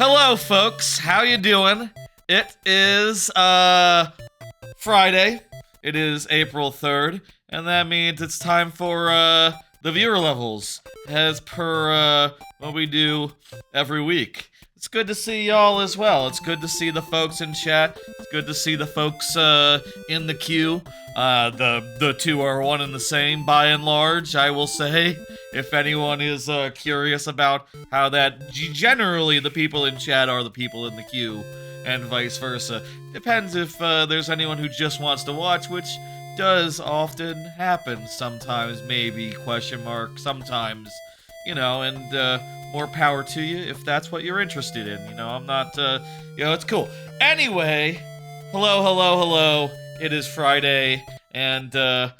Hello, folks. How you doing? It is, Friday. It is April 3rd, and that means it's time for, the viewer levels, as per, what we do every week. It's good to see y'all as well. It's good to see the folks in chat. It's good to see the folks, in the queue. The two are one and the same, by and large, I will say. If anyone is, curious about how that generally the people in chat are the people in the queue, and vice versa. Depends if, there's anyone who just wants to watch, which does often happen sometimes, maybe, question mark, sometimes. You know, and, more power to you if that's what you're interested in. You know, I'm not, it's cool. Anyway, hello. It is Friday, and, oh,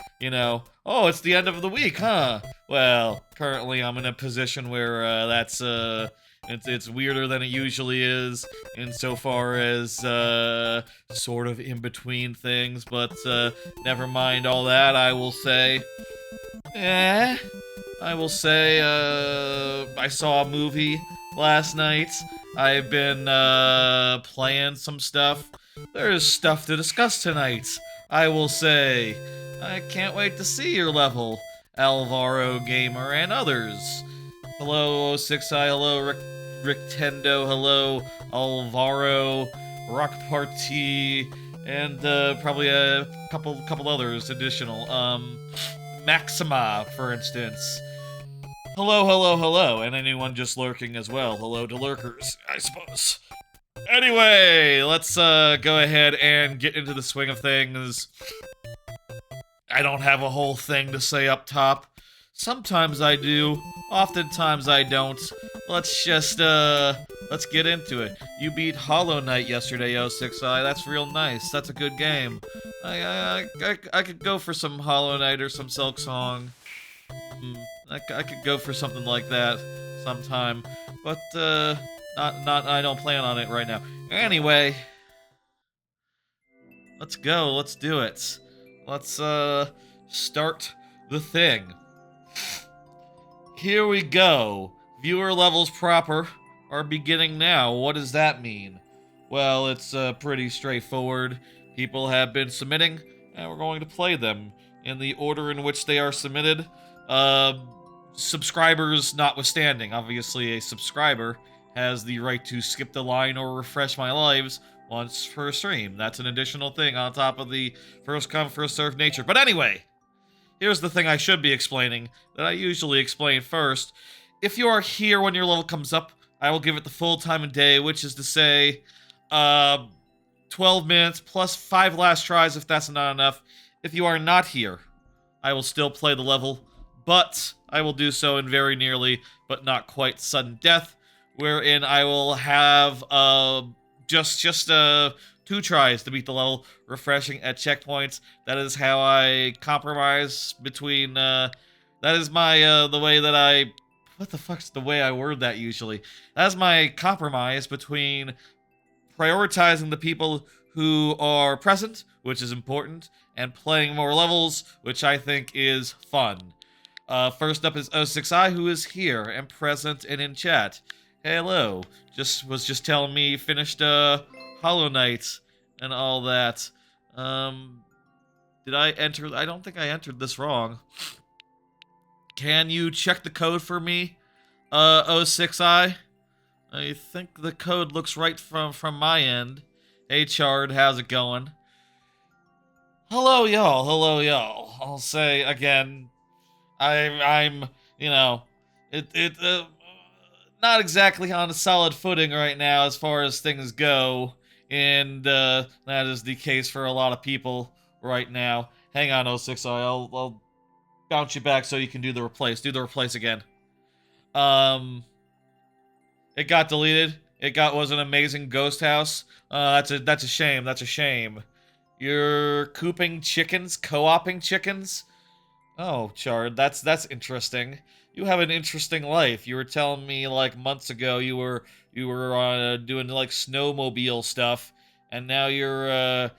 it's the end of the week, huh? Well, currently I'm in a position where, it's weirder than it usually is, insofar as, sort of in between things, but, never mind all that, I will say. I saw a movie last night. I've been, playing some stuff. There's stuff to discuss tonight, I will say. I can't wait to see your level, Alvaro Gamer and others. Hello, 6i, hello, Rictendo, hello, Alvaro, Rock Party, and, probably a couple others additional. Maxima, for instance. Hello, and anyone just lurking as well. Hello to lurkers, I suppose. Anyway, let's go ahead and get into the swing of things. I don't have a whole thing to say up top. Sometimes I do, oftentimes I don't. Let's just, let's get into it. You beat Hollow Knight yesterday, 06i. That's real nice. That's a good game. I could go for some Hollow Knight or some Silk Song. I could go for something like that sometime, but I don't plan on it right now. Anyway, let's go. Let's do it. Let's start the thing. Here we go. Viewer levels proper are beginning now. What does that mean? Well, it's pretty straightforward. People have been submitting, and we're going to play them in the order in which they are submitted. Subscribers notwithstanding. Obviously, a subscriber has the right to skip the line or refresh my lives once per stream. That's an additional thing on top of the first come, first served nature. But anyway, here's the thing I should be explaining that I usually explain first. If you are here when your level comes up, I will give it the full time of day, which is to say, 12 minutes plus 5 last tries if that's not enough. If you are not here, I will still play the level, but I will do so in very nearly, but not quite sudden death, wherein I will have just 2 tries to beat the level, refreshing at checkpoints. That is how I compromise between, that is my, the way that I, what the fuck's the way I word that usually? That's my compromise between prioritizing the people who are present, which is important, and playing more levels, which I think is fun. First up is 06i, who is here and present and in chat. Hello. Was just telling me you finished Hollow Knight and all that. Did I enter? I don't think I entered this wrong. Can you check the code for me, 06i? I think the code looks right from my end. Hey Chard, how's it going? Hello y'all. I'll say again, I'm not exactly on a solid footing right now as far as things go, and that is the case for a lot of people right now. Hang on, 06i, I'll bounce you back so you can do the replace. Do the replace again. It got deleted. It was an amazing ghost house. That's a shame. You're cooping chickens, co-oping chickens? Oh, Chard, that's interesting. You have an interesting life. You were telling me like months ago you were doing like snowmobile stuff, and now you're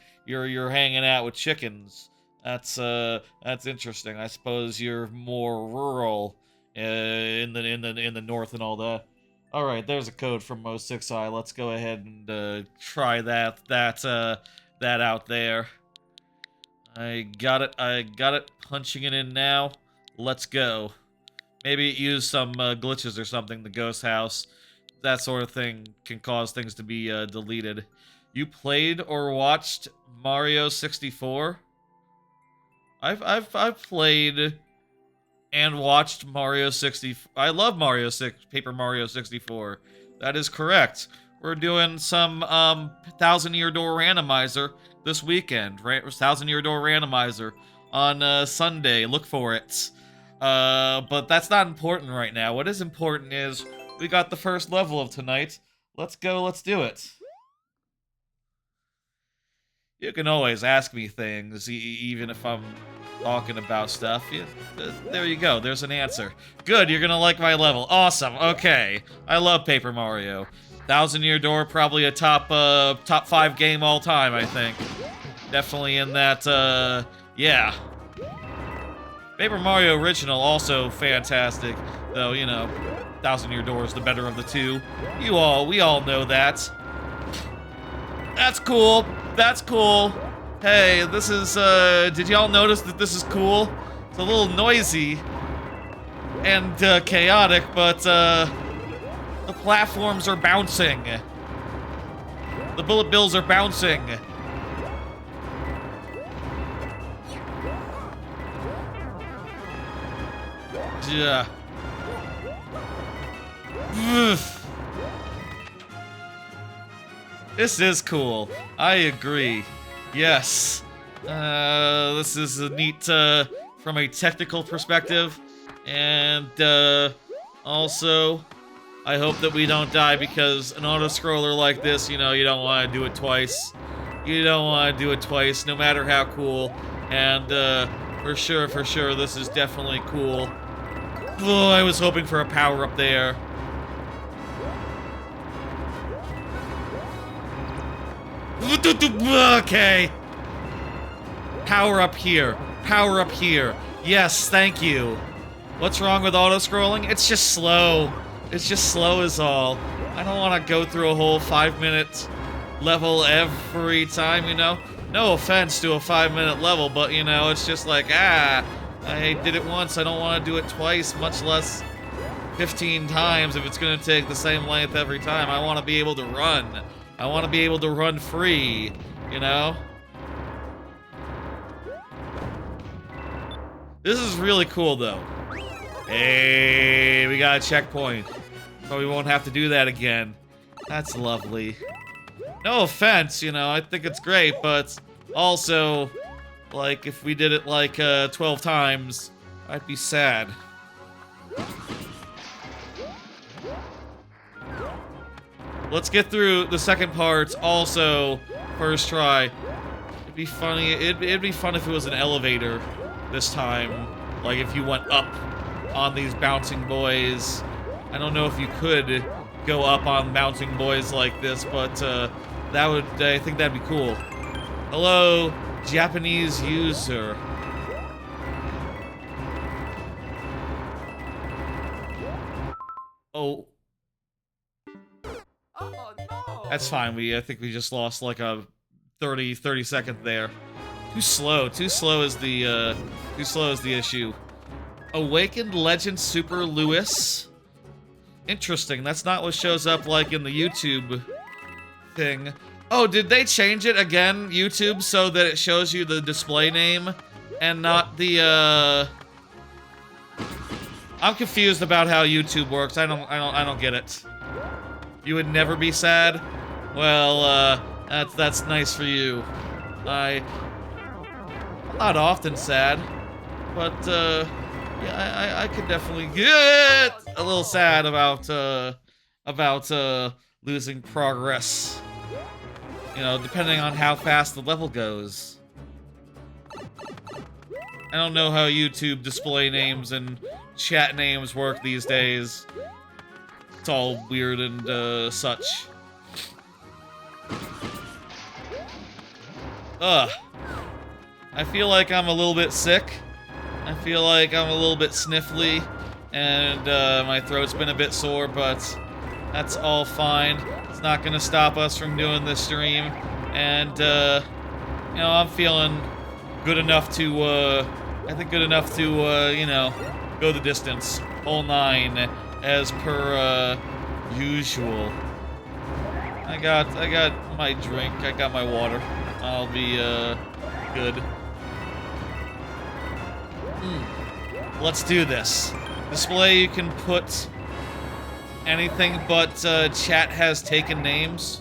hanging out with chickens. That's interesting. I suppose you're more rural in the north and all that. All right, there's a code from Mo6i. Let's go ahead and try that out there. I got it. Punching it in now. Let's go. Maybe it used some glitches or something. The ghost house, that sort of thing can cause things to be deleted. You played or watched Mario 64? I've played and watched Mario 60. I love Paper Mario 64. That is correct. We're doing some 1,000-Year Door Randomizer this weekend. Right, 1,000-Year Door Randomizer on Sunday. Look for it. But that's not important right now. What is important is we got the first level of tonight. Let's go. Let's do it. You can always ask me things, even if I'm talking about stuff. There you go. There's an answer. Good, you're gonna like my level. Awesome. Okay. I love Paper Mario. 1,000-Year Door, probably a top 5 game all time, I think. Definitely in that, yeah. Paper Mario Original, also fantastic. Though, you know, 1,000-Year Door is the better of the two. We all know that. That's cool. That's cool. Hey, this is, did y'all notice that this is cool? It's a little noisy and chaotic, but the platforms are bouncing. The bullet bills are bouncing. Yeah. This is cool. I agree. Yes. This is a neat, from a technical perspective. And, also, I hope that we don't die because an auto-scroller like this, you know, you don't want to do it twice. You don't want to do it twice, no matter how cool. And, for sure, this is definitely cool. Oh, I was hoping for a power-up there. Okay. Power up here. Power up here. Yes, thank you. What's wrong with auto-scrolling? It's just slow. It's just slow is all. I don't want to go through a whole 5-minute level every time, you know? No offense to a 5-minute level, but, you know, it's just like, I did it once. I don't want to do it twice, much less 15 times if it's going to take the same length every time. I want to be able to run. I want to be able to run free, you know? This is really cool, though. Hey, we got a checkpoint. So we won't have to do that again. That's lovely. No offense, you know, I think it's great, but also, like, if we did it, like, 12 times, I'd be sad. Let's get through the second part, also, first try. It'd be funny, it'd be fun if it was an elevator this time. Like, if you went up on these bouncing boys. I don't know if you could go up on bouncing boys like this, but, I think that'd be cool. Hello, Japanese user. Oh. Oh, no. That's fine. I think we just lost like a 30 second there. Too slow is the issue. Awakened Legend Super Lewis. Interesting. That's not what shows up like in the YouTube thing. Oh, did they change it again, YouTube, so that it shows you the display name and not the I'm confused about how YouTube works. I don't get it. You would never be sad? Well, that's nice for you. I'm not often sad, but yeah, I could definitely get a little sad about losing progress. You know, depending on how fast the level goes. I don't know how YouTube display names and chat names work these days. It's all weird and such. Ugh. I feel like I'm a little bit sick. I feel like I'm a little bit sniffly. And my throat's been a bit sore, but That's all fine. It's not gonna stop us from doing this stream. And, you know, I'm feeling good enough to, I think good enough to, you know, go the distance. Whole 9, as per, usual. I got my drink. I got my water. I'll be, good. Let's do this. Display, you can put anything but, chat has taken names.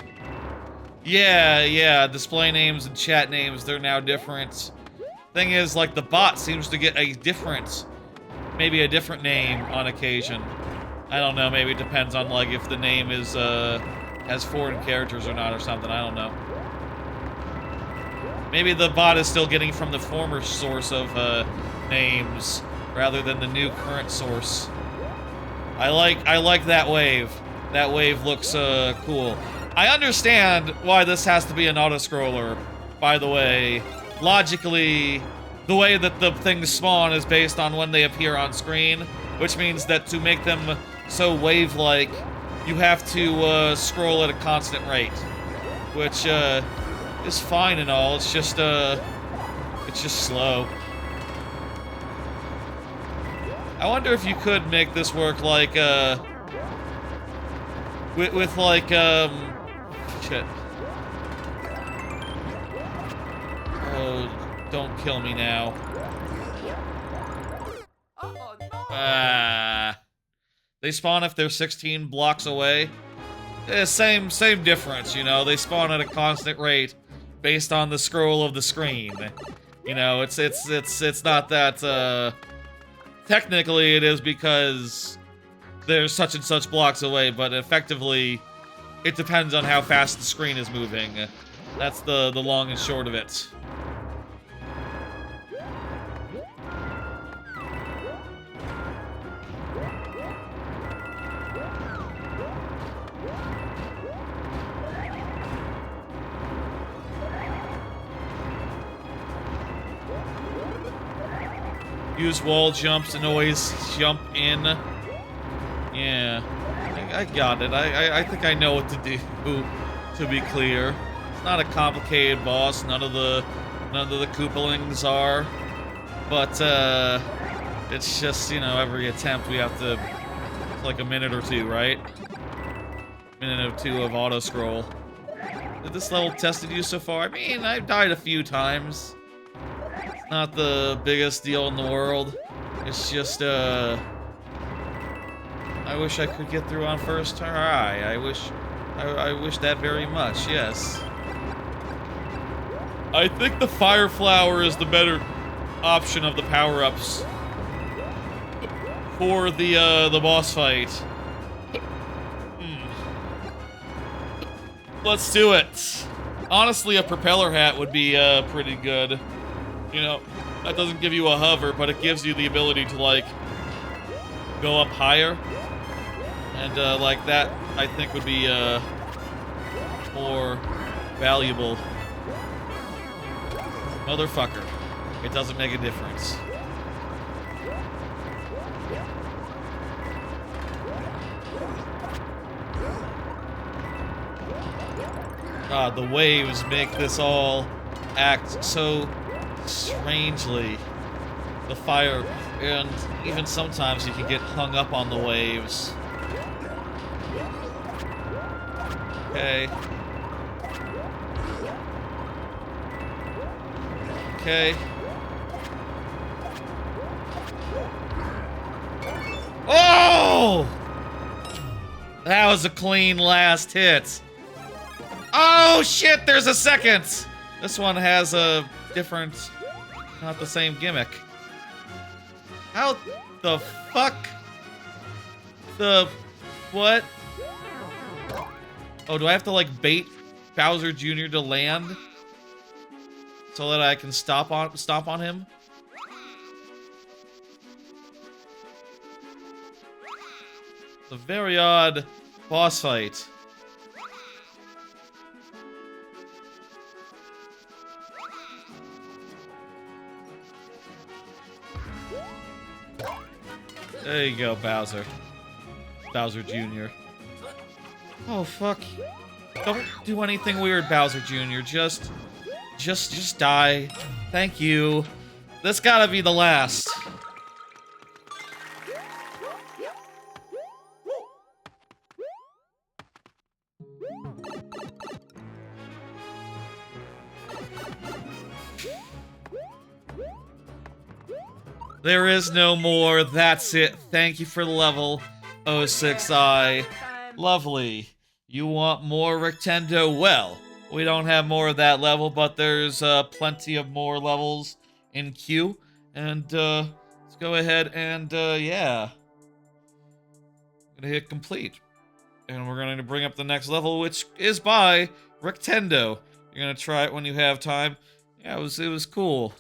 Yeah, display names and chat names, they're now different. Thing is, like, the bot seems to get a different, maybe a different name on occasion. I don't know, maybe it depends on, like, if the name is, has foreign characters or not or something, I don't know. Maybe the bot is still getting from the former source of, names, rather than the new current source. I like that wave. That wave looks, cool. I understand why this has to be an auto-scroller, by the way. Logically, the way that the things spawn is based on when they appear on screen, which means that to make them so wave-like, you have to, scroll at a constant rate. Which, is fine and all, it's just slow. I wonder if you could make this work like, with like, shit. Oh, don't kill me now. They spawn if they're 16 blocks away. Same difference, you know. They spawn at a constant rate based on the scroll of the screen. You know, it's not that, technically it is because there's such and such blocks away, but effectively, it depends on how fast the screen is moving. That's the long and short of it. Use wall jumps and always jump in. Yeah, I got it. I think I know what to do, to be clear. It's not a complicated boss. None of the Koopalings are. But, it's just, you know, every attempt we have to, like a minute or two, right? Minute or two of auto-scroll. Did this level tested you so far? I mean, I've died a few times. Not the biggest deal in the world. It's just, I wish I could get through on first try. I wish that very much, yes. I think the fire flower is the better option of the power-ups for the boss fight. Let's do it. Honestly, a propeller hat would be, pretty good. You know, that doesn't give you a hover, but it gives you the ability to, like, go up higher. And, like, that, I think, would be, more valuable. Motherfucker. It doesn't make a difference. God, the waves make this all act so strangely. The fire, and even sometimes you can get hung up on the waves. Okay. Okay. Oh! That was a clean last hit. Oh shit, there's a second! This one has a different, not the same gimmick. How the fuck? What? Oh, do I have to, like, bait Bowser Jr. to land? So that I can stomp on him? It's a very odd boss fight. There you go, Bowser. Bowser Jr. Oh, fuck. Don't do anything weird, Bowser Jr. Just die. Thank you. This gotta be the last. There is no more. That's it. Thank you for the level, 06i. Lovely. You want more Rectendo? Well, we don't have more of that level, but there's plenty of more levels in queue. And let's go ahead and yeah. Gonna hit complete. And we're going to bring up the next level, which is by Rectendo. You're gonna try it when you have time. Yeah, it was cool.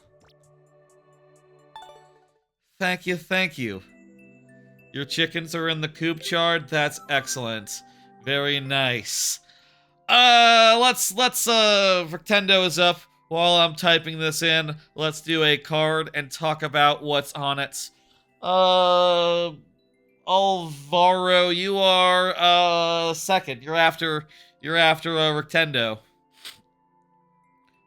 Thank you, thank you. Your chickens are in the coop, Chard? That's excellent. Very nice. Rectendo is up. While I'm typing this in, let's do a card and talk about what's on it. Alvaro, you are, second. You're after Rectendo.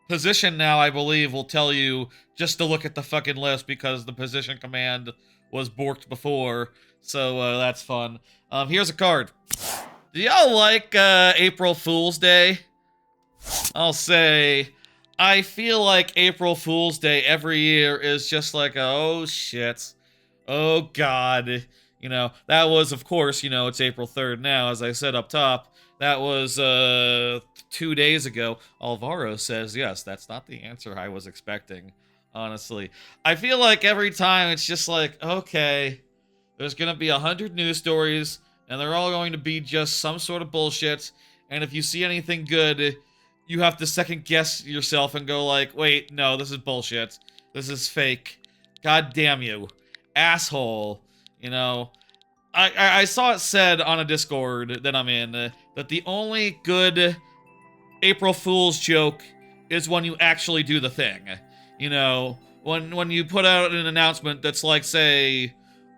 Position now, I believe, will tell you just to look at the fucking list because the position command was borked before, so that's fun. Here's a card. Do y'all like April Fool's Day? I'll say, I feel like April Fool's Day every year is just like, oh shit, oh god. You know, that was, of course, you know, it's April 3rd now, as I said up top. That was 2 days ago. Alvaro says, yes, that's not the answer I was expecting, honestly. I feel like every time it's just like, okay, there's gonna be 100 news stories, and they're all going to be just some sort of bullshit, and if you see anything good, you have to second guess yourself and go like, wait, no, this is bullshit. This is fake. God damn you. Asshole. You know, I saw it said on a Discord that I'm in that the only good April Fool's joke is when you actually do the thing. You know, when you put out an announcement that's like, say,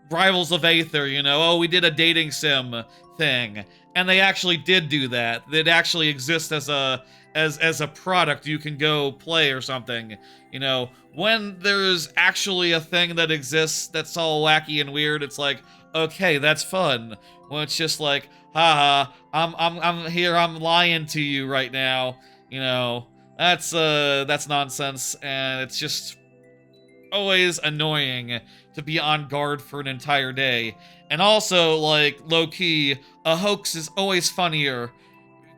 Rivals of Aether, you know, oh, we did a dating sim thing, and they actually did do that. That actually exists as a product you can go play or something. You know, when there's actually a thing that exists that's all wacky and weird, it's like, okay, that's fun. When it's just like, haha, I'm here, I'm lying to you right now. You know, that's nonsense, and it's just always annoying to be on guard for an entire day. And also, like, low-key, a hoax is always funnier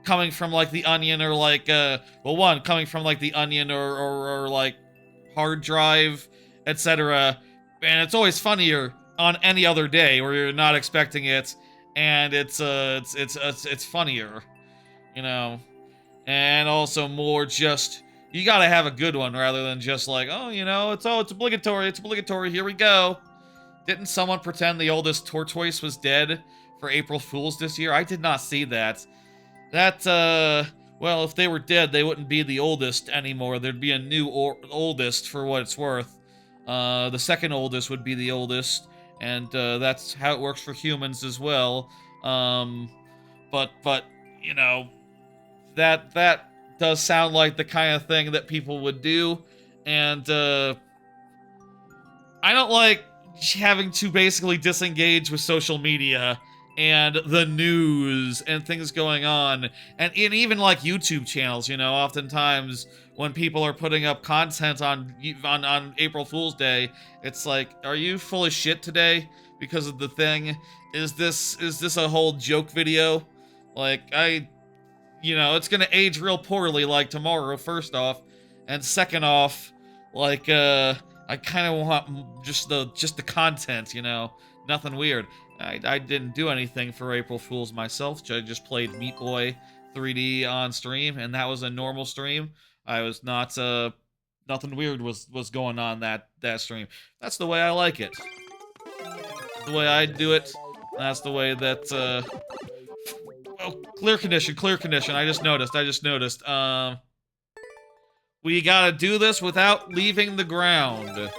coming from, like, The Onion or, like, coming from, like, The Onion or like, Hard Drive, etc. And it's always funnier on any other day where you're not expecting it, and it's funnier, you know? And also more just, you gotta have a good one rather than just like, oh, you know, it's obligatory, here we go. Didn't someone pretend the oldest tortoise was dead for April Fool's this year? I did not see that. That, well, if they were dead, they wouldn't be the oldest anymore. There'd be a new oldest for what it's worth. The second oldest would be the oldest, and that's how it works for humans as well. But you know, that does sound like the kind of thing that people would do, and I don't like having to basically disengage with social media and the news and things going on, and even like YouTube channels. You know, oftentimes when people are putting up content on April Fool's Day, it's like, are you full of shit today because of the thing? Is this a whole joke video? Like, you know, it's gonna age real poorly, like, tomorrow, first off. And second off, like, I kind of want just the content, you know? Nothing weird. I didn't do anything for April Fool's myself. I just played Meat Boy 3D on stream, and that was a normal stream. I was not, nothing weird was going on that stream. That's the way I like it. The way I do it, that's the way that, oh, clear condition. I just noticed. We gotta do this without leaving the ground.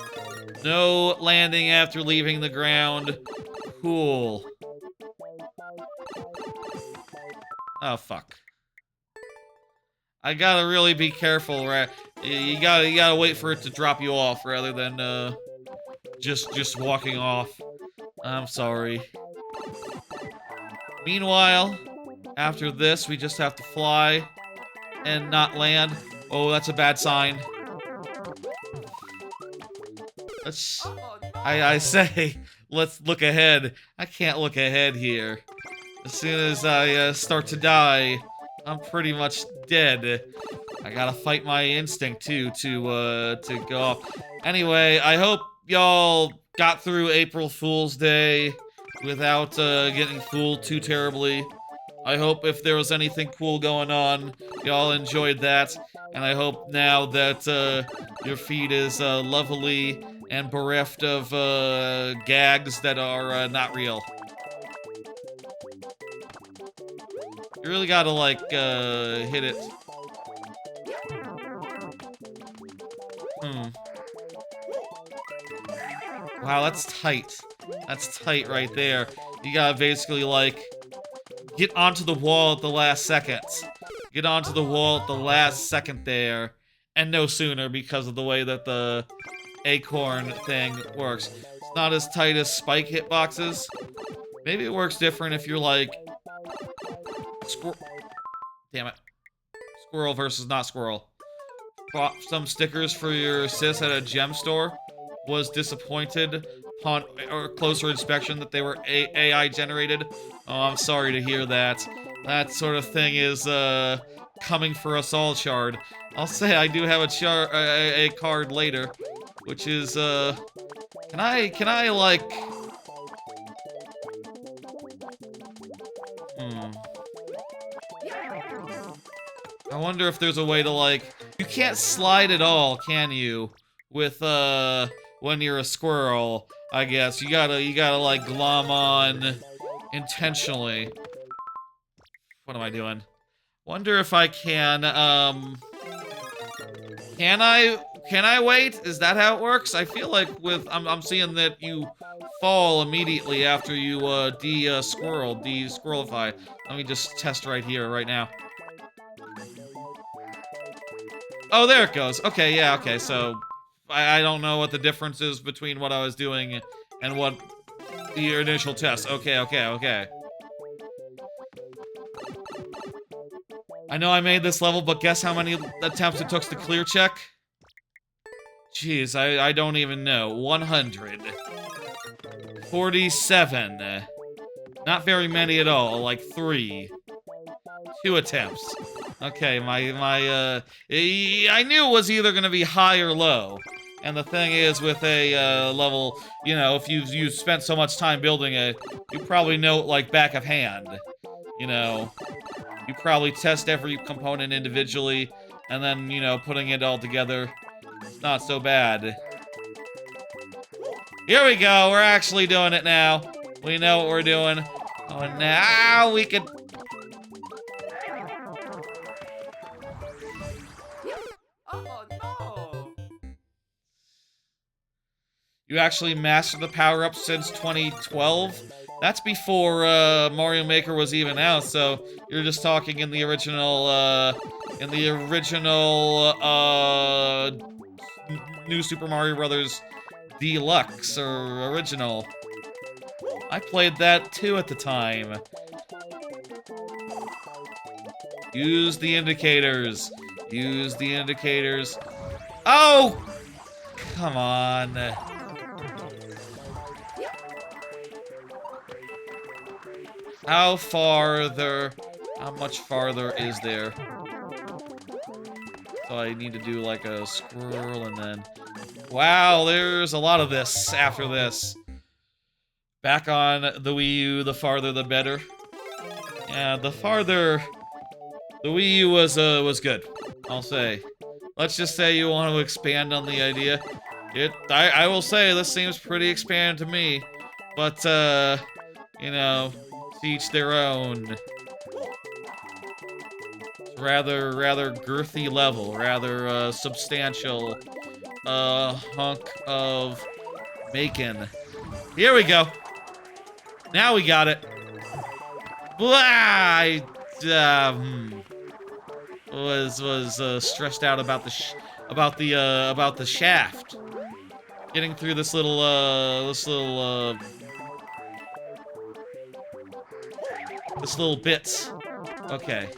No landing after leaving the ground. Cool. Oh, fuck. I gotta really be careful, right? You gotta wait for it to drop you off rather than, just walking off. I'm sorry. Meanwhile, after this, we just have to fly and not land. Oh, that's a bad sign. Let's... I say, let's look ahead. I can't look ahead here. As soon as I start to die, I'm pretty much dead. I gotta fight my instinct, too, to go off. Anyway, I hope y'all got through April Fool's Day without, getting fooled too terribly. I hope if there was anything cool going on, y'all enjoyed that. And I hope now that, your feed is, lovely and bereft of, gags that are, not real. You really gotta, like, hit it. Wow, that's tight. That's tight right there. You gotta basically, like, get onto the wall at the last second. Get onto the wall at the last second there. And no sooner because of the way that the acorn thing works. It's not as tight as spike hitboxes. Maybe it works different if you're like... Damn it. Squirrel versus not squirrel. Bought some stickers for your sis at a gem store. Was disappointed upon closer inspection that they were AI generated. Oh, I'm sorry to hear that. That sort of thing is coming for us all, Chard. I'll say I do have a card later, which is can I like I wonder if there's a way to like you can't slide at all, can you? With when you're a squirrel, I guess. You gotta like glom on intentionally. What am I doing? Wonder if I can I wait? Is that how it works? I feel like with I'm seeing that you fall immediately after you de-squirrelify. Let me just test right here, right now. Oh, there it goes. Okay, yeah, okay, so I don't know what the difference is between what I was doing and what the initial test. Okay. I know I made this level, but guess how many attempts it took to clear check? Jeez, I don't even know. 100. 47. Not very many at all, like 3. 2 attempts. Okay, I knew it was either gonna be high or low. And the thing is, with a, level, you know, if you've spent so much time building it, you probably know it like back of hand. You know, you probably test every component individually, and then, you know, putting it all together, it's not so bad. Here we go, we're actually doing it now. We know what we're doing. Oh, and now we can... You actually mastered the power-up since 2012? That's before, Mario Maker was even out, so you're just talking in the original, New Super Mario Bros. Deluxe, or original. I played that, too, at the time. Use the indicators. Use the indicators. Oh! Come on. How much farther is there? So I need to do like a squirrel and then... Wow, there's a lot of this after this. Back on the Wii U, the farther the better. Yeah, the farther... The Wii U was good, I'll say. Let's just say you want to expand on the idea. I will say, this seems pretty expanded to me. But, you know... To each their own. Rather girthy level, rather substantial hunk of bacon. Here we go. Now we got it. Blah! was stressed out about the shaft. Getting through this little bits. Okay.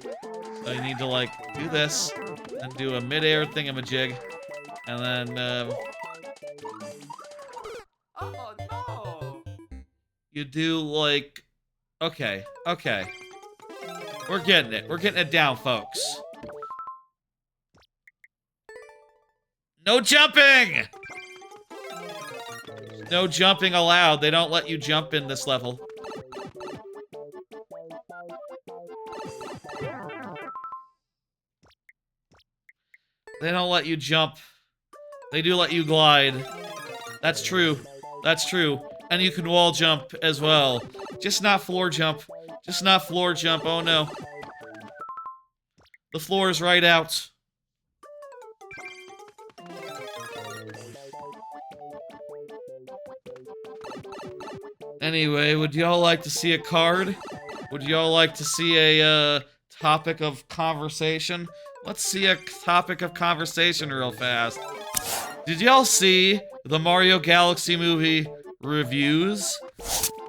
So you need to, like, do this, and do a mid-air thingamajig, and then, Oh no! you do, like... Okay, okay. We're getting it. We're getting it down, folks. No jumping! No jumping allowed. They don't let you jump in this level. They don't let you jump. They do let you glide. That's true. That's true. And you can wall jump as well. Just not floor jump. Just not floor jump. Oh no. The floor is right out. Anyway, would y'all like to see a card? Would y'all like to see a, topic of conversation? Let's see a topic of conversation real fast. Did y'all see the Mario Galaxy movie reviews?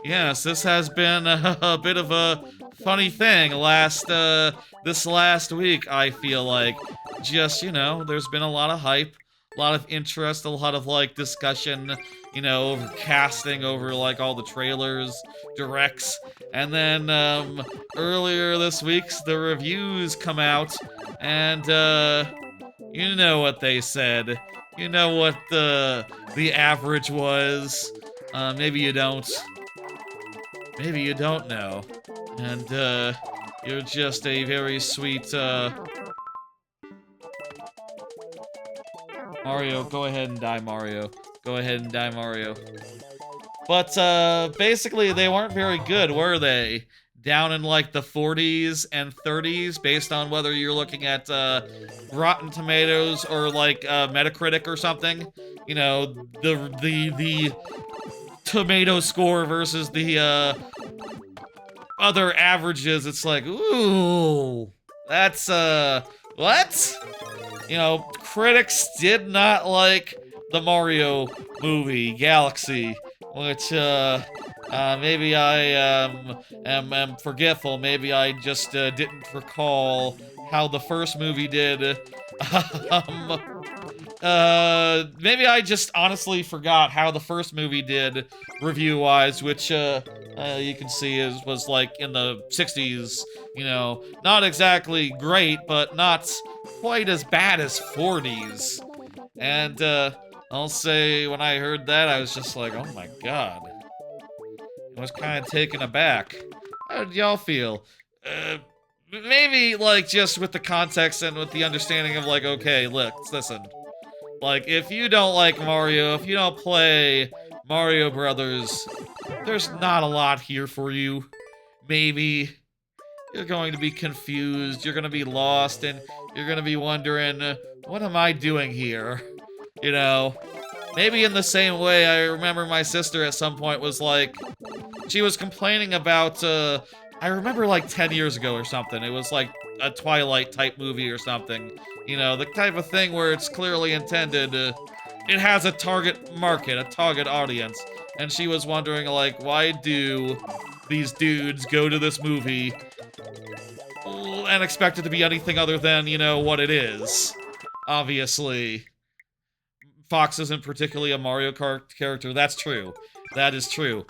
Yes, this has been a bit of a funny thing this last week, I feel like. Just, you know, there's been a lot of hype, a lot of interest, a lot of, like, discussion, you know, over casting, over, like, all the trailers, directs, and then, earlier this week, the reviews come out, and, you know what they said. You know what the average was. Maybe you don't. Maybe you don't know. And, you're just a very sweet, Mario, go ahead and die, Mario. Go ahead and die, Mario. But, basically, they weren't very good, were they? Down in, like, the 40s and 30s, based on whether you're looking at, Rotten Tomatoes or, like, Metacritic or something. You know, the tomato score versus the, other averages. It's like, ooh, that's, what? You know, critics did not like the Mario movie, Galaxy, which, maybe I, am forgetful. Maybe I just, didn't recall how the first movie did. Maybe I just honestly forgot how the first movie did review-wise, which, you can see was, like, in the 60s, you know, not exactly great, but not quite as bad as 40s. And, I'll say, when I heard that, I was just like, oh my god. I was kind of taken aback. How did y'all feel? Maybe, like, just with the context and with the understanding of, like, okay, listen. Like, if you don't like Mario, if you don't play Mario Brothers, there's not a lot here for you. Maybe. You're going to be confused, you're gonna be lost, and you're gonna be wondering, what am I doing here? You know? Maybe in the same way, I remember my sister at some point was like, she was complaining about, I remember like 10 years ago or something, it was like a Twilight type movie or something. You know, the type of thing where it's clearly intended, it has a target market, a target audience. And she was wondering, like, why do these dudes go to this movie and expect it to be anything other than, you know, what it is? Obviously. Fox isn't particularly a Mario Kart character. That's true. That is true.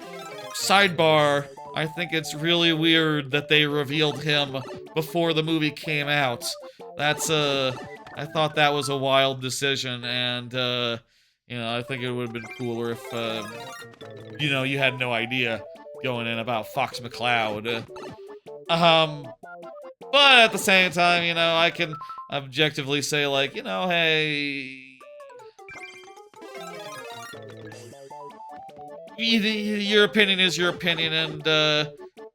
Sidebar, I think it's really weird that they revealed him before the movie came out. That's, I thought that was a wild decision, and, you know, I think it would have been cooler if, you know, you had no idea going in about Fox McCloud. But at the same time, you know, I can objectively say, like, you know, hey... your opinion is your opinion, and,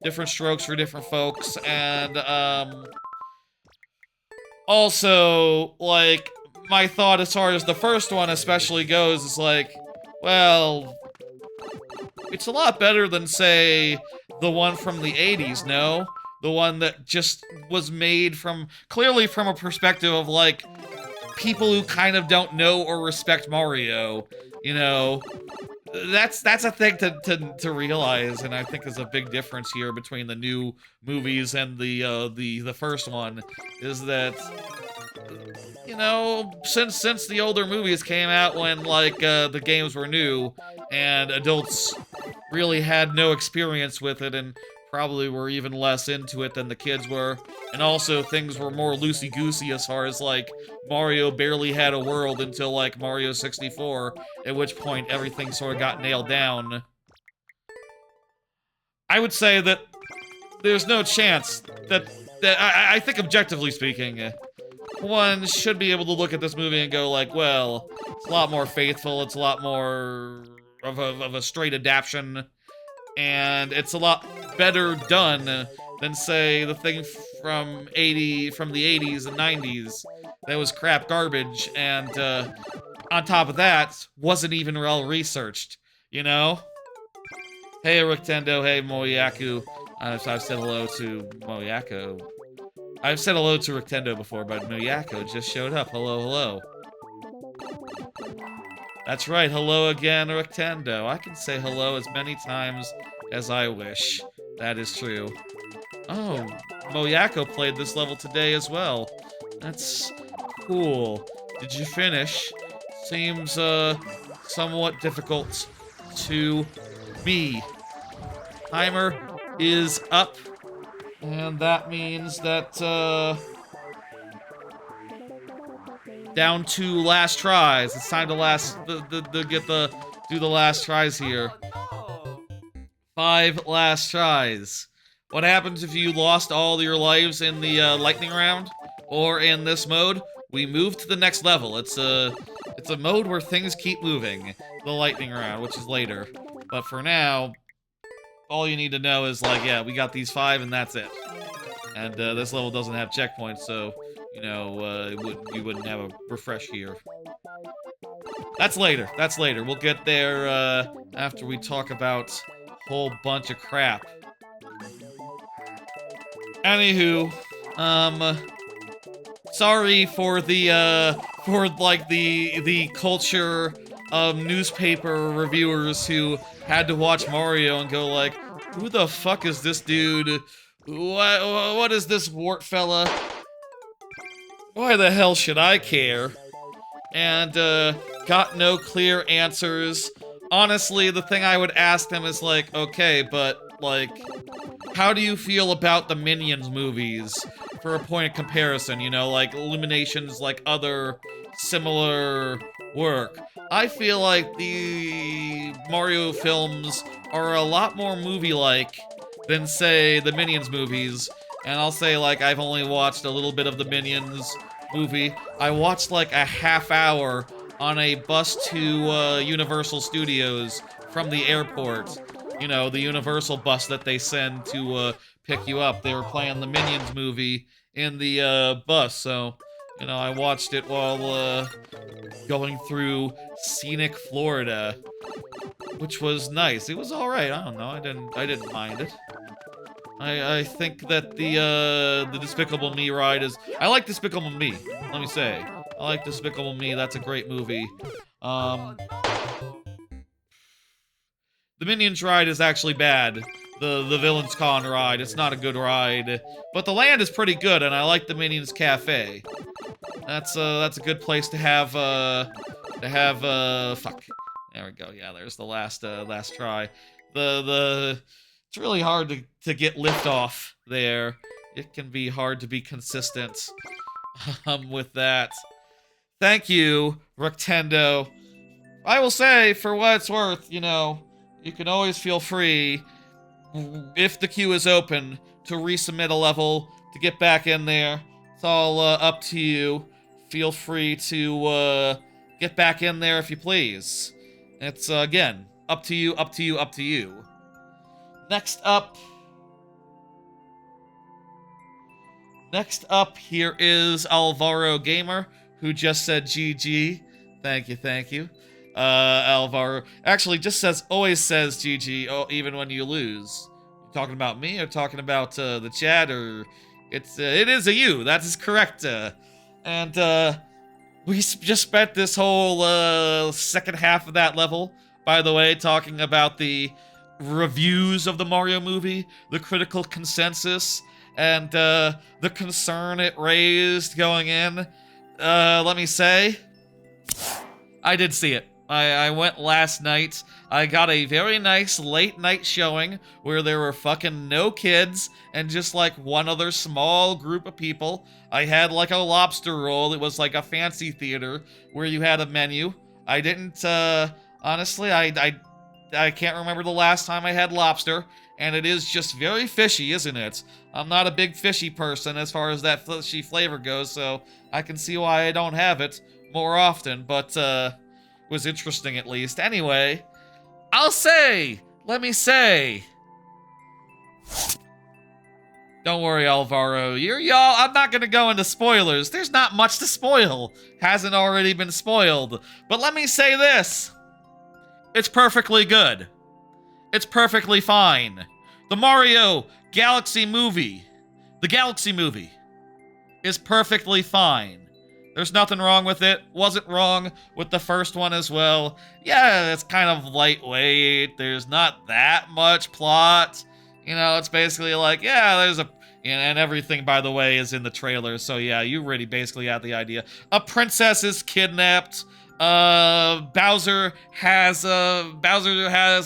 different strokes for different folks, and, also, like, my thought as far as the first one especially goes is like, well, it's a lot better than, say, the one from the 80s, no? The one that just was made clearly from a perspective of, like, people who kind of don't know or respect Mario, you know. That's a thing to realize, and I think is a big difference here between the new movies and the first one, is that, you know, since the older movies came out when, like, the games were new and adults really had no experience with it and probably were even less into it than the kids were, and also things were more loosey-goosey as far as, like, Mario barely had a world until, like, Mario 64, at which point everything sort of got nailed down. I would say that there's no chance that I think objectively speaking, one should be able to look at this movie and go like, well, it's a lot more faithful, it's a lot more of a straight adaptation, and it's a lot better done than, say, the thing from the 80s and 90s that was crap garbage, and on top of that, wasn't even well researched, you know? Hey, Rictendo, hey, Moyaku. I've said hello to Moyako. I've said hello to Rictendo before, but Moyako just showed up. Hello, hello. That's right, hello again, Rictendo. I can say hello as many times as I wish. That is true. Oh, Moyako played this level today as well. That's cool. Did you finish? Seems, somewhat difficult to me. Timer is up, and that means that, down to last tries. It's time to do the last tries here. Oh, no. 5 last tries. What happens if you lost all your lives in the lightning round, or in this mode? We move to the next level. It's a mode where things keep moving. The lightning round, which is later. But for now, all you need to know is, like, yeah, we got these 5 and that's it. And this level doesn't have checkpoints, so, you know, you wouldn't have a refresh here. That's later. That's later. We'll get there after we talk about a whole bunch of crap. Anywho, sorry for the culture of newspaper reviewers who had to watch Mario and go like, who the fuck is this dude? What is this wart fella? Why the hell should I care? And, got no clear answers. Honestly, the thing I would ask them is like, okay, but, like, how do you feel about the Minions movies? For a point of comparison, you know, like Illumination's, like, other similar work. I feel like the Mario films are a lot more movie-like than, say, the Minions movies. And I'll say, like, I've only watched a little bit of the Minions movie. I watched, like, a half hour on a bus to, Universal Studios from the airport. You know, the Universal bus that they send to, pick you up. They were playing the Minions movie in the, bus, so, you know, I watched it while, going through scenic Florida, which was nice. It was alright, I don't know, I didn't mind it. I think that the Despicable Me ride is... I like Despicable Me, let me say. I like Despicable Me, that's a great movie. Oh, no. The Minions ride is actually bad. The Villain's Con ride, it's not a good ride. But the land is pretty good, and I like the Minions Cafe. That's a good place to have, fuck. There we go, yeah, there's the last try. It's really hard to get liftoff there. It can be hard to be consistent, with that. Thank you, Rictendo. I will say, for what it's worth, you know, you can always feel free, if the queue is open, to resubmit a level, to get back in there. It's all up to you. Feel free to get back in there if you please. It's, again, up to you, up to you, up to you. Next up here is Alvaro Gamer, who just said GG. Thank you, thank you. Alvaro actually just always says GG, oh, even when you lose. Talking about me or talking about the chat? Or it is a you. That is correct. And we just spent this whole second half of that level, by the way, talking about the reviews of the Mario movie, the critical consensus, and the concern it raised going in. Let me say, I did see it. I went last night. I got a very nice late night showing where there were fucking no kids and just like one other small group of people. I had like a lobster roll. It was like a fancy theater where you had a menu. I didn't, honestly, I can't remember the last time I had lobster, and it is just very fishy, isn't it? I'm not a big fishy person as far as that fishy flavor goes, so I can see why I don't have it more often, but, was interesting at least. Anyway, let me say, don't worry, Alvaro, I'm not gonna go into spoilers. There's not much to spoil. Hasn't already been spoiled. But let me say this. It's perfectly good. It's perfectly fine. The Mario Galaxy movie, the Galaxy movie, is perfectly fine. There's nothing wrong with it. Wasn't wrong with the first one as well. Yeah, it's kind of lightweight. There's not that much plot. You know, it's basically like, yeah, there's a... And everything, by the way, is in the trailer. So yeah, you really basically have the idea. A princess is kidnapped. Bowser has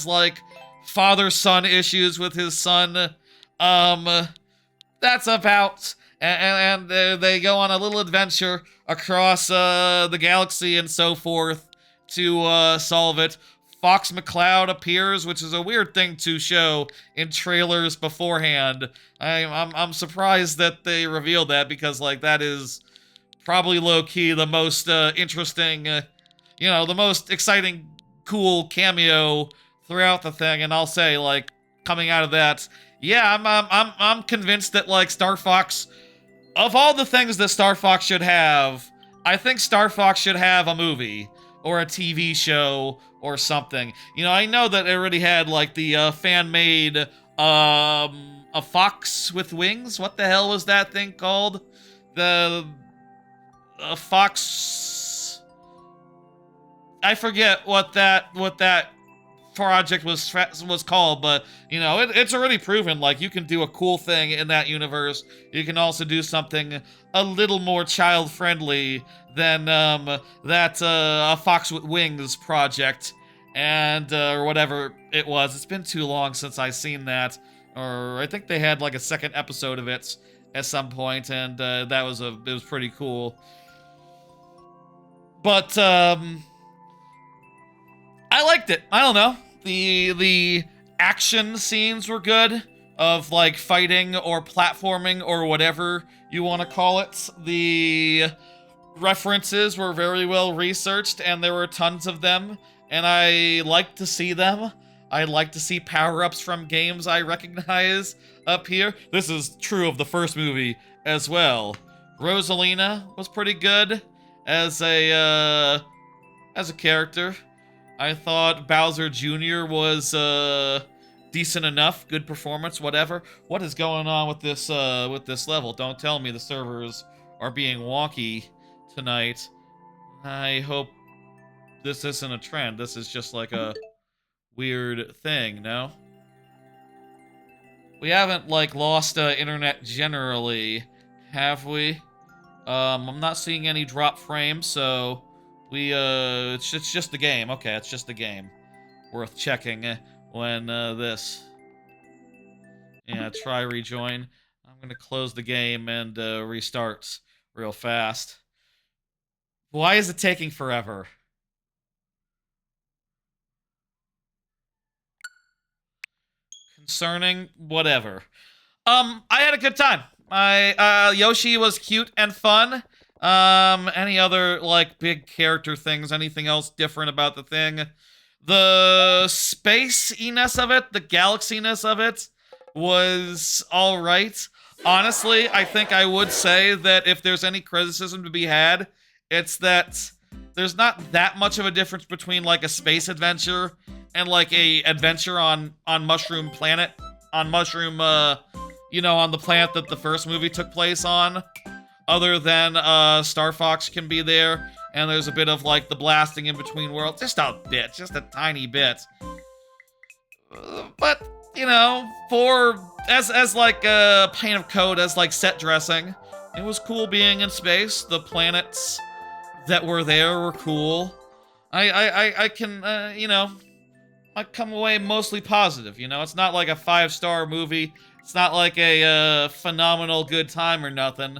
like father-son issues with his son. That's about... And they go on a little adventure across the galaxy and so forth to solve it. Fox McCloud appears, which is a weird thing to show in trailers beforehand. I'm surprised that they revealed that, because like that is probably low-key the most interesting, the most exciting, cool cameo throughout the thing. And I'll say, like, coming out of that, yeah, I'm convinced that like Star Fox, of all the things that Star Fox should have, I think Star Fox should have a movie or a TV show or something. You know, I know that it already had like the fan-made a fox with wings. What the hell was that thing called? The fox. I forget what that project was called, but you know, it's already proven like you can do a cool thing in that universe. You can also do something a little more child friendly than that a Fox with Wings project, and or whatever it was. It's been too long since I seen that, or I think they had like a second episode of it at some point, and it was pretty cool. But I liked it. I don't know. The action scenes were good, of like fighting or platforming or whatever you want to call it. The references were very well researched, and there were tons of them, and I like to see them. I like to see power-ups from games I recognize up here. This is true of the first movie as well. Rosalina was pretty good as a character. I thought Bowser Jr. was decent enough, good performance, whatever. What is going on with this level? Don't tell me the servers are being wonky tonight. I hope this isn't a trend. This is just like a weird thing, no? We haven't like lost internet generally, have we? I'm not seeing any drop frames, so it's just the game. Okay, it's just the game. Worth checking when this. Yeah, try rejoin. I'm gonna close the game and restart real fast. Why is it taking forever? Concerning, whatever. I had a good time. Yoshi was cute and fun. Any other, like, big character things, anything else different about the thing? The space-iness of it, the galaxy-ness of it, was alright. Honestly, I think I would say that if there's any criticism to be had, it's that there's not that much of a difference between, like, a space adventure and, like, a adventure on Mushroom Planet. Mushroom, on the planet that the first movie took place on. Other than, Star Fox can be there, and there's a bit of, like, the blasting in between worlds. Just a bit, just a tiny bit. But, as like a paint of code, as like set dressing, it was cool being in space. The planets that were there were cool. I can, I come away mostly positive, It's not like a 5-star movie. It's not like a phenomenal good time or nothing.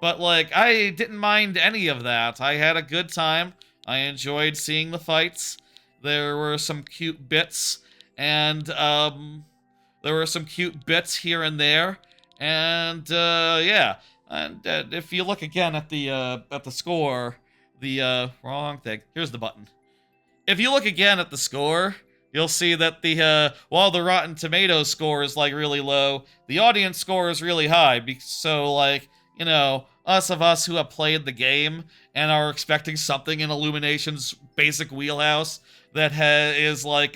But, like, I didn't mind any of that. I had a good time. I enjoyed seeing the fights. There were some cute bits. And, there were some cute bits here and there. And, yeah. And if you look again at the score, wrong thing. Here's the button. If you look again at the score, you'll see that while the Rotten Tomatoes score is, like, really low, the audience score is really high. So, like, us who have played the game and are expecting something in Illumination's basic wheelhouse that is, like,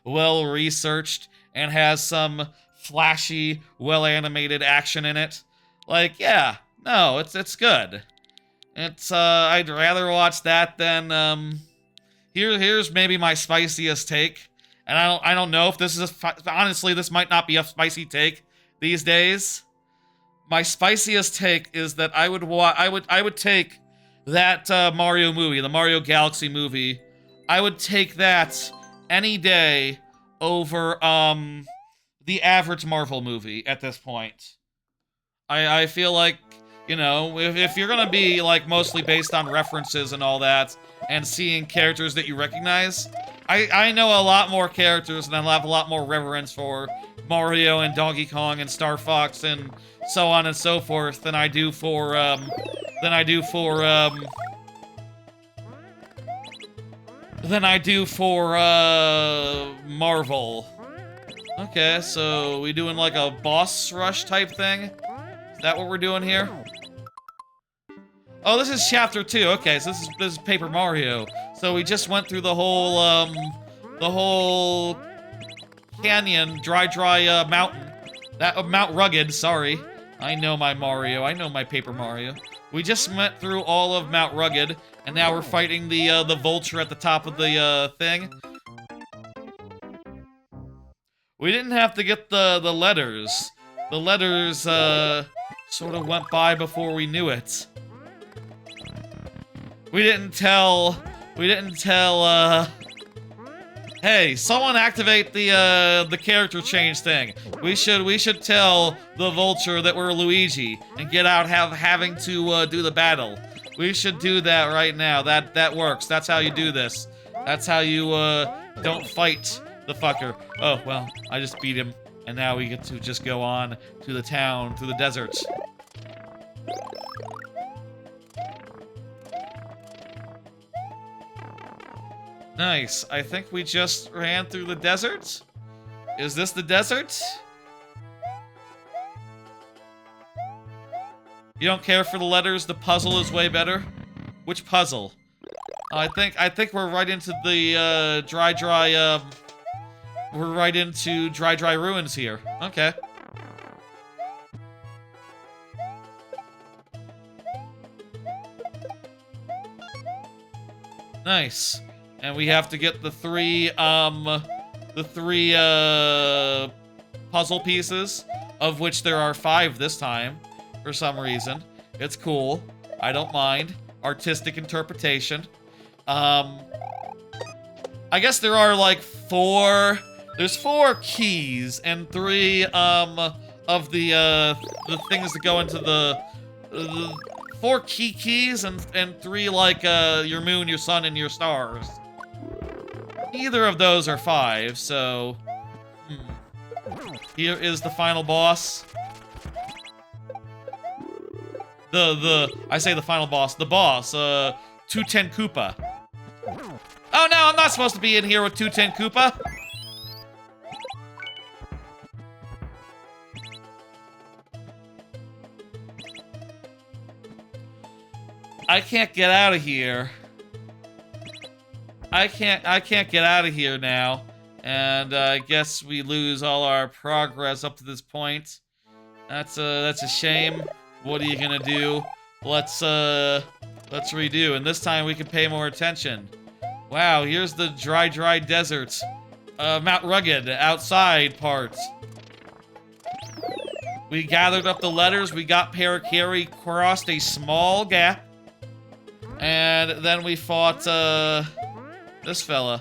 well-researched and has some flashy, well-animated action in it. Like, yeah, no, it's good. I'd rather watch that than, here's maybe my spiciest take. And I don't know if this is honestly, this might not be a spicy take these days. My spiciest take is that I would take that Mario movie, the Mario Galaxy movie. I would take that any day over the average Marvel movie at this point. I feel like, if you're gonna be, like, mostly based on references and all that, and seeing characters that you recognize, I know a lot more characters and I have a lot more reverence for Mario and Donkey Kong and Star Fox and so on and so forth than I do for Marvel. Okay, so we doing like a boss rush type thing? Is that what we're doing here? Oh, this is chapter 2. Okay, so this is Paper Mario. So we just went through the whole canyon, dry mountain. Mount Rugged, sorry. I know my Mario. I know my Paper Mario. We just went through all of Mount Rugged, and now we're fighting the vulture at the top of the thing. We didn't have to get the letters. The letters sort of went by before we knew it. We didn't tell, hey, someone activate the character change thing. We should tell the vulture that we're Luigi and get out having to do the battle. We should do that right now. That works. That's how you do this. That's how you don't fight the fucker. Oh, well, I just beat him, and now we get to just go on to the town, through the desert. Nice. I think we just ran through the desert? Is this the desert? You don't care for the letters? The puzzle is way better? Which puzzle? I think we're right into the we're right into dry ruins here. Okay. Nice. And we have to get the three puzzle pieces, of which there are 5 this time, for some reason. It's cool. I don't mind. Artistic interpretation. I guess there are like 4... There's 4 keys and 3 of the things that go into the 4 keys and 3 like your moon, your sun, and your stars. Either of those are 5, so... Here is the final boss. I say the final boss. The boss, 210 Koopa. Oh no, I'm not supposed to be in here with 210 Koopa! I can't get out of here. I can't get out of here now. And I guess we lose all our progress up to this point. That's a shame. What are you gonna do? Let's redo, and this time we can pay more attention. Wow, here's the dry desert. Mount Rugged, outside part. We gathered up the letters, we got Parakarry, crossed a small gap, and then we fought, this fella.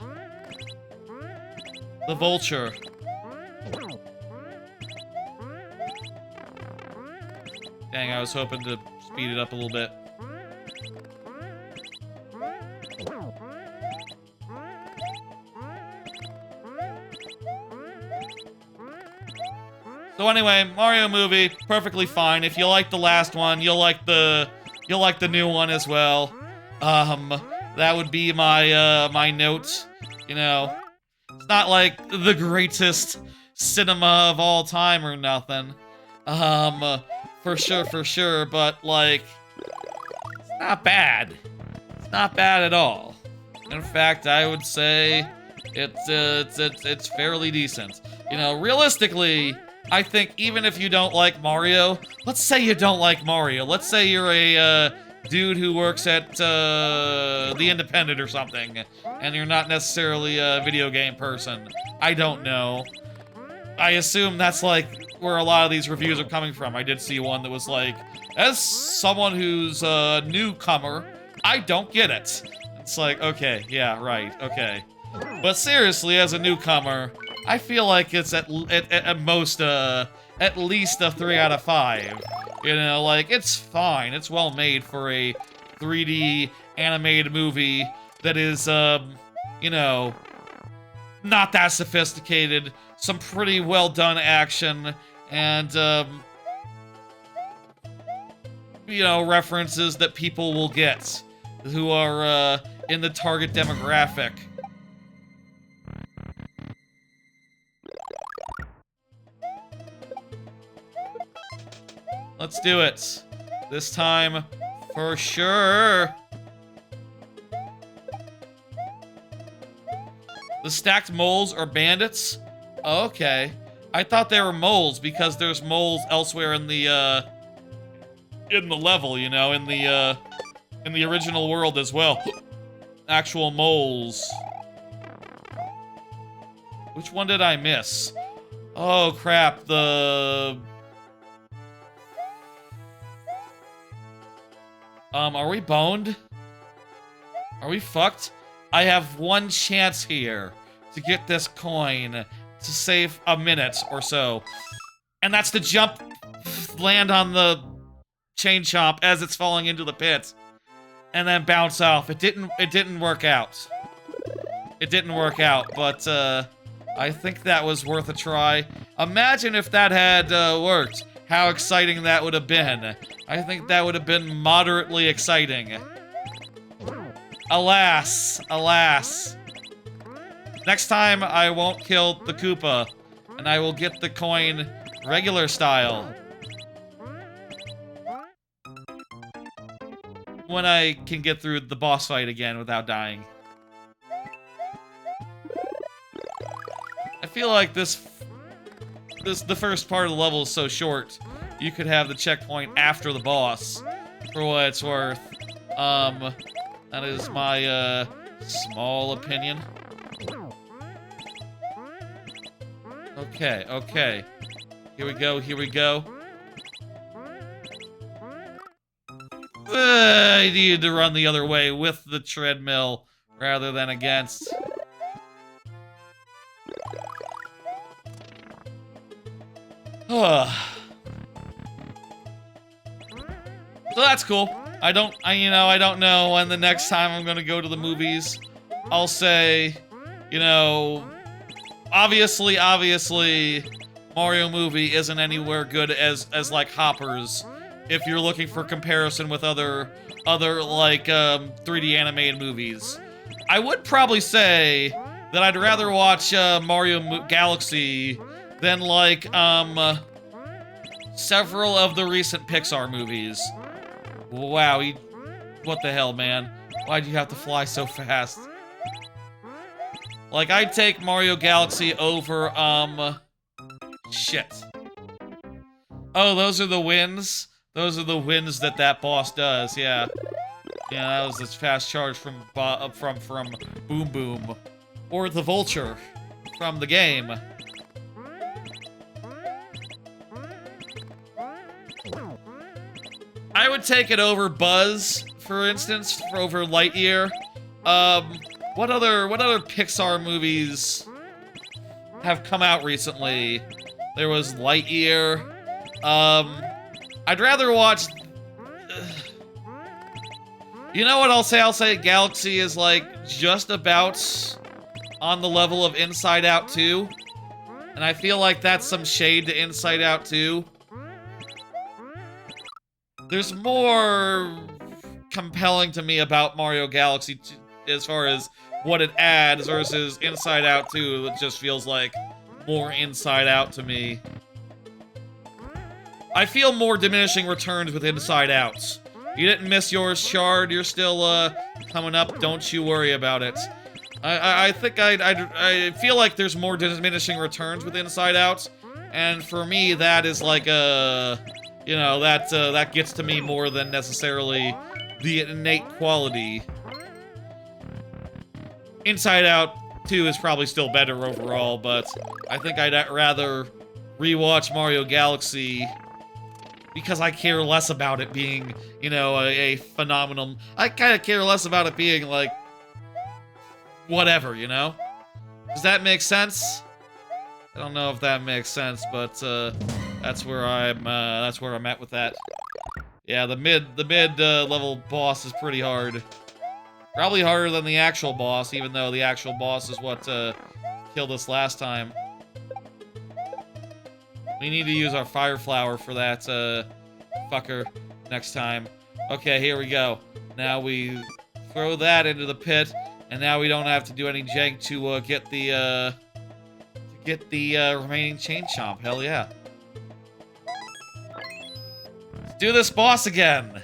The vulture. Dang, I was hoping to speed it up a little bit. So anyway, Mario movie, perfectly fine. If you like the last one, you'll like the new one as well. That would be my my note. You know, it's not like the greatest cinema of all time or nothing. For sure, but like, it's not bad. It's not bad at all. In fact, I would say it's fairly decent. You know, realistically, I think even if you don't like Mario, let's say you don't like Mario. Let's say you're a dude who works at The Independent or something, and you're not necessarily a video game person. I don't know. I assume that's like where a lot of these reviews are coming from. I did see one that was like, as someone who's a newcomer, I don't get it. It's like, okay, yeah, right, okay. But seriously, as a newcomer, I feel like it's at most, at least a 3 out of 5. You know, like, it's fine. It's well made for a 3D animated movie that is, you know, not that sophisticated. Some pretty well done action, and, you know, references that people will get who are, in the target demographic. Let's do it. This time, for sure. The stacked moles are bandits? Okay. I thought they were moles because there's moles elsewhere in the level, you know, in the original world as well. Actual moles. Which one did I miss? Oh, crap. Are we boned? Are we fucked? I have one chance here to get this coin to save a minute or so. And that's to jump, land on the chain chomp as it's falling into the pit. And then bounce off. It didn't work out. It didn't work out, but, I think that was worth a try. Imagine if that had, worked. How exciting that would have been. I think that would have been moderately exciting. Alas, alas. Next time, I won't kill the Koopa, and I will get the coin regular style. When I can get through the boss fight again without dying. I feel like the first part of the level is so short, you could have the checkpoint after the boss, for what it's worth. That is my, small opinion. Okay, okay. Here we go, here we go. I needed to run the other way with the treadmill rather than against. So that's cool. I don't know when the next time I'm gonna go to the movies. I'll say, you know, obviously, Mario movie isn't anywhere good as like Hopper's. If you're looking for comparison with other like 3D animated movies, I would probably say that I'd rather watch Mario Galaxy than like several of the recent Pixar movies. Wow, what the hell, man? Why'd you have to fly so fast? Like, I'd take Mario Galaxy over, shit. Oh, those are the wins? Those are the wins that that boss does, yeah. Yeah, that was this fast charge from Boom Boom. Or the Vulture from the game. I would take it over Buzz, for instance, over Lightyear. What other Pixar movies have come out recently? There was Lightyear. I'd rather watch... You know what I'll say? I'll say Galaxy is, like, just about on the level of Inside Out 2. And I feel like that's some shade to Inside Out 2. There's more compelling to me about Mario Galaxy as far as what it adds versus Inside Out 2. It just feels like more Inside Out to me. I feel more diminishing returns with Inside Out. You didn't miss yours, Shard. You're still coming up. Don't you worry about it. I think I feel like there's more diminishing returns with Inside Out, and for me that is like a... You know, that gets to me more than necessarily the innate quality. Inside Out 2 is probably still better overall, but I think I'd rather rewatch Mario Galaxy because I care less about it being, you know, a phenomenal... I kind of care less about it being, like, whatever, you know? Does that make sense? I don't know if that makes sense, but, that's where I'm at with that. Yeah, the mid level boss is pretty hard. Probably harder than the actual boss, even though the actual boss is what, killed us last time. We need to use our fire flower for that, fucker next time. Okay, here we go. Now we throw that into the pit, and now we don't have to do any jank to, get the remaining chain chomp. Hell yeah. Let's do this boss again.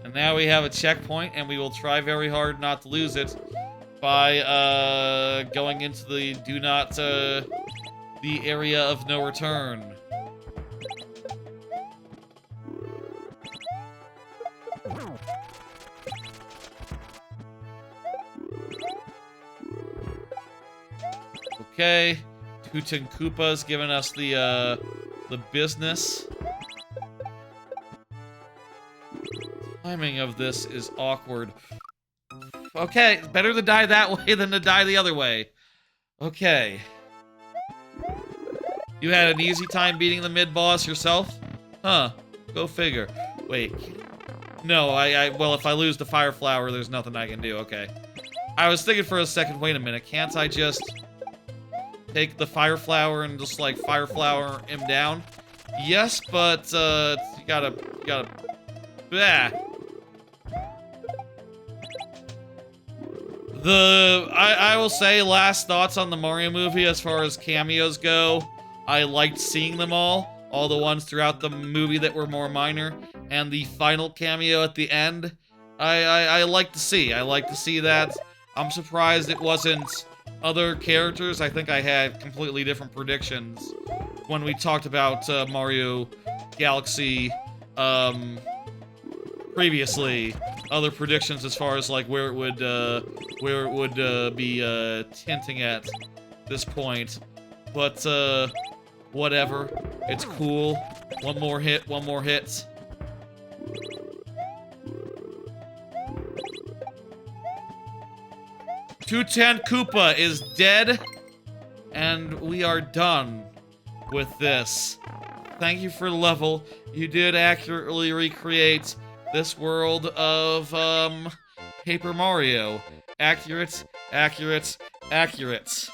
And now we have a checkpoint, and we will try very hard not to lose it by, going into the the area of no return. Okay, Tootin' Koopa's giving us the business. Timing of this is awkward. Okay, it's better to die that way than to die the other way. Okay. You had an easy time beating the mid-boss yourself? Huh. Go figure. Wait. No, well, if I lose the fire flower, there's nothing I can do. Okay. I was thinking for a second, wait a minute, can't I just take the fire flower and just, like, fire flower him down? Yes, but, you gotta... Bah. I will say, last thoughts on the Mario movie as far as cameos go. I liked seeing them all the ones throughout the movie that were more minor, and the final cameo at the end, I like to see. I like to see that. I'm surprised it wasn't other characters. I think I had completely different predictions when we talked about Mario Galaxy previously. Other predictions as far as like where it would be tinting at this point, but whatever. It's cool. One more hit. One more hit. Tootin' Koopa is dead, and we are done with this. Thank you for the level. You did accurately recreate this world of, Paper Mario. Accurate, accurate, accurate.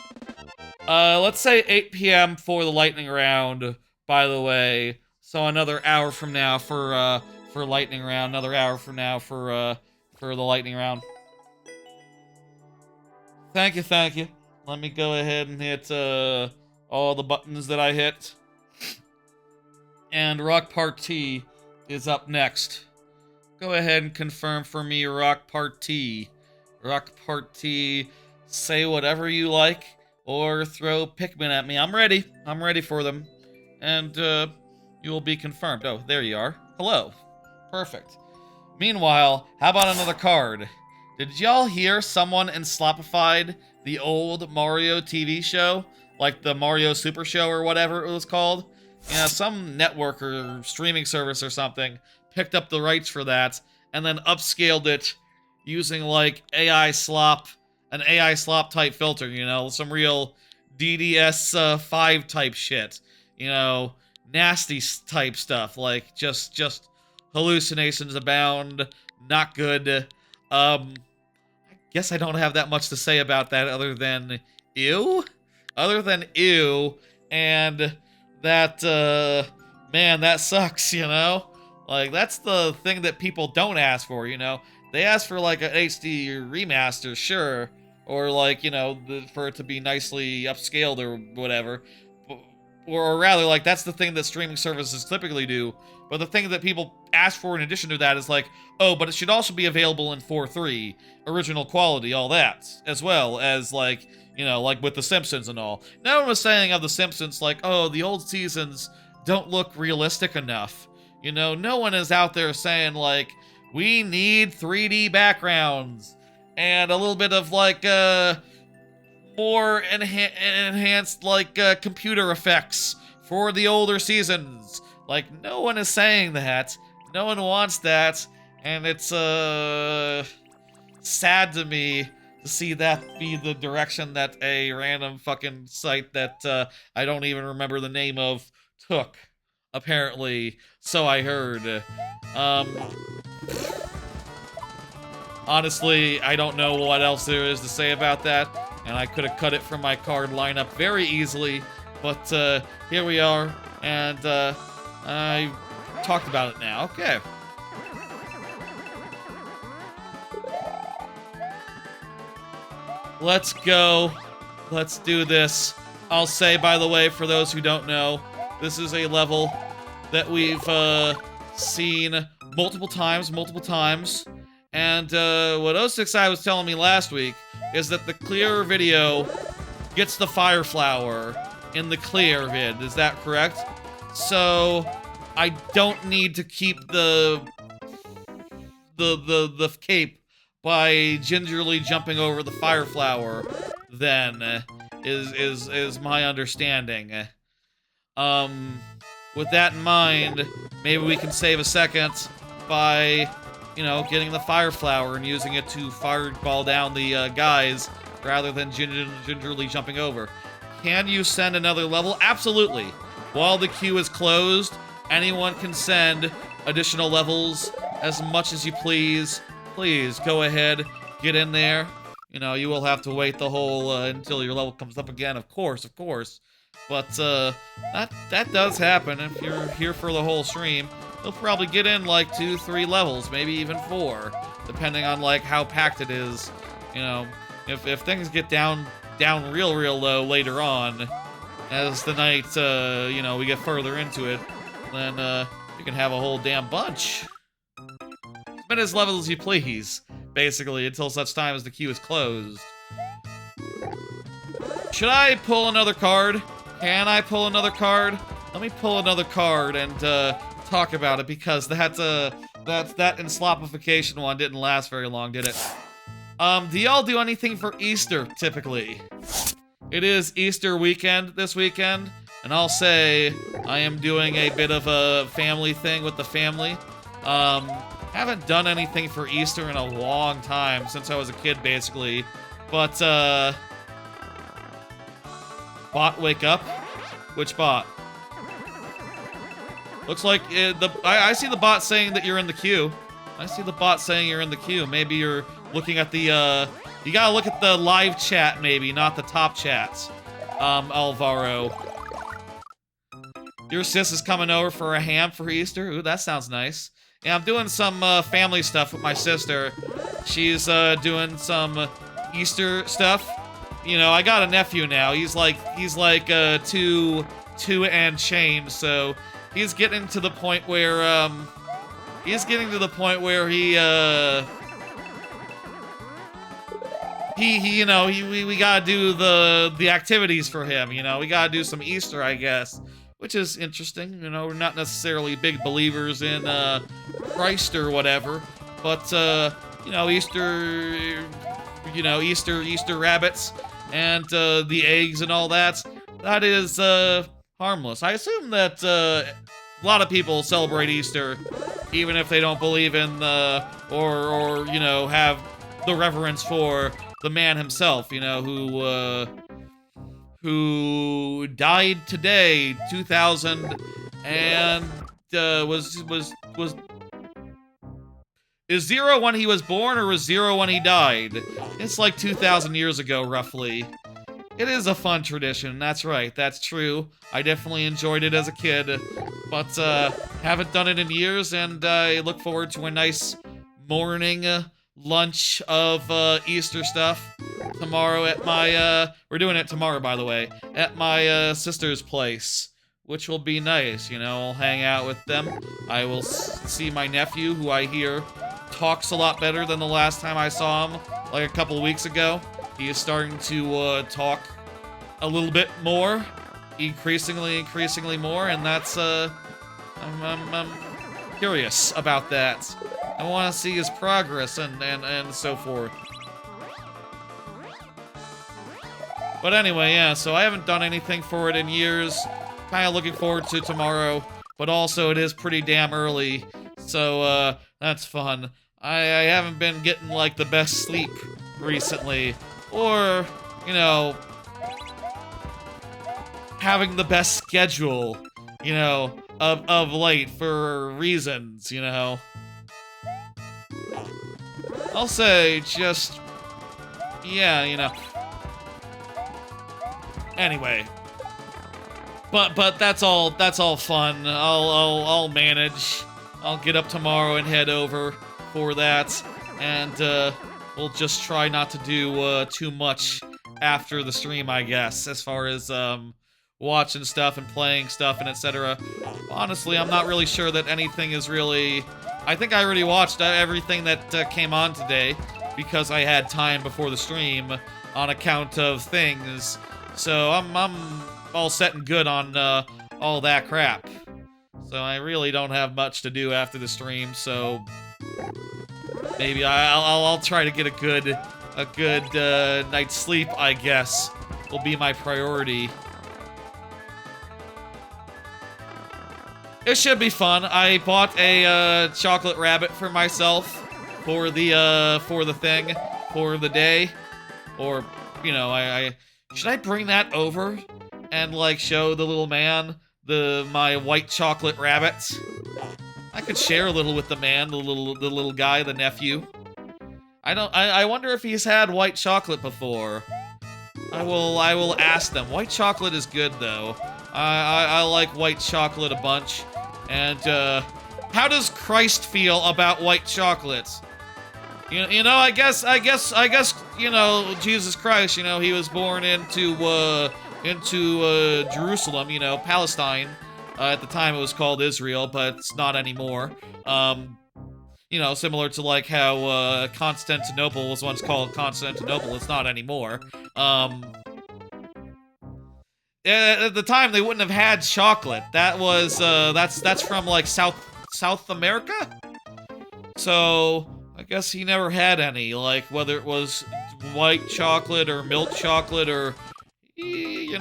Let's say 8 p.m. for the lightning round, by the way. So another hour from now for lightning round. Another hour from now for the lightning round. Thank you, thank you. Let me go ahead and hit, all the buttons that I hit. And Rock Part T is up next. Go ahead and confirm for me Rock Part T Rock Party, say whatever you like, or throw Pikmin at me. I'm ready. I'm ready for them. And, you will be confirmed. Oh, there you are. Hello. Perfect. Meanwhile, how about another card? Did y'all hear someone enslopified the old Mario TV show? Like the Mario Super Show or whatever it was called? Yeah, some network or streaming service or something picked up the rights for that and then upscaled it using like an AI slop type filter, you know, some real DDS5 type shit. You know, nasty type stuff, like just hallucinations abound, not good. I guess I don't have that much to say about that other than ew? Other than ew, and that, man, that sucks, you know? Like, that's the thing that people don't ask for, you know? They ask for, like, an HD remaster, sure, or, like, you know, for it to be nicely upscaled or whatever. Or rather, like, that's the thing that streaming services typically do. But the thing that people ask for in addition to that is like, oh, but it should also be available in 4:3, original quality, all that, as well as, like, you know, like with The Simpsons and all. No one was saying of The Simpsons, like, oh, the old seasons don't look realistic enough. You know, no one is out there saying, like, we need 3D backgrounds and a little bit of, like, more enhanced, like, computer effects for the older seasons. Like, no one is saying that. No one wants that. And it's, sad to me to see that be the direction that a random fucking site that, I don't even remember the name of took. Apparently. So I heard. Honestly, I don't know what else there is to say about that, and I could have cut it from my card lineup very easily, but here we are, and I talked about it now. Okay. Let's go. Let's do this. I'll say, by the way, for those who don't know, this is a level that we've seen multiple times, and what 069 was telling me last week is that the clear video gets the fire flower in the clear vid. Is that correct? So I don't need to keep the cape by gingerly jumping over the fire flower. Then is my understanding. With that in mind, maybe we can save a second by, you know, getting the fire flower and using it to fireball down the guys rather than gingerly jumping over. Can you send another level? Absolutely. While the queue is closed, anyone can send additional levels as much as you please. Please go ahead, get in there. You know, you will have to wait the whole until your level comes up again, of course. But that does happen if you're here for the whole stream. You'll probably get in like 2-3 levels, maybe even 4, depending on like how packed it is. You know, if things get down real low later on, as the night you know, we get further into it, then you can have a whole damn bunch. Spend as levels as you please, basically, until such time as the queue is closed. Should I pull another card? Can I pull another card? Let me pull another card and talk about it, because that enslopification one didn't last very long, did it? Do y'all do anything for Easter, typically? It is Easter weekend this weekend, and I'll say I am doing a bit of a family thing with the family. Haven't done anything for Easter in a long time, since I was a kid, basically. But, bot wake up? Which bot? Looks like I see the bot saying that you're in the queue. I see the bot saying you're in the queue. Maybe you're looking at the, you gotta look at the live chat, maybe, not the top chats. Alvaro. Your sis is coming over for a ham for Easter? Ooh, that sounds nice. Yeah, I'm doing some family stuff with my sister. She's doing some Easter stuff. You know, I got a nephew now. He's like two and change, so he's getting to the point where we gotta do the activities for him. We gotta do some Easter, I guess, which is interesting. We're not necessarily big believers in Christ or whatever, but Easter, Easter rabbits and the eggs and all that. That is harmless. I assume that a lot of people celebrate Easter, even if they don't believe in or have the reverence for the man himself, who died today, 2000, and was is 0 when he was born, or was 0 when he died? It's like 2,000 years ago, roughly. It is a fun tradition, that's right, that's true. I definitely enjoyed it as a kid, but haven't done it in years, and I look forward to a nice morning lunch of Easter stuff tomorrow at my, we're doing it tomorrow, by the way, at my sister's place, which will be nice, I'll hang out with them. I will see my nephew, who I hear talks a lot better than the last time I saw him, like a couple weeks ago. He is starting to talk a little bit more, increasingly more, and that's I'm curious about that. I want to see his progress and so forth. But anyway, yeah, so I haven't done anything for it in years. Kind of looking forward to tomorrow, but also it is pretty damn early, so that's fun. I haven't been getting like the best sleep recently, or having the best schedule, of late for reasons, I'll say just, yeah, Anyway, but that's all fun. I'll manage. I'll get up tomorrow and head over for that, and we'll just try not to do too much after the stream, I guess, as far as watching stuff and playing stuff and etc. Honestly, I'm not really sure that anything is really... I think I already watched everything that came on today, because I had time before the stream on account of things. So I'm all set and good on all that crap. So I really don't have much to do after the stream, so maybe I'll try to get a good night's sleep, I guess, will be my priority. It should be fun. I bought a chocolate rabbit for myself for the thing, for the day, or I should I bring that over and like show the little man my white chocolate rabbit? I could share a little with the man, the little guy, the nephew. I wonder if he's had white chocolate before. I will ask them. White chocolate is good though. I like white chocolate a bunch. And how does Christ feel about white chocolate? I guess Jesus Christ, he was born into Jerusalem, Palestine. At the time it was called Israel, but it's not anymore. Similar to like how Constantinople was once called Constantinople, it's not anymore. At the time they wouldn't have had chocolate. That was that's from like South America. So I guess he never had any, like whether it was white chocolate or milk chocolate or it's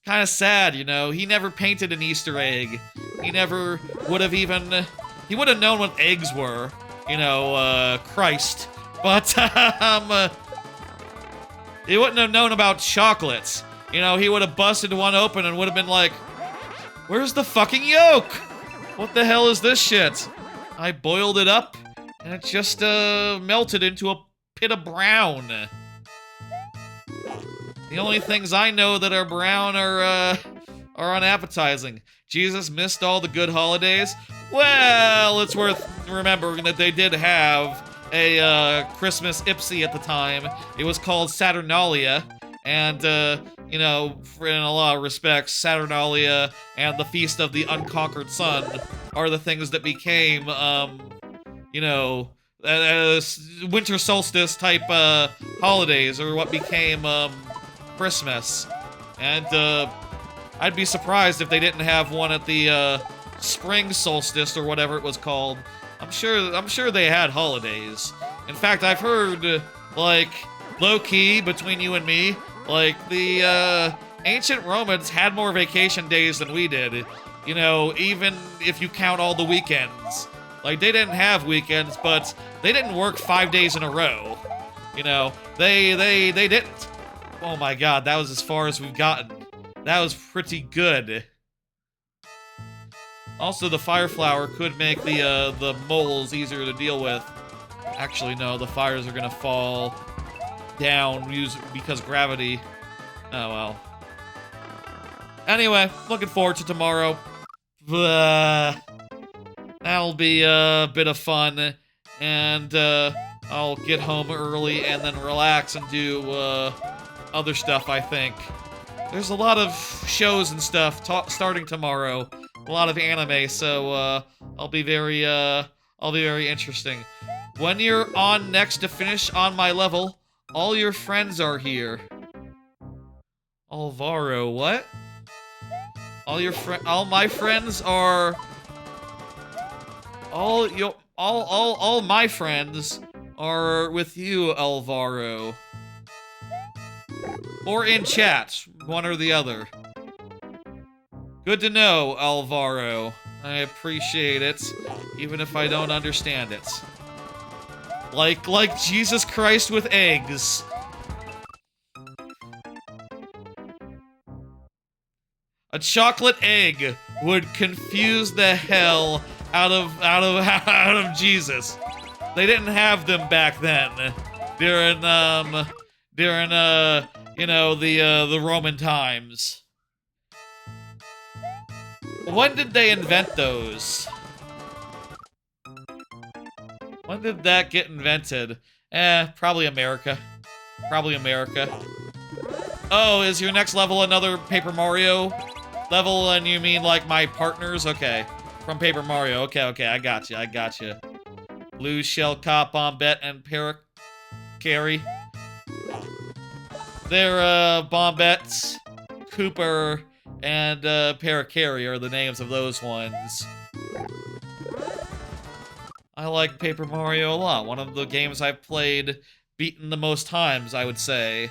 kind of sad, he never painted an Easter egg. He never would have even he would have known what eggs were, Christ. But he wouldn't have known about chocolates. He would have busted one open and would have been like, where's the fucking yolk? What the hell is this shit? I boiled it up, and it just melted into a pit of brown. The only things I know that are brown are unappetizing. Jesus missed all the good holidays. Well, it's worth remembering that they did have a Christmas Ipsy at the time. It was called Saturnalia, and in a lot of respects, Saturnalia and the Feast of the Unconquered Sun are the things that became winter solstice type holidays, or what became Christmas. And I'd be surprised if they didn't have one at the spring solstice or whatever it was called. I'm sure they had holidays. In fact, I've heard like low key between you and me, like the ancient Romans had more vacation days than we did. You know, even if you count all the weekends. Like, they didn't have weekends, but they didn't work 5 days in a row. You know, they didn't. Oh my god, that was as far as we've gotten. That was pretty good. Also, the fire flower could make the moles easier to deal with. Actually, no, the fires are gonna fall down because gravity. Oh well. Anyway, looking forward to tomorrow. That'll be a bit of fun, and I'll get home early and then relax and do other stuff, I think. There's a lot of shows and stuff starting tomorrow. A lot of anime, so I'll be very interesting. When you're on next to finish on my level, all your friends are here. Alvaro, what? All my friends are... All my friends are with you, Alvaro. Or in chat, one or the other. Good to know, Alvaro. I appreciate it, even if I don't understand it. Like Jesus Christ with eggs. A chocolate egg would confuse the hell out of Jesus. They didn't have them back then. During you know, the Roman times. When did they invent those? When did that get invented? Probably America. Probably America. Oh, is your next level another Paper Mario level, and you mean like my partners? Okay. From Paper Mario. Okay, I got you. Blue Shell Cop, Bombette, and Carrie. They're, Bombette, Cooper, and, Carrie are the names of those ones. I like Paper Mario a lot. One of the games I've played, beaten the most times, I would say.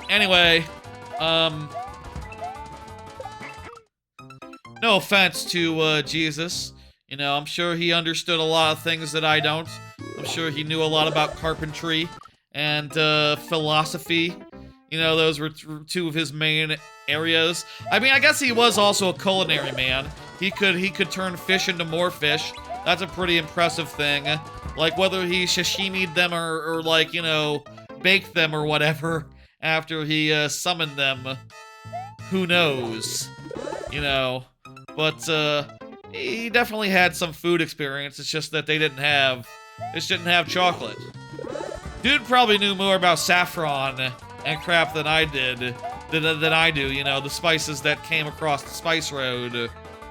Anyway, no offense to, Jesus. You know, I'm sure he understood a lot of things that I don't. I'm sure he knew a lot about carpentry and, philosophy. You know, those were two of his main areas. I mean, I guess he was also a culinary man. He could turn fish into more fish. That's a pretty impressive thing. Like, whether he sashimi'd them or like, you know, baked them or whatever after he, summoned them. Who knows? You know. But, he definitely had some food experience. It's just that they didn't have chocolate. Dude probably knew more about saffron and crap than I did. Than I do, you know, the spices that came across the spice road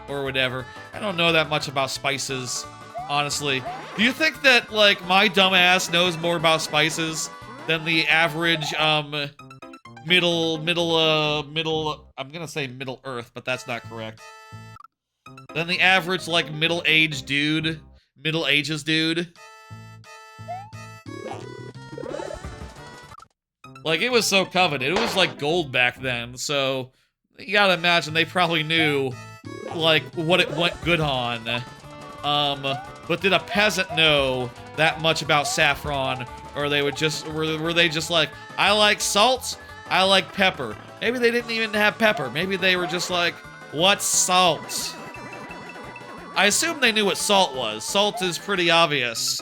or whatever. I don't know that much about spices, honestly. Do you think that, like, my dumbass knows more about spices than the average, middle, I'm gonna say Middle Earth, but that's not correct. Than the average, like, middle-aged dude? Middle Ages dude? Like, it was so coveted. It was like gold back then, so you gotta imagine they probably knew, like, what it went good on. But did a peasant know that much about saffron? Or they would just, were they just like, I like salt, I like pepper. Maybe they didn't even have pepper. Maybe they were just like, what's salt? I assume they knew what salt was. Salt is pretty obvious.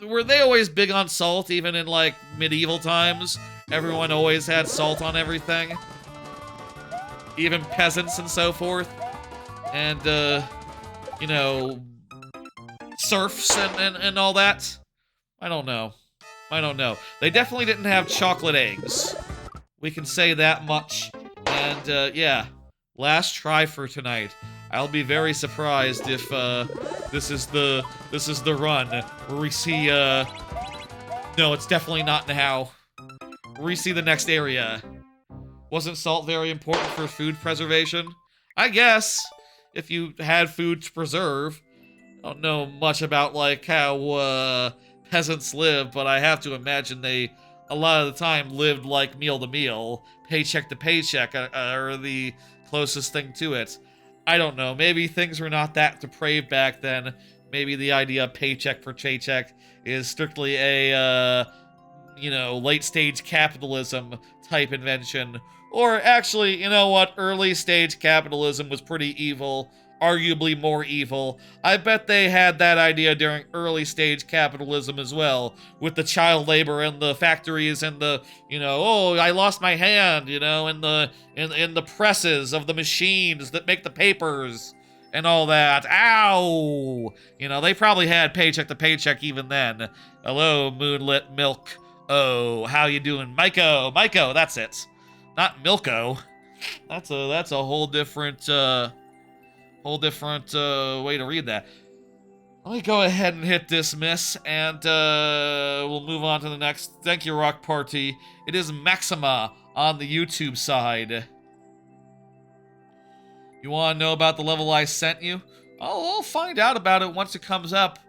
Were they always big on salt, even in, like, medieval times? Everyone always had salt on everything? Even peasants and so forth? And, you know, serfs and all that? I don't know. They definitely didn't have chocolate eggs. We can say that much. And, yeah. Last try for tonight. I'll be very surprised if this is the run where we see no, it's definitely not now. Where we see the next area. Wasn't salt very important for food preservation? I guess if you had food to preserve. I don't know much about like how peasants live, but I have to imagine they a lot of the time lived like meal to meal, paycheck to paycheck, are the closest thing to it. I don't know. Maybe things were not that depraved back then. Maybe the idea of paycheck for paycheck is strictly a late stage capitalism type invention. Or actually, you know what? Early stage capitalism was pretty evil, arguably more evil. I bet they had that idea during early stage capitalism as well, with the child labor in the factories and the, oh, I lost my hand, in the presses of the machines that make the papers and all that. Ow! They probably had paycheck to paycheck even then. Hello, moonlit milk. Oh, how you doing? Maiko, that's it. Not Milko. That's a whole different way to read that. Let me go ahead and hit dismiss, and we'll move on to the next. Thank you, Rock Party. It is Maxima on the YouTube side. You want to know about the level I sent you? I'll find out about it once it comes up.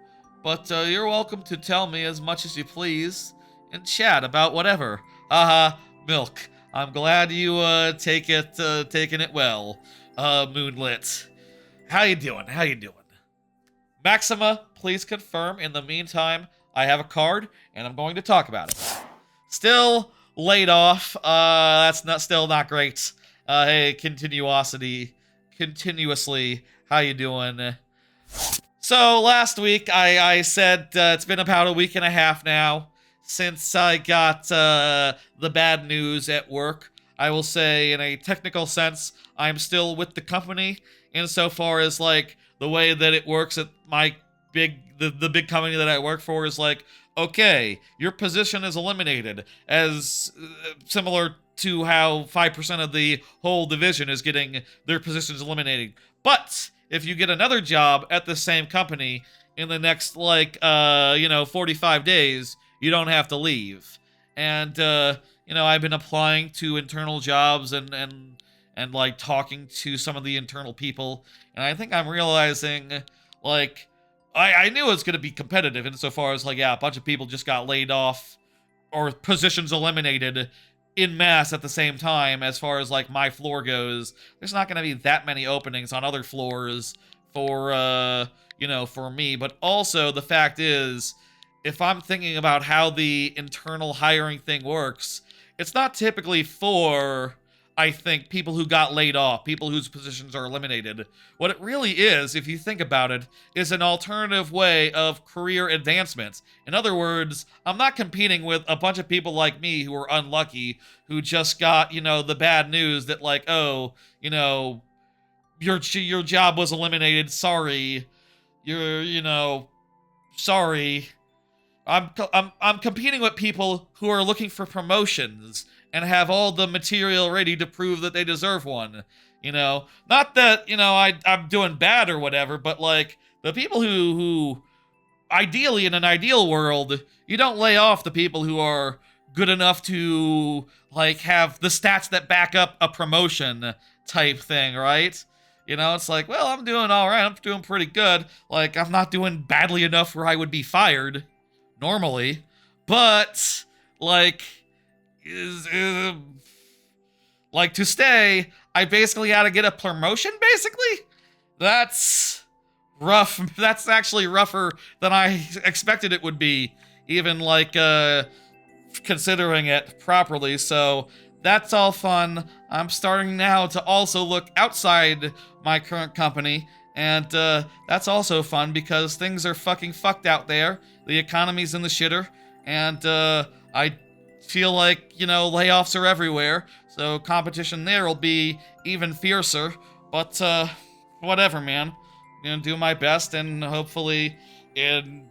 But you're welcome to tell me as much as you please in chat about whatever. Milk. I'm glad you taking it well, Moonlit. How you doing? Maxima, please confirm. In the meantime, I have a card, and I'm going to talk about it. Still laid off. That's still not great. Hey, continuously. How you doing? So last week I said it's been about a week and a half now since I got the bad news at work. I will say, in a technical sense, I'm still with the company insofar as like the way that it works at my the big company that I work for is like, okay, your position is eliminated, as similar to how 5% of the whole division is getting their positions eliminated. But if you get another job at the same company in the next 45 days, you don't have to leave. And I've been applying to internal jobs and like talking to some of the internal people, and I think I'm realizing like I knew it was going to be competitive insofar as like, yeah, a bunch of people just got laid off or positions eliminated in mass at the same time. As far as like my floor goes, there's not going to be that many openings on other floors for for me. But also the fact is, if I'm thinking about how the internal hiring thing works, it's not typically for, I think, people who got laid off, people whose positions are eliminated. What it really is, if you think about it, is an alternative way of career advancement. In other words, I'm not competing with a bunch of people like me who are unlucky, who just got, the bad news that like, oh, your job was eliminated. Sorry. Sorry. I'm competing with people who are looking for promotions and have all the material ready to prove that they deserve one. Not that, I'm doing bad or whatever, but like the people who ideally in an ideal world, you don't lay off the people who are good enough to like have the stats that back up a promotion type thing, right? It's like, well, I'm doing all right. I'm doing pretty good. Like, I'm not doing badly enough where I would be fired normally, but like like to stay, I basically had to get a promotion. Basically, that's rough. That's actually rougher than I expected it would be, even like considering it properly. So that's all fun. I'm starting now to also look outside my current company, and that's also fun because things are fucking fucked out there. The economy's in the shitter, and I feel like, layoffs are everywhere, so competition there will be even fiercer. But whatever, man. I'm gonna do my best, and hopefully in,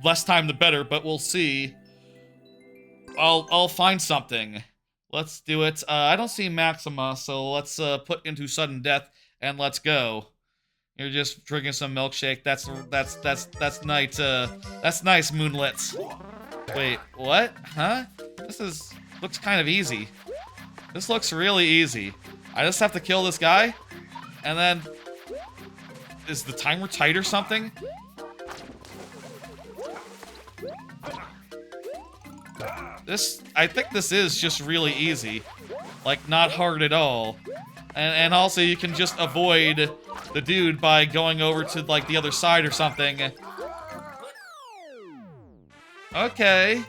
less time the better, but we'll see. I'll find something. Let's do it. I don't see Maxima, so let's put into sudden death and let's go. You're just drinking some milkshake. That's nice. That's nice, Moonlit. Wait, what? Huh? Looks kind of easy. This looks really easy. I just have to kill this guy, and then is the timer tight or something? I think this is just really easy. Like, not hard at all. And also you can just avoid the dude by going over to, like, the other side or something. Okay.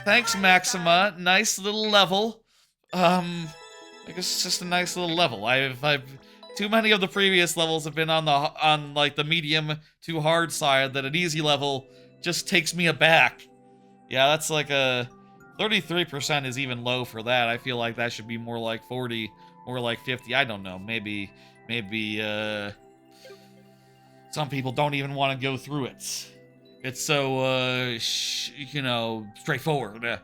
Thanks, Maxima. Nice little level. I guess it's just a nice little level. I've too many of the previous levels have been on like the medium to hard side that an easy level just takes me aback. Yeah, that's like a 33% is even low for that. I feel like that should be more like 40, more like 50. I don't know. Maybe some people don't even want to go through it. It's so you know, straightforward.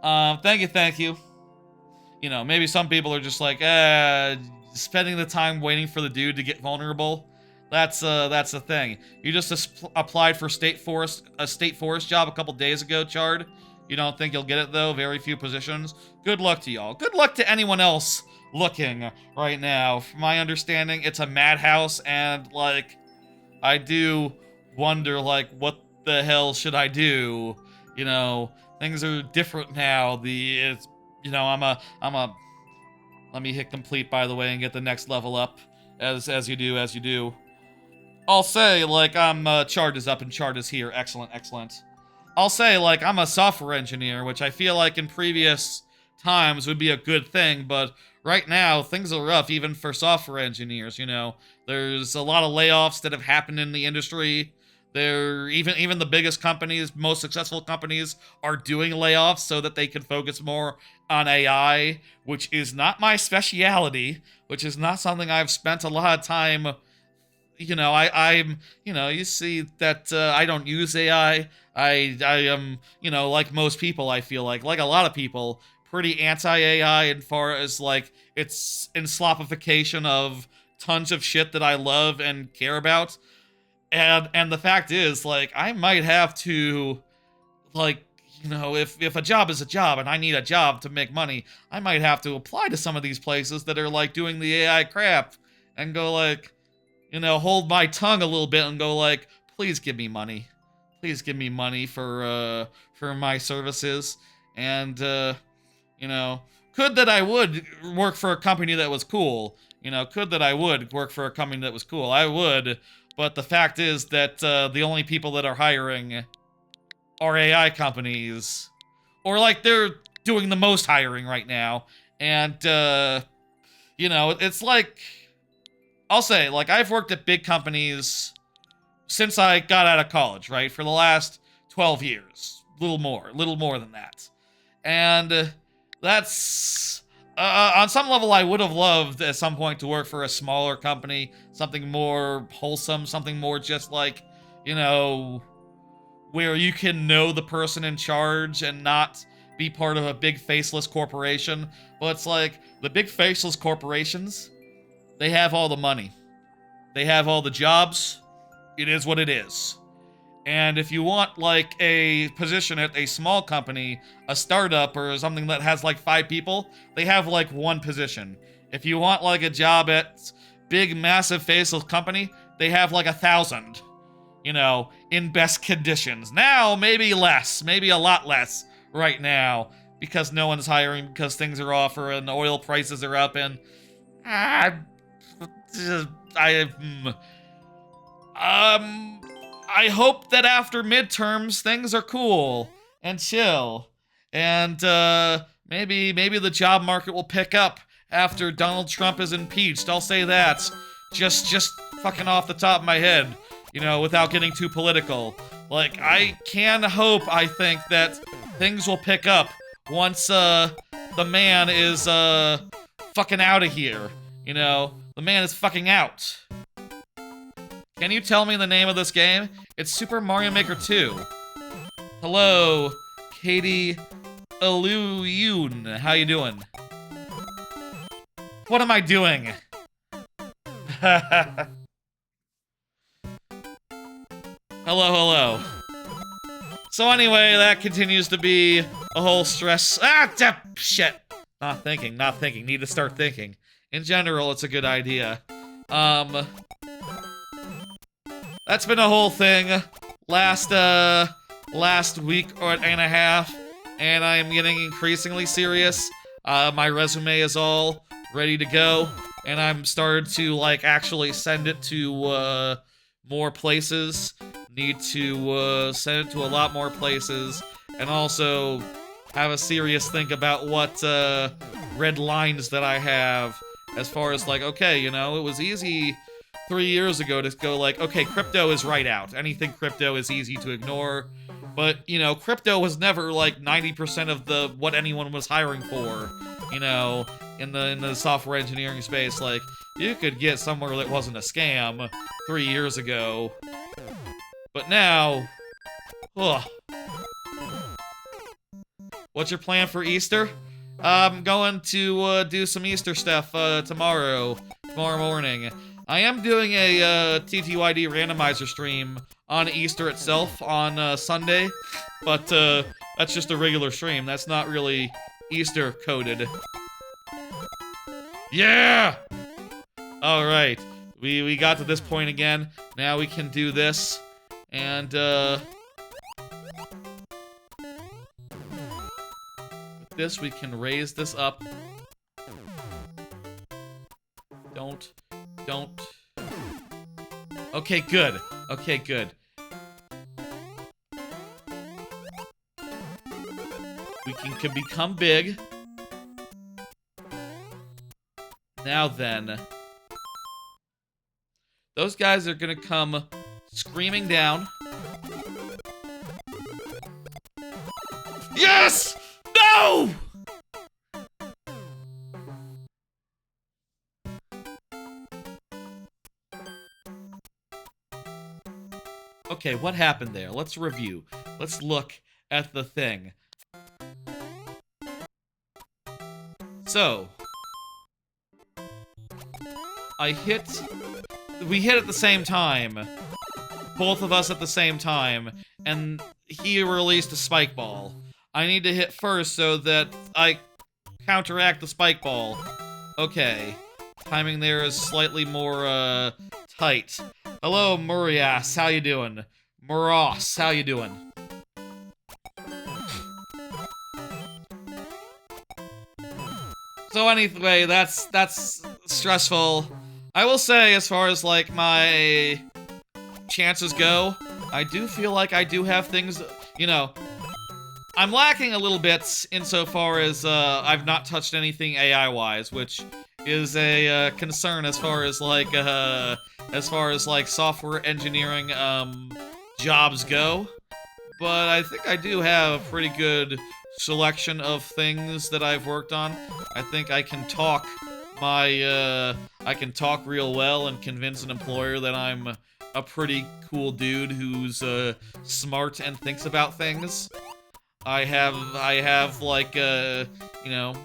Thank you. You know, maybe some people are just like, spending the time waiting for the dude to get vulnerable. That's the thing. You just applied for a state forest job a couple days ago, Chard. You don't think you'll get it though? Very few positions. Good luck to y'all. Good luck to anyone else looking right now. From my understanding, it's a madhouse, and like, I do wonder, like, what the hell should I do? You know, things are different now. You know, I'm a. Let me hit complete, by the way, and get the next level up, as you do. I'll say, like, chart is up and chart is here. Excellent. I'll say, like, I'm a software engineer, which I feel like in previous times would be a good thing, but right now, things are rough, even for software engineers, you know. There's a lot of layoffs that have happened in the industry. Even the biggest companies, most successful companies, are doing layoffs so that they can focus more on AI, which is not my speciality, which is not something I've spent a lot of time. You know, I'm, you know, you see that I don't use AI. I am, you know, like most people, I feel like a lot of people, pretty anti-AI as far as, like, its enslopification of tons of shit that I love and care about. And the fact is, like, I might have to, like, you know, if a job is a job and I need a job to make money, I might have to apply to some of these places that are, like, doing the AI crap and go, like, you know, hold my tongue a little bit and go, like, please give me money. Please give me money for my services. And, you know, could that I would work for a company that was cool. You know, could that I would work for a company that was cool. I would. But the fact is that the only people that are hiring are AI companies. Or, like, they're doing the most hiring right now. And, you know, it's like, I'll say, like, I've worked at big companies since I got out of college, right? For the last 12 years. Little more than that. And that's... on some level, I would have loved at some point to work for a smaller company, something more wholesome, something more just like, you know, where you can know the person in charge and not be part of a big faceless corporation. But it's like, the big faceless corporations, they have all the money. They have all the jobs. It is what it is. And if you want, like, a position at a small company, a startup, or something that has, like, 5 people, they have, like, 1 position. If you want, like, a job at big, massive, faceless company, they have, like, 1,000. You know, in best conditions. Now, maybe less. Maybe a lot less right now. Because no one's hiring, because things are off, and oil prices are up, and... I hope that after midterms, things are cool and chill. And, maybe the job market will pick up after Donald Trump is impeached. I'll say that. Just fucking off the top of my head, you know, without getting too political. Like, I can hope, I think, that things will pick up once, the man is, fucking out of here. You know, the man is fucking out. Can you tell me the name of this game? It's Super Mario Maker 2. Hello, Katie Iluyun. How you doing? What am I doing? Hello, hello. So anyway, that continues to be a whole stress. Shit. Not thinking. Need to start thinking. In general, it's a good idea. That's been a whole thing. Last week and a half, and I am getting increasingly serious. My resume is all ready to go, and I'm started to, like, actually send it to, more places. Need to, send it to a lot more places, and also have a serious think about what, red lines that I have, as far as, like, okay, you know, it was easy 3 years ago to go like, okay, crypto is right out. Anything crypto is easy to ignore. But, you know, crypto was never like 90% of what anyone was hiring for, you know, in the software engineering space. Like, you could get somewhere that wasn't a scam 3 years ago. But now, ugh. What's your plan for Easter? I'm going to do some Easter stuff tomorrow morning. I am doing a TTYD randomizer stream on Easter itself on Sunday, but that's just a regular stream. That's not really Easter coded. Yeah! Alright, we got to this point again. Now we can do this, and with this we can raise this up. Don't. Okay, good. Okay, good. We can become big. Now then. Those guys are gonna come screaming down. Yes! No! Okay, what happened there? Let's review. Let's look at the thing. So, we hit at the same time. Both of us at the same time. And he released a spike ball. I need to hit first so that I counteract the spike ball. Okay. Timing there is slightly more, tight. Hello, Murias. How you doing? Moros, how you doing? So anyway, that's stressful. I will say, as far as, like, my chances go, I do feel like I do have things, you know, I'm lacking a little bit insofar as, I've not touched anything AI-wise, which is a, concern as far as, like, software engineering, jobs go. But I think I do have a pretty good selection of things that I've worked on. I think I can talk I can talk real well and convince an employer that I'm a pretty cool dude who's, smart and thinks about things. I have like, you know,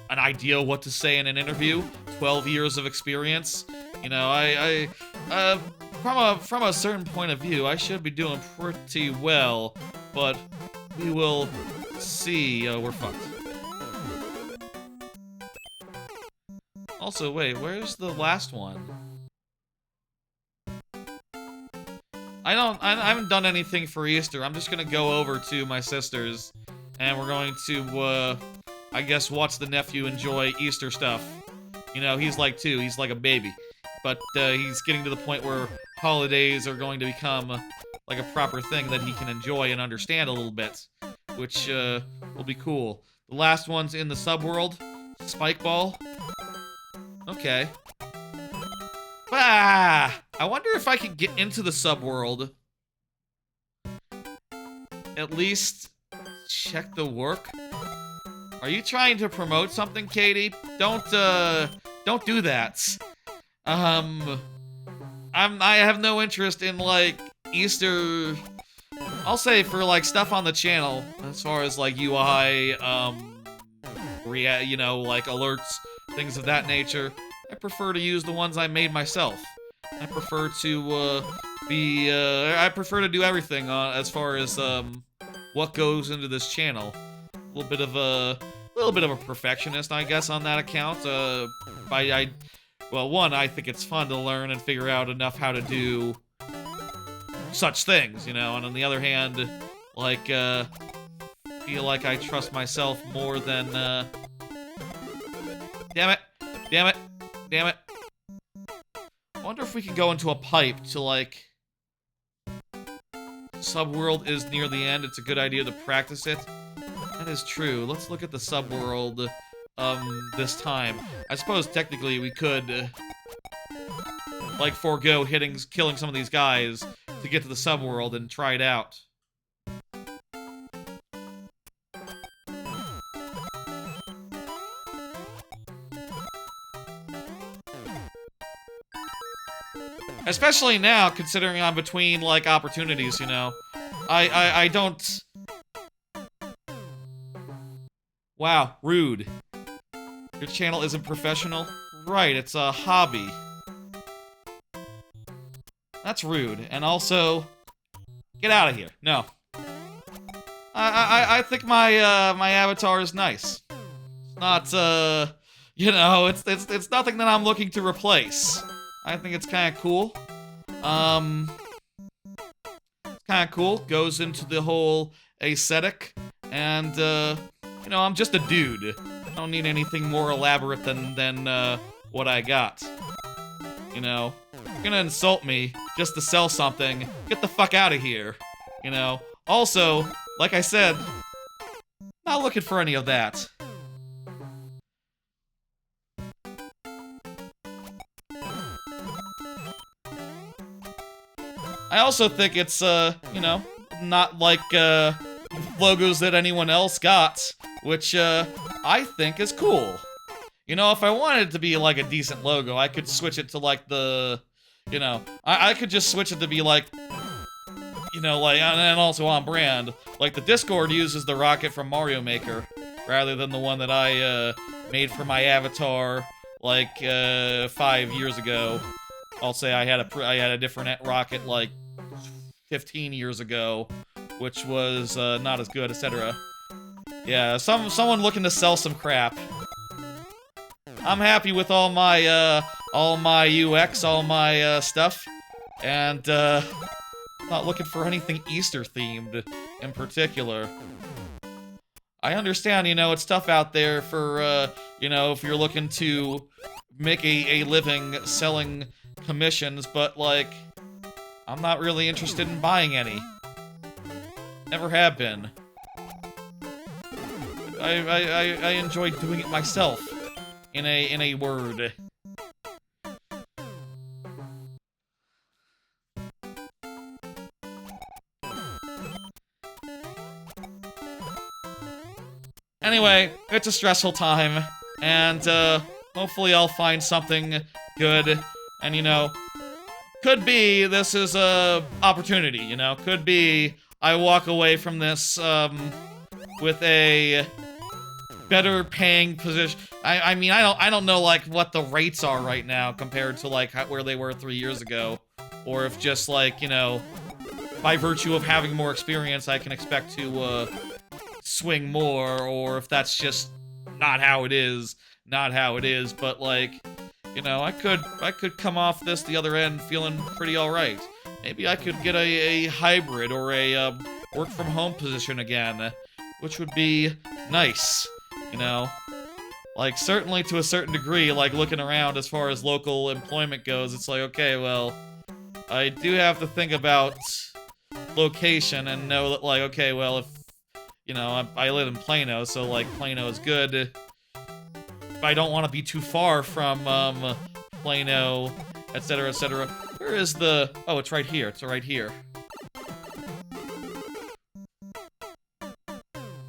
an idea what to say in an interview. 12 years of experience. You know, from a certain point of view, I should be doing pretty well, but we will see. We're fucked. Also, wait, where's the last one? I haven't done anything for Easter. I'm just gonna go over to my sister's, and we're going to, I guess, watch the nephew enjoy Easter stuff. You know, he's like 2, he's like a baby. But, he's getting to the point where holidays are going to become, like, a proper thing that he can enjoy and understand a little bit. Which, will be cool. The last one's in the subworld. Spike Ball. Okay. Ah! I wonder if I could get into the subworld. At least check the work. Are you trying to promote something, Katie? Don't do that. I have no interest in, like, Easter... I'll say for, like, stuff on the channel, as far as, like, UI, you know, like, alerts, things of that nature. I prefer to use the ones I made myself. I prefer to I prefer to do everything as far as what goes into this channel. A little bit of a perfectionist, I guess, on that account. Well, one, I think it's fun to learn and figure out enough how to do such things, you know. And on the other hand, like feel like I trust myself more than damn it, damn it, damn it. I wonder if we can go into a pipe to, like... Subworld is near the end. It's a good idea to practice it. That is true. Let's look at the subworld, this time. I suppose technically we could, like, forego killing some of these guys to get to the subworld and try it out. Especially now, considering I'm between, like, opportunities, you know. I don't... Wow, rude. Your channel isn't professional? Right, it's a hobby. That's rude. And also... Get out of here. No. I think my, my avatar is nice. It's not, you know, it's nothing that I'm looking to replace. I think it's kind of cool. It's kind of cool. Goes into the whole aesthetic. And, you know, I'm just a dude. I don't need anything more elaborate than what I got. You know, if you're gonna insult me just to sell something, get the fuck out of here. You know? Also, like I said, not looking for any of that. I also think it's, you know, not like, logos that anyone else got, which, I think is cool. You know, if I wanted it to be, like, a decent logo, I could switch it to, like, the, you know, I could just switch it to be, like, you know, like, and also on brand. Like, the Discord uses the rocket from Mario Maker, rather than the one that I, made for my avatar, like, 5 years ago. I'll say I had a different rocket, like, 15 years ago, which was, not as good, etc. Yeah, someone looking to sell some crap. I'm happy with all my UX, all my, stuff, and, not looking for anything Easter-themed, in particular. I understand, you know, it's tough out there for, you know, if you're looking to make a living selling commissions, but, like, I'm not really interested in buying any. Never have been. I enjoy doing it myself, in a word. Anyway, it's a stressful time, and, hopefully I'll find something good, and, you know, could be this is a opportunity, you know, could be I walk away from this, with a better paying position. I mean, I don't know, like, what the rates are right now compared to, like, where they were 3 years ago, or if just, like, you know, by virtue of having more experience, I can expect to, swing more, or if that's just not how it is, but, like, you know, I could come off this the other end feeling pretty alright. Maybe I could get a hybrid or a, work from home position again, which would be nice, you know? Like, certainly to a certain degree, like, looking around as far as local employment goes, it's like, okay, well, I do have to think about location and know that, like, okay, well, if, you know, I live in Plano, so, like, Plano is good. I don't want to be too far from, Plano, etc., etc. Where is the... Oh, it's right here. It's right here.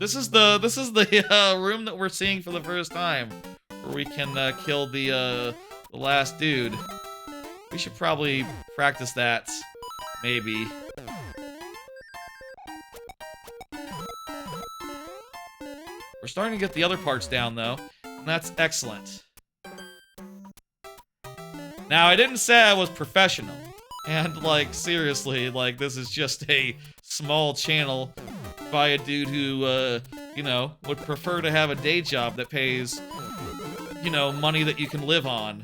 This is the room that we're seeing for the first time, where we can, kill the last dude. We should probably practice that, maybe. We're starting to get the other parts down, though, and that's excellent. Now, I didn't say I was professional. And, like, seriously, like, this is just a small channel by a dude who, you know, would prefer to have a day job that pays, you know, money that you can live on.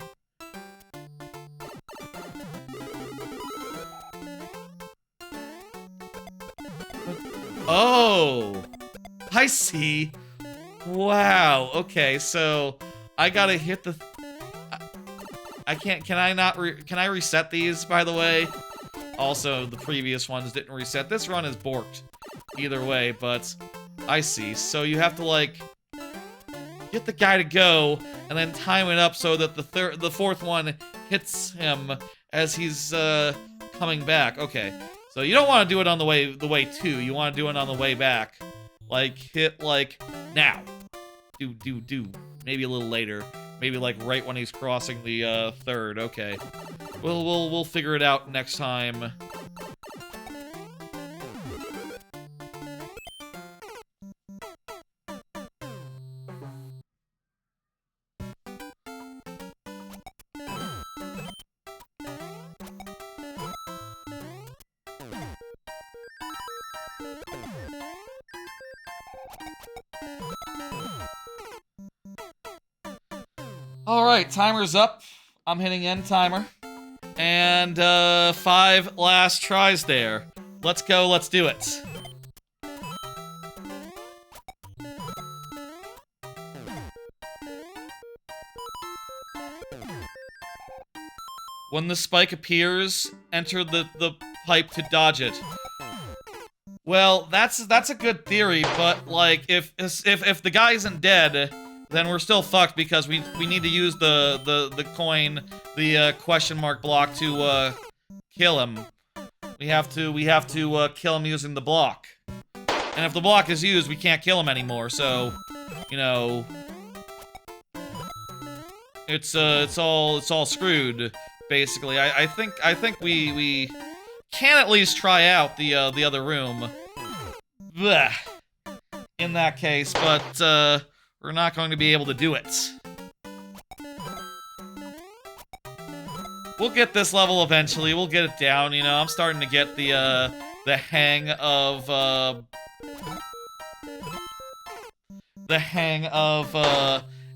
Oh! I see. Wow, okay, so I gotta hit the... I can't, can I not, can I reset these, by the way? Also, the previous ones didn't reset. This run is borked either way, but I see. So you have to, like, get the guy to go, and then time it up so that the fourth one hits him as he's, coming back. Okay, so you don't want to do it on the way to. You want to do it on the way back. Like, hit, like, now. Do. Maybe a little later. Maybe, like, right when he's crossing the, third. Okay. We'll figure it out next time. Alright, timer's up. I'm hitting end timer. And, 5 last tries there. Let's go, let's do it. When the spike appears, enter the pipe to dodge it. Well, that's a good theory, but, like, if the guy isn't dead, then we're still fucked because we need to use the coin, the question mark block to kill him. We have to kill him using the block. And if the block is used, we can't kill him anymore. So, you know, it's all screwed basically. I think we can at least try out the other room. Blech. In that case, but we're not going to be able to do it. We'll get this level eventually. We'll get it down, you know. I'm starting to get the hang of,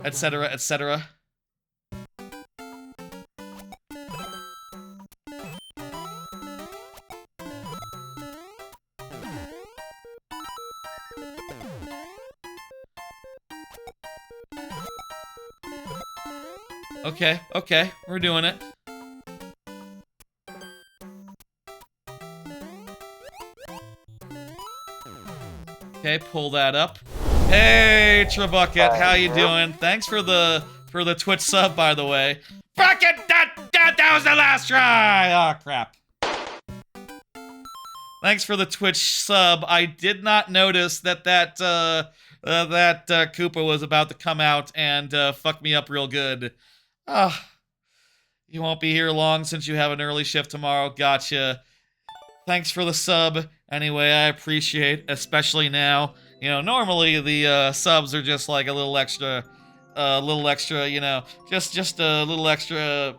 etcetera, etcetera. Okay, we're doing it. Okay, pull that up. Hey, Trebucket, how you doing? Thanks for the Twitch sub, by the way. Fuck it! That was the last try! Oh, crap. Thanks for the Twitch sub. I did not notice that Koopa was about to come out and fuck me up real good. You won't be here long since you have an early shift tomorrow. Gotcha. Thanks for the sub. Anyway, I appreciate, especially now. You know, normally the subs are just like a little extra, you know, just a little extra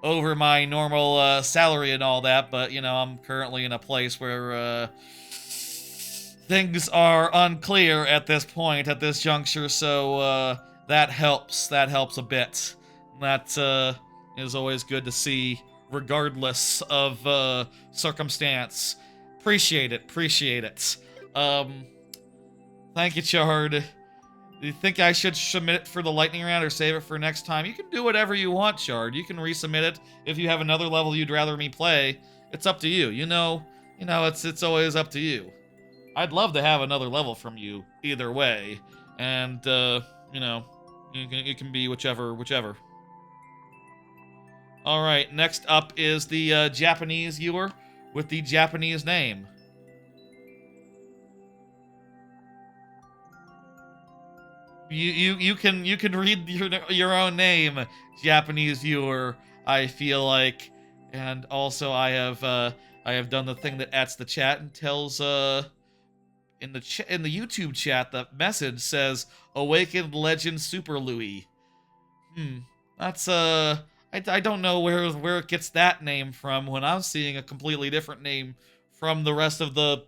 over my normal salary and all that. But you know, I'm currently in a place where things are unclear at this point, at this juncture. So that helps. That helps a bit. That is always good to see, regardless of circumstance. Appreciate it. Thank you, Chard. Do you think I should submit it for the lightning round or save it for next time? You can do whatever you want, Chard. You can resubmit it if you have another level you'd rather me play. It's up to you. You know, it's always up to you. I'd love to have another level from you either way, and you know, you can be whichever. All right, next up is the Japanese viewer with the Japanese name. You can read your own name, Japanese viewer. I feel like, and also I have done the thing that adds the chat and tells in the YouTube chat, the message says Awakened Legend Super Louie. That's I I don't know where it gets that name from when I'm seeing a completely different name from the rest of the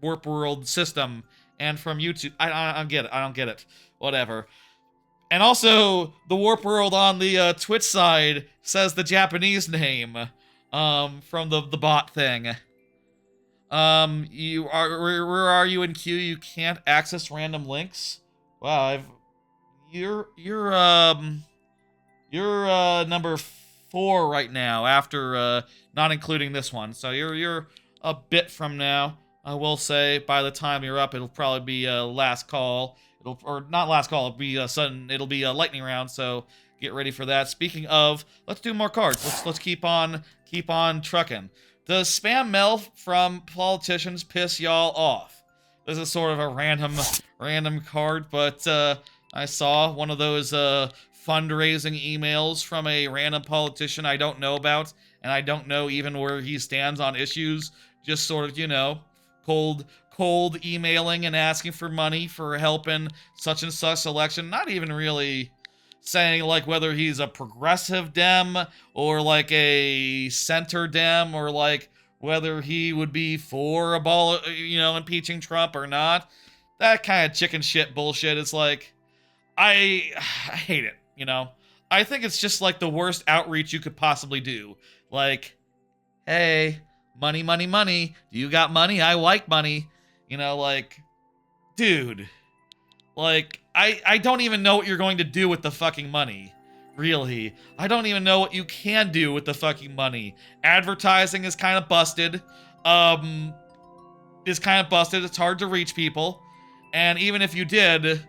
Warp World system and from YouTube. I don't get it. I don't get it. Whatever. And also, the Warp World on the Twitch side says the Japanese name from the bot thing. You are where are you in queue? You can't access random links. Wow, you're number 4 right now after not including this one. So you're a bit from now. I will say by the time you're up, it'll probably be last call. Or not last call. It'll be sudden. It'll be a lightning round. So get ready for that. Speaking of, let's do more cards. Let's keep on trucking. Does spam mail from politicians piss y'all off? This is sort of a random card, but I saw one of those fundraising emails from a random politician I don't know about, and I don't know even where he stands on issues. Just sort of, you know, cold emailing and asking for money for helping such and such election. Not even really saying like whether he's a progressive Dem or like a center Dem or like whether he would be for impeaching Trump or not. That kind of chicken shit bullshit. It's like I hate it, you know. I think it's just like the worst outreach you could possibly do. Like, hey, money, money, money. Do you got money? I like money. You know, like, dude. Like, I don't even know what you're going to do with the fucking money. Really. I don't even know what you can do with the fucking money. Advertising is kind of busted. It's hard to reach people. And even if you did,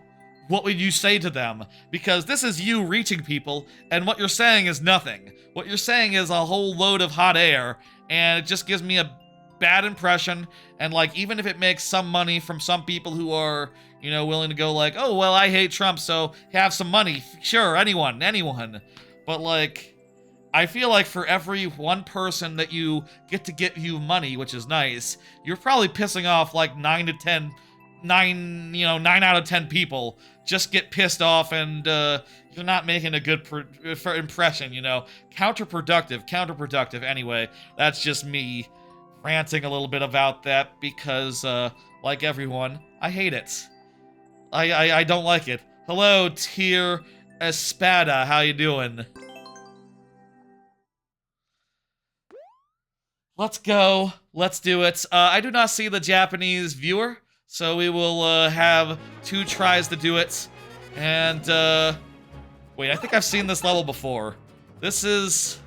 what would you say to them? Because this is you reaching people, and what you're saying is nothing. What you're saying is a whole load of hot air, and it just gives me a bad impression. And like, even if it makes some money from some people who are, you know, willing to go like, oh, well, I hate Trump, so have some money. Sure, anyone. But like, I feel like for every one person that you get to give you money, which is nice, you're probably pissing off like 9 out of 10 people just get pissed off, and you're not making a good impression, you know. Counterproductive. Anyway, that's just me ranting a little bit about that because, like everyone, I hate it. I don't like it. Hello, Tier Espada, how you doing? Let's go. Let's do it. I do not see the Japanese viewer, so we will have 2 tries to do it. And, wait, I think I've seen this level before. This is...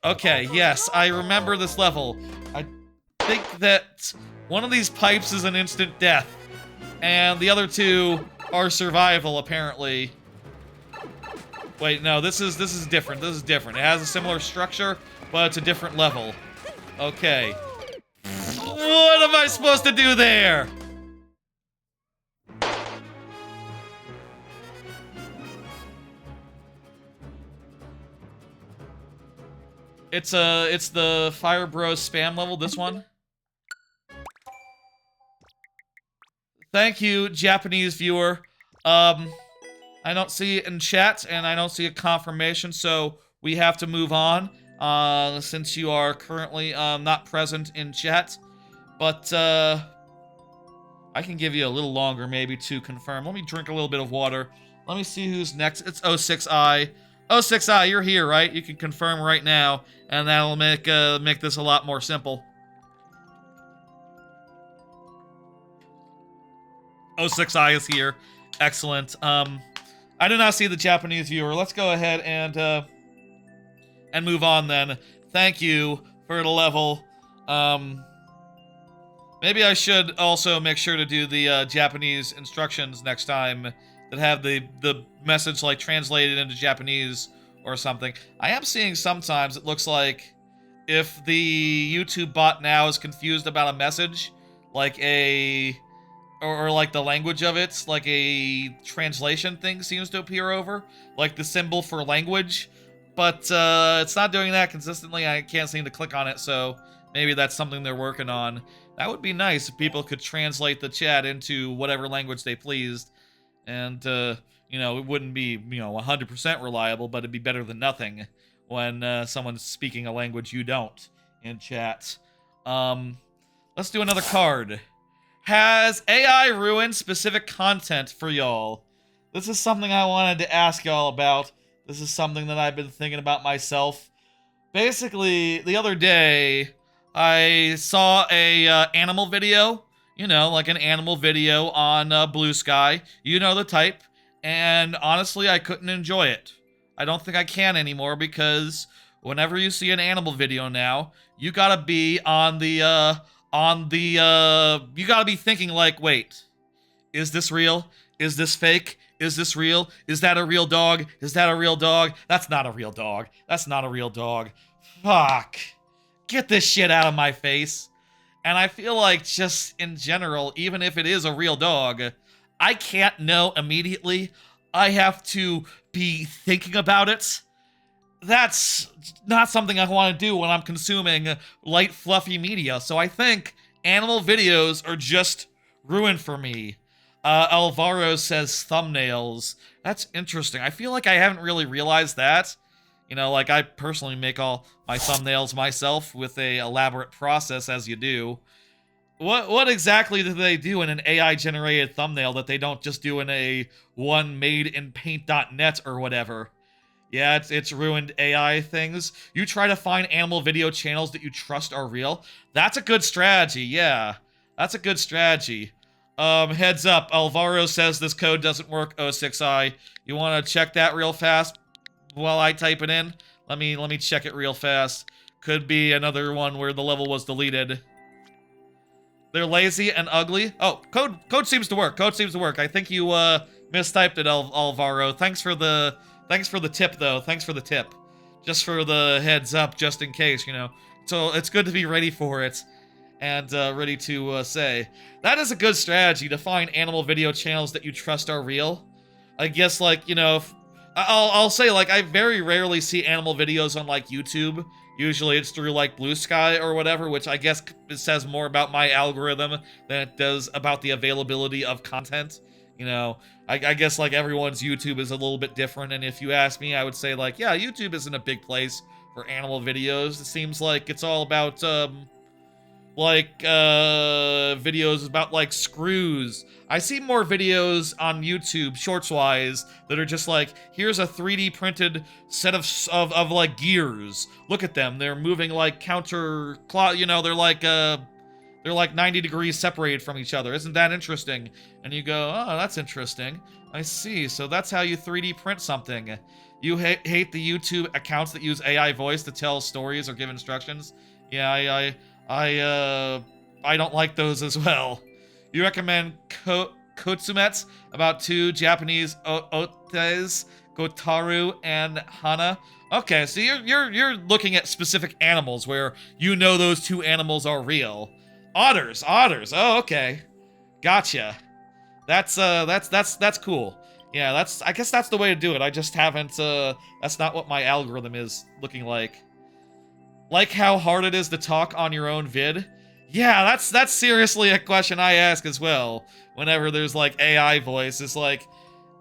Okay, yes, I remember this level. I think that one of these pipes is an instant death, and the other 2 are survival, apparently. Wait, no, this is different. This is different. It has a similar structure, but it's a different level. Okay. What am I supposed to do there? It's the Fire Bros spam level, this one. Thank you, Japanese viewer. I don't see it in chat, and I don't see a confirmation, so we have to move on, since you are currently, not present in chat. But, I can give you a little longer, maybe, to confirm. Let me drink a little bit of water. Let me see who's next. It's 06I. 06I, you're here, right? You can confirm right now, and that'll make this a lot more simple. 06I is here. Excellent. I did not see the Japanese viewer. Let's go ahead and move on then. Thank you for the level. Maybe I should also make sure to do the Japanese instructions next time that have the message like translated into Japanese or something. I am seeing sometimes it looks like if the YouTube bot now is confused about a message, like or like the language of it, like a translation thing seems to appear over, like the symbol for language, but it's not doing that consistently. I can't seem to click on it, so maybe that's something they're working on. That would be nice if people could translate the chat into whatever language they pleased. And, you know, it wouldn't be, you know, 100% reliable, but it'd be better than nothing when someone's speaking a language you don't in chat. Let's do another card. Has AI ruined specific content for y'all? This is something I wanted to ask y'all about. This is something that I've been thinking about myself. Basically, the other day, I saw a animal video. You know, like an animal video on Blue Sky. You know the type. And honestly, I couldn't enjoy it. I don't think I can anymore because whenever you see an animal video now, you gotta be you gotta be thinking like, wait, is this real? Is this fake? Is this real? Is that a real dog? Is that a real dog? That's not a real dog. That's not a real dog. Fuck. Get this shit out of my face. And I feel like just in general, even if it is a real dog, I can't know immediately. I have to be thinking about it. That's not something I want to do when I'm consuming light, fluffy media. So I think animal videos are just ruined for me. Alvaro says thumbnails. That's interesting. I feel like I haven't really realized that. You know, like I personally make all my thumbnails myself with a elaborate process, as you do. What exactly do they do in an AI-generated thumbnail that they don't just do in a one made in paint.net or whatever? Yeah, it's ruined AI things. You try to find animal video channels that you trust are real. That's a good strategy, yeah. That's a good strategy. Heads up, Alvaro says this code doesn't work, O6i. You want to check that real fast while I type it in? Let me check it real fast. Could be another one where the level was deleted. They're lazy and ugly. Oh, code seems to work. Code seems to work. I think you mistyped it, Alvaro. Thanks for the tip, though. Thanks for the tip. Just for the heads up, just in case, you know. So it's good to be ready for it and ready to say. That is a good strategy, to find animal video channels that you trust are real. I guess, like, you know, I'll say, like, I very rarely see animal videos on, like, YouTube. Usually it's through, like, Blue Sky or whatever, which I guess it says more about my algorithm than it does about the availability of content. You know, I guess, like, everyone's YouTube is a little bit different, and if you ask me, I would say, like, yeah, YouTube isn't a big place for animal videos. It seems like it's all about, videos about, like, screws. I see more videos on YouTube, shorts-wise, that are just like, here's a 3D printed set of like, gears. Look at them. They're moving, like, you know, they're like 90 degrees separated from each other. Isn't that interesting? And you go, oh, that's interesting. I see. So that's how you 3D print something. You hate the YouTube accounts that use AI voice to tell stories or give instructions? Yeah, I don't like those as well. You recommend Kotsumets about two Japanese otes, Gotaru and Hana. Okay, so you're looking at specific animals where you know those two animals are real. Otters. Oh, okay. Gotcha. That's cool. Yeah, I guess that's the way to do it. I just haven't that's not what my algorithm is looking like. Like how hard it is to talk on your own vid? Yeah, that's seriously a question I ask as well. Whenever there's, like, AI voice, it's like,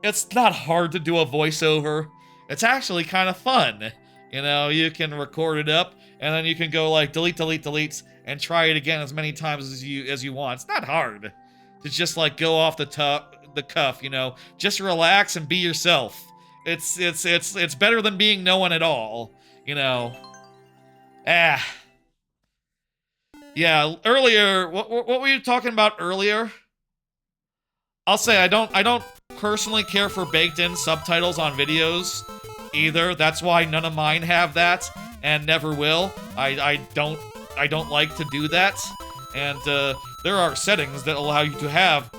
it's not hard to do a voiceover. It's actually kind of fun. You know, you can record it up, and then you can go, like, delete, and try it again as many times as you want. It's not hard to just, like, go off the cuff, you know. Just relax and be yourself. It's better than being no one at all, you know. Yeah, earlier, what were you talking about earlier? I'll say I don't personally care for baked-in subtitles on videos either. That's why none of mine have that and never will. I don't like to do that. And there are settings that allow you to have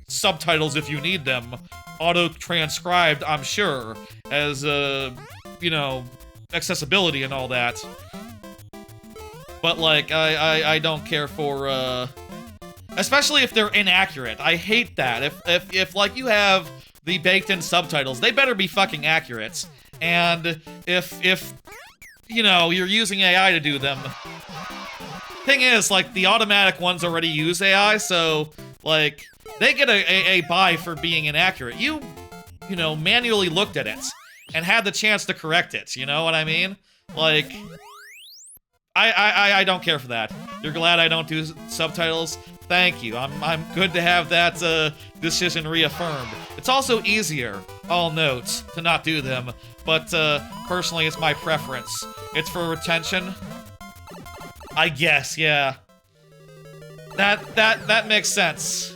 subtitles if you need them. Auto-transcribed, I'm sure, as you know, accessibility and all that. But, like, I don't care for, especially if they're inaccurate. I hate that. If like, you have the baked-in subtitles, they better be fucking accurate. And if you know, you're using AI to do them... Thing is, like, the automatic ones already use AI, so, Like, they get a buy for being inaccurate. You know, manually looked at it and had the chance to correct it, you know what I mean? Like, I don't care for that. You're glad I don't do subtitles? Thank you. I'm good to have that decision reaffirmed. It's also easier, I'll note, to not do them, but personally it's my preference. It's for retention. I guess, yeah. That makes sense.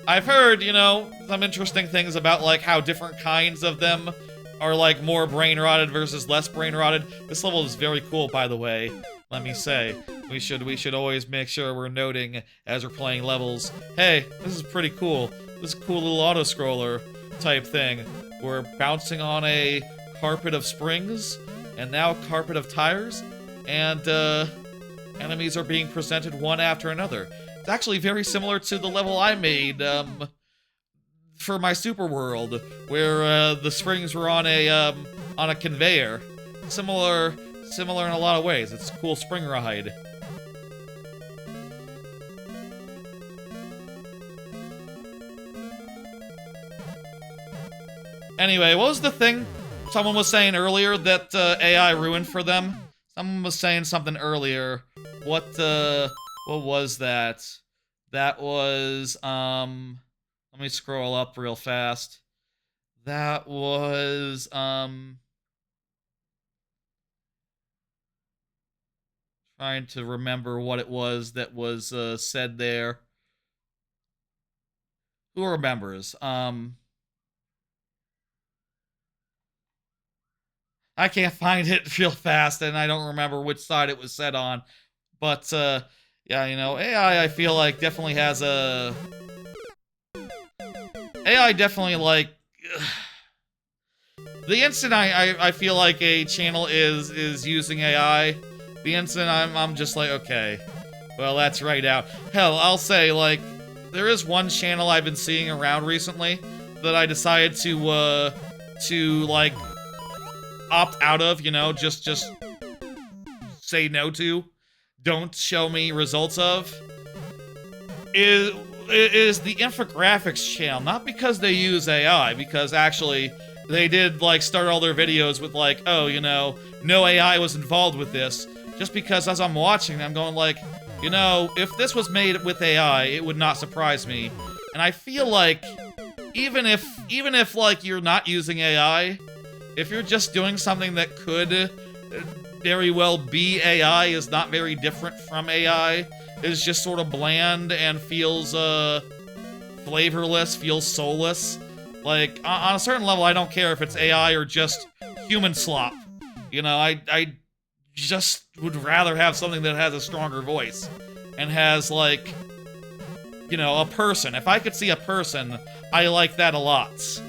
I've heard, you know, some interesting things about, like, how different kinds of them are, like, more brain-rotted versus less brain-rotted. This level is very cool, by the way, let me say. We should always make sure we're noting as we're playing levels, hey, this is pretty cool. This is a cool little auto-scroller type thing. We're bouncing on a carpet of springs, and now a carpet of tires, and, enemies are being presented one after another. It's actually very similar to the level I made, for my super world, where the springs were on a conveyor. Similar in a lot of ways. It's a cool spring ride. Anyway, what was the thing someone was saying earlier that AI ruined for them? Someone was saying something earlier. What was that? That was, let me scroll up real fast. That was, trying to remember what it was that was, said there. Who remembers? I can't find it real fast, and I don't remember which side it was said on. But, yeah, you know, AI, I feel like, definitely has a... AI definitely, like... The instant I feel like a channel is using AI, the instant I'm just like, okay, well, that's right out. Hell, I'll say, like, there is one channel I've been seeing around recently that I decided to like, opt out of, you know, just say no to, don't show me results of, is the infographics channel. Not because they use AI, because actually they did, like, start all their videos with, like, oh, you know, no AI was involved with this, just because as I'm watching, I'm going like, you know, if this was made with AI, it would not surprise me. And I feel like, even if like, you're not using AI, if you're just doing something that could very well be AI, is not very different from AI, is just sort of bland and feels, flavorless, feels soulless. Like, on a certain level, I don't care if it's AI or just human slop. You know, I just would rather have something that has a stronger voice and has, like, you know, a person. If I could see a person, I like that a lot.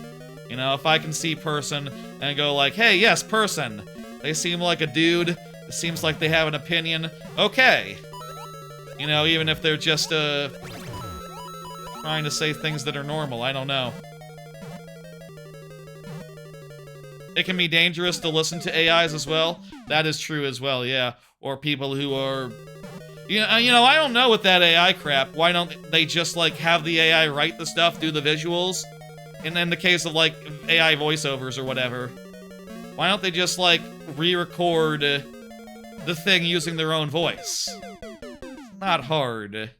You know, if I can see person and go like, hey, yes, person. They seem like a dude. It seems like they have an opinion. Okay. You know, even if they're just, trying to say things that are normal. I don't know. It can be dangerous to listen to AIs as well. That is true as well, yeah. Or people who are... You know, I don't know with that AI crap. Why don't they just, like, have the AI write the stuff, do the visuals? And in the case of, like, AI voiceovers or whatever, why don't they just, like, re-record the thing using their own voice? It's not hard.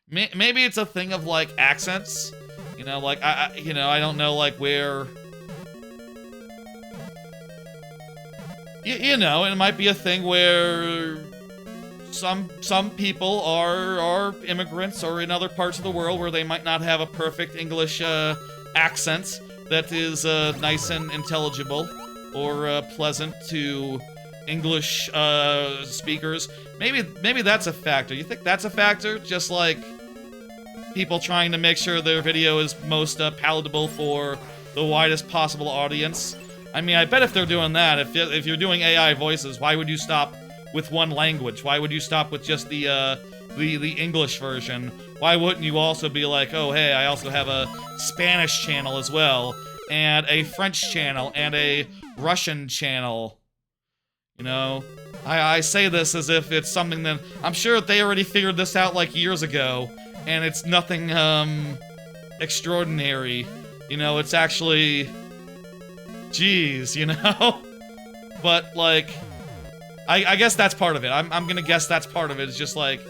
Maybe it's a thing of, like, accents. You know, like, you know, I don't know, like, where... You know, it might be a thing where some people are immigrants or in other parts of the world where they might not have a perfect English accent that is nice and intelligible or pleasant to English speakers. Maybe that's a factor. You think that's a factor? Just like people trying to make sure their video is most palatable for the widest possible audience. I mean, I bet if they're doing that, if you're doing AI voices, why would you stop with one language? Why would you stop with just the English version? Why wouldn't you also be like, oh, hey, I also have a Spanish channel as well, and a French channel, and a Russian channel? You know, I say this as if it's something that... I'm sure they already figured this out, like, years ago, and it's nothing, extraordinary. You know, it's actually... Jeez, you know? But, like... I guess that's part of it. I'm gonna guess that's part of it. It's just like,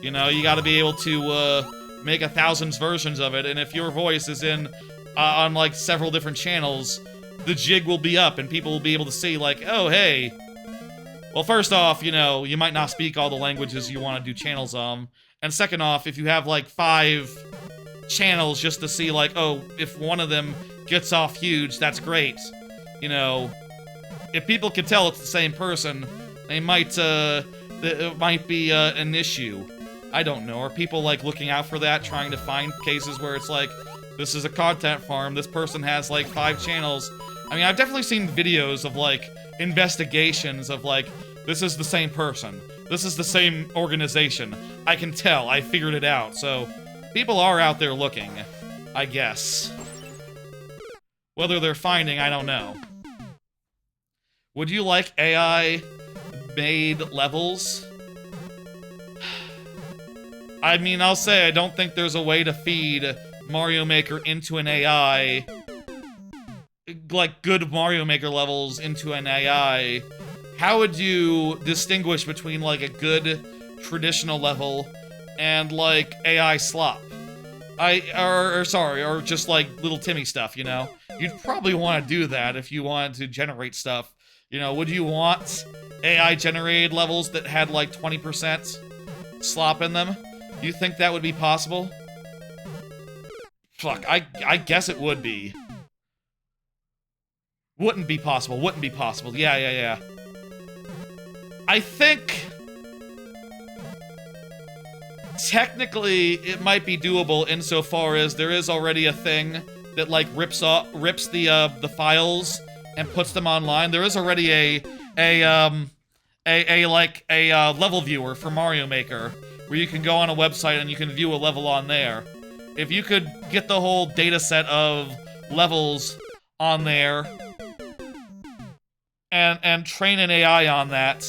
you know, you gotta be able to, make 1,000 versions of it, and if your voice is in, on, like, several different channels, the jig will be up, and people will be able to see, like, oh, hey... Well, first off, you know, you might not speak all the languages you want to do channels on, and second off, if you have, like, 5 channels just to see, like, oh, if one of them gets off huge, that's great. You know, if people can tell it's the same person, they might, it might be, an issue. I don't know. Are people, like, looking out for that, trying to find cases where it's like, this is a content farm, this person has, like, 5 channels? I mean, I've definitely seen videos of, like, investigations of, like, this is the same person. This is the same organization. I can tell. I figured it out. So, people are out there looking, I guess. Whether they're finding, I don't know. Would you like AI-made levels? I mean, I'll say I don't think there's a way to feed Mario Maker into an AI, like, good Mario Maker levels into an AI. How would you distinguish between, like, a good traditional level and, like, AI slop? Or just, like, Little Timmy stuff, you know? You'd probably want to do that if you wanted to generate stuff. You know, would you want AI-generated levels that had, like, 20% slop in them? Do you think that would be possible? Fuck, I guess it would be. Wouldn't be possible, wouldn't be possible. Yeah. I think... technically, it might be doable insofar as there is already a thing that, like, rips the files and puts them online. There is already a level viewer for Mario Maker, where you can go on a website and you can view a level on there. If you could get the whole data set of levels on there and train an AI on that,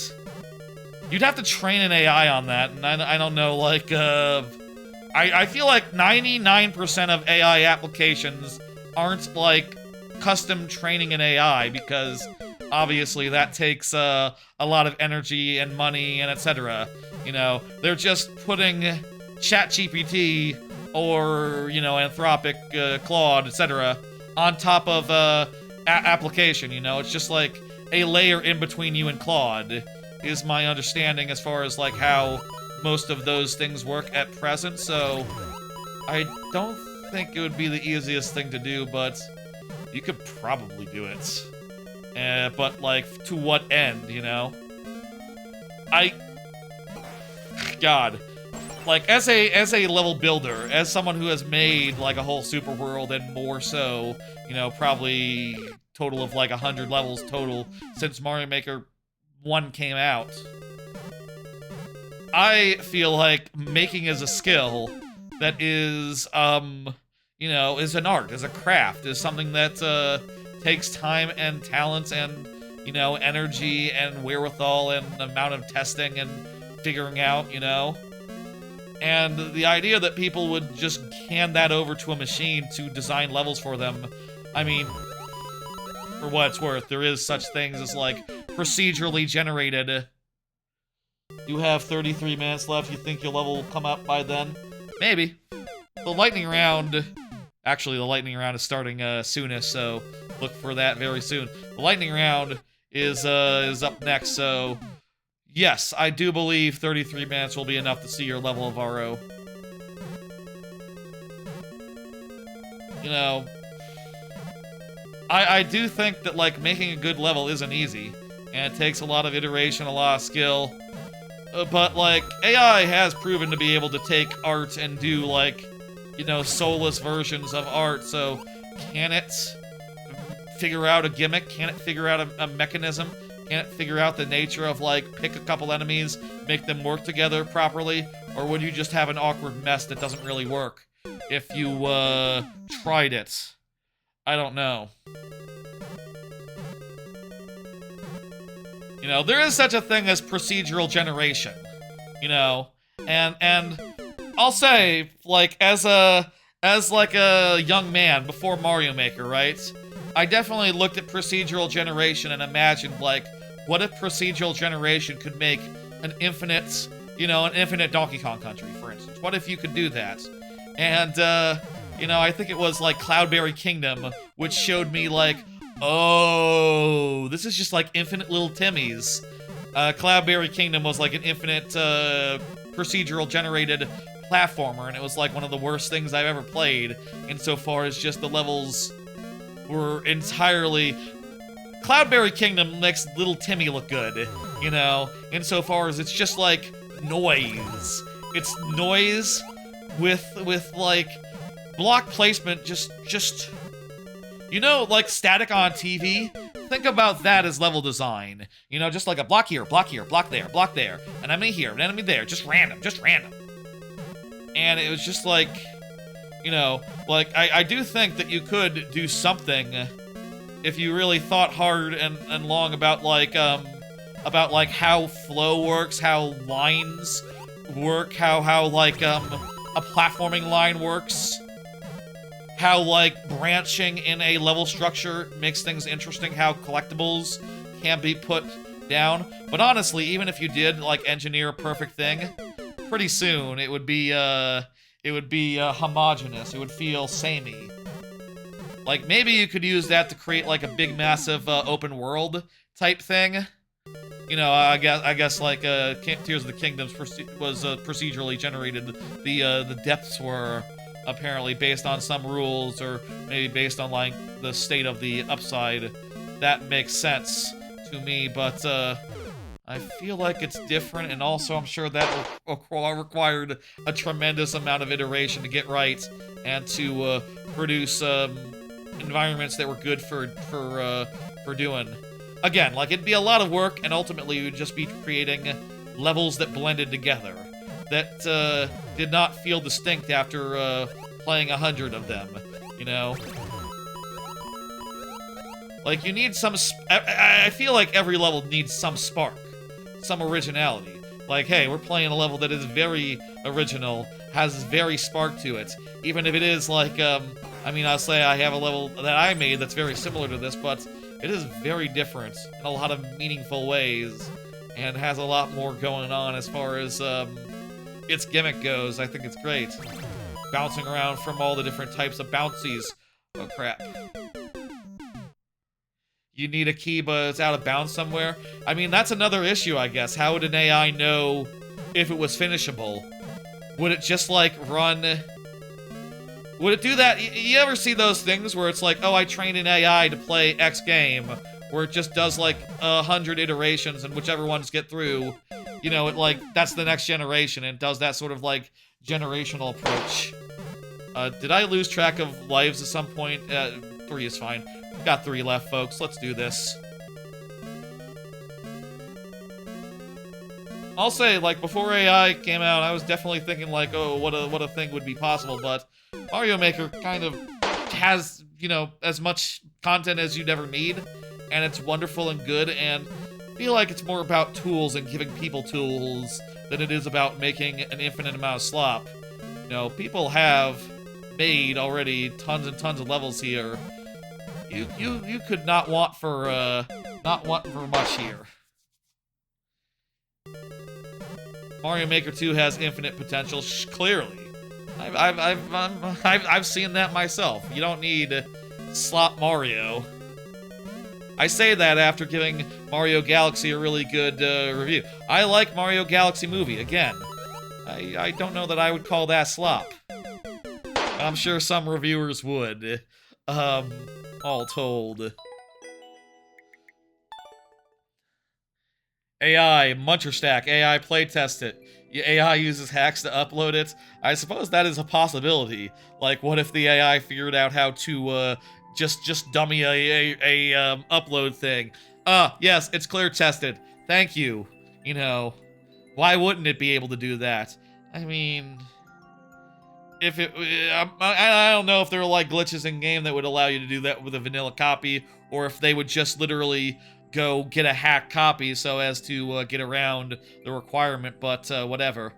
you'd have to train an AI on that, and I don't know, like, I feel like 99% of AI applications aren't, like, custom training an AI, because obviously that takes a lot of energy and money and etc. You know, they're just putting ChatGPT or, you know, Anthropic, Claude, etc. on top of application, you know? It's just like a layer in between you and Claude, is my understanding as far as, like, how most of those things work at present, so I don't think it would be the easiest thing to do, but you could probably do it. But, like, to what end, you know? God. Like, as a level builder, as someone who has made, like, a whole super world and more so, you know, probably total of, like, 100 levels total since Mario Maker 1 came out, I feel like making is a skill that is, you know, is an art, is a craft, is something that, takes time and talent and, you know, energy and wherewithal and amount of testing and figuring out, you know? And the idea that people would just hand that over to a machine to design levels for them, I mean, for what it's worth, there is such things as, like, procedurally generated. You have 33 minutes left, you think your level will come up by then? Maybe. The lightning round... Actually, the lightning round is starting soonest, so look for that very soon. The lightning round is up next, so yes, I do believe 33 minutes will be enough to see your level of RO. You know, I do think that, like, making a good level isn't easy, and it takes a lot of iteration, a lot of skill, but, like, AI has proven to be able to take art and do, like, you know, soulless versions of art, so can it figure out a gimmick? Can it figure out a mechanism? Can it figure out the nature of, like, pick a couple enemies, make them work together properly? Or would you just have an awkward mess that doesn't really work if you, tried it? I don't know. You know, there is such a thing as procedural generation, you know, and I'll say, like, as like a young man before Mario Maker, right? I definitely looked at procedural generation and imagined, like, what if procedural generation could make an infinite, an infinite Donkey Kong Country, for instance? What if you could do that? And, I think it was, like, Cloudberry Kingdom, which showed me, like, oh, this is just like infinite little Timmys. Cloudberry Kingdom was like an infinite, procedural generated platformer, and it was like one of the worst things I've ever played, insofar as just the levels were entirely... Cloudberry Kingdom makes Little Timmy look good, insofar as it's just like noise. It's noise with like block placement, just like static on TV. Think about that as level design. Just like a block here, block there, an enemy here, an enemy there, just random. And it was just like, I do think that you could do something if you really thought hard and long about how flow works, how lines work, how like, a platforming line works, how, like, branching in a level structure makes things interesting, how collectibles can be put down. But honestly, even if you did, like, engineer a perfect thing, pretty soon it would be homogeneous. It would feel samey. Like, maybe you could use that to create, like, a big, massive, open world type thing. I guess like, Tears of the Kingdoms was procedurally generated. The depths were apparently based on some rules, or maybe based on, like, the state of the upside. That makes sense to me, but, I feel like it's different, and also I'm sure that required a tremendous amount of iteration to get right, and to, produce, environments that were good for doing. Again, like, it'd be a lot of work, and ultimately you'd just be creating levels that blended together, that, did not feel distinct after, playing 100 of them, Like, you need some I feel like every level needs some spark, some originality. Like, hey, we're playing a level that is very original, has very spark to it, even if it is, like, I'll say I have a level that I made that's very similar to this, but it is very different in a lot of meaningful ways, and has a lot more going on as far as, its gimmick goes. I think it's great. Bouncing around from all the different types of bouncies. Oh, crap. You need a key, but it's out of bounds somewhere? I mean, that's another issue, I guess. How would an AI know if it was finishable? Would it just, like, run... Would it do that? You ever see those things where it's like, oh, I trained an AI to play X game, where it just does, like, 100 iterations, and whichever ones get through, it, like, that's the next generation, and does that sort of, like, generational approach. Did I lose track of lives at some point? 3 is fine. We've got 3 left, folks. Let's do this. I'll say, like, before AI came out, I was definitely thinking, like, oh, what a thing would be possible, but Mario Maker kind of has, as much content as you'd ever need, and it's wonderful and good, and I feel like it's more about tools and giving people tools than it is about making an infinite amount of slop. People have made already tons and tons of levels here. You could not want for much here. Mario Maker 2 has infinite potential, clearly. I've seen that myself. You don't need slop Mario. I say that after giving Mario Galaxy a really good review. I like Mario Galaxy Movie, again. I don't know that I would call that slop. I'm sure some reviewers would. All told. AI, Muncher Stack, AI playtest it. AI uses hacks to upload it. I suppose that is a possibility. Like, what if the AI figured out how to, just dummy a upload thing? Yes, it's clear tested. Thank you. Why wouldn't it be able to do that? I mean... If it... I don't know if there are, like, glitches in-game that would allow you to do that with a vanilla copy, or if they would just literally go get a hacked copy so as to get around the requirement, but whatever.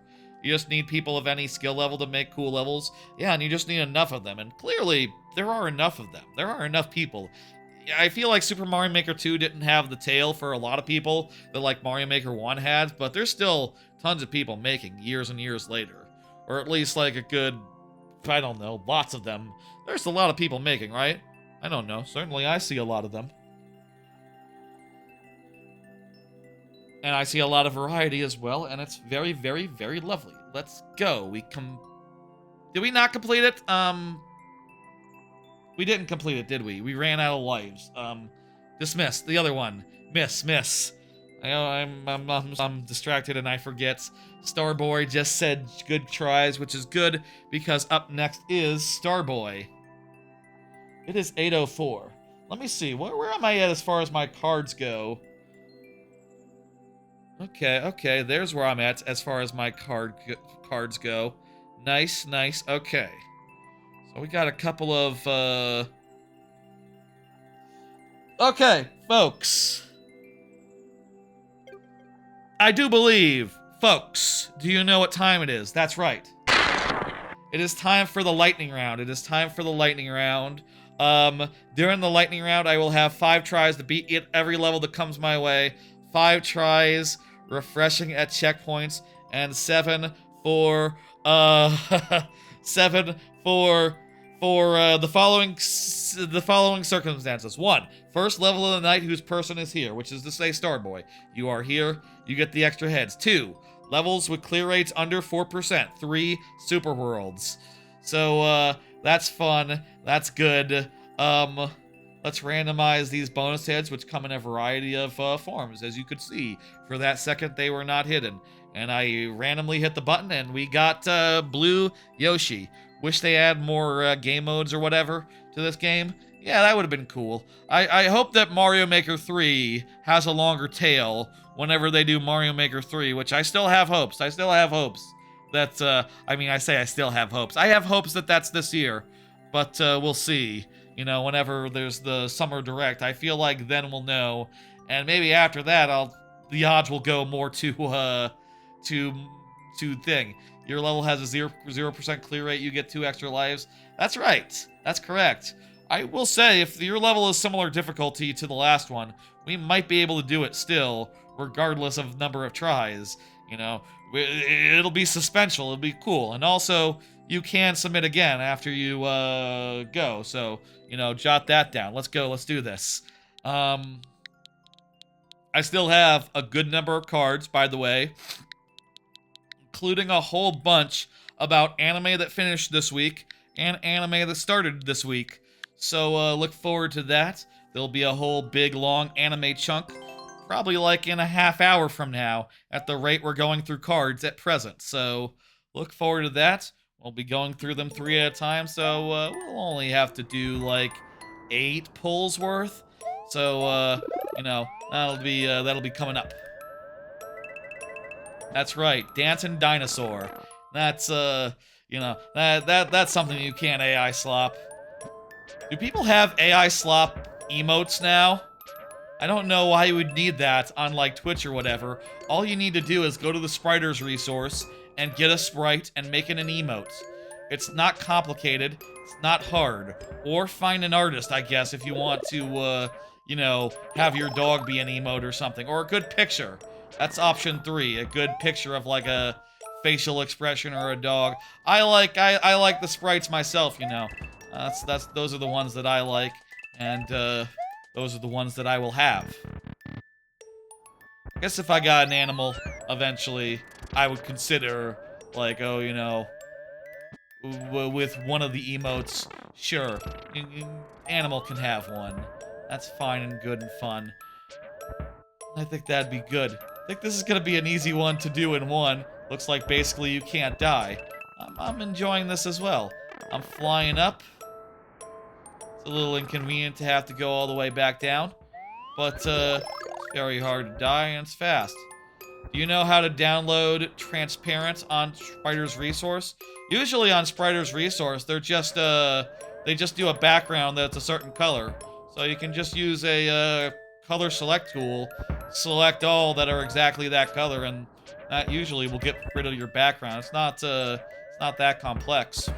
You just need people of any skill level to make cool levels. Yeah, and you just need enough of them. And clearly, there are enough of them. There are enough people. I feel like Super Mario Maker 2 didn't have the tail for a lot of people that like Mario Maker 1 had, but there's still tons of people making years and years later. Or at least like a good, I don't know, lots of them. There's a lot of people making, right? I don't know. Certainly I see a lot of them. And I see a lot of variety as well, and it's very, very, very lovely. Let's go. Did we not complete it? We didn't complete it, did we? We ran out of lives. Dismiss. The other one. Miss. I'm distracted and I forget. Starboy just said good tries, which is good because up next is Starboy. It is 8:04. Let me see. Where am I at as far as my cards go? Okay. There's where I'm at as far as my cards go. Nice. Okay. So we got a couple of, Okay, folks. I do believe, folks, do you know what time it is? That's right. It is time for the lightning round. During the lightning round, I will have 5 tries to beat every level that comes my way. 5 tries, refreshing at checkpoints, and 7 for, 7 for the following circumstances. 1, first level of the night whose person is here, which is to say Starboy. You are here, you get the extra heads. 2, levels with clear rates under 4%. 3, super worlds. So, that's fun. That's good. Let's randomize these bonus heads, which come in a variety of forms. As you could see, for that second, they were not hidden. And I randomly hit the button, and we got blue Yoshi. Wish they add more game modes or whatever to this game. Yeah, that would have been cool. I hope that Mario Maker 3 has a longer tail whenever they do Mario Maker 3, which I still have hopes. I still have hopes that, I still have hopes. I have hopes that that's this year, but we'll see. You know, whenever there's the Summer Direct, I feel like then we'll know. And maybe after that, the odds will go more to thing. Your level has a 0% clear rate, you get 2 extra lives. That's right. That's correct. I will say, if your level is similar difficulty to the last one, we might be able to do it still, regardless of number of tries. You know, it'll be suspenseful, it'll be cool. And also, you can submit again after you go. So, you know, jot that down. Let's go, let's do this. I still have a good number of cards, by the way, including a whole bunch about anime that finished this week and anime that started this week. So look forward to that. There'll be a whole big long anime chunk, probably like in a half hour from now, at the rate we're going through cards at present. So look forward to that. We'll be going through them 3 at a time, so we'll only have to do like 8 pulls worth. So you know, that'll be coming up. That's right, Dancing Dinosaur. That's you know, that's something you can't AI slop. Do people have AI slop emotes now? I don't know why you would need that on like Twitch or whatever. All you need to do is go to the Spriters resource and get a sprite and make it an emote. It's not complicated, it's not hard. Or find an artist, I guess, if you want to, you know, have your dog be an emote or something. Or a good picture. That's option 3, a good picture of like a facial expression or a dog. I like the sprites myself, you know. Those are the ones that I like, and those are the ones that I will have. I guess if I got an animal eventually, I would consider like, oh, you know, with one of the emotes, sure, animal can have one. That's fine and good and fun. I think that'd be good. I think this is gonna be an easy one to do in one. Looks like basically you can't die. I'm enjoying this as well. I'm flying up. It's a little inconvenient to have to go all the way back down, but it's very hard to die and it's fast. Do you know how to download Transparent on Spriter's resource? Usually on Spriter's resource, they just do a background that's a certain color. So you can just use a color select tool, select all that are exactly that color, and That usually will get rid of your background. It's not that complex.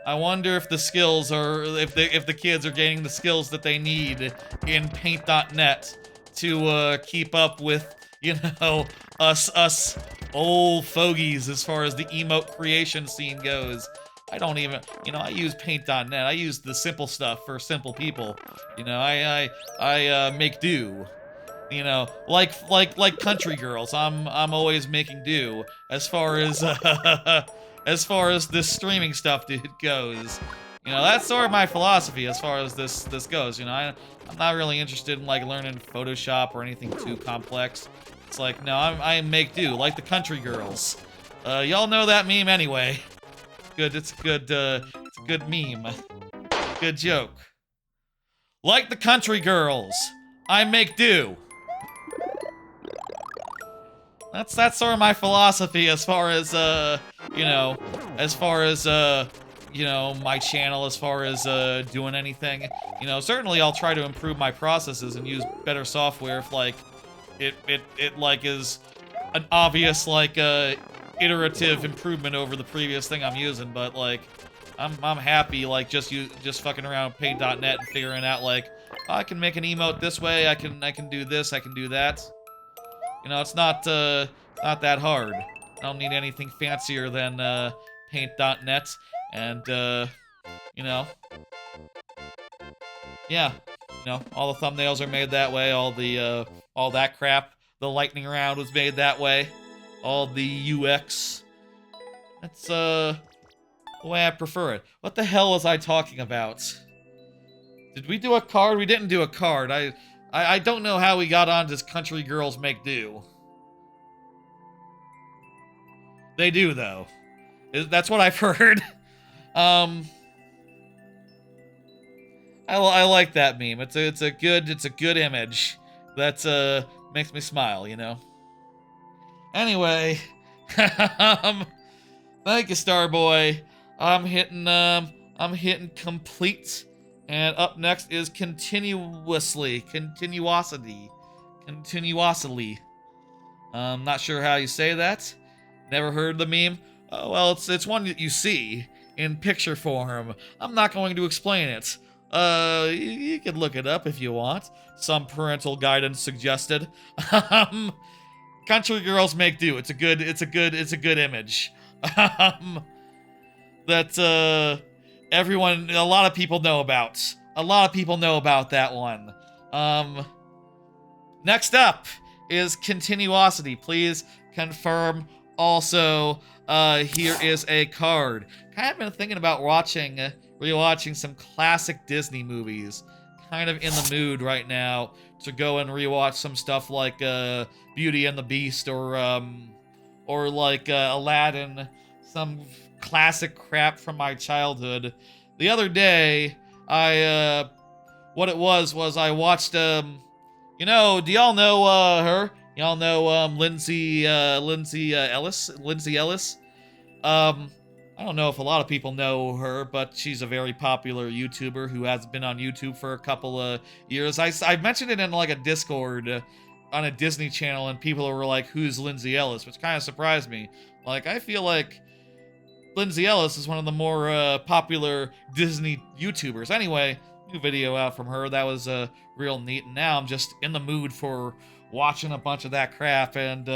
I wonder if the skills are, if the kids are gaining the skills that they need in Paint.net to keep up with, you know, us old fogies as far as the emote creation scene goes. I don't even, you know, I use Paint.net. I use the simple stuff for simple people. You know, I make do. You know, like country girls. I'm always making do as far as as far as this streaming stuff goes. You know, that's sort of my philosophy as far as this goes. You know, I'm not really interested in like learning Photoshop or anything too complex. It's like, no, I make do like the country girls. Y'all know that meme anyway. Good, it's a good meme. Good joke. Like the country girls, I make do. That's sort of my philosophy as far as you know, as far as you know, my channel, as far as doing anything. You know, certainly I'll try to improve my processes and use better software if like it like is an obvious like iterative improvement over the previous thing I'm using, but like I'm happy like just fucking around with Paint.net and figuring out like, oh, I can make an emote this way, I can do this, I can do that. You know, it's not that hard. I don't need anything fancier than Paint.net, and you know, yeah, you know, all the thumbnails are made that way. All that crap. The lightning round was made that way. All the UX. That's the way I prefer it. What the hell was I talking about? Did we do a card? We didn't do a card. I don't know how we got on this country girls make do. They do though. That's what I've heard. I like that meme. It's a good image. That makes me smile, you know. Anyway, thank you, Starboy. I'm hitting complete. And up next is continuosity. Not sure how you say that. Never heard the meme? Oh, well, it's one that you see in picture form. I'm not going to explain it. You can look it up if you want. Some parental guidance suggested. Country girls make do. It's a good image. That everyone, a lot of people know about. A lot of people know about that one. Next up is continuosity. Please confirm. Also, here is a card. Kind of been thinking about rewatching some classic Disney movies. Kind of in the mood right now to go and rewatch some stuff like Beauty and the Beast or like Aladdin, some classic crap from my childhood. The other day, what it was I watched, you know, do y'all know her? Y'all know Lindsay Ellis? Lindsay Ellis? I don't know if a lot of people know her, but she's a very popular YouTuber who has been on YouTube for a couple of years. I mentioned it in like a Discord on a Disney channel, and people were like, who's Lindsay Ellis? Which kind of surprised me. Like, I feel like Lindsay Ellis is one of the more popular Disney YouTubers. Anyway, new video out from her. That was real neat. And now I'm just in the mood for watching a bunch of that crap. And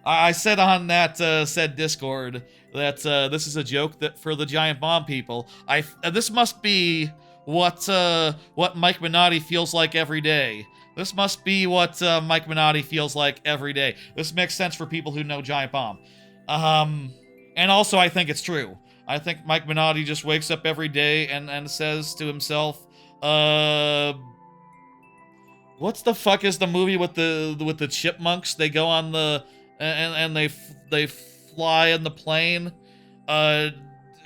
I said on that said Discord that this is a joke that for the Giant Bomb people. This must be what Mike Minotti feels like every day. This must be what Mike Minotti feels like every day. This makes sense for people who know Giant Bomb. And also, I think it's true. I think Mike Minotti just wakes up every day and says to himself, what's the fuck is the movie with the chipmunks? They go on the and they fly in the plane.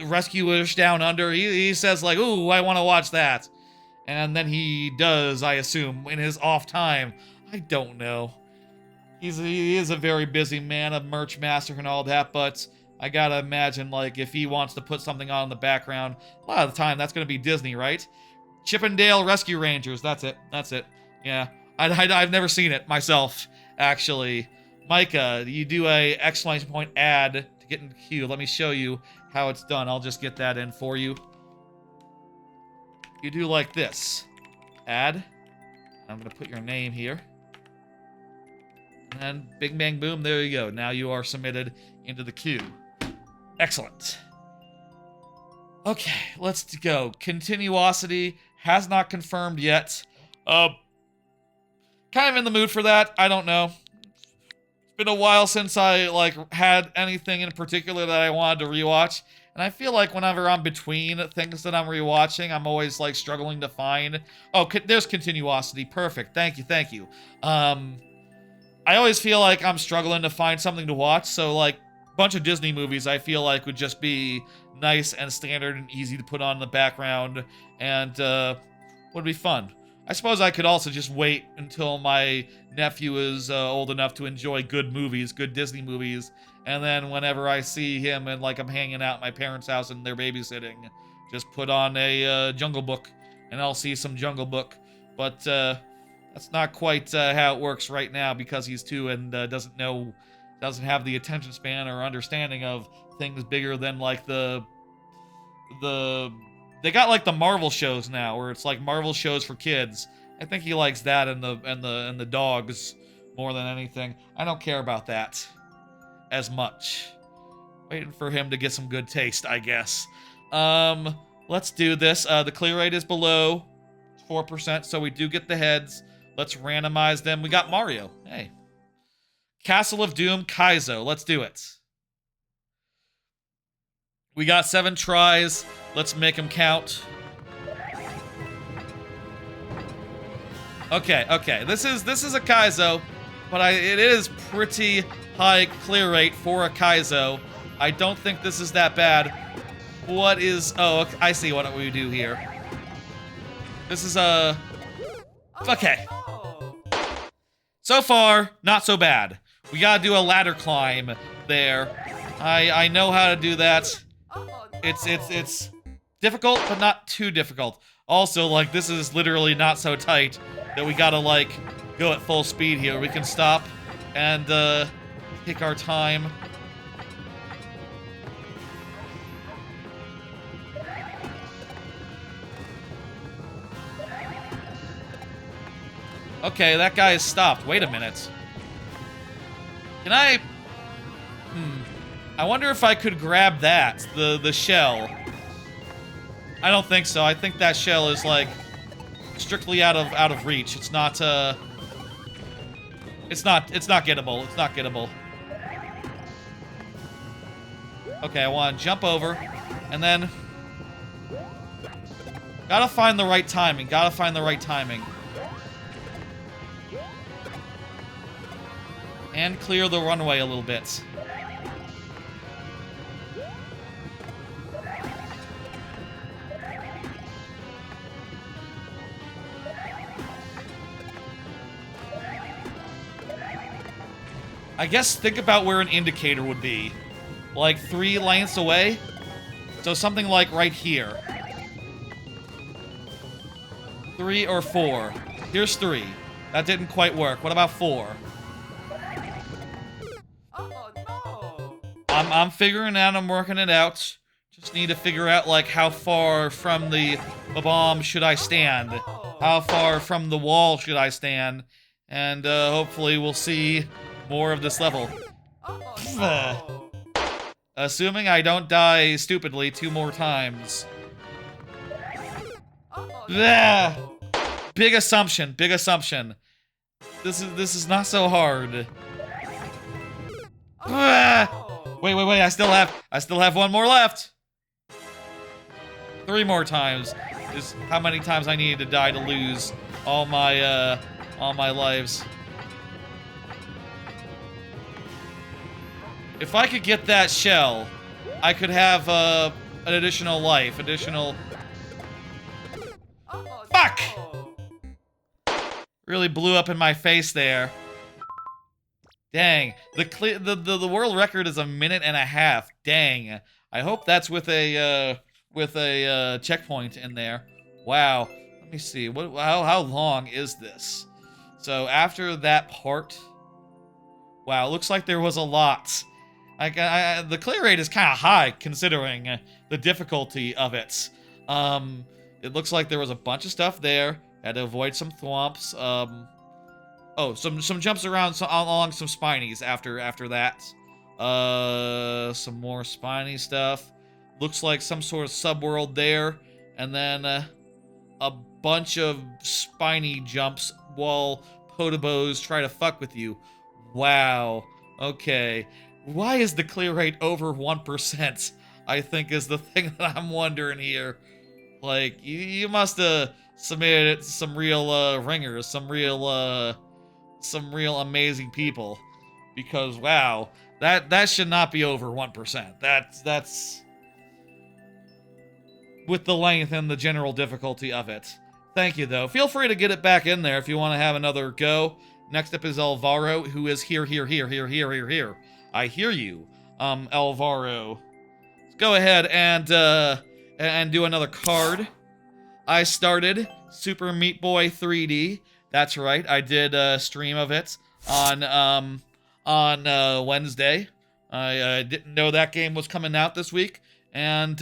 Rescuers Down Under. He says like, ooh, I want to watch that. And then he does, I assume, in his off time. I don't know. He is a very busy man, a merch master and all that, but I gotta imagine, like, if he wants to put something on in the background, a lot of the time that's gonna be Disney, right? Chippendale Rescue Rangers, that's it. Yeah. I've never seen it myself. actually. Micah, you do a exclamation point add to get in the queue. Let me show you how it's done. I'll just get that in for you. You do like this. Add. I'm going to put your name here. And bing, bang, boom, there you go. Now you are submitted into the queue. Excellent. Okay, let's go. Continuosity has not confirmed yet. Kind of in the mood for that. I don't know. It's been a while since I, like, had anything in particular that I wanted to rewatch. And I feel like whenever I'm between things that I'm rewatching, I'm always, like, struggling to find... Oh, there's Continuosity. Perfect. Thank you, thank you. I always feel like I'm struggling to find something to watch, so, like, a bunch of Disney movies I feel like would just be nice and standard and easy to put on in the background, and, would be fun. I suppose I could also just wait until my nephew is old enough to enjoy good movies, good Disney movies, and then whenever I see him and, like, I'm hanging out at my parents' house and they're babysitting, just put on a Jungle Book, and I'll see some Jungle Book. But, that's not quite how it works right now because he's 2 and doesn't have the attention span or understanding of things bigger than like they got like the Marvel shows now where it's like Marvel shows for kids. I think he likes that and the dogs more than anything. I don't care about that as much. Waiting for him to get some good taste, I guess. Let's do this. The clear rate is below 4%, so we do get the heads. Let's randomize them. We got Mario. Hey. Castle of Doom, Kaizo. Let's do it. We got 7 tries. Let's make them count. Okay. This is a Kaizo, but it is pretty high clear rate for a Kaizo. I don't think this is that bad. What is... Oh, I see what we do here. This is a... Okay. So far, not so bad. We gotta do a ladder climb there. I know how to do that. It's difficult, but not too difficult. Also, like, this is literally not so tight that we gotta, like, go at full speed here. We can stop and, take our time. Okay, that guy has stopped. Wait a minute. Can I... I wonder if I could grab that, the shell. I don't think so. I think that shell is, like, strictly out of reach. It's not, It's not gettable. It's not gettable. Okay, I want to jump over, and then... Gotta find the right timing. Gotta find the right timing. And clear the runway a little bit. I guess think about where an indicator would be. Like 3 lengths away? So something like right here. 3 or 4. Here's 3. That didn't quite work. What about 4? I'm figuring out, I'm working it out. Just need to figure out, like, how far from the bomb should I stand? How far from the wall should I stand? And, hopefully we'll see more of this level. Assuming I don't die stupidly 2 more times. Big assumption, big assumption. This is not so hard. Wait, I still have 1 more left. 3 more times is how many times I needed to die to lose all my lives. If I could get that shell, I could have an additional life, Fuck! Really blew up in my face there. Dang, the world record is 1.5 minutes. Dang, I hope that's with a checkpoint in there. Wow, let me see. How long is this? So after that part, Wow, looks like there was a lot. The clear rate is kind of high considering the difficulty of it. It looks like there was a bunch of stuff there. Had to avoid some thwomps. Oh, some jumps around along some spinies after that. Some more spiny stuff. Looks like some sort of subworld there, and then a bunch of spiny jumps while Potobos try to fuck with you. Wow. Okay. Why is the clear rate over 1%? I think is the thing that I'm wondering here. Like, you must have submitted some real ringers, some real amazing people, because wow, that should not be over 1%. That's with the length and the general difficulty of it. Thank you though. Feel free to get it back in there if you want to have another go. Next up is Alvaro, who is here. I hear you, Alvaro. Let's go ahead and do another card. I started Super Meat Boy 3D. That's right, I did a stream of it on Wednesday. I didn't know that game was coming out this week, and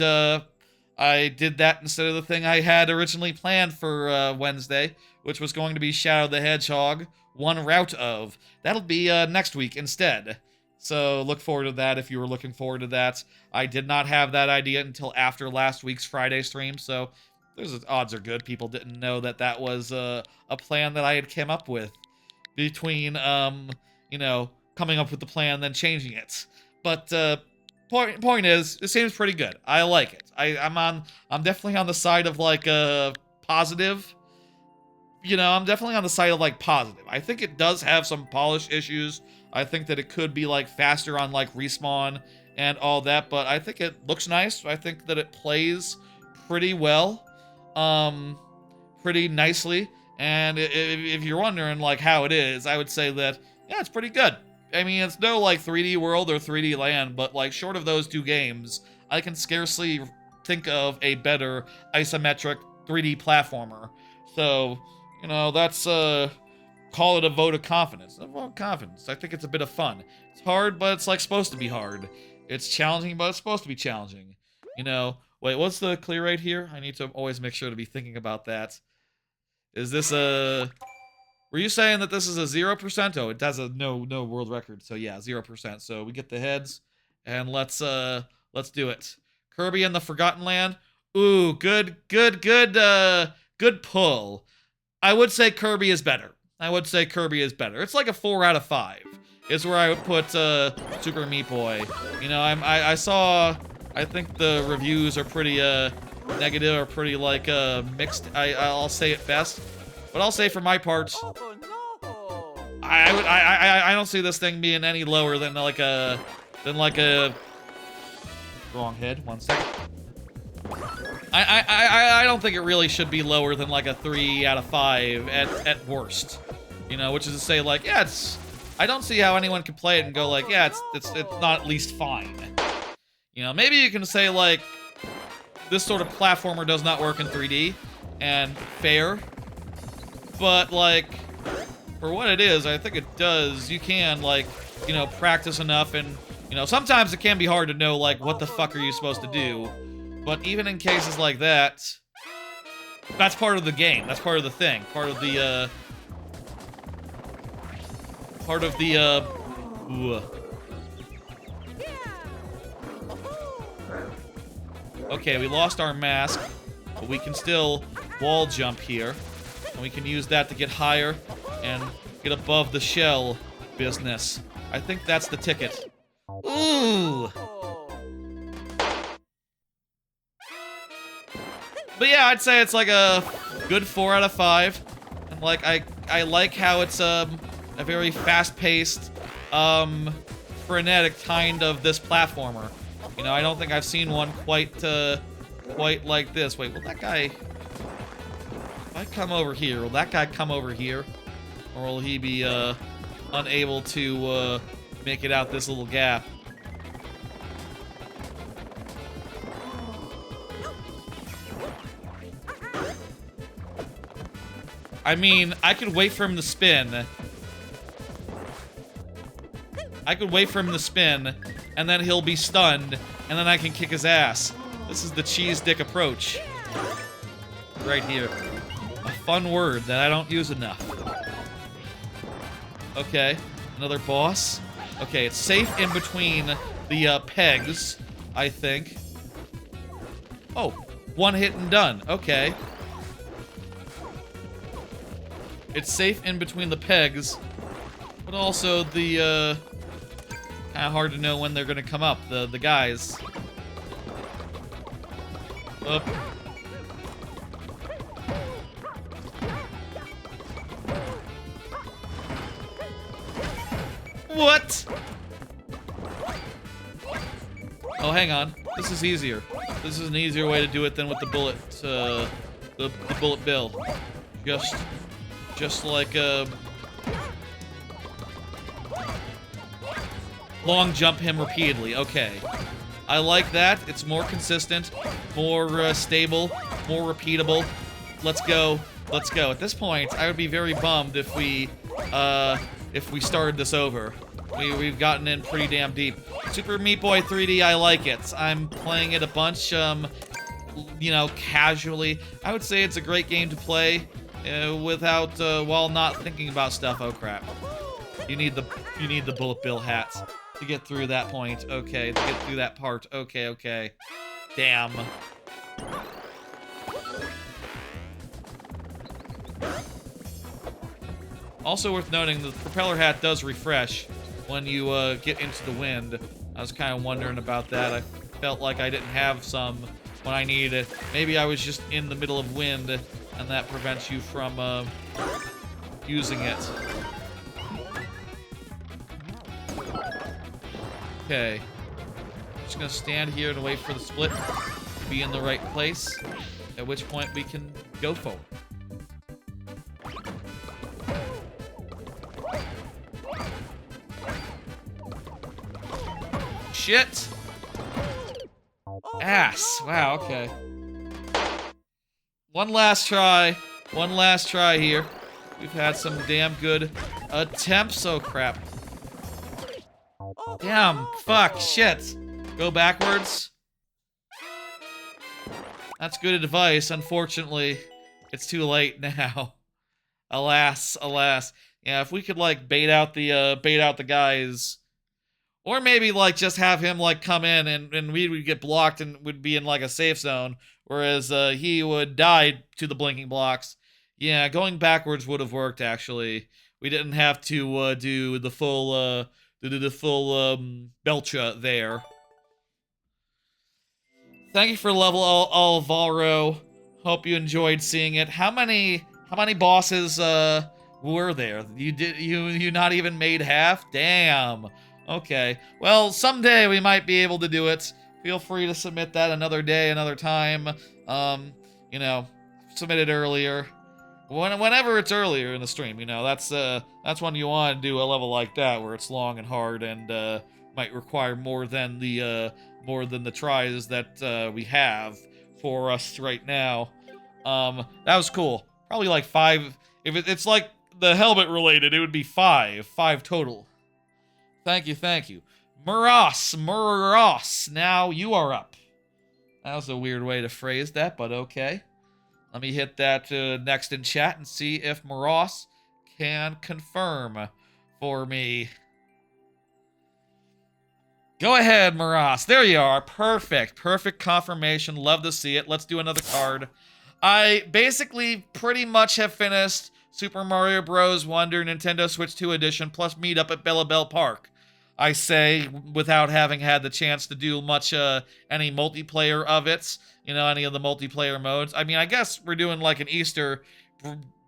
I did that instead of the thing I had originally planned for Wednesday, which was going to be Shadow the Hedgehog, One Route of. That'll be next week instead. So look forward to that if you were looking forward to that. I did not have that idea until after last week's Friday stream, so there's odds are good people didn't know that that was a plan that I had came up with between, you know, coming up with the plan then changing it. But point is, it seems pretty good. I like it. I'm definitely on the side of like positive. You know, I'm definitely on the side of like positive. I think it does have some polish issues. I think that it could be like faster on like respawn and all that, but I think it looks nice. I think that it plays pretty well, pretty nicely. And if you're wondering like how it is, I would say that yeah, it's pretty good. I mean, it's no like 3D World or 3D Land, but like short of those two games, I can scarcely think of a better isometric 3D platformer. So, you know, that's call it a vote of confidence. A vote of confidence. I think it's a bit of fun. It's hard, but it's like supposed to be hard. It's challenging, but it's supposed to be challenging. You know, wait, what's the clear rate here? I need to always make sure to be thinking about that. Is this a... Were you saying that this is a 0%? Oh, it does a no world record. So yeah, 0%. So we get the heads, and let's do it. Kirby and the Forgotten Land. Ooh, good pull. I would say Kirby is better. It's like a 4 out of 5. Is where I would put Super Meat Boy. You know, I saw. I think the reviews are pretty negative or pretty like mixed. I'll say it best. But I'll say for my part, I don't see this thing being any lower than like a wrong head. 1 second. I don't think it really should be lower than like a 3 out of 5 at worst. You know, which is to say like yeah, it's. I don't see how anyone could play it and go like yeah, it's not at least fine. You know, maybe you can say like this sort of platformer does not work in 3D and fair. But, like, for what it is, I think it does. You can, like, you know, practice enough and, you know, sometimes it can be hard to know, like, what the fuck are you supposed to do. But even in cases like that, that's part of the game. That's part of the thing. Ooh. Okay, we lost our mask, but we can still wall jump here. And we can use that to get higher and get above the shell business. I think that's the ticket. Ooh! But yeah, I'd say it's like a good 4 out of 5. And like, I like how it's a very fast-paced, frenetic kind of this platformer. You know, I don't think I've seen one quite like this. Wait, will that guy... If I come over here, will that guy come over here? Or will he be, unable to, make it out this little gap? I mean, I could wait for him to spin. I could wait for him to spin, and then he'll be stunned, and then I can kick his ass. This is the cheese dick approach. Right here. A fun word that I don't use enough. Okay, another boss. Okay, it's safe in between the pegs, I think. Oh, one hit and done. Okay. It's safe in between the pegs, but also the, kind of hard to know when they're gonna come up, the guys. Up. What? Oh, hang on. This is easier. This is an easier way to do it than with the bullet, the bullet bill. Just like long jump him repeatedly. Okay. I like that. It's more consistent, more stable, more repeatable. Let's go. Let's go. At this point, I would be very bummed if we started this over. We've gotten in pretty damn deep. Super Meat Boy 3D, I like it. I'm playing it a bunch, you know, casually. I would say it's a great game to play without, while not thinking about stuff. Oh crap! You need the bullet bill hats to get through that point. Okay, to get through that part. Okay, okay. Damn. Also worth noting, the propeller hat does refresh when you get into the wind. I was kind of wondering about that. I felt like I didn't have some when I needed it. Maybe I was just in the middle of wind, and that prevents you from using it. Okay. Just gonna stand here and wait for the split to be in the right place, at which point we can go forward. Shit! Ass. Wow, okay. One last try. One last try here. We've had some damn good attempts. Oh, crap. Damn. Fuck. Shit. Go backwards. That's good advice. Unfortunately, it's too late now. Alas. Alas. Yeah, if we could, like, bait out the guys... Or maybe, like, just have him, like, come in and we would get blocked and would be in, like, a safe zone. Whereas he would die to the blinking blocks. Yeah, going backwards would have worked, actually. We didn't have to do the full Belcha there. Thank you for level Alvaro. Hope you enjoyed seeing it. How many bosses were there? You not even made half? Damn. Okay. Well, someday we might be able to do it. Feel free to submit that another day, another time. You know, submit it earlier. Whenever it's earlier in the stream, you know, that's when you want to do a level like that where it's long and hard and might require more than the tries that we have for us right now. That was cool. Probably like 5. If it's like the helmet related, it would be 5 total. Thank you, thank you. Muros, now you are up. That was a weird way to phrase that, but okay. Let me hit that next in chat and see if Muros can confirm for me. Go ahead, Muros. There you are. Perfect. Perfect confirmation. Love to see it. Let's do another card. I basically pretty much have finished Super Mario Bros. Wonder Nintendo Switch 2 Edition plus Meetup at Bella Bell Park. I say, without having had the chance to do much, any multiplayer of it, you know, any of the multiplayer modes. I mean, I guess we're doing like an Easter,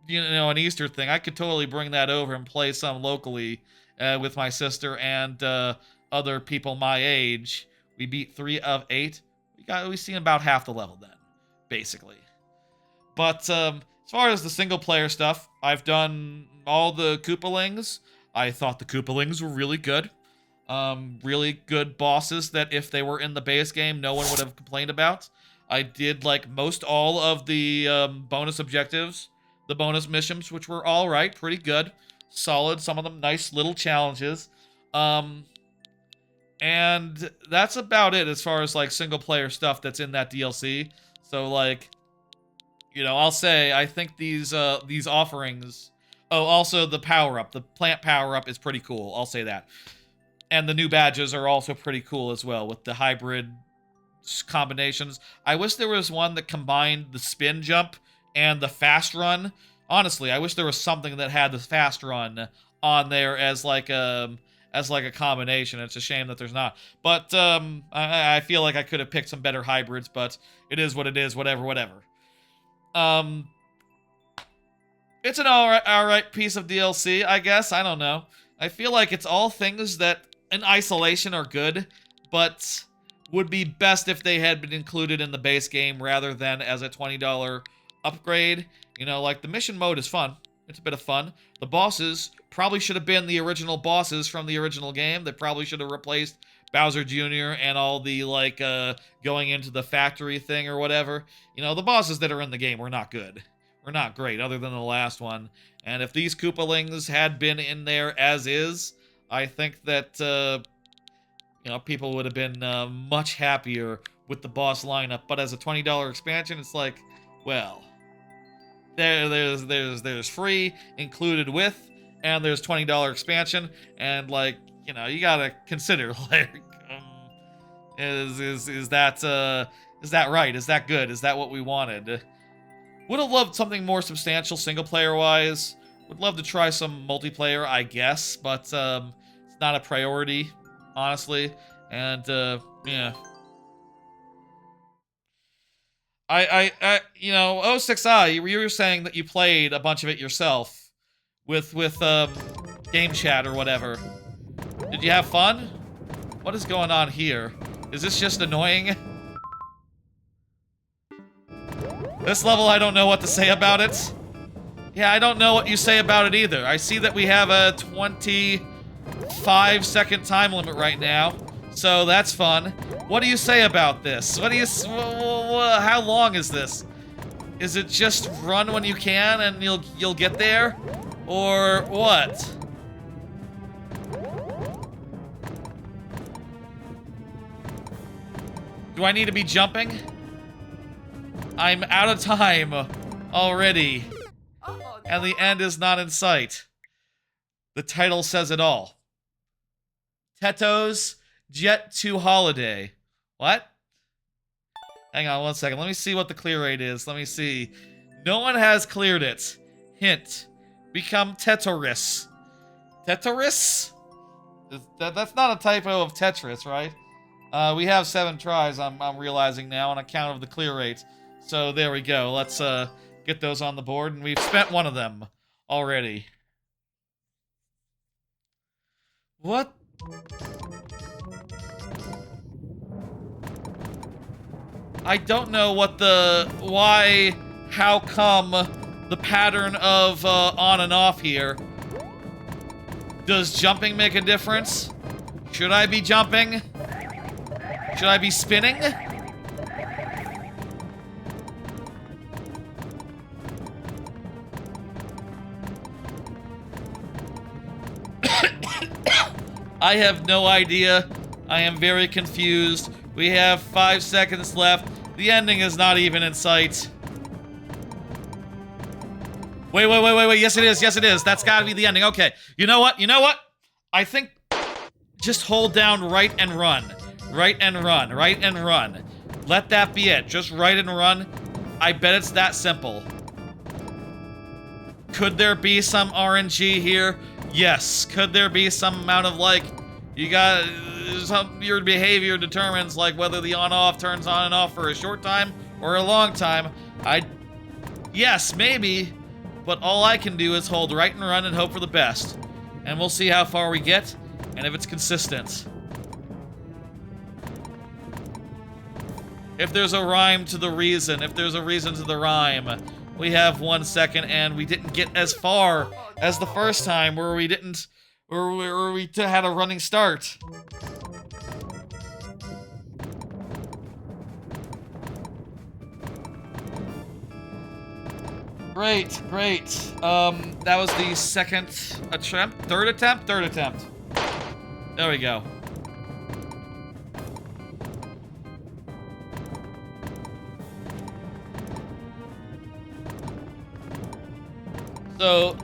you know, an Easter thing. I could totally bring that over and play some locally with my sister and other people my age. We beat 3 of 8. We've seen about half the level then, basically. But as far as the single player stuff, I've done all the Koopalings. I thought the Koopalings were really good. Really good bosses that if they were in the base game, no one would have complained about. I did like most all of the bonus objectives, the bonus missions, which were all right, pretty good, solid. Some of them nice little challenges. And that's about it as far as like single player stuff that's in that DLC. So like, you know, I'll say I think these offerings. Oh, also the power up, the plant power up is pretty cool. I'll say that. And the new badges are also pretty cool as well with the hybrid combinations. I wish there was one that combined the spin jump and the fast run. Honestly, I wish there was something that had the fast run on there as like a combination. It's a shame that there's not. But I feel like I could have picked some better hybrids, but it is what it is. Whatever. It's an all right piece of DLC, I guess. I don't know. I feel like it's all things that in isolation are good, but would be best if they had been included in the base game rather than as a $20 upgrade. You know, like the mission mode is fun. It's a bit of fun. The bosses probably should have been the original bosses from the original game. They probably should have replaced Bowser Jr. and all the, like, going into the factory thing or whatever. You know, the bosses that are in the game were not good. Were not great, other than the last one. And if these Koopalings had been in there as is, I think that, you know, people would have been much happier with the boss lineup. But as a $20 expansion, it's like, well, there's free included with, and there's $20 expansion, and like, you know, you gotta consider like, is that right? Is that good? Is that what we wanted? Would have loved something more substantial single player wise. Would love to try some multiplayer, I guess, but it's not a priority, honestly. And yeah. You know, 06i, you were saying that you played a bunch of it yourself with game chat or whatever. Did you have fun? What is going on here? Is this just annoying? This level, I don't know what to say about it. Yeah, I don't know what you say about it either. I see that we have a 25-second time limit right now, so that's fun. What do you say about this? What do you... how long is this? Is it just run when you can and you'll get there? Or what? Do I need to be jumping? I'm out of time already. And the end is not in sight. The title says it all. Teto's Jet to Holiday. What? Hang on one second. Let me see what the clear rate is. Let me see. No one has cleared it. Hint. Become Tetris. Tetris? That's not a typo of Tetris, right? We have 7 tries, I'm realizing now, on account of the clear rate. So there we go. Let's get those on the board, and we've spent one of them already. What? I don't know what the... why... how come the pattern of on and off here. Does jumping make a difference? Should I be jumping? Should I be spinning? I have no idea. I am very confused. We have 5 seconds left. The ending is not even in sight. Wait. Yes, it is. Yes, it is. That's gotta be the ending. Okay. You know what? I think just hold down right and run. Right and run. Right and run. Let that be it. Just right and run. I bet it's that simple. Could there be some RNG here? Yes. Could there be some amount of, like, your behavior determines, like, whether the on-off turns on and off for a short time or a long time? Yes, maybe. But all I can do is hold right and run and hope for the best. And we'll see how far we get, and if it's consistent. If there's a rhyme to the reason, if there's a reason to the rhyme. We have 1 second, and we didn't get as far as the first time, where we didn't... where we had a running start. Great. That was the second attempt? Third attempt? There we go. So,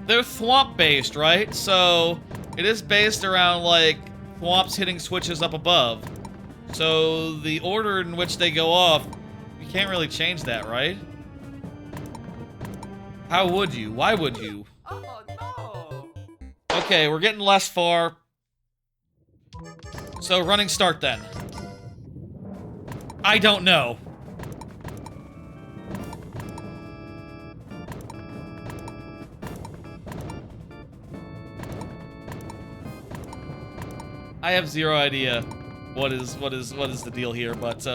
they're thwomp-based, right? So, it is based around, like, thwomps hitting switches up above. So, the order in which they go off, you can't really change that, right? How would you? Why would you? Oh no! Okay, we're getting less far. So, running start then. I don't know. I have zero idea what is the deal here, but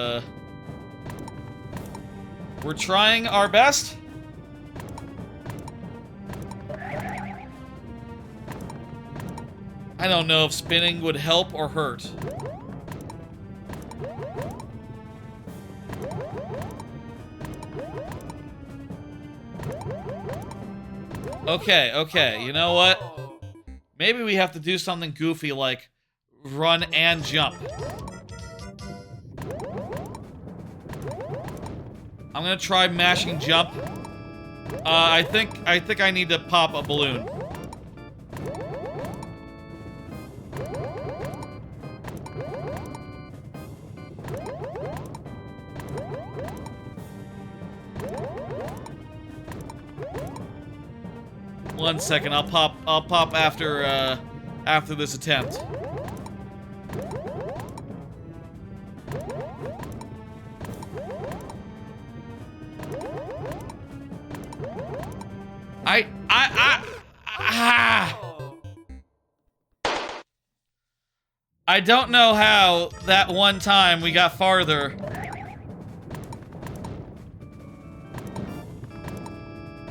we're trying our best. I don't know if spinning would help or hurt. Okay, you know what? Oh. Maybe we have to do something goofy like run and jump. I'm gonna try mashing jump. I think I need to pop a balloon. One second, I'll pop after this attempt. I don't know how that one time we got farther.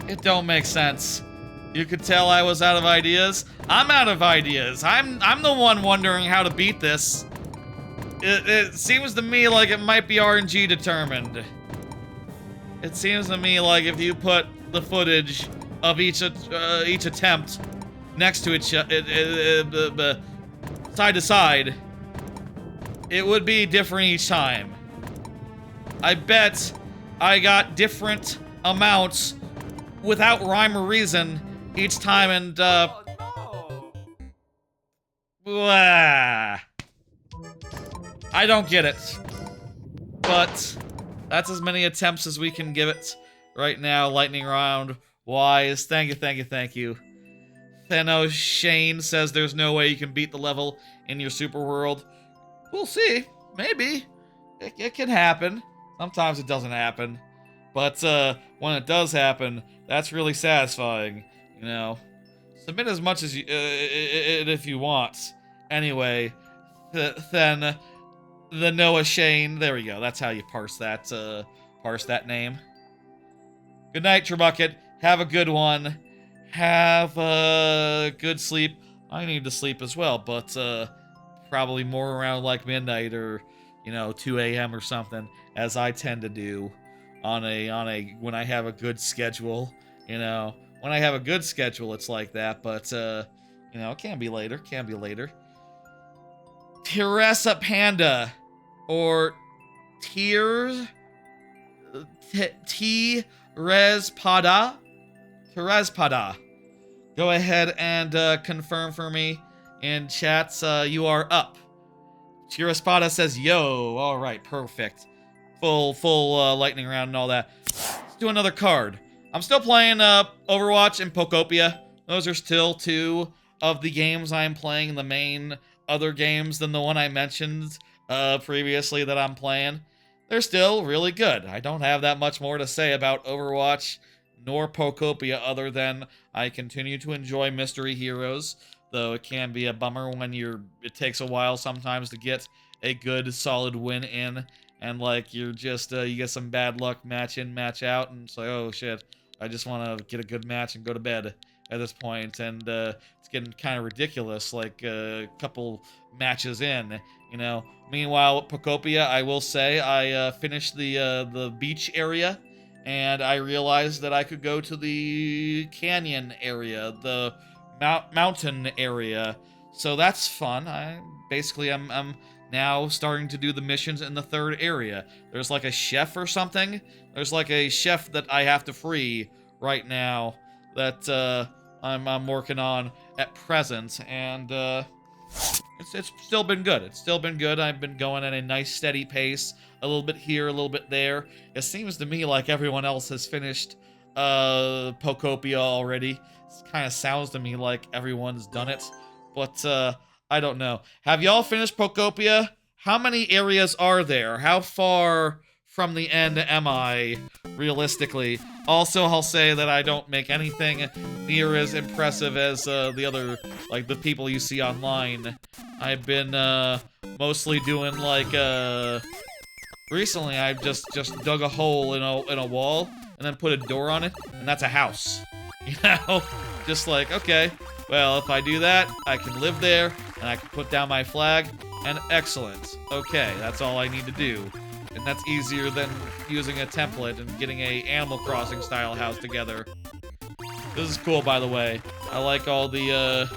It don't make sense. You could tell I was out of ideas. I'm out of ideas. I'm the one wondering how to beat this. It seems to me like it might be RNG determined. It seems to me like if you put the footage of each attempt next to each side to side, it would be different each time. I bet I got different amounts without rhyme or reason each time, and Oh no! blah. I don't get it. But that's as many attempts as we can give it right now. Lightning round wise. Thank you. Thanos Shane says there's no way you can beat the level in your super world. We'll see. Maybe. It can happen. Sometimes it doesn't happen. But when it does happen, that's really satisfying. You know. Submit as much as you if you want. Anyway, then the Noah Shane. There we go. That's how you parse that name. Good night, Trebucket. Have a good one. Have a good sleep. I need to sleep as well, but probably more around like midnight or 2 a.m. or something, as I tend to do on a when I have a good schedule. When I have a good schedule, it's like that, but it can be later. Teresa Panda or Tears T-Res-Pada? Terespada. Go ahead and confirm for me in chats. You are up. Terespada says, yo. Alright, perfect. Full lightning round and all that. Let's do another card. I'm still playing Overwatch and Pokopia. Those are still two of the games I'm playing, the main other games than the one I mentioned previously that I'm playing. They're still really good. I don't have that much more to say about Overwatch nor Pokopia other than I continue to enjoy Mystery Heroes, though it can be a bummer when it takes a while sometimes to get a good solid win in, and like you're just you get some bad luck match in, match out, and it's like, oh shit, I just want to get a good match and go to bed at this point, and it's getting kind of ridiculous, like a couple matches in, Meanwhile, with Pokopia, I will say I finished the beach area, and I realized that I could go to the canyon area, the mountain area. So that's fun. I'm now starting to do the missions in the third area. There's like a chef or something. There's like a chef that I have to free right now that I'm working on at present, and it's still been good. It's still been good. I've been going at a nice steady pace, a little bit here, a little bit there. It seems to me like everyone else has finished Pocopia already. It kind of sounds to me like everyone's done it, but I don't know. Have y'all finished Pocopia? How many areas are there? How far from the end am I, realistically? Also, I'll say that I don't make anything near as impressive as the other, like, the people you see online. I've been mostly doing, like, recently I've just dug a hole in a wall and then put a door on it, and that's a house. You know? Just like, okay, well, if I do that, I can live there, and I can put down my flag, and excellent. Okay, that's all I need to do. And that's easier than using a template and getting a Animal Crossing style house together. This is cool, by the way. I like all the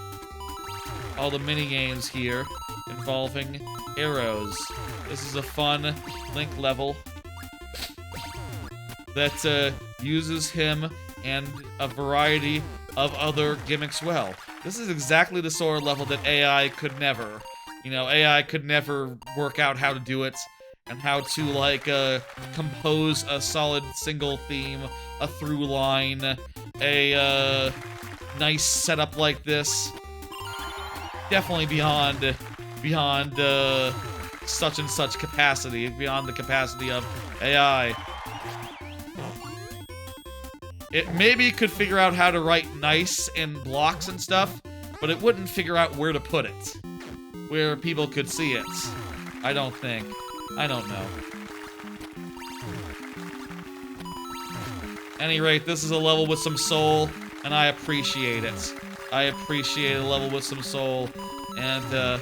mini games here involving arrows. This is a fun Link level that uses him and a variety of other gimmicks well. This is exactly the sort of level that AI could never. You know, AI could never work out how to do it and how to, like, compose a solid single theme, a through line, a nice setup like this. Definitely beyond such and such capacity, beyond the capacity of AI. It maybe could figure out how to write nice in blocks and stuff, but it wouldn't figure out where to put it. Where people could see it. I don't think. I don't know. Any rate, this is a level with some soul, and I appreciate it. I appreciate a level with some soul, and,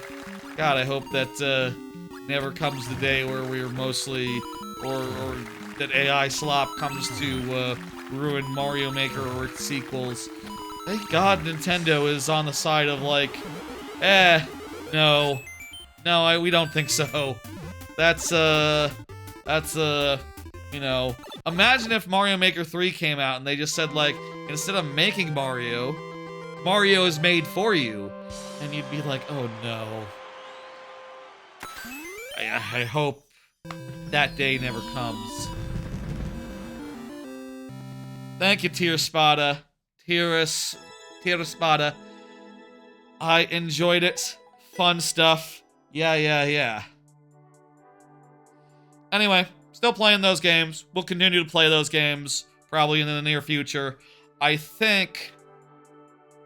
God, I hope that, never comes the day where we're mostly, or that AI slop comes to, ruin Mario Maker or its sequels. Thank God Nintendo is on the side of, like, no. No, we don't think so. That's, you know, imagine if Mario Maker 3 came out and they just said, like, instead of making Mario, Mario is made for you. And you'd be like, oh no. I hope that day never comes. Thank you, Tierspada. Tierspada. I enjoyed it. Fun stuff. Yeah. Anyway, still playing those games. We'll continue to play those games, probably in the near future. I think,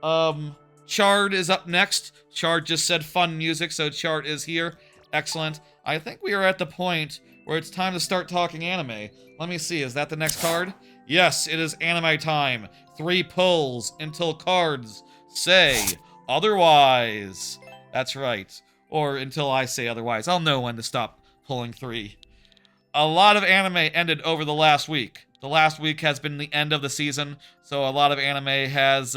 Chard is up next. Chard just said fun music, so Chard is here. Excellent. I think we are at the point where it's time to start talking anime. Let me see, is that the next card? Yes, it is anime time. 3 pulls until cards say otherwise. That's right. Or until I say otherwise. I'll know when to stop pulling 3. A lot of anime ended over the last week. The last week has been the end of the season, so a lot of anime has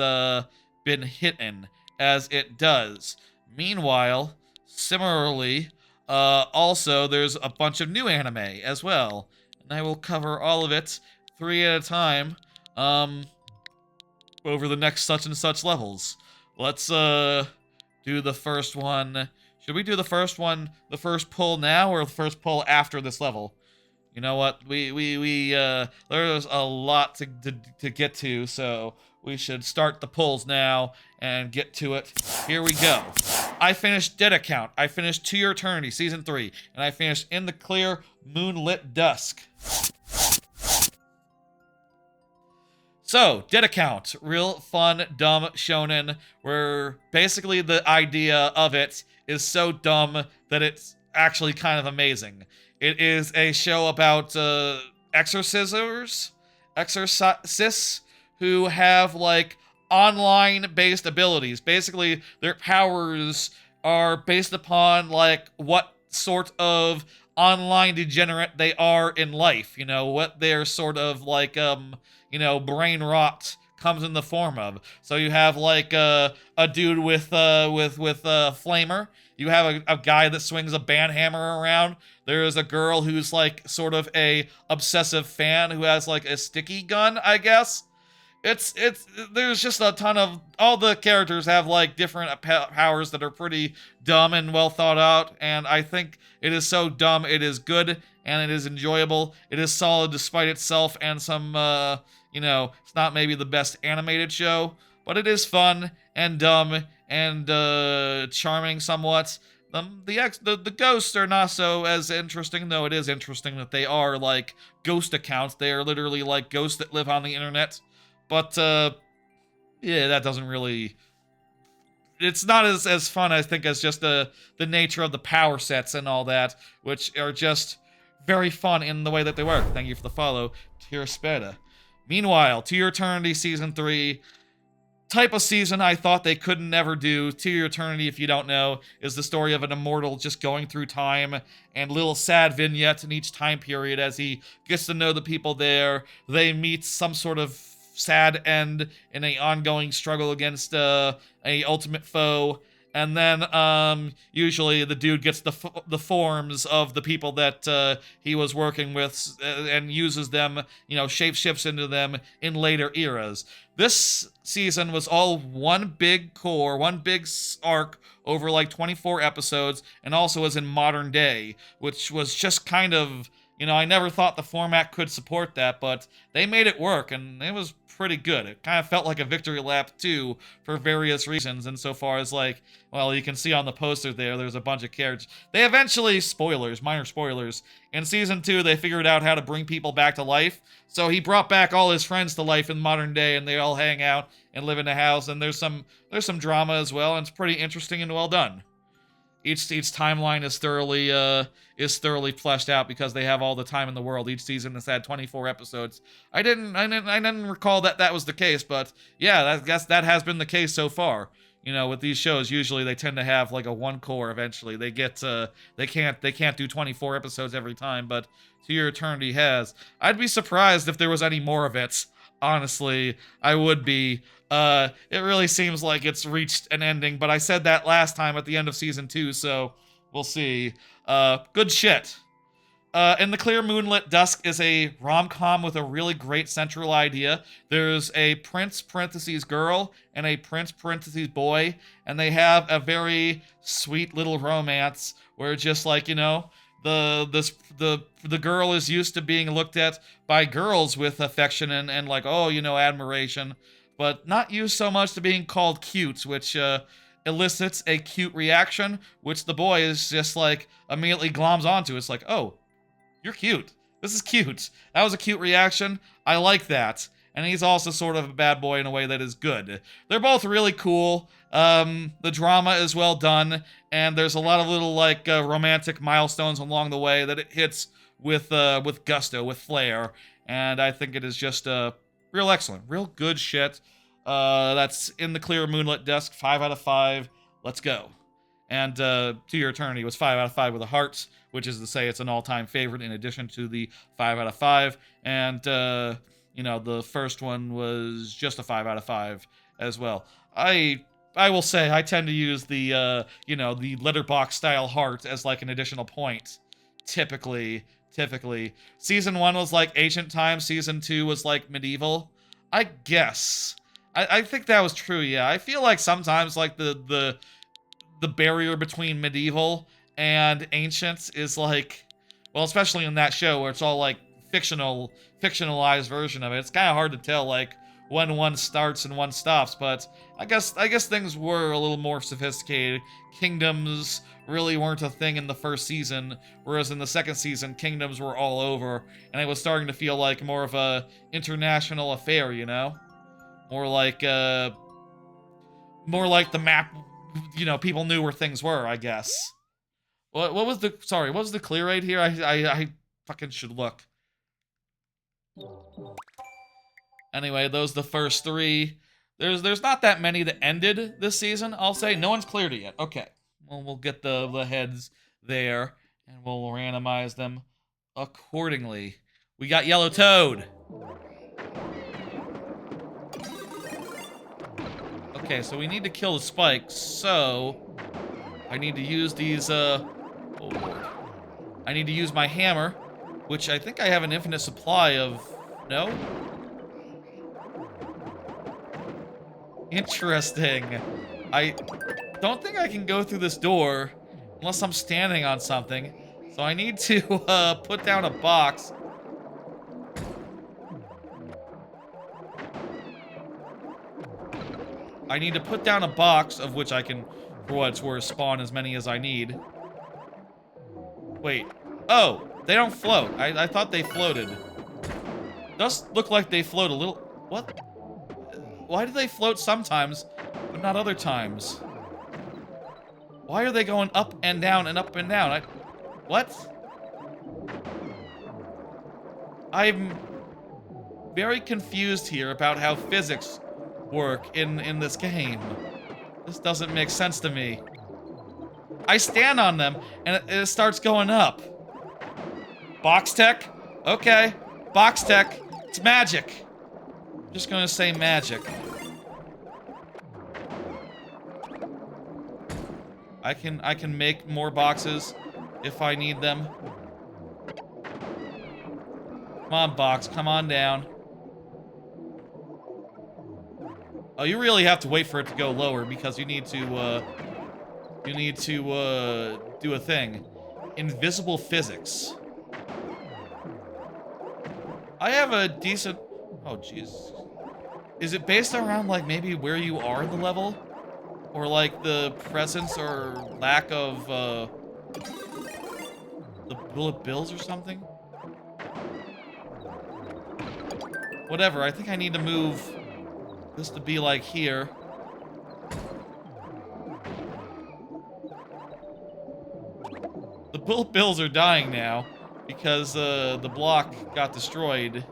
been hidden, as it does. Meanwhile, similarly, also there's a bunch of new anime as well, and I will cover all of it 3 at a time over the next such and such levels. Let's do the first one. Should we do the first one, the first pull now, or the first pull after this level? You know what? There's a lot to get to, so we should start the pulls now and get to it. Here we go. I finished Dead Account. I finished To Your Eternity, Season 3. And I finished In the Clear, Moonlit Dusk. So, Dead Account. Real fun, dumb shonen, where basically the idea of it is so dumb that it's actually kind of amazing. It is a show about exorcists who have, like, online-based abilities. Basically, their powers are based upon, like, what sort of online degenerate they are in life. You know, what their sort of, like, you know, brain rot comes in the form of. So you have like a dude with a flamer. You have a guy that swings a band hammer around. There is a girl who's like sort of a obsessive fan who has like a sticky gun, I guess. It's there's just a ton of all the characters have like different powers that are pretty dumb and well thought out, and I think it is so dumb it is good and it is enjoyable. It is solid despite itself and some it's not maybe the best animated show, but it is fun and dumb and charming somewhat. The ghosts are not so as interesting, though it is interesting that they are like ghost accounts. They are literally like ghosts that live on the internet. But yeah, that doesn't really. It's not as fun, I think, as just the nature of the power sets and all that, which are just very fun in the way that they work. Thank you for the follow, Tira. Meanwhile, To Your Eternity Season 3, type of season I thought they could never do. To Your Eternity, if you don't know, is the story of an immortal just going through time and little sad vignettes in each time period as he gets to know the people there. They meet some sort of sad end in a ongoing struggle against a ultimate foe, and then usually the dude gets the forms of the people that he was working with and uses them, shapeshifts into them in later eras. This season was all one big core, one big arc over like 24 episodes, and also was in modern day, which was just kind of, I never thought the format could support that, but they made it work, and it was pretty good. It kind of felt like a victory lap too, for various reasons, insofar as like, well, you can see on the poster there's a bunch of characters. They eventually, minor spoilers, in season 2 they figured out how to bring people back to life, so he brought back all his friends to life in modern day, and they all hang out and live in a house, and there's some drama as well, and it's pretty interesting and well done. Each timeline is thoroughly fleshed out because they have all the time in the world. Each season has had 24 episodes. I didn't recall that was the case, but yeah, that has been the case so far. With these shows, usually they tend to have like a one core eventually. They can't do 24 episodes every time, but To Your Eternity has. I'd be surprised if there was any more of it. Honestly, I would be. It really seems like it's reached an ending, but I said that last time at the end of season 2, so we'll see. Good shit. In the Clear Moonlit Dusk is a rom-com with a really great central idea. There's a prince parentheses girl and a prince parentheses boy, and they have a very sweet little romance where just like, the girl is used to being looked at by girls with affection and like, admiration, but not used so much to being called cute, which elicits a cute reaction, which the boy is just like immediately gloms onto. It's like, oh, you're cute. This is cute. That was a cute reaction. I like that. And he's also sort of a bad boy in a way that is good. They're both really cool. The drama is well done, and there's a lot of little like romantic milestones along the way that it hits with gusto, with flair, and I think it is just real excellent, real good shit. That's In the Clear Moonlit Dusk, 5 out of 5. Let's go. And To Your Eternity was 5 out of 5 with a heart, which is to say it's an all-time favorite in addition to the 5 out of 5. And the first one was just a 5 out of 5 as well. I will say I tend to use the the letterbox style heart as like an additional point. Typically. Season 1 was like ancient times, season 2 was like medieval. I guess. I think that was true, yeah. I feel like sometimes like the barrier between medieval and ancient is like, well, especially in that show where it's all like fictionalized version of it. It's kind of hard to tell like when one starts and one stops, but I guess things were a little more sophisticated. Kingdoms really weren't a thing in the first season, whereas in the second season, kingdoms were all over, and it was starting to feel like more of a international affair, more like the map. People knew where things were, I guess. What was the clear rate here? I fucking should look. Anyway, those are the first 3. There's not that many that ended this season, I'll say. No one's cleared it yet. Okay. Well, we'll get the heads there, and we'll randomize them accordingly. We got Yellow Toad. Okay, so we need to kill the spikes, so I need to use these, oh lord. I need to use my hammer, which I think I have an infinite supply of, no? Interesting. I don't think I can go through this door unless I'm standing on something. So I need to put down a box. I need to put down a box of which I can, for what it's worth, spawn as many as I need. Wait. Oh, they don't float. I thought they floated. Does look like they float a little. What? Why do they float sometimes, but not other times? Why are they going up and down and up and down? What? I'm very confused here about how physics work in this game. This doesn't make sense to me. I stand on them, and it starts going up. Box tech? Okay. Box tech. It's magic. I'm just gonna say magic. I can make more boxes if I need them. Come on, box. Come on down. Oh, you really have to wait for it to go lower because you need to do a thing. Invisible physics. I have a decent... Oh, jeez. Is it based around, like, maybe where you are in the level? Or, like, the presence or lack of, the bullet bills or something? Whatever, I think I need to move this to be, like, here. The bullet bills are dying now because the block got destroyed.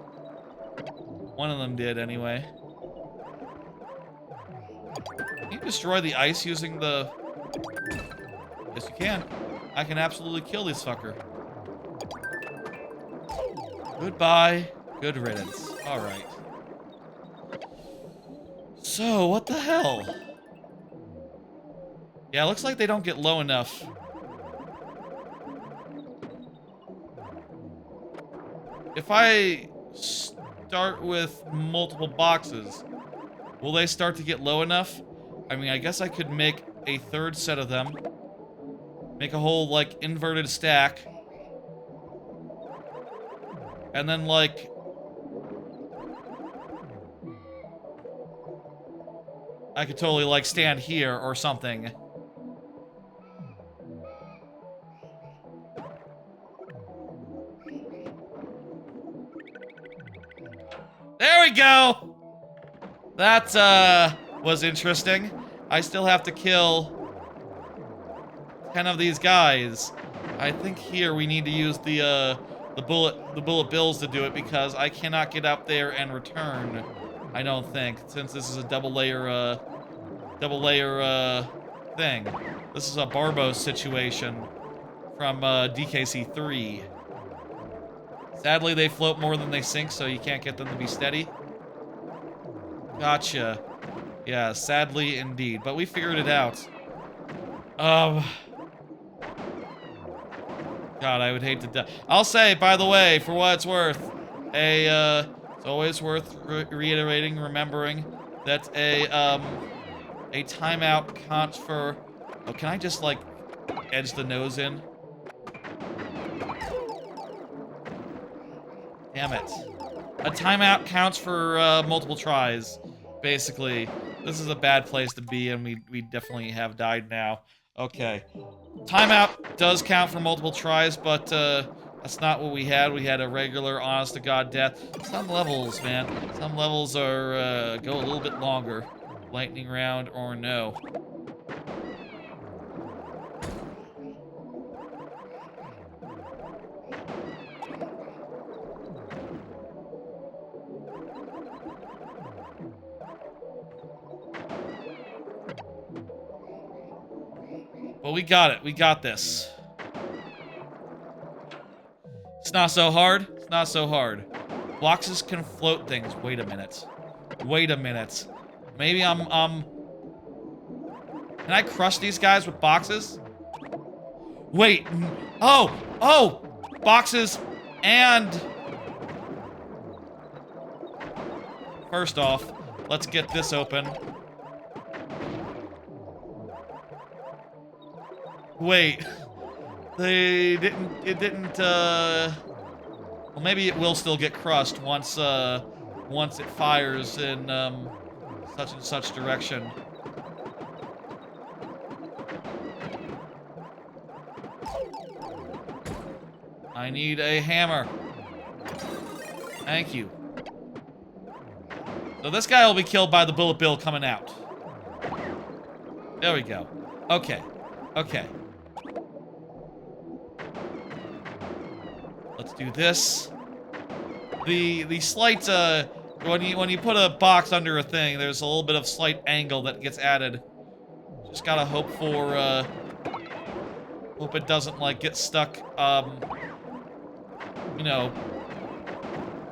One of them did, anyway. Can you destroy the ice using the... Yes, you can. I can absolutely kill this fucker. Goodbye. Good riddance. Alright. So, what the hell? Yeah, it looks like they don't get low enough. If I start with multiple boxes, will they start to get low enough? I mean, I guess I could make a third set of them. Make a whole, like, inverted stack. And then, like... I could totally, like, stand here or something. There we go! That, was interesting. I still have to kill 10 of these guys. I think here we need to use the bullet bills to do it because I cannot get up there and return. I don't think, since this is a double layer thing. This is a Barbos situation from, DKC 3. Sadly, they float more than they sink, so you can't get them to be steady. Gotcha. Yeah, sadly indeed. But we figured it out. God, I would hate to die. I'll say, by the way, for what it's worth, it's always worth reiterating, remembering that a timeout counts for... Oh, can I just, like, edge the nose in? Damn it. A timeout counts for multiple tries, basically. This is a bad place to be, and we definitely have died now. Okay. Timeout does count for multiple tries, but that's not what we had. We had a regular, honest-to-God death. Some levels, man. Some levels are go a little bit longer. Lightning round or no. But we got it. We got this. It's not so hard. It's not so hard. Boxes can float things. Wait a minute. Wait a minute. Maybe I'm Can I crush these guys with boxes? Wait. Oh! Boxes and... First off, let's get this open. Wait. It didn't, well, maybe it will still get crushed once it fires in, such and such direction. I need a hammer. Thank you. So this guy will be killed by the bullet bill coming out. There we go. Okay. Okay. Let's do this. The slight when you put a box under a thing, there's a little bit of slight angle that gets added. Just gotta hope for hope it doesn't like get stuck you know,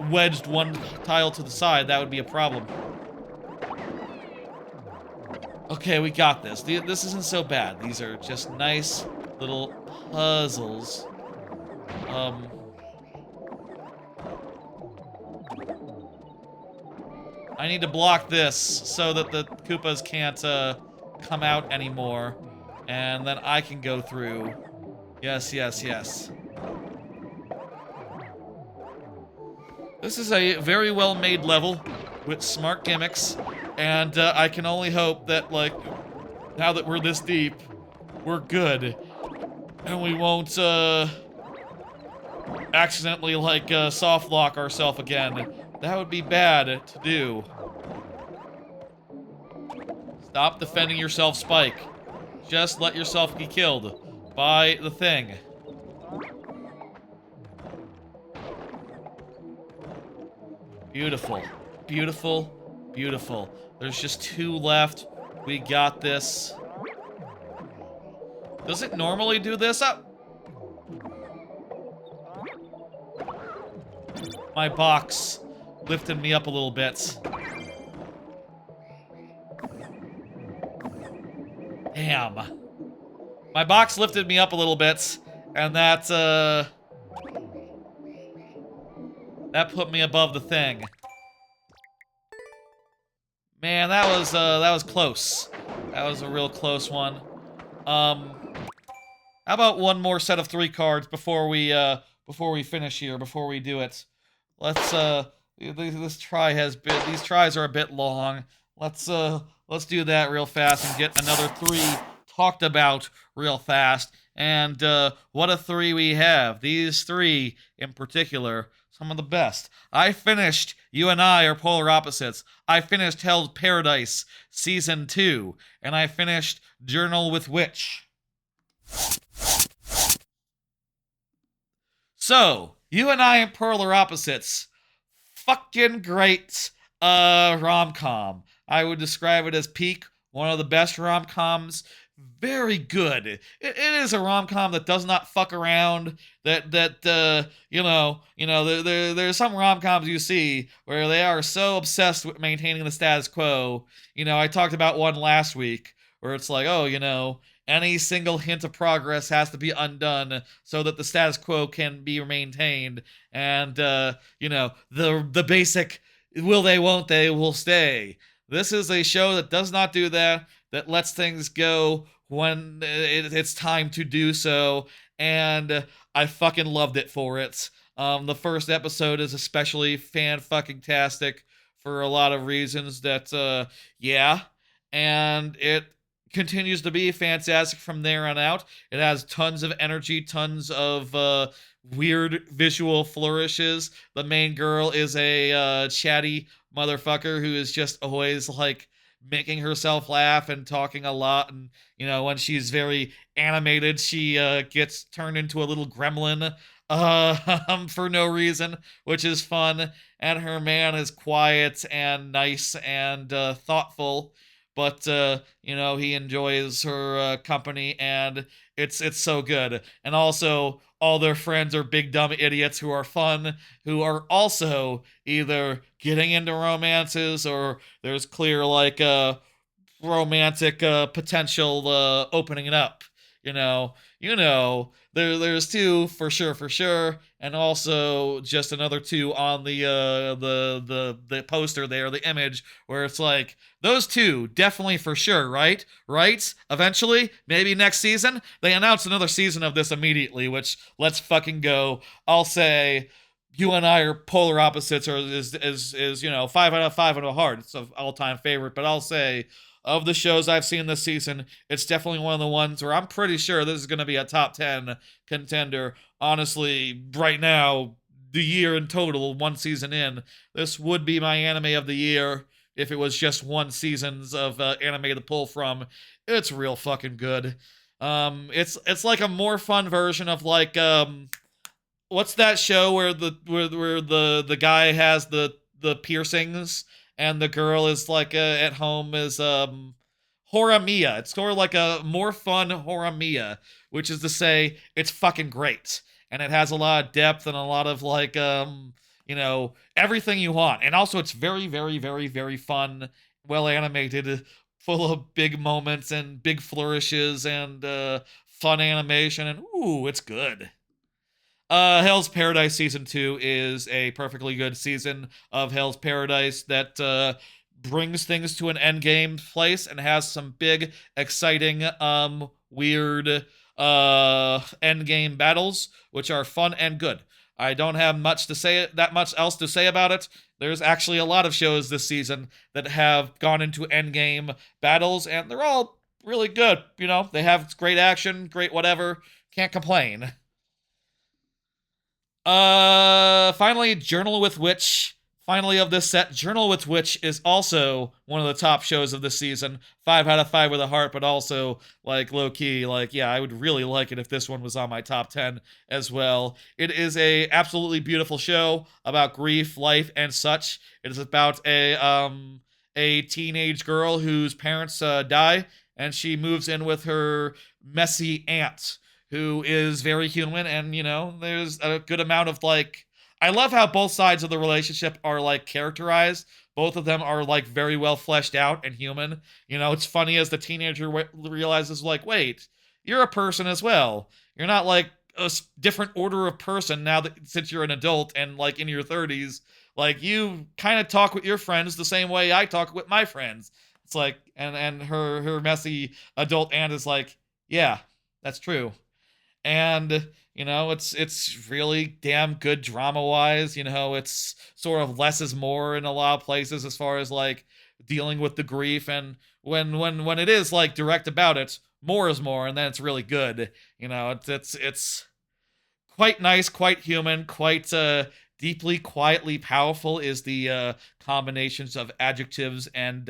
wedged one tile to the side. That would be a problem. Okay, we got this. This isn't so bad. These are just nice little puzzles. I need to block this so that the Koopas can't come out anymore. And then I can go through. Yes, yes, yes. This is a very well-made level with smart gimmicks, and I can only hope that, like, now that we're this deep, we're good, and we won't accidentally, like, soft lock ourselves again. That would be bad to do. Stop defending yourself, Spike. Just let yourself be killed by the thing. Beautiful. Beautiful. Beautiful. There's just 2 left. We got this. Does it normally do this? Oh. My box lifted me up a little bit. Damn. My box lifted me up a little bit, and that put me above the thing. Man, that was close. That was a real close one. How about one more set of 3 cards before we finish here, before we do it? Let's these tries are a bit long. Let's do that real fast and get another 3 talked about real fast. And what a 3 we have. These 3 in particular, some of the best. I finished You and I Are Polar Opposites. I finished Hell's Paradise Season 2. And I finished Journal with Witch. So, You and I Are Polar Opposites. Fucking great rom-com. I would describe it as peak, one of the best rom-coms. Very good. It is a rom-com that does not fuck around. There's some rom-coms you see where they are so obsessed with maintaining the status quo. You know, I talked about one last week where it's like, oh, you know, any single hint of progress has to be undone so that the status quo can be maintained. And, you know, the basic will they, won't they, will stay. This is a show that does not do that, that lets things go when it's time to do so, and I fucking loved it for it. The first episode is especially fan-fucking-tastic for a lot of reasons that, yeah, and it continues to be fantastic from there on out. It has tons of energy, tons of weird visual flourishes. The main girl is a chatty motherfucker who is just always like making herself laugh and talking a lot, and you know, when she's very animated, she gets turned into a little gremlin for no reason, which is fun. And her man is quiet and nice and thoughtful, but you know, he enjoys her company, and it's so good. And also, all their friends are big dumb idiots who are fun, who are also either getting into romances, or there's clear like romantic potential opening it up. There's two for sure, and also just another two on the poster there, the image where it's like those two definitely for sure, right? Right? Eventually, maybe next season, they announce another season of this immediately, which let's fucking go. I'll say you and I are polar opposites, or is 5 out of 5 and a heart. It's an all-time favorite, but I'll say of the shows I've seen this season, it's definitely one of the ones where I'm pretty sure this is going to be a top 10 contender. Honestly, right now, the year in total, one season in, this would be my anime of the year if it was just one seasons of anime to pull from. It's real fucking good. It's like a more fun version of like what's that show where the guy has the piercings and the girl is like at home is Horimiya. It's sort of like a more fun Horimiya, which is to say it's fucking great and it has a lot of depth and a lot of like everything you want. And also it's very very very very fun, well animated, full of big moments and big flourishes and fun animation, and ooh, it's good. Hell's Paradise Season 2 is a perfectly good season of Hell's Paradise that brings things to an endgame place and has some big, exciting, weird endgame battles, which are fun and good. I don't have that much else to say about it. There's actually a lot of shows this season that have gone into endgame battles, and they're all really good. They have great action, great whatever. Can't complain. Finally, Journal with Witch. Finally, of this set, Journal with Witch is also one of the top shows of this season. 5 out of 5 with a heart, but also, like, low key, like, yeah, I would really like it if this one was on my top 10 as well. It is a absolutely beautiful show about grief, life, and such. It is about a teenage girl whose parents die, and she moves in with her messy aunt, who is very human, and there's a good amount of like, I love how both sides of the relationship are like characterized. Both of them are like very well fleshed out and human. It's funny as the teenager realizes like, wait, you're a person as well. You're not like a different order of person now that since you're an adult and like in your 30s. Like you kind of talk with your friends the same way I talk with my friends. It's like, and her messy adult aunt is like, yeah, that's true. And it's really damn good drama wise. It's sort of less is more in a lot of places as far as like dealing with the grief, and when it is like direct about it, more is more, and then it's really good. It's quite nice, quite human, quite deeply, quietly powerful is the combinations of adjectives and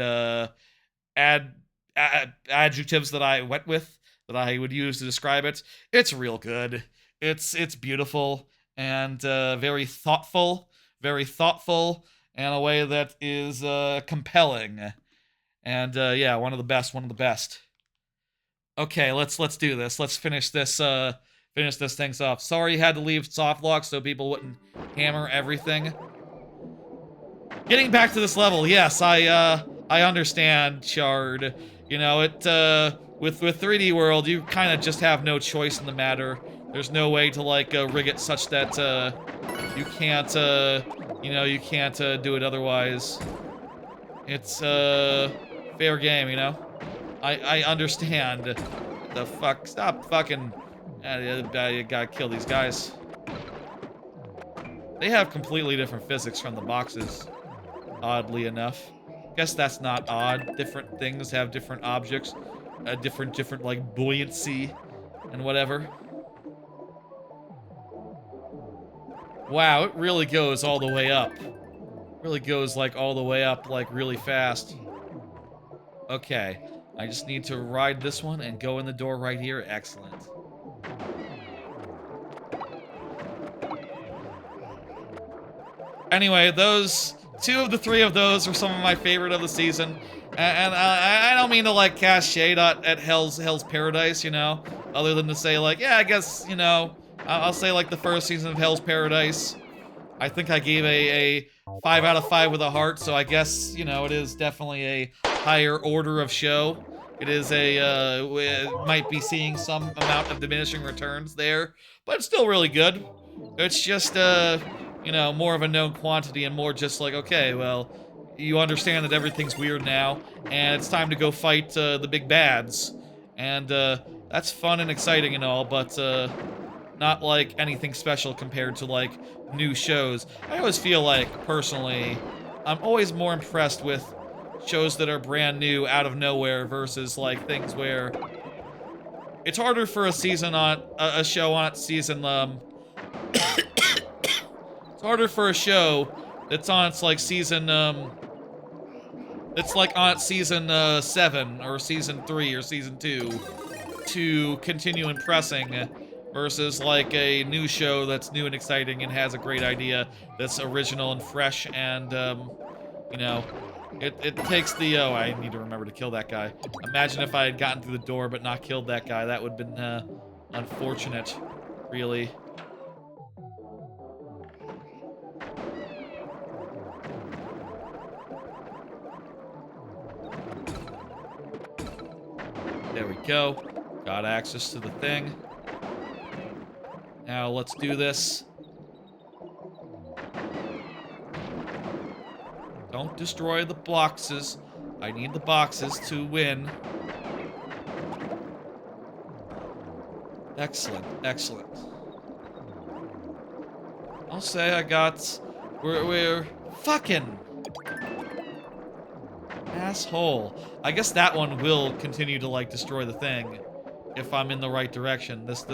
adjectives that I went with, that I would use to describe it. It's real good. It's beautiful and very thoughtful in a way that is compelling. And yeah, one of the best, one of the best. Okay, let's do this. Let's finish this things off. Sorry you had to leave soft lock so people wouldn't hammer everything. Getting back to this level, yes, I understand, Chard. With 3D World, you kind of just have no choice in the matter. There's no way to like rig it such that you can't you can't do it otherwise. It's fair game, I understand. The fuck, stop fucking. You gotta kill these guys. They have completely different physics from the boxes, oddly enough. Guess that's not odd. Different things have different objects, different like buoyancy and whatever. Wow, it really goes all the way up. Really goes like all the way up, like really fast. Okay, I just need to ride this one and go in the door right here. Excellent. Anyway, those two of the three of those are some of my favorite of the season, and I don't mean to like cast shade at Hell's Paradise, other than to say like, yeah, I guess I'll say like the first season of Hell's Paradise, I think I gave a 5 out of 5 with a heart, so I guess it is definitely a higher order of show. It is might be seeing some amount of diminishing returns there, but it's still really good. It's just, more of a known quantity and more just like, okay, well, you understand that everything's weird now, and it's time to go fight the big bads. And that's fun and exciting and all, but not like anything special compared to like new shows. I always feel like, personally, I'm always more impressed with shows that are brand new out of nowhere versus like things where it's harder for a season on a show on its season it's harder for a show that's on its like season it's like on its season 7 or season 3 or season 2 to continue impressing versus like a new show that's new and exciting and has a great idea that's original and fresh and you know, it takes the, oh, I need to remember to kill that guy. Imagine if I had gotten through the door but not killed that guy. That would have been unfortunate, really. There we go. Got access to the thing. Now let's do this. Don't destroy the boxes. I need the boxes to win. Excellent, excellent. I'll say I got... We're fucking... asshole. I guess that one will continue to, like, destroy the thing. If I'm in the right direction. This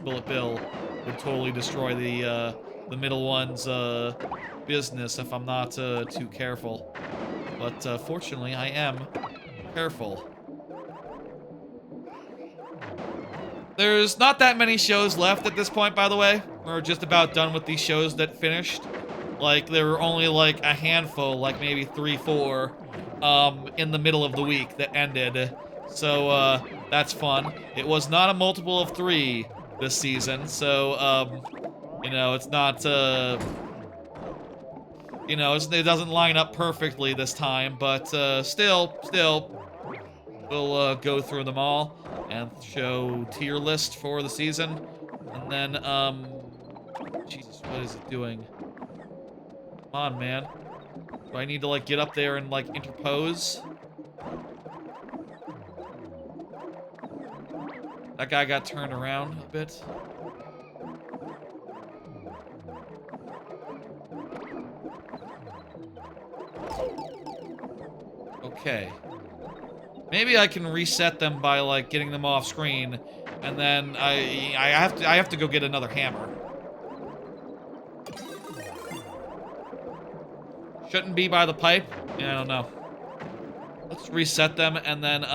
bullet bill would totally destroy the middle one's, business if I'm not too careful. But fortunately, I am careful. There's not that many shows left at this point, by the way. We're just about done with these shows that finished. Like, there were only like a handful, like maybe 3, 4, in the middle of the week that ended. So that's fun. It was not a multiple of 3 this season, so it's not it doesn't line up perfectly this time, but still, we'll go through them all and show tier list for the season, and then Jesus, what is it doing? Come on, man. Do I need to like get up there and like interpose? That guy got turned around a bit. Okay. Maybe I can reset them by like getting them off screen, and then I have to go get another hammer. Shouldn't be by the pipe? Yeah, I don't know. Let's reset them and then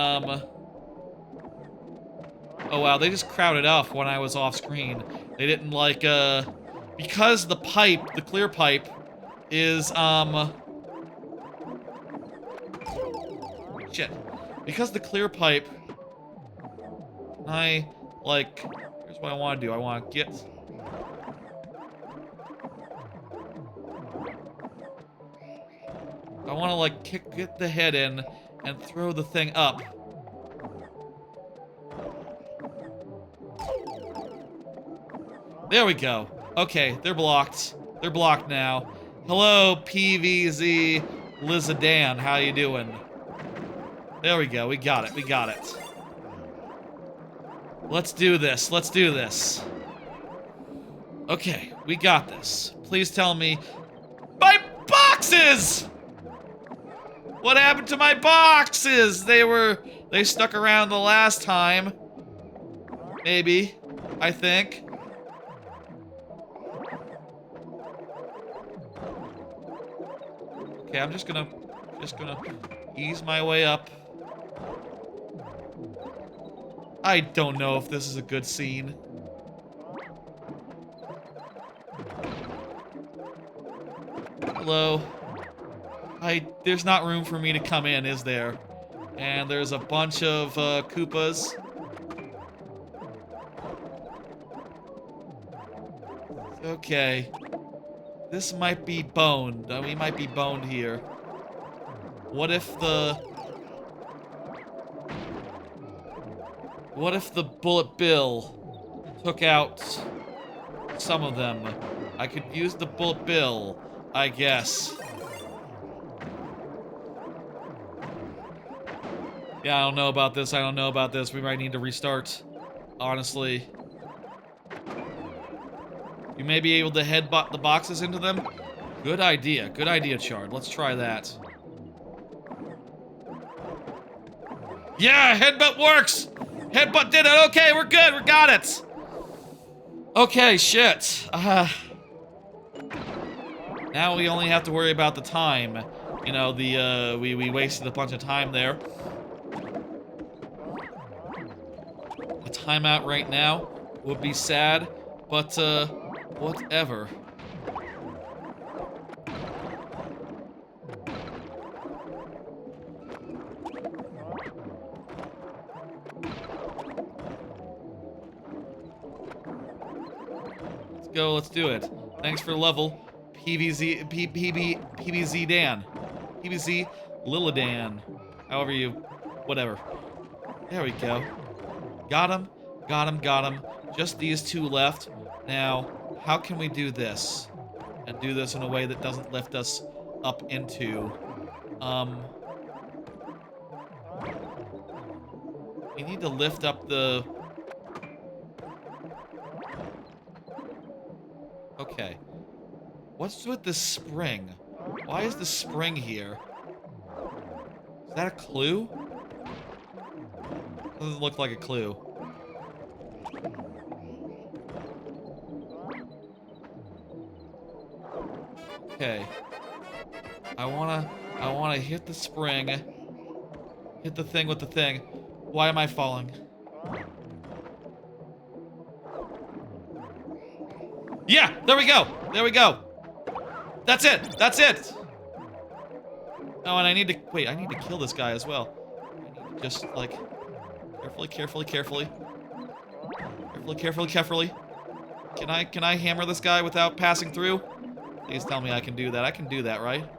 oh wow, they just crowded off when I was off screen. They didn't like because the pipe, the clear pipe is shit. Because the clear pipe, here's what I want to do. I want to get... I want to, like, get the head in and throw the thing up. There we go. Okay, they're blocked. They're blocked now. Hello, PVZ Lizadan. How you doing? There we go. We got it. We got it. Let's do this. Let's do this. Okay, we got this. Please tell me... My boxes! What happened to my boxes? They stuck around the last time. Maybe. I think. Okay, I'm just gonna ease my way up. I don't know if this is a good scene. Hello. There's not room for me to come in, is there? And there's a bunch of Koopas. Okay. This might be boned. We might be boned here. What if the... What if the bullet bill took out some of them? I could use the bullet bill, I guess. Yeah, I don't know about this. I don't know about this. We might need to restart, honestly. You may be able to headbutt the boxes into them. Good idea. Good idea, Chard. Let's try that. Yeah, headbutt works! Headbutt did it! Okay, we're good! We got it! Okay, shit. Now we only have to worry about the time. You know, we wasted a bunch of time there. A timeout right now would be sad, but, whatever. Let's go, let's do it. Thanks for the level, PBZ Dan. PBZ Lilidan. However you, whatever. There we go. Got him, got him, got him. Just these two left. Now, how can we do this? And do this in a way that doesn't lift us up into, we need to lift up the... Okay. What's with the spring? Why is the spring here? Is that a clue? Doesn't look like a clue. Okay. I wanna hit the spring. Hit the thing with the thing. Why am I falling? Yeah, there we go. There we go. That's it. That's it. Oh, and I need to wait. I need to kill this guy as well. I need to just like carefully. Can I hammer this guy without passing through? Please tell me I can do that. I can do that, right?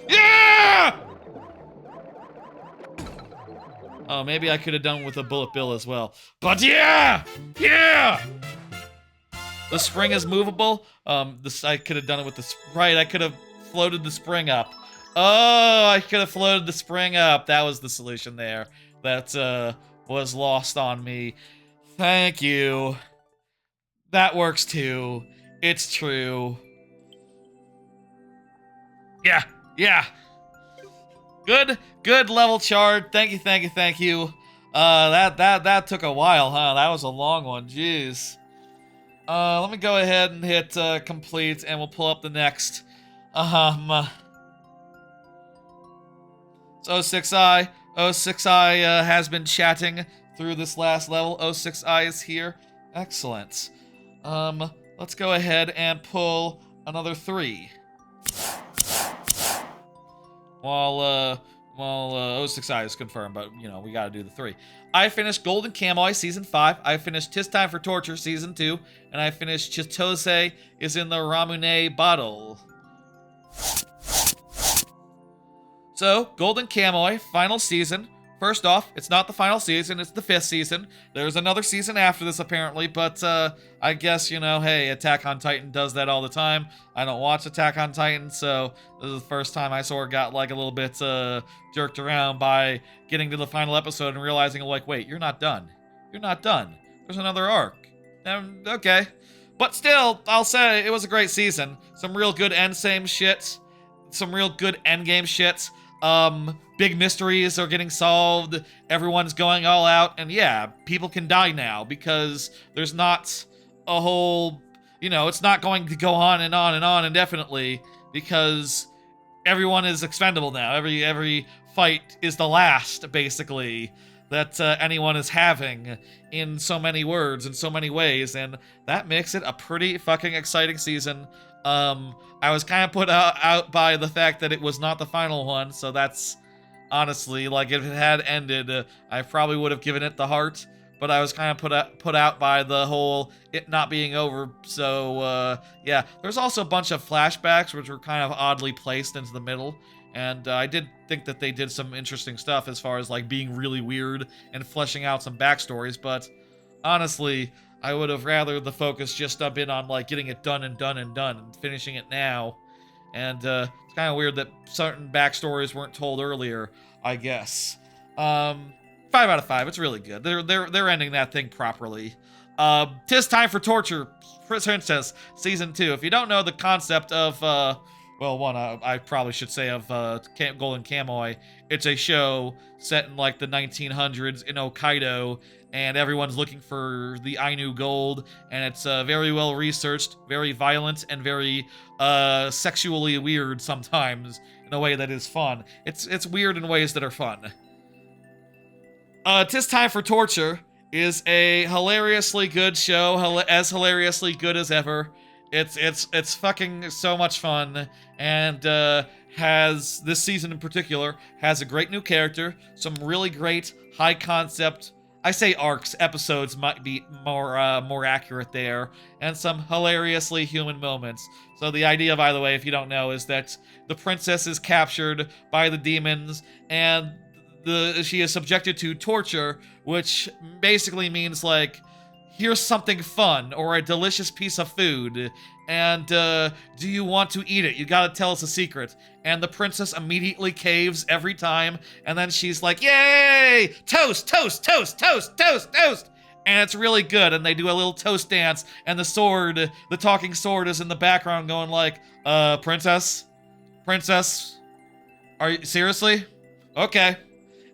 Yeah! Oh, maybe I could have done with a bullet bill as well. But yeah! Yeah! The spring is movable. I could have done it with the... Right, I could have floated the spring up. Oh, I could have floated the spring up. That was the solution there. That, was lost on me. Thank you. That works too. It's true. Yeah, yeah. Good level, Chard. Thank you. That took a while, huh? That was a long one, jeez. Let me go ahead and hit, complete, and we'll pull up the next. So 06i. 06i, has been chatting through this last level. 06i is here. Excellent. Let's go ahead and pull another 3. While 06i is confirmed, but, you know, we gotta do the 3. I finished Golden Kamuy Season 5. I finished Tis Time for Torture Season 2. And I finished Chitose is in the Ramune bottle. So, Golden Kamuy, final season. First off, it's not the final season, it's the 5th season. There's another season after this, apparently, but, I guess, you know, hey, Attack on Titan does that all the time. I don't watch Attack on Titan, so this is the first time I sort of got, like, a little bit, jerked around by getting to the final episode and realizing, like, wait, you're not done. You're not done. There's another arc. Okay. But still, I'll say it was a great season. Some real good endgame shit. Some real good endgame shit. Big mysteries are getting solved, everyone's going all out, and yeah, people can die now because there's not a whole, you know, it's not going to go on and on and on indefinitely because everyone is expendable now. Every fight is the last, basically, that anyone is having in so many words, in so many ways, and that makes it a pretty fucking exciting season. I was kind of put out by the fact that it was not the final one, so that's honestly, like, if it had ended, I probably would have given it the heart, but I was kind of put out by the whole it not being over. So yeah, there's also a bunch of flashbacks which were kind of oddly placed into the middle. And I did think that they did some interesting stuff as far as like being really weird and fleshing out some backstories, but honestly, I would have rather the focus just been on like getting it done and done and done and finishing it now. And it's kind of weird that certain backstories weren't told earlier, I guess. 5 out of 5. It's really good. They're ending that thing properly. Tis time for torture, Princess season 2. If you don't know the concept of well, one, I probably should say of Golden Kamuy. It's a show set in like the 1900s in Hokkaido, and everyone's looking for the Ainu gold, and it's very well researched, very violent, and very sexually weird sometimes in a way that is fun. It's weird in ways that are fun. Tis Time for Torture is a hilariously good show, as hilariously good as ever. It's fucking so much fun, and has, this season in particular, has a great new character, some really great high concept, I say arcs, episodes might be more accurate there, and some hilariously human moments. So the idea, by the way, if you don't know, is that the princess is captured by the demons, and she is subjected to torture, which basically means like, here's something fun or a delicious piece of food, and do you want to eat it? You gotta tell us a secret. And the princess immediately caves every time, and then she's like, yay! Toast, toast, toast, toast, toast, toast! And it's really good, and they do a little toast dance, and the talking sword is in the background going like, princess? Princess? Are you, seriously? Okay.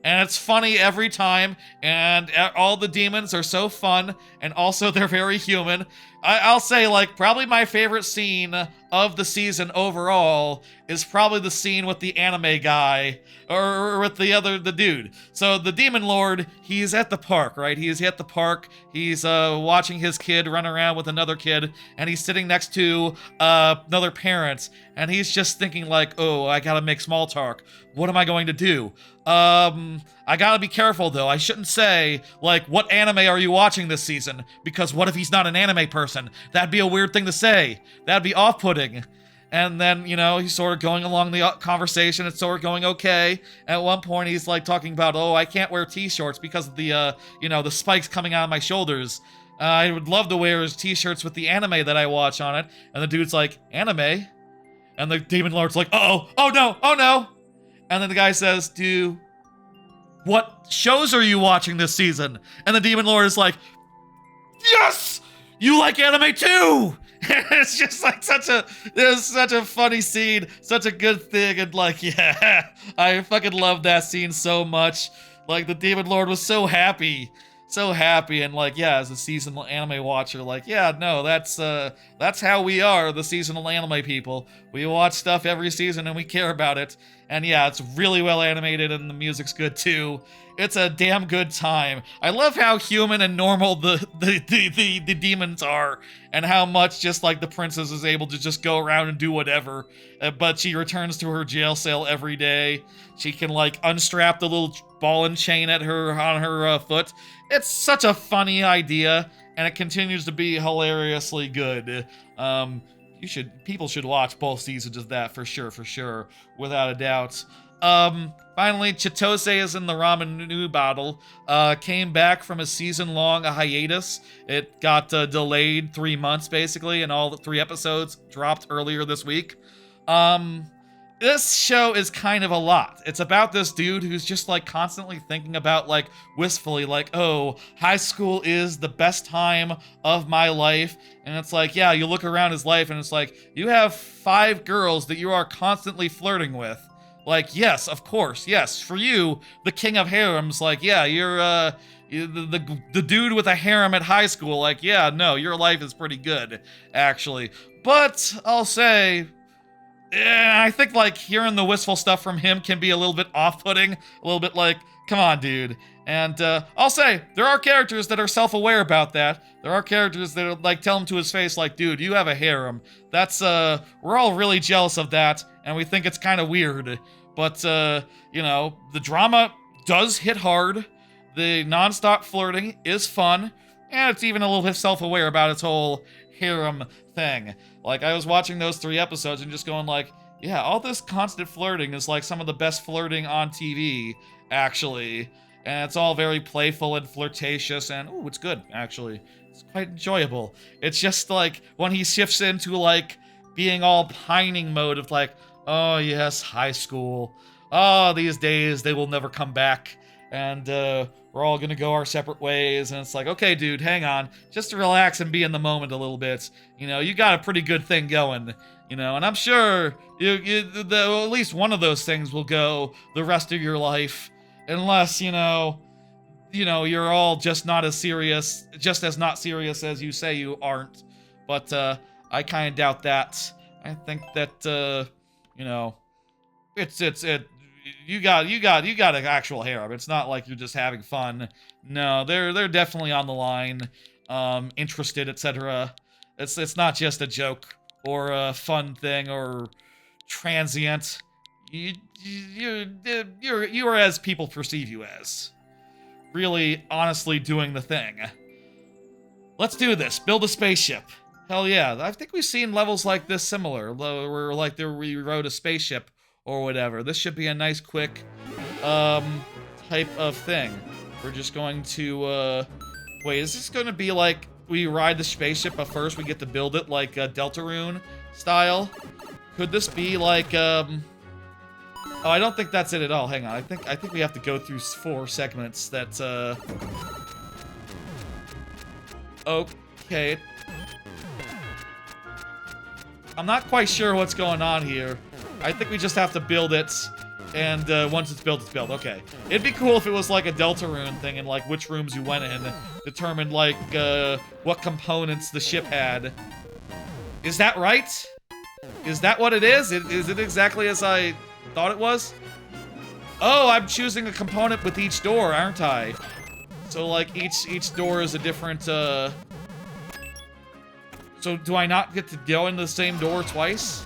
And it's funny every time, and all the demons are so fun, and also they're very human. I'll say, like, probably my favorite scene of the season overall is probably the scene with the anime guy, or with the dude. So the demon lord, he's at the park, right? He's at the park, he's watching his kid run around with another kid, and he's sitting next to another parent, and he's just thinking like, oh, I gotta make small talk. What am I going to do? I gotta be careful though. I shouldn't say, like, what anime are you watching this season? Because what if he's not an anime person? That'd be a weird thing to say. That'd be off-putting. And then, you know, he's sort of going along the conversation. It's sort of going okay. At one point, he's like talking about, oh, I can't wear t-shirts because of the, you know, the spikes coming out of my shoulders. I would love to wear his t-shirts with the anime that I watch on it. And the dude's like, anime? And the demon lord's like, uh-oh, oh no, oh no. And then the guy says, what shows are you watching this season? And the demon lord is like, yes! You like anime too! It's just like there's such a funny scene, such a good thing, and like, yeah, I fucking love that scene so much. Like, the demon lord was so happy, and like, yeah, as a seasonal anime watcher, like, yeah, no, that's how we are, the seasonal anime people. We watch stuff every season and we care about it. And yeah, it's really well animated and the music's good too. It's a damn good time. I love how human and normal the demons are, and how much just like the princess is able to just go around and do whatever. But she returns to her jail cell every day. She can like unstrap the little ball and chain on her foot. It's such a funny idea, and it continues to be hilariously good. People should watch both seasons of that for sure, without a doubt. Finally, Chitose is in the ramen noodle bottle. Came back from a season-long hiatus. It got delayed 3 months, basically, and all 3 episodes dropped earlier this week. This show is kind of a lot. It's about this dude who's just like constantly thinking about like wistfully like, oh, high school is the best time of my life. And it's like, yeah, you look around his life and it's like, you have 5 girls that you are constantly flirting with. Like, yes, of course, yes. For you, the king of harems, like, yeah, you're the dude with a harem at high school. Like, yeah, no, your life is pretty good, actually. But I'll say, I think like hearing the wistful stuff from him can be a little bit off-putting, a little bit like, come on, dude. And I'll say, there are characters that are self-aware about that. There are characters that like tell him to his face like, dude, you have a harem. That's, we're all really jealous of that, and we think it's kind of weird. But, you know, the drama does hit hard. The non-stop flirting is fun, and it's even a little bit self-aware about its whole harem thing. Like, I was watching those 3 episodes and just going like, yeah, all this constant flirting is like some of the best flirting on TV, actually. And it's all very playful and flirtatious, and ooh, it's good, actually. It's quite enjoyable. It's just like when he shifts into like being all pining mode of like, oh yes, high school. Oh, these days, they will never come back. And we're all gonna go our separate ways. And it's like, okay, dude, hang on. Just relax and be in the moment a little bit. You know, you got a pretty good thing going. You know, and I'm sure at least one of those things will go the rest of your life. Unless, you're all just not as serious, just as not serious as you say you aren't. But I kind of doubt that. I think that, you got an actual harem. It's not like you're just having fun. No, they're definitely on the line, interested, etc. It's not just a joke or a fun thing or transient. You are as people perceive you as. Really, honestly doing the thing. Let's do this. Build a spaceship. Hell yeah. I think we've seen levels like this similar, where like we rode a spaceship or whatever. This should be a nice, quick, type of thing. We're just going to, wait, is this going to be like we ride the spaceship, but first we get to build it like Deltarune style? Could this be like, oh, I don't think that's it at all. Hang on. I think we have to go through 4 segments that, okay. I'm not quite sure what's going on here. I think we just have to build it, and once it's built, it's built. Okay. It'd be cool if it was like a Deltarune thing, and like which rooms you went in determined like what components the ship had. Is that right? Is that what it is? Is it exactly as I thought it was? Oh, I'm choosing a component with each door, aren't I? So like each door is a different so do I not get to go in the same door twice?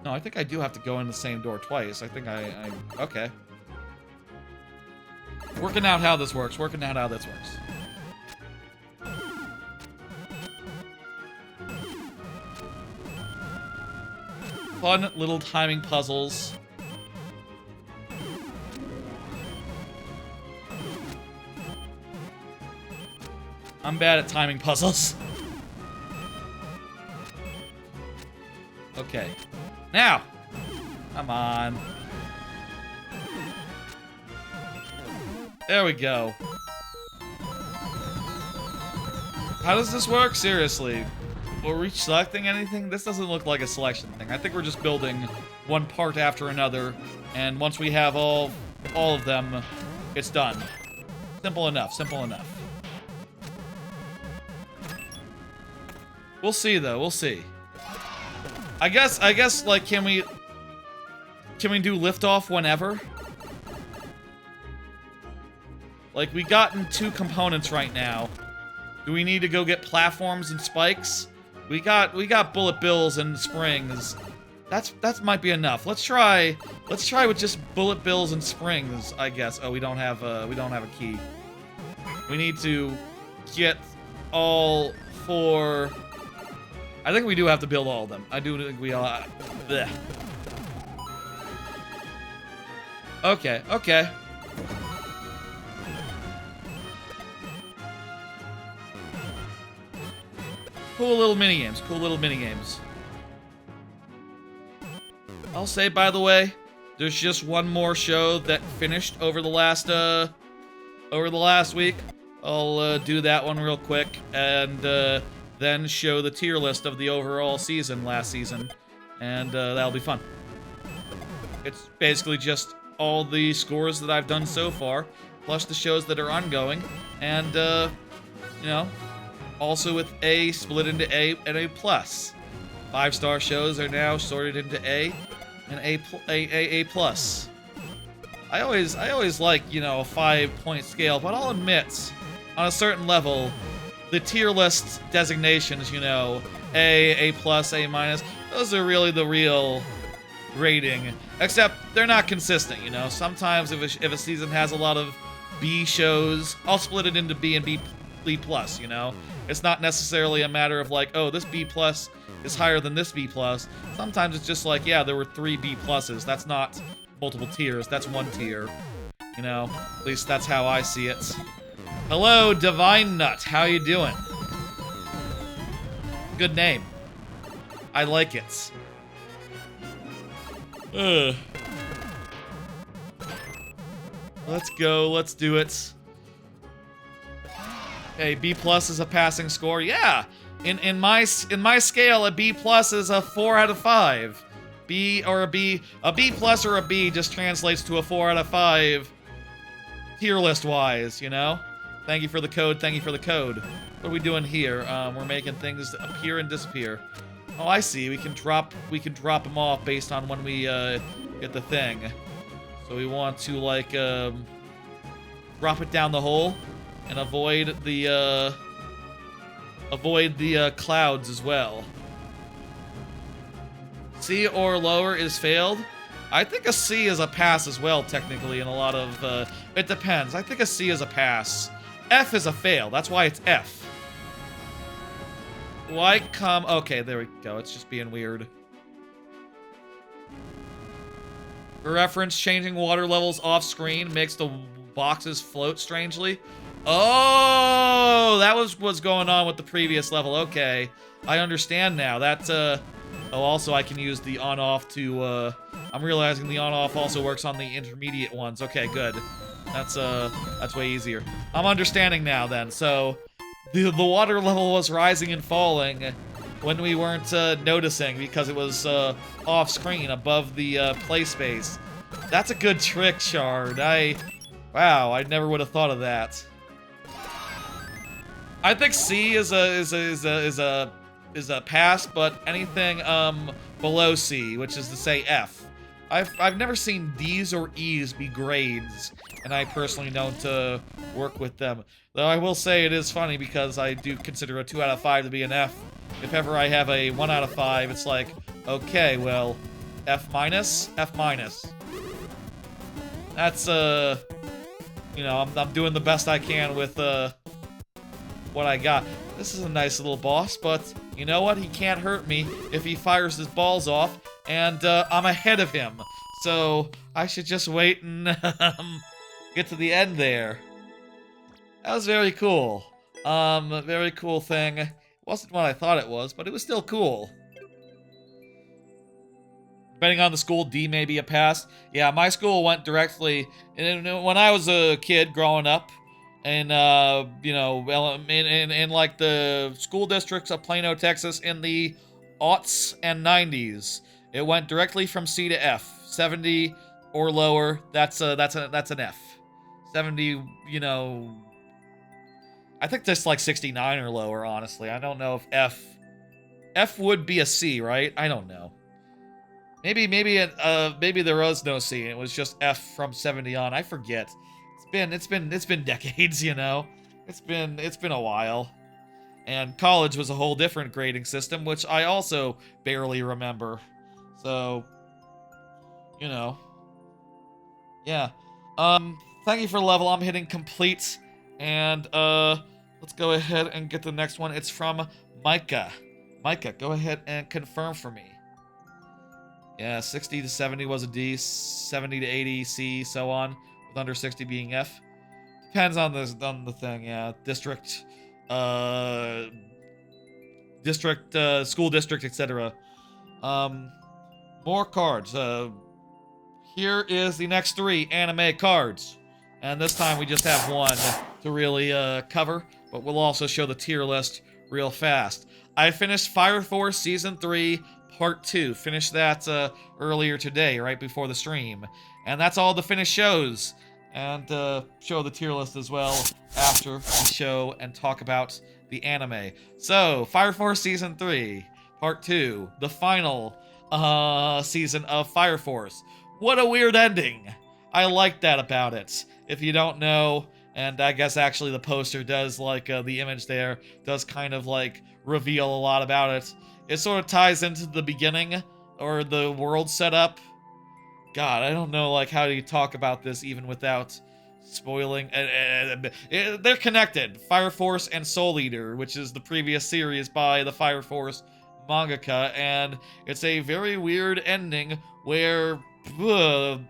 No, I think I do have to go in the same door twice. I think I okay. Working out how this works. Fun little timing puzzles. I'm bad at timing puzzles. Okay. Now! Come on. There we go. How does this work? Seriously. Are we selecting anything? This doesn't look like a selection thing. I think we're just building one part after another, and once we have all of them, it's done. Simple enough, simple enough. We'll see, though. We'll see. I guess, like, can we do liftoff whenever? Like, we gotten 2 components right now. Do we need to go get platforms and spikes? We got bullet bills and springs. That might be enough. Let's try with just bullet bills and springs, I guess. Oh, we don't have a key. We need to get all 4. I think we do have to build all of them. I do think we all. Bleh. Okay, okay. Cool little minigames. I'll say, by the way, there's just one more show that finished over the last week. I'll do that one real quick, and then show the tier list of the overall season last season, and that'll be fun. It's basically just all the scores that I've done so far, plus the shows that are ongoing, and also with A split into A and A+. 5-star shows are now sorted into A and A+. I always like, a 5-point scale, but I'll admit, on a certain level, the tier list designations, A+, A-, A-, those are really the real rating. Except they're not consistent, Sometimes if a season has a lot of B shows, I'll split it into B and B plus, you know? It's not necessarily a matter of like, oh, this B plus is higher than this B plus. Sometimes it's just like, yeah, there were 3 B pluses. That's not multiple tiers, that's one tier. You know, at least that's how I see it. Hello, Divine Nut, how you doing? Good name. I like it. Ugh. Let's go, let's do it. Hey, B plus is a passing score. Yeah, in my scale, a B plus is a 4 out of 5. A B plus or a B just translates to a 4 out of 5 tier list wise, you know? Thank you for the code, thank you for the code. What are we doing here? We're making things appear and disappear. Oh, I see. We can drop them off based on when we get the thing. So we want to like drop it down the hole and avoid the clouds as well. C or lower is failed. I think a C is a pass as well, technically, in a lot of it depends. I think a C is a pass. F is a fail. That's why it's F. Why come? Okay, there we go. It's just being weird. For reference, changing water levels off screen makes the boxes float strangely. Oh, that was what's going on with the previous level. Okay, I understand now. That's oh, also I can use the on-off to. I'm realizing the on-off also works on the intermediate ones. Okay, good. That's way easier. I'm understanding now. Then, so the water level was rising and falling when we weren't noticing because it was off screen above the play space. That's a good trick, Shard. Wow, I never would have thought of that. I think C is a pass, but anything below C, which is to say F. I've never seen D's or E's be grades, and I personally don't work with them. Though I will say it is funny because I do consider a 2 out of 5 to be an F. If ever I have a 1 out of 5, it's like, okay, well, F minus, F minus. That's you know, I'm doing the best I can with what I got. This is a nice little boss, but you know what? He can't hurt me if he fires his balls off, and I'm ahead of him. So I should just wait and get to the end there. That was very cool. Very cool thing. It wasn't what I thought it was, but it was still cool. Depending on the school, D may be a pass. Yeah, my school went directly. And when I was a kid growing up, and you know, in like the school districts of Plano, Texas, in the aughts and 90s, it went directly from C to F. 70 or lower, that's an F. 70, you know, I think that's like 69 or lower. Honestly, I don't know if F would be a C, right? I don't know. Maybe there was no C. It was just F from 70 on. I forget. It's been decades, you know. It's been a while. And college was a whole different grading system, which I also barely remember. So, you know. Yeah. Thank you for the level. I'm hitting complete. And let's go ahead and get the next one. It's from Micah. Micah, go ahead and confirm for me. Yeah, 60 to 70 was a D, 70 to 80 C, so on, with under 60 being F. Depends on the thing, yeah. School district, etc. More cards. Here is the next 3 anime cards. And this time we just have one to really cover, but we'll also show the tier list real fast. I finished Fire Force Season 3, Part 2. Finished that earlier today, right before the stream. And that's all the finished shows. And show the tier list as well after the show and talk about the anime. So, Fire Force Season 3, Part 2. The final season of Fire Force. What a weird ending. I like that about it. If you don't know, and I guess actually the poster does, like, the image there does kind of, like, reveal a lot about it. It sort of ties into the beginning, or the world setup. God, I don't know, like, how do you talk about this even without spoiling. They're connected. Fire Force and Soul Eater, which is the previous series by the Fire Force mangaka, and it's a very weird ending where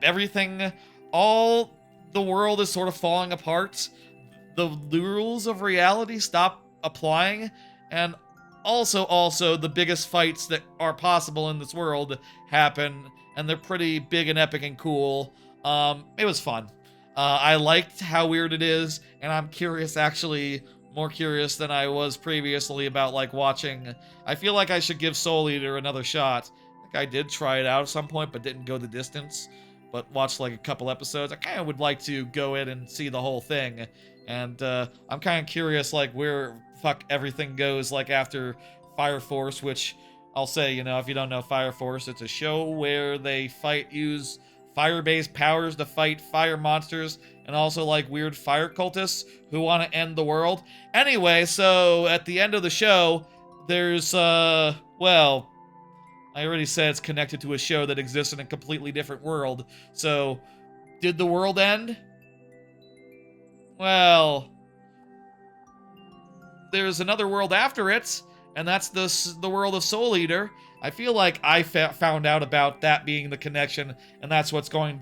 everything, all the world is sort of falling apart. The rules of reality stop applying, and also the biggest fights that are possible in this world happen, and they're pretty big and epic and cool. It was fun. I liked how weird it is, and I'm curious, actually, more curious than I was previously about, like, watching. I feel like I should give Soul Eater another shot. I think I did try it out at some point, but didn't go the distance. But watched, like, a couple episodes. I kind of would like to go in and see the whole thing. And I'm kind of curious, like, where fuck everything goes, like, after Fire Force, which I'll say, if you don't know Fire Force, it's a show where they use fire-based powers to fight fire monsters and also, like, weird fire cultists who want to end the world. Anyway, so at the end of the show, there's, well, I already said it's connected to a show that exists in a completely different world. So, did the world end? Well, there's another world after it, and that's the world of Soul Eater. I feel like I found out about that being the connection, and that's was going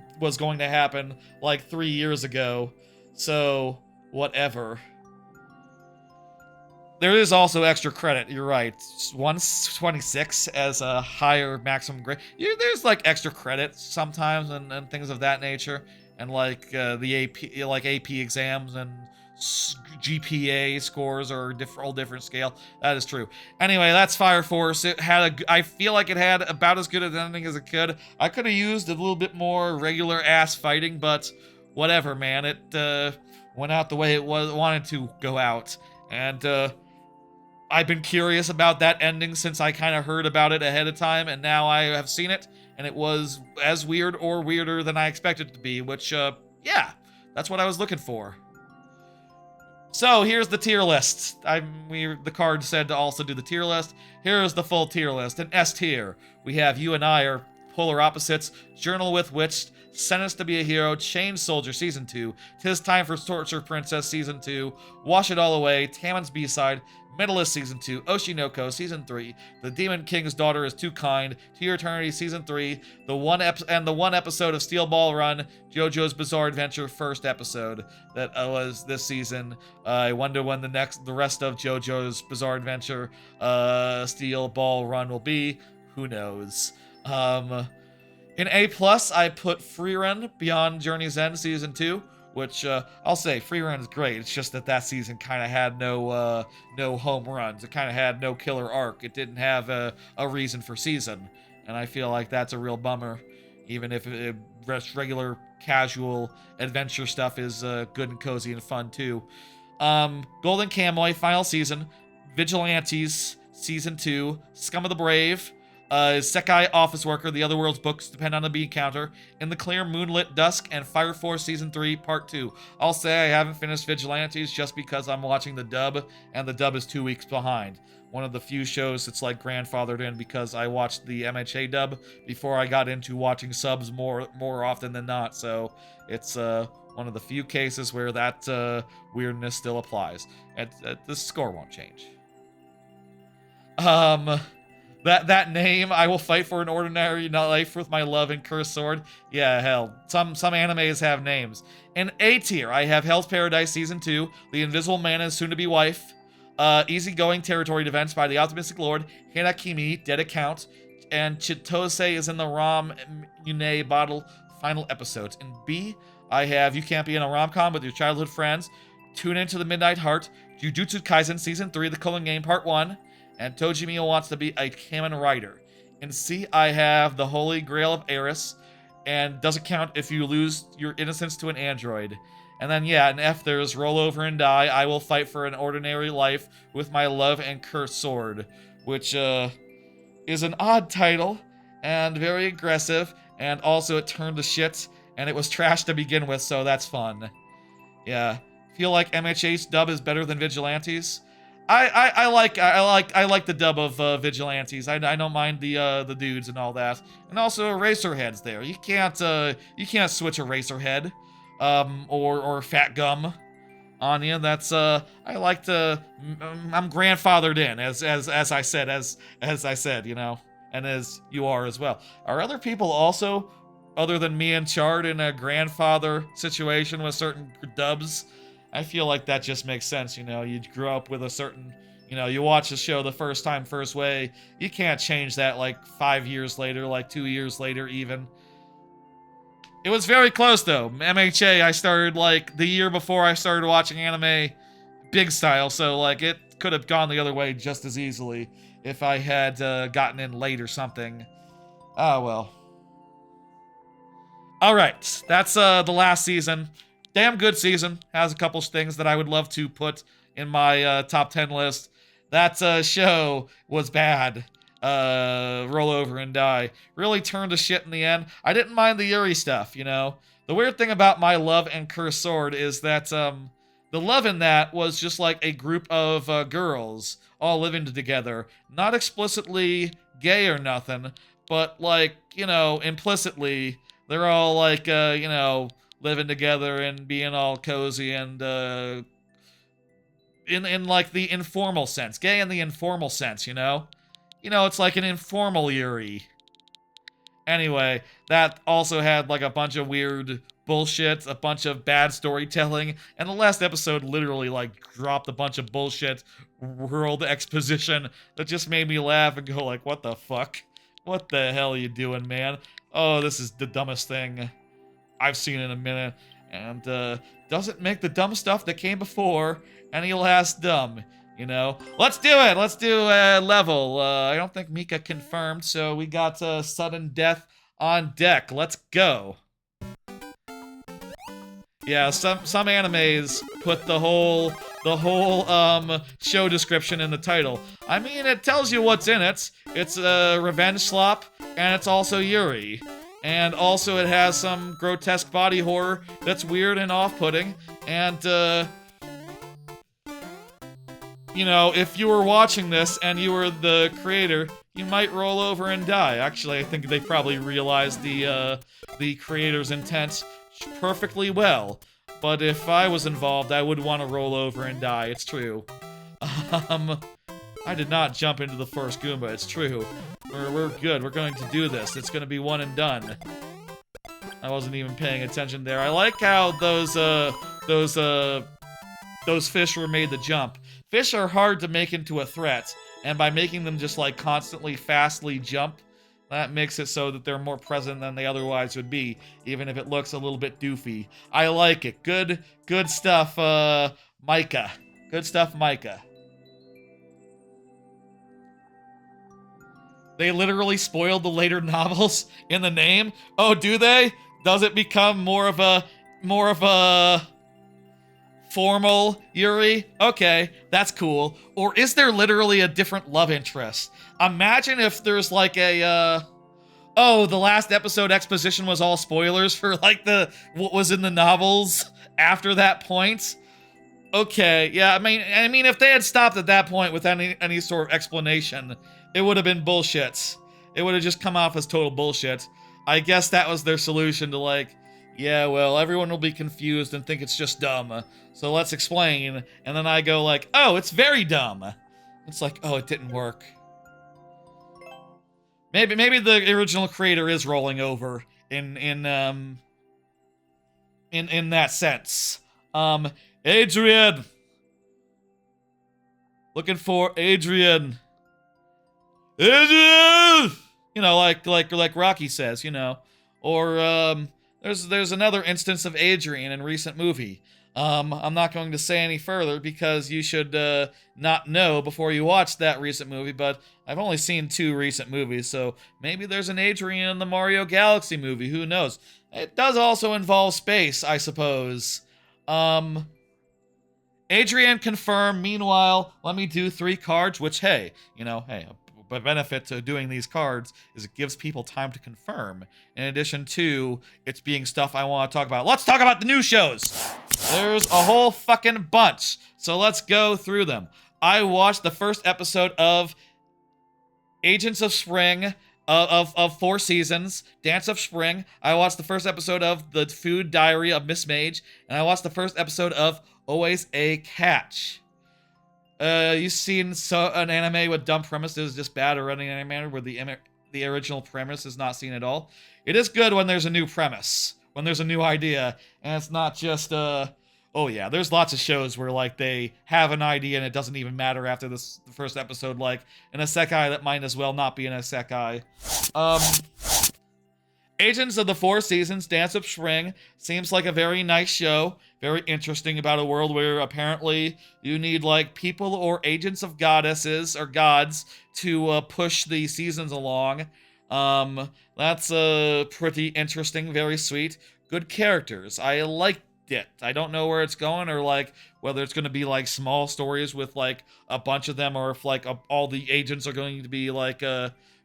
to happen like 3 years ago. So, whatever. There is also extra credit, you're right. 126 as a higher maximum grade. There's like extra credit sometimes and things of that nature. And like the AP exams and GPA scores are all different scale. That is true. Anyway, that's Fire Force. I feel like it had about as good an ending as it could. I could have used a little bit more regular ass fighting, but whatever, man. It went out the way it wanted to go out. And I've been curious about that ending since I kind of heard about it ahead of time, and now I have seen it, and it was as weird or weirder than I expected it to be, which, yeah, that's what I was looking for. So, here's the tier list. The card said to also do the tier list. Here's the full tier list. In S tier, we have You and I Are Polar Opposites, Journal with Witch, Sentenced to be a Hero, Chain Soldier Season 2, 'Tis Time for Torture Princess Season 2, Wash It All Away, Taman's B-Side, Medalist Season 2, Oshinoko Season 3, The Demon King's Daughter is Too Kind, To Your Eternity Season 3, the one episode of Steel Ball Run, JoJo's Bizarre Adventure first episode that was this season. I wonder when the rest of JoJo's Bizarre Adventure Steel Ball Run will be. Who knows? In A+, I put Freerun Beyond Journey's End Season 2, which, I'll say, Freerun is great. It's just that season kind of had no home runs. It kind of had no killer arc. It didn't have a reason for season. And I feel like that's a real bummer, even if regular, casual adventure stuff is good and cozy and fun, too. Golden Kamuy, Final Season, Vigilantes, Season 2, Scum of the Brave, Sekai Office Worker, The Other World's Books Depend on the Bean Counter, In the Clear, Moonlit Dusk, and Fire Force Season 3, Part 2. I'll say I haven't finished Vigilantes just because I'm watching the dub, and the dub is 2 weeks behind. One of the few shows that's like grandfathered in because I watched the MHA dub before I got into watching subs more often than not, so it's one of the few cases where that weirdness still applies. And the score won't change. That name, I will fight for an ordinary life with my love and cursed sword. Yeah, hell, some animes have names. In A tier, I have Hell's Paradise Season 2, The Invisible Man and Soon-to-be Wife, Easygoing Territory Defense by the Optimistic Lord, Hinakimi, Dead Account, and Chitose is in the Rom Yune Bottle final episodes. In B, I have You Can't Be in a Rom-Com with Your Childhood Friends, Tune Into the Midnight Heart, Jujutsu Kaisen Season 3, The Culling Game Part 1, and Tojimiya Wants to Be a Kamen Rider. In C, I have The Holy Grail of Eris, and doesn't count if you lose your innocence to an android. And then, yeah, in F, there's Roll Over and Die, I Will Fight for an Ordinary Life with My Love and Cursed Sword, which, is an odd title, and very aggressive, and also it turned to shit, and it was trash to begin with, so that's fun. Yeah. Feel like MHA's dub is better than Vigilantes? I like the dub of Vigilantes. I don't mind the dudes and all that, and also Eraserhead's there. You can't switch Eraserhead. or Fat Gum on you. That's I like to. I'm grandfathered in, as I said, you know, and as you are as well. Are other people also, other than me and Chard, in a grandfather situation with certain dubs? I feel like that just makes sense. You know, you grew up with a certain. You know, you watch the show the first time, first way. You can't change that like 5 years later, like 2 years later, even. It was very close though. MHA, I started like the year before I started watching anime big style, so like it could have gone the other way just as easily if I had gotten in late or something. Ah, well. Alright, that's the last season. Damn good season. Has a couple things that I would love to put in my top 10 list. That show was bad. Roll over and die. Really turned to shit in the end. I didn't mind the Yuri stuff, you know. The weird thing about My Love and Cursed Sword is that the love in that was just like a group of girls all living together. Not explicitly gay or nothing, but like, you know, implicitly, they're all like, you know, living together and being all cozy and in like the informal sense. Gay in the informal sense, you know? You know, it's like an informal Yuri. Anyway, that also had like a bunch of weird bullshit, a bunch of bad storytelling, and the last episode literally like dropped a bunch of bullshit world exposition that just made me laugh and go like, what the fuck? What the hell are you doing, man? Oh, this is the dumbest thing I've seen in a minute, and doesn't make the dumb stuff that came before any less dumb. You know, let's do it. Let's do a level. I don't think Mika confirmed, so we got sudden death on deck. Let's go. Yeah, some animes put the whole show description in the title. I mean, it tells you what's in it. It's a revenge slop, and it's also Yuri. And also it has some grotesque body horror that's weird and off-putting. And, you know, if you were watching this and you were the creator, you might roll over and die. Actually, I think they probably realized the creator's intent perfectly well. But if I was involved, I would want to roll over and die. It's true. I did not jump into the first Goomba. It's true. We're good. We're going to do this. It's going to be one and done. I wasn't even paying attention there. I like how those fish were made to jump. Fish are hard to make into a threat, and by making them just like constantly fastly jump, that makes it so that they're more present than they otherwise would be, even if it looks a little bit doofy. I like it. Good stuff, Micah. Good stuff, Micah. They literally spoiled the later novels in the name. Oh, do they? Does it become more of a formal Yuri? Okay, that's cool. Or is there literally a different love interest? Imagine if there's like a, oh, the last episode exposition was all spoilers for like what was in the novels after that point. Okay, yeah, I mean, if they had stopped at that point with any sort of explanation, it would have been bullshit. It would have just come off as total bullshit. I guess that was their solution to like, yeah, well, everyone will be confused and think it's just dumb. So let's explain. And then I go like, oh, it's very dumb. It's like, oh, it didn't work. Maybe the original creator is rolling over in that sense. Adrian. Looking for Adrian. Adrian! You know, like Rocky says, you know. Or there's another instance of Adrian in recent movie. I'm not going to say any further because you should not know before you watch that recent movie, but I've only seen 2 recent movies, so maybe there's an Adrian in the Mario Galaxy movie, who knows. It does also involve space, I suppose. Adrian confirmed. Meanwhile, let me do 3 cards, which, hey, you know, hey, a benefit to doing these cards is it gives people time to confirm. In addition to it's being stuff I want to talk about. Let's talk about the new shows. There's a whole fucking bunch. So let's go through them. I watched the first episode of Agents of Spring, of 4 seasons, Dance of Spring. I watched the first episode of The Food Diary of Miss Mage, and I watched the first episode of Always a Catch. You've seen an anime with dumb premises just bad or running anime where the original premise is not seen at all. It is good when there's a new premise, when there's a new idea, and it's not just oh yeah, there's lots of shows where like they have an idea and it doesn't even matter after the first episode, like an isekai that might as well not be an isekai. Agents of the 4 Seasons, Dance of Spring seems like a very nice show, very interesting about a world where apparently you need like people or agents of goddesses or gods to push the seasons along. That's pretty interesting, very sweet, good characters. I liked it. I don't know where it's going or like whether it's going to be like small stories with like a bunch of them or if like all the agents are going to be like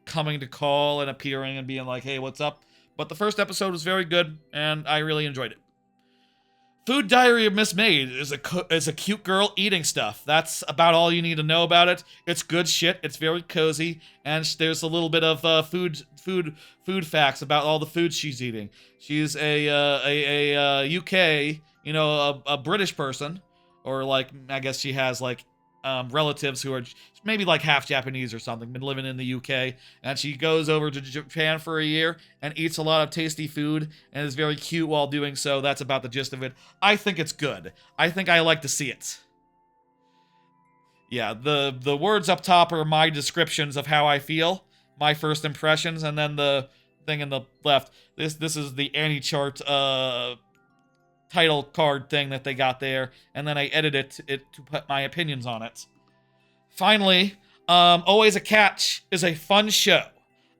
coming to call and appearing and being like, hey, what's up? But the first episode was very good, and I really enjoyed it. Food Diary of Miss Maid is a cute girl eating stuff. That's about all you need to know about it. It's good shit. It's very cozy, and there's a little bit of food facts about all the food she's eating. She's a UK, you know, a British person, or like I guess she has like relatives who are maybe like half Japanese or something, been living in the UK, and she goes over to Japan for a year and eats a lot of tasty food and is very cute while doing so. That's about the gist of it. I think it's good. I think I like to see it. Yeah, the words up top are my descriptions of how I feel, my first impressions, and then the thing in the left. This is the Annie chart title card thing that they got there, and then I edited it to put my opinions on it. Finally, Always a Catch is a fun show.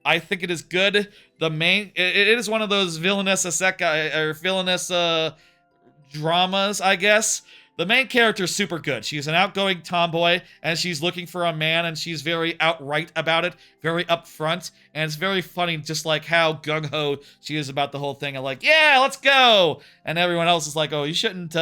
I think it is good. It is one of those villainous isekai or villainous dramas, I guess. The main character is super good. She's an outgoing tomboy, and she's looking for a man, and she's very outright about it, very upfront, and it's very funny just like how gung-ho she is about the whole thing, and like, yeah, let's go! And everyone else is like, oh, you shouldn't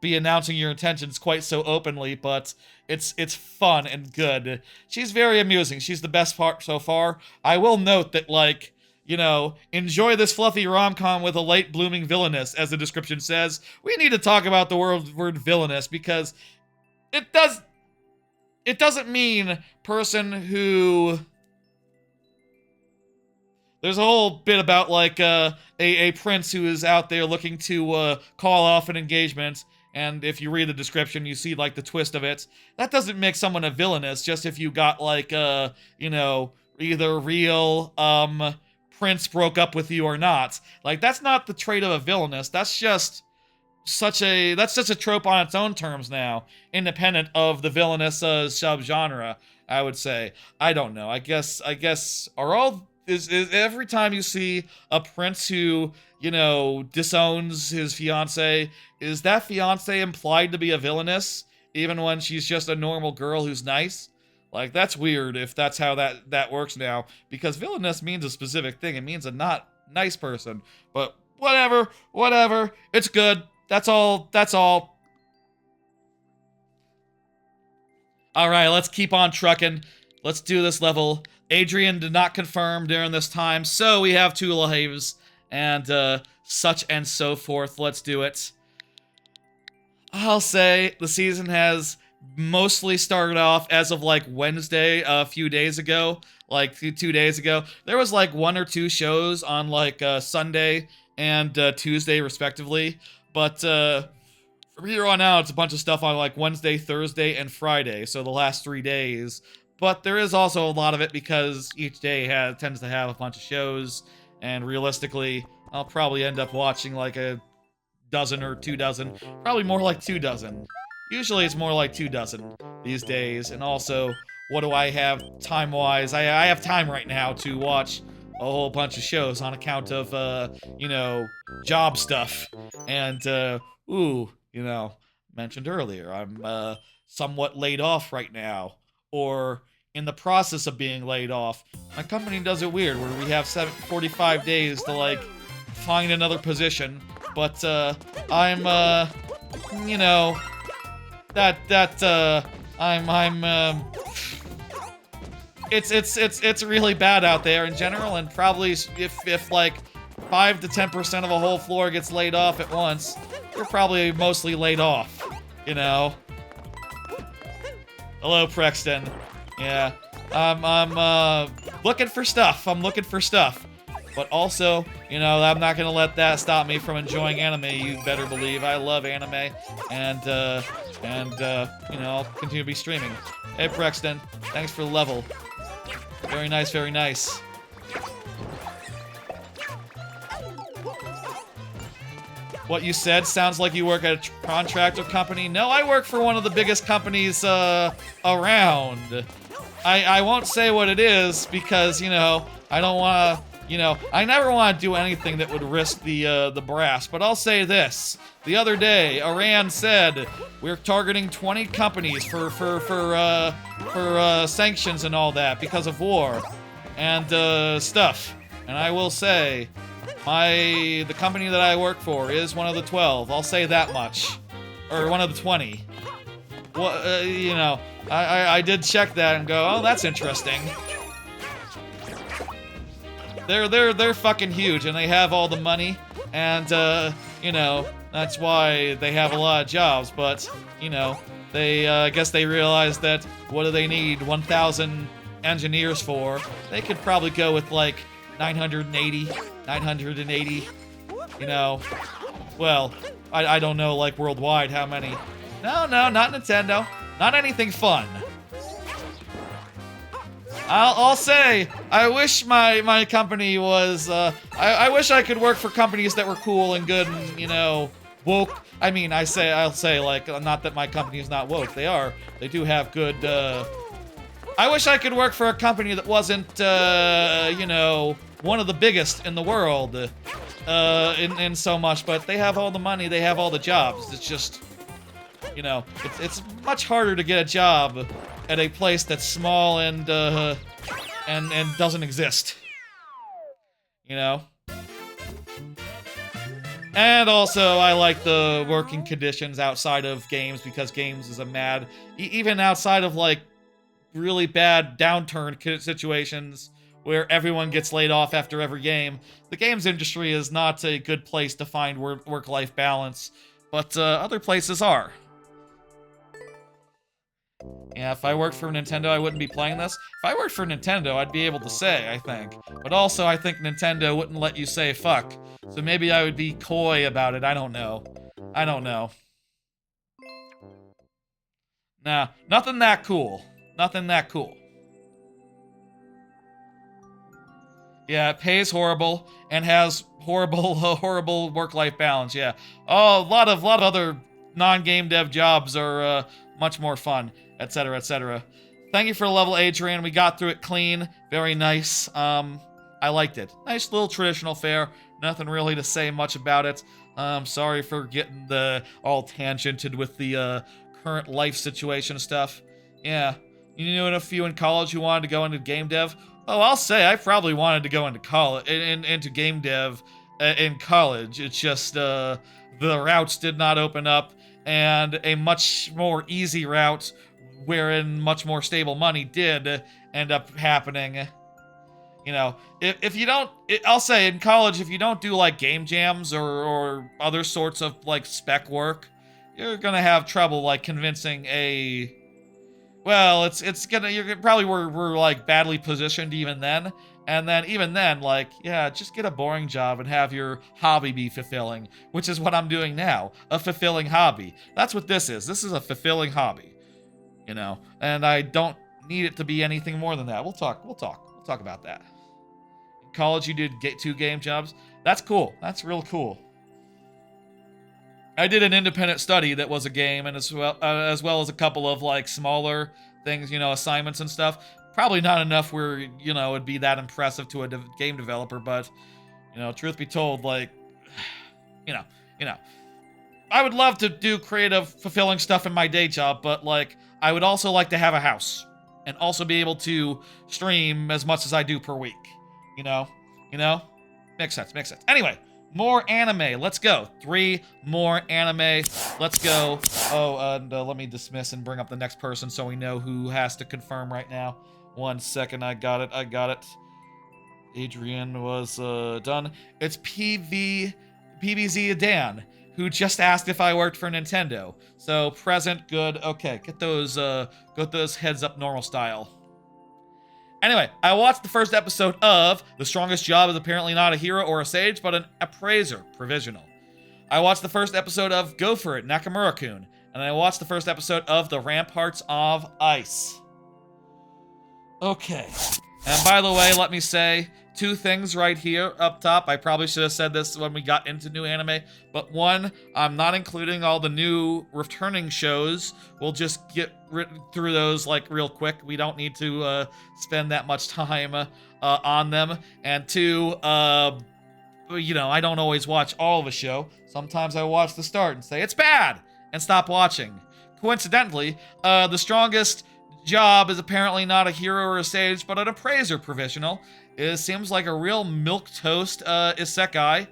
be announcing your intentions quite so openly, but it's fun and good. She's very amusing. She's the best part so far. I will note that, like, you know, enjoy this fluffy rom-com with a late blooming villainess, as the description says. We need to talk about the word villainous because it doesn't mean person who... There's a whole bit about like a prince who is out there looking to call off an engagement, and if you read the description, you see like the twist of it. That doesn't make someone a villainous, just if you got like you know, either real prince broke up with you or not. Like, that's not the trait of a villainous. That's just such a trope on its own terms now, independent of the villainous subgenre, I would say. I don't know. I guess are all is every time you see a prince who, you know, disowns his fiance, is that fiance implied to be a villainous even when she's just a normal girl who's nice? Like, that's weird if that's how that works now, because villainous means a specific thing. It means a not nice person. But whatever. It's good. That's all. Alright, let's keep on trucking. Let's do this level. Adrian did not confirm during this time, so we have 2 lives, and such and so forth. Let's do it. I'll say the season has mostly started off as of like Wednesday a few days ago, like 2 days ago. There was like 1 or 2 shows on like Sunday and Tuesday respectively, but from here on out it's a bunch of stuff on like Wednesday, Thursday, and Friday, so the last 3 days. But there is also a lot of it because each day tends to have a bunch of shows, and realistically I'll probably end up watching like a dozen or 2 dozen, probably more like 2 dozen. Usually it's more like 2 dozen these days, and also, what do I have time-wise? I have time right now to watch a whole bunch of shows on account of, you know, job stuff. And, you know, mentioned earlier, I'm, somewhat laid off right now, or in the process of being laid off. My company does it weird, where we have 45 days to, like, find another position, but, I'm, you know... it's really bad out there in general, and probably if like 5 to 10% of a whole floor gets laid off at once, you're probably mostly laid off, you know. Hello, Prexton. Yeah, I'm looking for stuff. I'm looking for stuff, but also, you know, I'm not gonna let that stop me from enjoying anime. You better believe I love anime, and you know, I'll continue to be streaming. Hey, Prexton, thanks for the level. Very nice, very nice. What you said sounds like you work at a contractor company. No, I work for one of the biggest companies around. I won't say what it is because, you know, I don't want to, you know, I never want to do anything that would risk the brass, but I'll say this. The other day, Iran said we're targeting 20 companies for sanctions and all that because of war and stuff. And I will say, the company that I work for is one of the 12. I'll say that much, or one of the 20. Well, you know, I did check that and go, oh, that's interesting. They're fucking huge, and they have all the money, and you know, that's why they have a lot of jobs. But you know, they I guess they realized that what do they need 1,000 engineers for? They could probably go with like 980. You know, well, I don't know like worldwide how many. No, not Nintendo. Not anything fun. I'll say, I wish my company was, I wish I could work for companies that were cool and good and, you know, woke. I mean, I'll say, like, not that my company is not woke. They are. They do have good, I wish I could work for a company that wasn't, you know, one of the biggest in the world, in so much, but they have all the money, they have all the jobs. It's just, you know, it's much harder to get a job at a place that's small and doesn't exist. You know? And also, I like the working conditions outside of games, because games is a mad... even outside of, like, really bad downturn situations where everyone gets laid off after every game, the games industry is not a good place to find work-life balance, but other places are. Yeah, if I worked for Nintendo, I wouldn't be playing this. If I worked for Nintendo, I'd be able to say, I think. But also, I think Nintendo wouldn't let you say fuck. So maybe I would be coy about it. I don't know. I don't know. Nah, nothing that cool. Nothing that cool. Yeah, it pays horrible and has horrible work-life balance. Yeah. Oh, a lot of other non-game dev jobs are much more fun, etc., etc. Thank you for the level, Adrian. We got through it clean. Very nice. I liked it. Nice little traditional fare. Nothing really to say much about it. Sorry for getting all tangented with the current life situation stuff. Yeah. You knew a few in college who wanted to go into game dev? Oh, I'll say I probably wanted to go into college, into game dev in college. It's just the routes did not open up, and a much more easy route wherein much more stable money did end up happening. You know, if you don't, I'll say in college, if you don't do like game jams or other sorts of like spec work, you're gonna have trouble like convincing a... Well, you're probably were like badly positioned even then. And then even then, like, yeah, just get a boring job and have your hobby be fulfilling, which is what I'm doing now. A fulfilling hobby. That's what this is. This is a fulfilling hobby. You know, and I don't need it to be anything more than that. We'll talk about that. In college, you did get 2 game jobs. That's cool. That's real cool. I did an independent study that was a game, and as well as a couple of like smaller things, you know, assignments and stuff. Probably not enough where, you know, it'd be that impressive to a game developer, but, you know, truth be told, like, you know, I would love to do creative, fulfilling stuff in my day job, but like, I would also like to have a house and also be able to stream as much as I do per week. You know, makes sense. Anyway. More anime. Let's go. 3 more anime. Let's go. Oh, and let me dismiss and bring up the next person so we know who has to confirm right now. 1 second, I got it. Adrian was done. It's PBZ Dan, who just asked if I worked for Nintendo. So present, good. Okay, get those heads up normal style. Anyway, I watched the first episode of The Strongest Job is Apparently Not a Hero or a Sage, but an Appraiser, provisional. I watched the first episode of Go For It, Nakamura-kun, and I watched the first episode of The Ramparts of Ice. Okay. And by the way, let me say 2 things right here up top. I probably should have said this when we got into new anime, but 1, I'm not including all the new returning shows. We'll just get through those like real quick. We don't need to spend that much time on them. And 2, you know, I don't always watch all of a show. Sometimes I watch the start and say it's bad and stop watching. Coincidentally, The Strongest Job is apparently not a hero or a sage, but an appraiser provisional. It seems like a real milquetoast isekai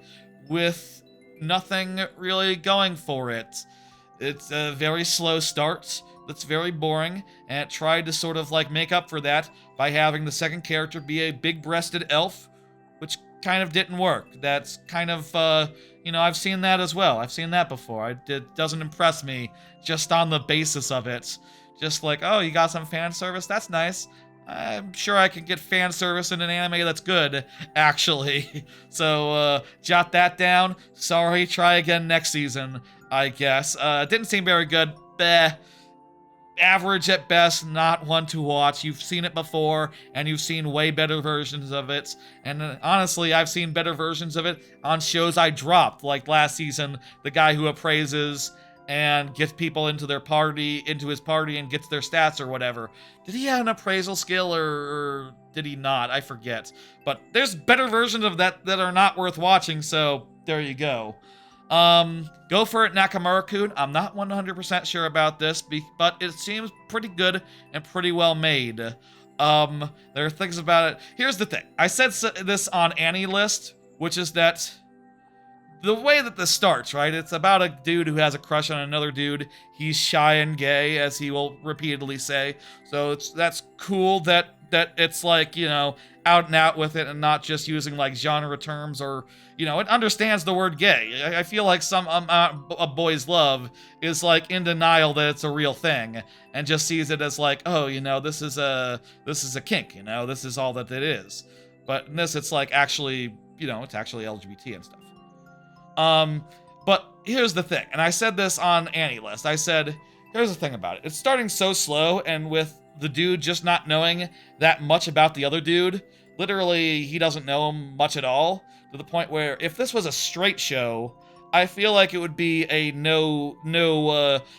with nothing really going for it. It's a very slow start that's very boring, and it tried to sort of like make up for that by having the second character be a big-breasted elf, which kind of didn't work. That's kind of, you know, I've seen that as well. I've seen that before. It doesn't impress me just on the basis of it. Just like, oh, you got some fan service? That's nice. I'm sure I can get fan service in an anime that's good, actually. So, jot that down. Sorry, try again next season, I guess. Didn't seem very good. Bleh. Average at best, not one to watch. You've seen it before, and you've seen way better versions of it. And honestly, I've seen better versions of it on shows I dropped, like last season, the guy who appraises and gets people into his party and gets their stats or whatever. Did he have an appraisal skill or did he not? I forget. But there's better versions of that are not worth watching, so there you go. Go For It, Nakamura-kun. I'm not 100% sure about this, but it seems pretty good and pretty well made. There are things about it. Here's the thing. I said this on Annie List, which is that the way that this starts, right? It's about a dude who has a crush on another dude. He's shy and gay, as he will repeatedly say. So that's cool that it's like, you know, out and out with it and not just using like genre terms or, you know, it understands the word gay. I feel like some a boy's love is like in denial that it's a real thing and just sees it as like, oh, you know, this is a kink, you know, this is all that it is. But in this, it's like actually, you know, it's actually LGBT and stuff. But here's the thing, and I said this on Annie List. I said, here's the thing about it. It's starting so slow, and with the dude just not knowing that much about the other dude, literally, he doesn't know him much at all, to the point where if this was a straight show, I feel like it would be a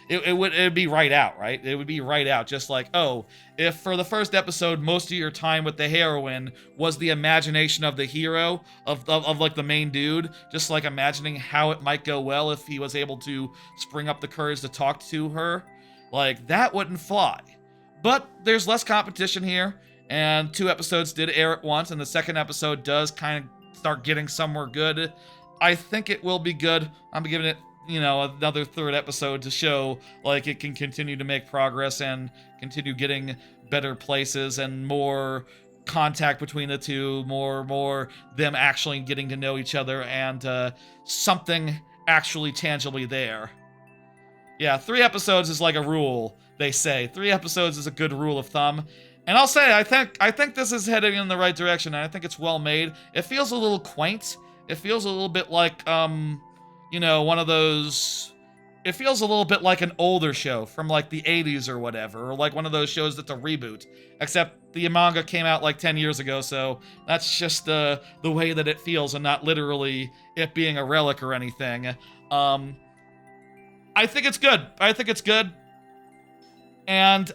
it would be right out, right? It would be right out, just like, oh, if for the first episode, most of your time with the heroine was the imagination of the hero, of like the main dude, just like imagining how it might go well if he was able to spring up the courage to talk to her, like, that wouldn't fly. But there's less competition here, and 2 episodes did air at once, and the second episode does kind of start getting somewhere good. I think it will be good. I'm giving it, you know, another 3rd episode to show, like, it can continue to make progress and continue getting better places and more contact between the two, more them actually getting to know each other and something actually tangibly there. Yeah, 3 episodes is like a rule, they say. 3 episodes is a good rule of thumb. And I'll say, I think this is heading in the right direction, and I think it's well made. It feels a little quaint. It feels a little bit like, you know, one of those... It feels a little bit like an older show from, like, the 80s or whatever, or like one of those shows that's a reboot. Except the manga came out, like, 10 years ago, so that's just the way that it feels and not literally it being a relic or anything. I think it's good. I think it's good. And,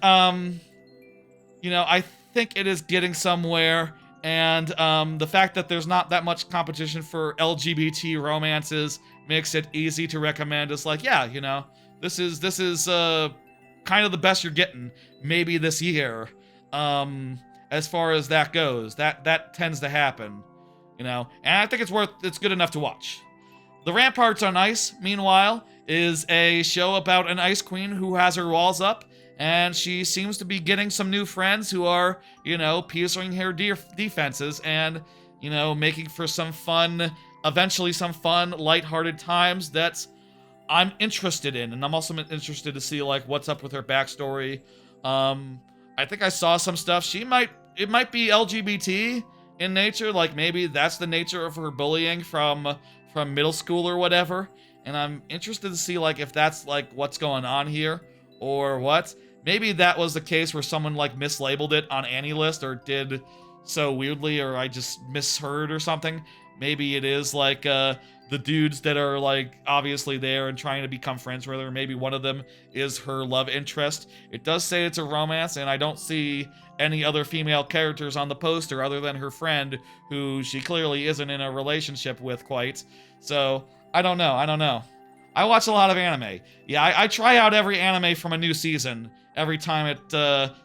you know, I think it is getting somewhere. And the fact that there's not that much competition for LGBT romances makes it easy to recommend. It's like, yeah, you know, this is kind of the best you're getting maybe this year. As far as that goes, that tends to happen, you know. And I think it's good enough to watch. The Ramparts on Ice, meanwhile, is a show about an ice queen who has her walls up and she seems to be getting some new friends who are, you know, piecing her defenses and, you know, making for some fun, eventually some fun, lighthearted times that I'm interested in. And I'm also interested to see, like, what's up with her backstory. I think I saw some stuff. It might be LGBT in nature, like maybe that's the nature of her bullying from middle school or whatever. And I'm interested to see, like, if that's like what's going on here or what. Maybe that was the case where someone like mislabeled it on AniList or did so weirdly, or I just misheard or something. Maybe it is like the dudes that are like obviously there and trying to become friends with her. Maybe one of them is her love interest. It does say it's a romance, and I don't see any other female characters on the poster other than her friend, who she clearly isn't in a relationship with quite. So I don't know. I watch a lot of anime. Yeah, I try out every anime from a new season every time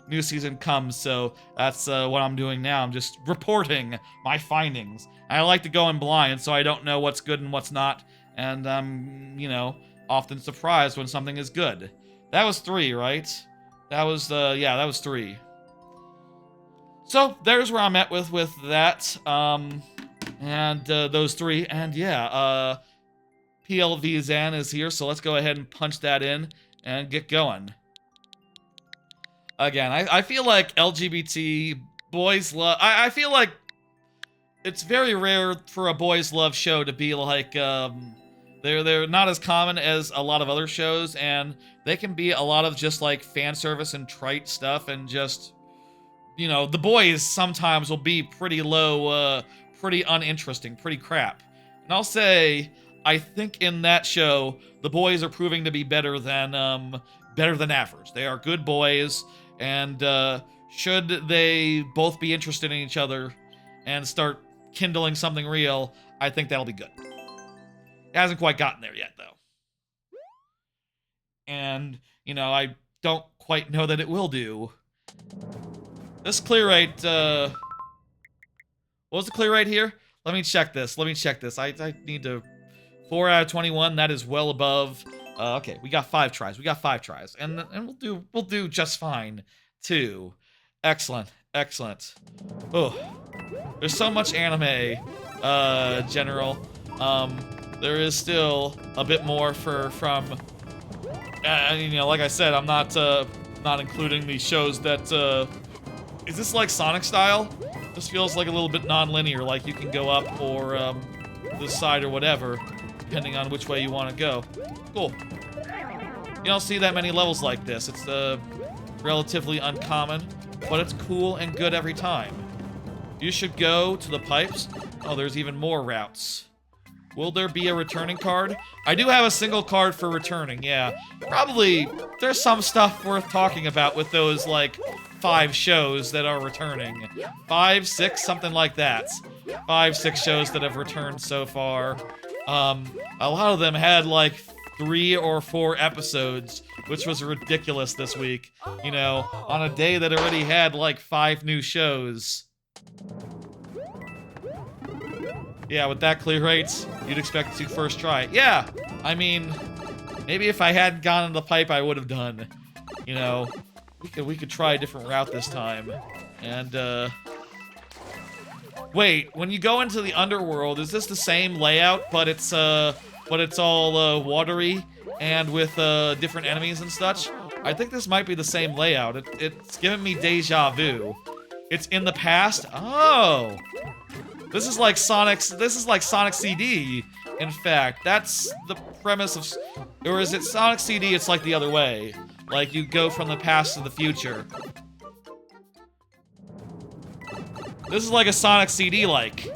new season comes, so that's what I'm doing now. I'm just reporting my findings. I like to go in blind, so I don't know what's good and what's not, and I'm, you know, often surprised when something is good. That was 3, right? That was, yeah, that was 3. So, there's where I'm at with that, and those 3, and yeah, PLV Zan is here, so let's go ahead and punch that in and get going. Again, I feel like LGBT boys love... I feel like it's very rare for a boys love show to be like, they're not as common as a lot of other shows, and they can be a lot of just like fan service and trite stuff, and just, you know, the boys sometimes will be pretty low, pretty uninteresting, pretty crap. And I'll say, I think in that show, the boys are proving to be better than average. They are good boys, and should they both be interested in each other and start kindling something real, I think that'll be good. It hasn't quite gotten there yet, though. And, you know, I don't quite know that it will do. This clear rate, what was the clear rate here? Let me check this. I need to... 4 out of 21, that is well above. Okay, we got 5 tries. And we'll do just fine, too. Excellent. Oh, there's so much anime, General. There is still a bit more from. You know, like I said, I'm not including the shows that. Is this like Sonic style? This feels like a little bit non-linear, like you can go up or this side or whatever, depending on which way you want to go. Cool. You don't see that many levels like this. It's relatively uncommon, but it's cool and good every time. You should go to the pipes. Oh, there's even more routes. Will there be a returning card? I do have a single card for returning, yeah. Probably, there's some stuff worth talking about with those, like, 5 shows that are returning. 5, 6, something like that. 5, 6 shows that have returned so far. A lot of them had, like, 3 or 4 episodes, which was ridiculous this week. You know, on a day that already had, like, 5 new shows. Yeah, with that clear rate, you'd expect to first try. Yeah, I mean, maybe if I hadn't gone in the pipe, I would have done. You know, we could try a different route this time. And, wait, when you go into the underworld, is this the same layout, but it's all, watery and with, different enemies and such? I think this might be the same layout. It's giving me deja vu. It's in the past? Oh! This is like Sonic CD, in fact. That's the premise of... Or is it Sonic CD, it's like the other way. Like, you go from the past to the future. This is like a Sonic CD-like.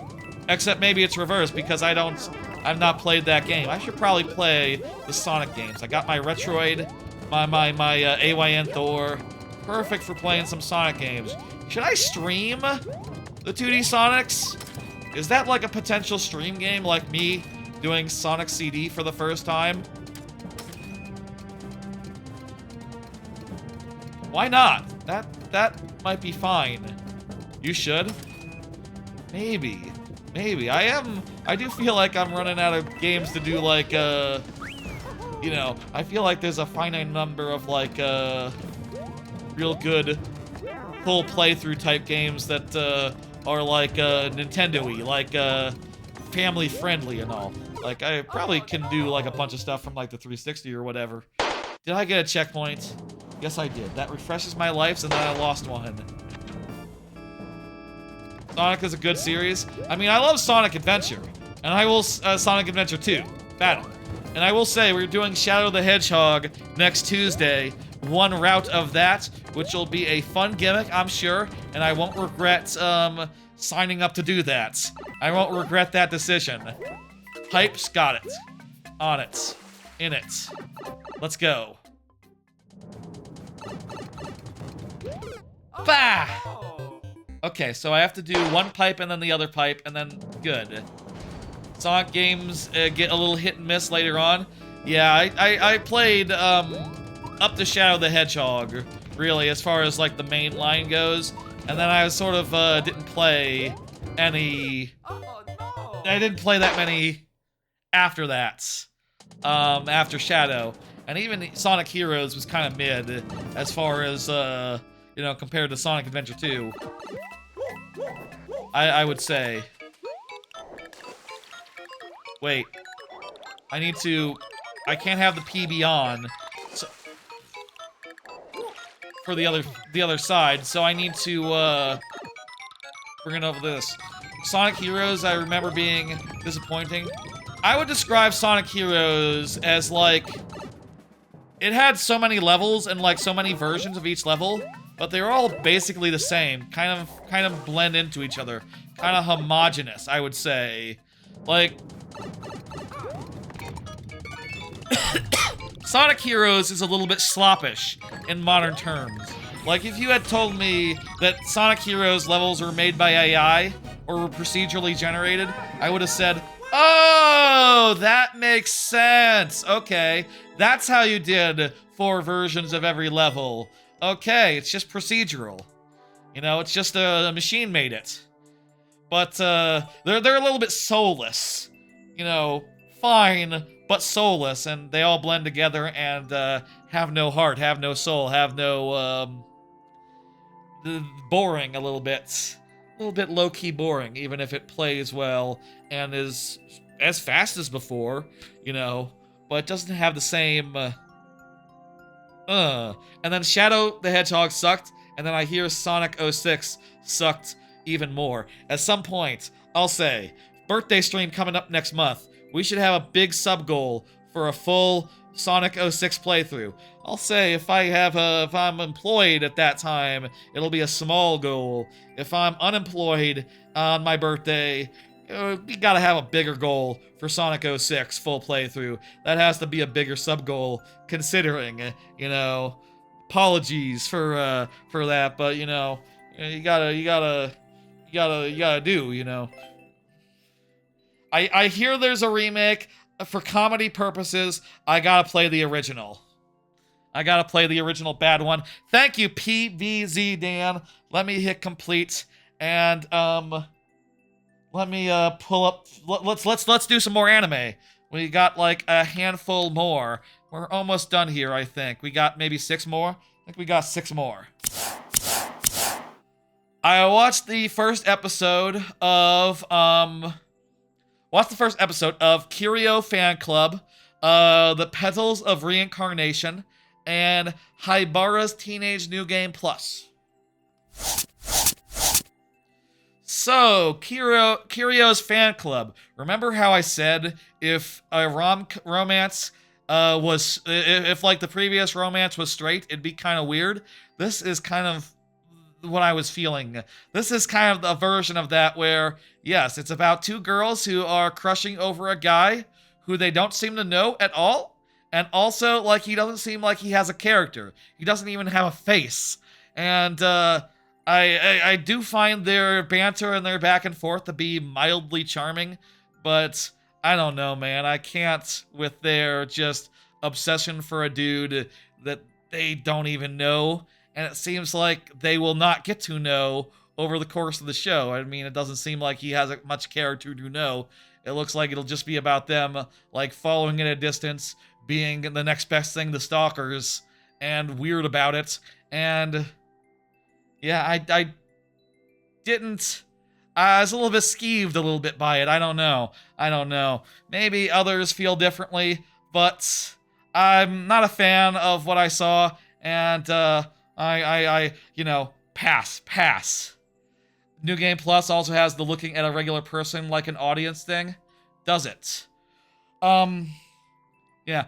Except maybe it's reversed, because I've not played that game. I should probably play the Sonic games. I got my Retroid, my AYN Thor. Perfect for playing some Sonic games. Should I stream the 2D Sonics? Is that like a potential stream game, like me doing Sonic CD for the first time? Why not? That might be fine. You should. Maybe. I do feel like I'm running out of games to do, like, you know, I feel like there's a finite number of, like, real good full playthrough type games that are like Nintendo-y, like family friendly and all. Like I probably can do like a bunch of stuff from like the 360 or whatever. Did I get a checkpoint? Yes, I did. That refreshes my lives, and then I lost one. Sonic is a good series. I mean, I love Sonic Adventure, and I will Sonic Adventure 2 Battle. And I will say we're doing Shadow the Hedgehog next Tuesday. One route of that, which will be a fun gimmick, I'm sure, and I won't regret signing up to do that. I won't regret that decision. Hype's got it. On it. In it. Let's go. Bah! Okay, so I have to do one pipe and then the other pipe, and then good. Sonic games get a little hit and miss later on. Yeah, I played up to Shadow the Hedgehog, really, as far as like the main line goes, and then I sort of didn't play any. I didn't play that many after that, after Shadow, and even Sonic Heroes was kind of mid as far as you know, compared to Sonic Adventure 2. I would say. Wait. I need to... I can't have the PB on so, for the other side, so I need to bring it over this. Sonic Heroes, I remember being disappointing. I would describe Sonic Heroes as like... It had so many levels and like so many versions of each level, but they were all basically the same. Kind of blend into each other. Kind of homogenous, I would say. Like... Sonic Heroes is a little bit sloppish in modern terms. Like, if you had told me that Sonic Heroes levels were made by AI or were procedurally generated, I would have said, oh, that makes sense. Okay, that's how you did 4 versions of every level. Okay, it's just procedural. You know, it's just a machine made it. But they're a little bit soulless. You know, fine, but soulless, and they all blend together and have no heart, have no soul, have no boring a little bit low-key boring, even if it plays well and is as fast as before, you know, but it doesn't have the same and then Shadow the Hedgehog sucked, and then I hear Sonic 06 sucked even more. At some point, I'll say, birthday stream coming up next month, we should have a big sub goal for a full Sonic 06 playthrough. I'll say if I'm employed at that time, it'll be a small goal. If I'm unemployed on my birthday, we gotta have a bigger goal for Sonic 06 full playthrough. That has to be a bigger sub goal, considering, you know, apologies for that, but you know, you gotta do, you know. I hear there's a remake. For comedy purposes, I gotta play the original. I gotta play the original bad one. Thank you, PVZ Dan. Let me hit complete and let me pull up. Let's do some more anime. We got like a handful more. We're almost done here, I think. We got maybe 6 more. I think we got 6 more. I watched the first episode of Curio Fan Club, The Petals of Reincarnation, and Haibara's Teenage New Game Plus. So, Curio's Fan Club. Remember how I said if a romance if like the previous romance was straight, it'd be kind of weird? This is kind of what I was feeling. This is kind of a version of that where, yes, it's about 2 girls who are crushing over a guy who they don't seem to know at all, and also, like, he doesn't seem like he has a character. He doesn't even have a face. And, I do find their banter and their back and forth to be mildly charming, but I don't know, man. I can't with their just obsession for a dude that they don't even know, and it seems like they will not get to know over the course of the show. I mean, it doesn't seem like he has much character to know. It looks like it'll just be about them, like, following at a distance, being the next best thing to stalkers, and weird about it, And yeah, I didn't. I was a little bit skeeved a little bit by it. I don't know. I don't know. Maybe others feel differently, but I'm not a fan of what I saw, and pass. New Game Plus also has the looking at a regular person like an audience thing. Does it? Um, yeah.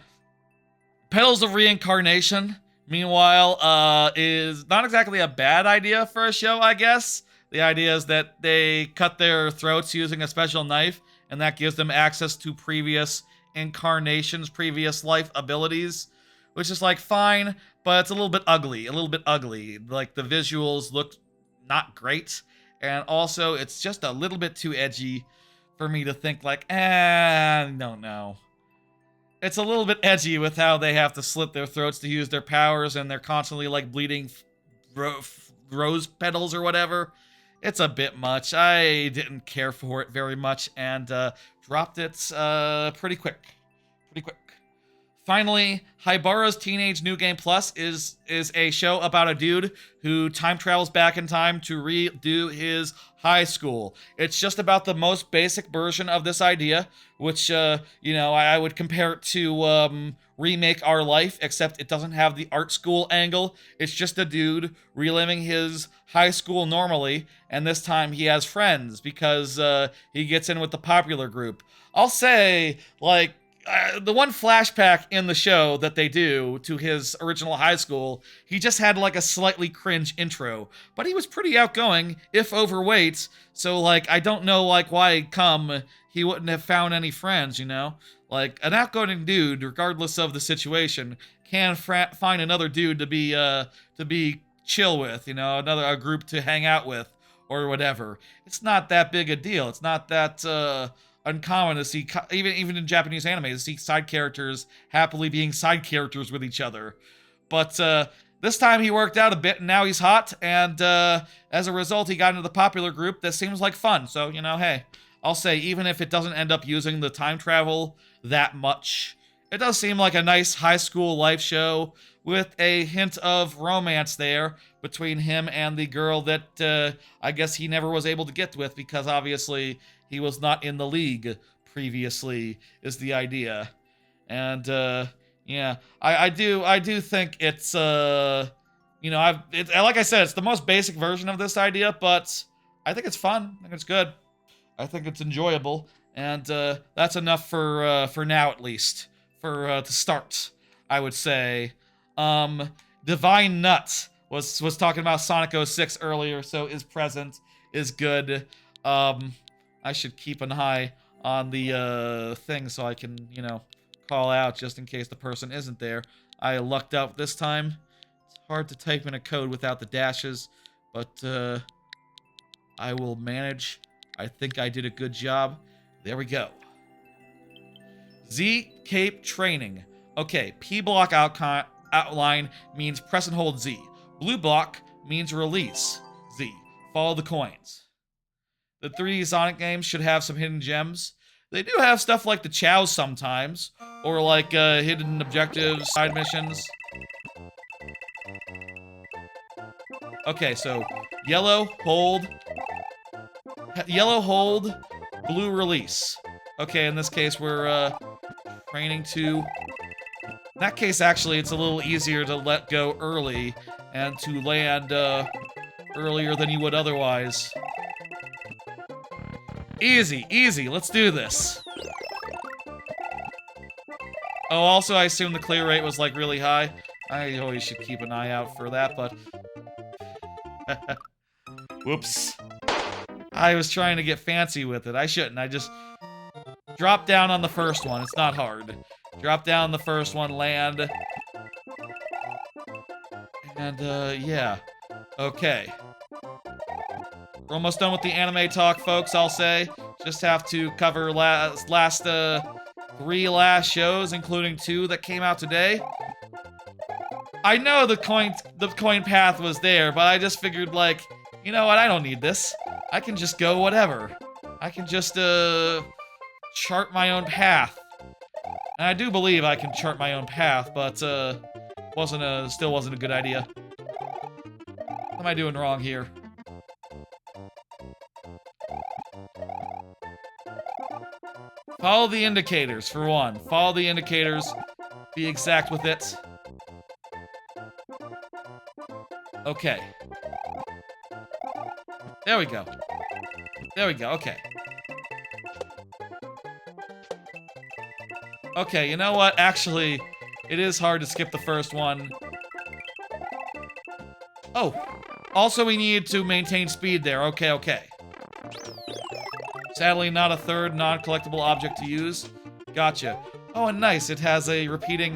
Petals of Reincarnation, meanwhile, is not exactly a bad idea for a show, I guess. The idea is that they cut their throats using a special knife, and that gives them access to previous incarnations, previous life abilities, which is like fine, but it's a little bit ugly. A little bit ugly. Like the visuals look not great, and also it's just a little bit too edgy for me to think like, no. It's a little bit edgy with how they have to slit their throats to use their powers, and they're constantly like bleeding rose petals or whatever. It's a bit much. I didn't care for it very much, and dropped it pretty quick. Pretty quick. Finally, Haibara's Teenage New Game Plus is a show about a dude who time travels back in time to redo his high school. It's just about the most basic version of this idea, which, I would compare it to Remake Our Life, except it doesn't have the art school angle. It's just a dude reliving his high school normally, and this time he has friends because he gets in with the popular group. I'll say, like, the one flashback in the show that they do to his original high school, he just had like a slightly cringe intro, but he was pretty outgoing, if overweight, so like I don't know like why he wouldn't have found any friends, you know? Like an outgoing dude, regardless of the situation, can find another dude to be chill with, you know, a group to hang out with or whatever. It's not that big a deal. It's not that uncommon to see, even in Japanese anime, to see side characters happily being side characters with each other. But this time he worked out a bit, and now he's hot, and as a result, he got into the popular group that seems like fun. So, hey, I'll say, even if it doesn't end up using the time travel that much, it does seem like a nice high school life show with a hint of romance there between him and the girl that I guess he never was able to get with because obviously he was not in the league previously, is the idea. And I do think it's like I said, it's the most basic version of this idea, but I think it's fun. I think it's good. I think it's enjoyable, and that's enough for now at least. To start, I would say. Divine Nut was talking about Sonic 06 earlier, so is present, is good. I should keep an eye on the thing so I can, call out just in case the person isn't there. I lucked out this time. It's hard to type in a code without the dashes, but I will manage. I think I did a good job. There we go. Z Cape Training. Okay, P block outline means press and hold Z. Blue block means release Z. Follow the coins. The 3D Sonic games should have some hidden gems. They do have stuff like the chows sometimes, or like hidden objectives, side missions. Okay, so yellow, hold, blue, release. Okay, in this case, we're training to... In that case, actually, it's a little easier to let go early and to land earlier than you would otherwise. Easy, let's do this. Oh, also, I assume the clear rate was, like, really high. I always should keep an eye out for that, but... Whoops. I was trying to get fancy with it. I shouldn't. I just... Drop down on the first one. It's not hard. Drop down the first one, land. And, yeah. Okay. We're almost done with the anime talk, folks, I'll say. Just have to cover last 3 last shows, including 2 that came out today. I know the coin path was there, but I just figured, like, you know what, I don't need this. I can just go whatever. I can just, chart my own path. And I do believe I can chart my own path, but, still wasn't a good idea. What am I doing wrong here? Follow the indicators, for one. Follow the indicators. Be exact with it. Okay. There we go. There we go, okay. Okay, you know what? Actually, it is hard to skip the first one. Oh, also we need to maintain speed there. Okay, okay. Sadly, not a third non-collectible object to use. Gotcha. Oh, and nice. It has a repeating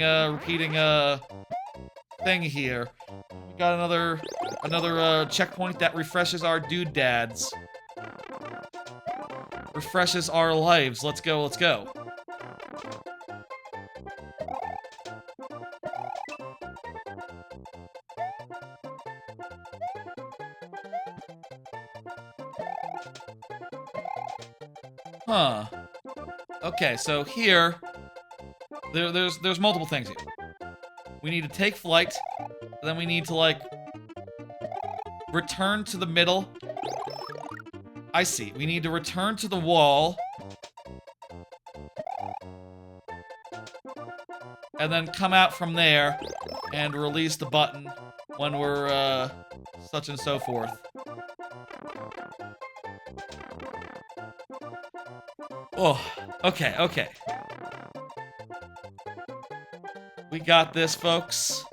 thing here. We got another checkpoint that refreshes our dude dads. Refreshes our lives. Let's go, let's go. Huh. Okay, so here, there's multiple things here. We need to take flight, then we need to, like, return to the middle. I see. We need to return to the wall. And then come out from there and release the button when we're, such and so forth. Oh, okay, okay. We got this, folks.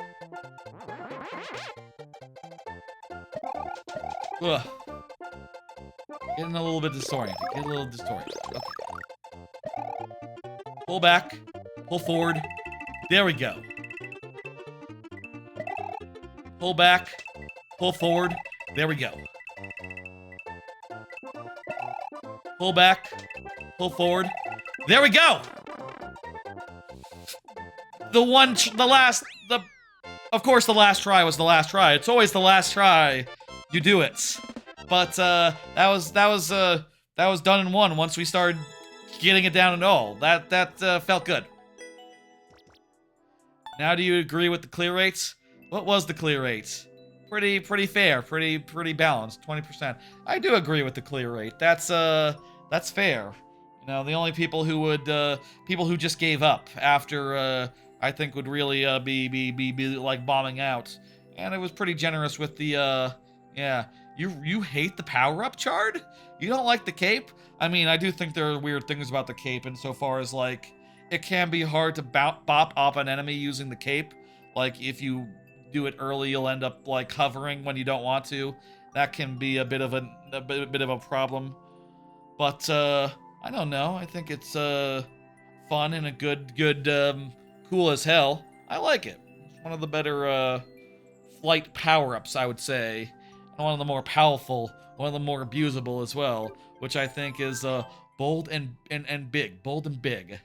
Ugh. Getting a little bit disoriented. Getting a little disoriented. Okay. Pull back. Pull forward. There we go. Pull back. Pull forward. There we go. Pull back. Pull forward. There we go! Of course the last try was the last try. It's always the last try. You do it. But, that was done in one once we started getting it down at all. That felt good. Now do you agree with the clear rates? What was the clear rate? Pretty fair. Pretty balanced. 20%. I do agree with the clear rate. That's fair. You know, the only people who would, people who just gave up after, I think would really, be like bombing out. And it was pretty generous with the, yeah. You hate the power-up chard? You don't like the cape? I mean, I do think there are weird things about the cape insofar as, like, it can be hard to bop up an enemy using the cape. Like, if you do it early, you'll end up, like, hovering when you don't want to. That can be a bit of a problem. But, I don't know. I think it's, fun and a good, cool as hell. I like it. It's one of the better, flight power-ups, I would say. And one of the more powerful, one of the more abusable as well, which I think is, bold and big. Bold and big.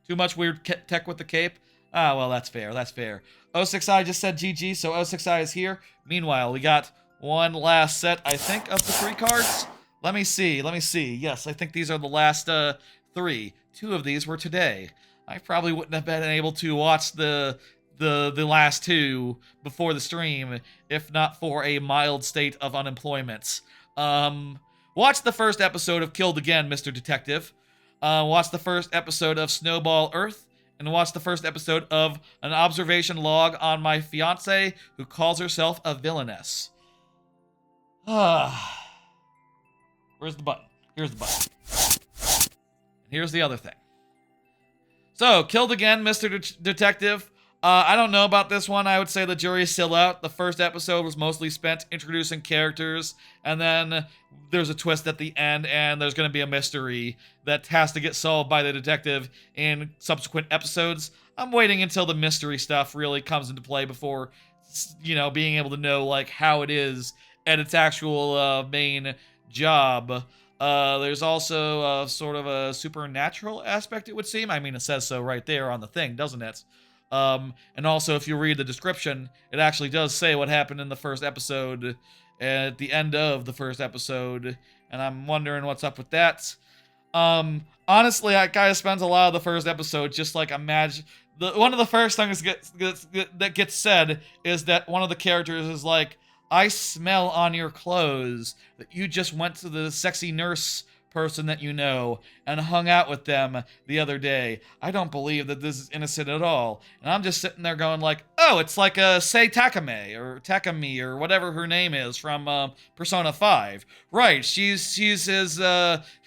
Too much weird tech with the cape? Ah, well, that's fair, that's fair. 06i just said GG, so 06i is here. Meanwhile, we got one last set, I think, of the 3 cards. Let me see. Yes, I think these are the last, 3. 2 of these were today. I probably wouldn't have been able to watch the last 2 before the stream if not for a mild state of unemployment. Watch the first episode of Killed Again, Mr. Detective. Watch the first episode of Snowball Earth, and watch the first episode of An Observation Log on My Fiancée Who Calls Herself a Villainess. Where's the button? Here's the button. And here's the other thing. So, Killed Again, Mr. Detective. I don't know about this one. I would say the jury is still out. The first episode was mostly spent introducing characters, and then there's a twist at the end, and there's going to be a mystery that has to get solved by the detective in subsequent episodes. I'm waiting until the mystery stuff really comes into play before, you know, being able to know, like, how it is at its actual main job. There's also sort of a supernatural aspect, it would seem. I mean, it says so right there on the thing, doesn't it? And also, if you read the description, it actually does say what happened in the first episode at the end of the first episode, and I'm wondering what's up with that. Honestly, I kind of spent a lot of the first episode just like imagine. One of the first things that gets said is that one of the characters is like, I smell on your clothes that you just went to the sexy nurse person that you know and hung out with them the other day. I don't believe that this is innocent at all. And I'm just sitting there going like, oh, it's like Sei Takame or Takami or whatever her name is from Persona 5. Right, she's his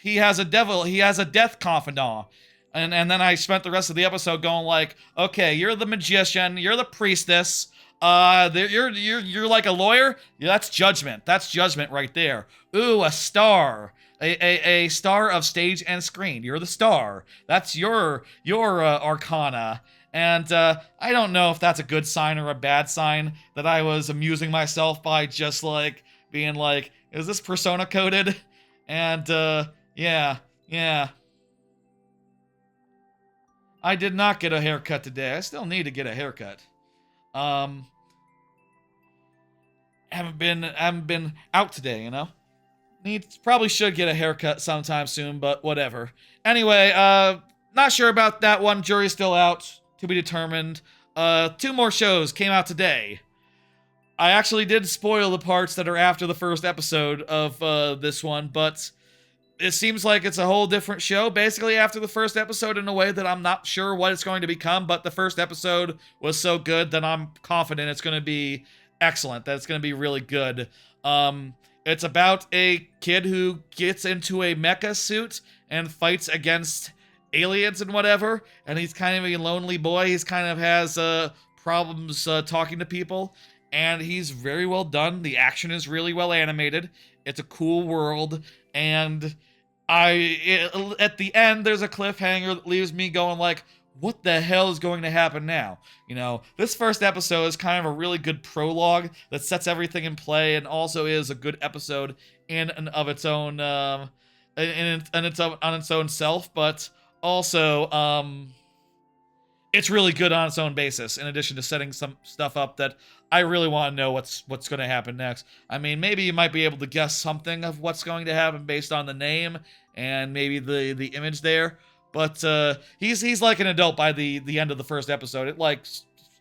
he has a death confidant. And then I spent the rest of the episode going like, okay, you're the magician, you're the priestess, you're like a lawyer. Yeah, that's judgment. That's judgment right there. Ooh, a star. A star of stage and screen. You're the star. That's your arcana. And I don't know if that's a good sign or a bad sign that I was amusing myself by just like being like, is this persona coded? And yeah. I did not get a haircut today. I still need to get a haircut. Um, haven't been out today, you know. Probably should get a haircut sometime soon, but whatever. Anyway, not sure about that one. Jury's still out, to be determined. 2 more shows came out today. I actually did spoil the parts that are after the first episode of this one, but it seems like it's a whole different show basically after the first episode in a way that I'm not sure what it's going to become, but the first episode was so good that I'm confident it's going to be excellent, that it's going to be really good. It's about a kid who gets into a mecha suit and fights against aliens and whatever, and he's kind of a lonely boy. He's kind of has problems talking to people, and he's very well done. The action is really well animated. It's a cool world, and at the end, there's a cliffhanger that leaves me going like, what the hell is going to happen now? You know, this first episode is kind of a really good prologue that sets everything in play and also is a good episode in and of its own, on its own self, but also, it's really good on its own basis, in addition to setting some stuff up that I really want to know what's going to happen next. I mean, maybe you might be able to guess something of what's going to happen based on the name and maybe the image there, but he's like an adult by the end of the first episode. It like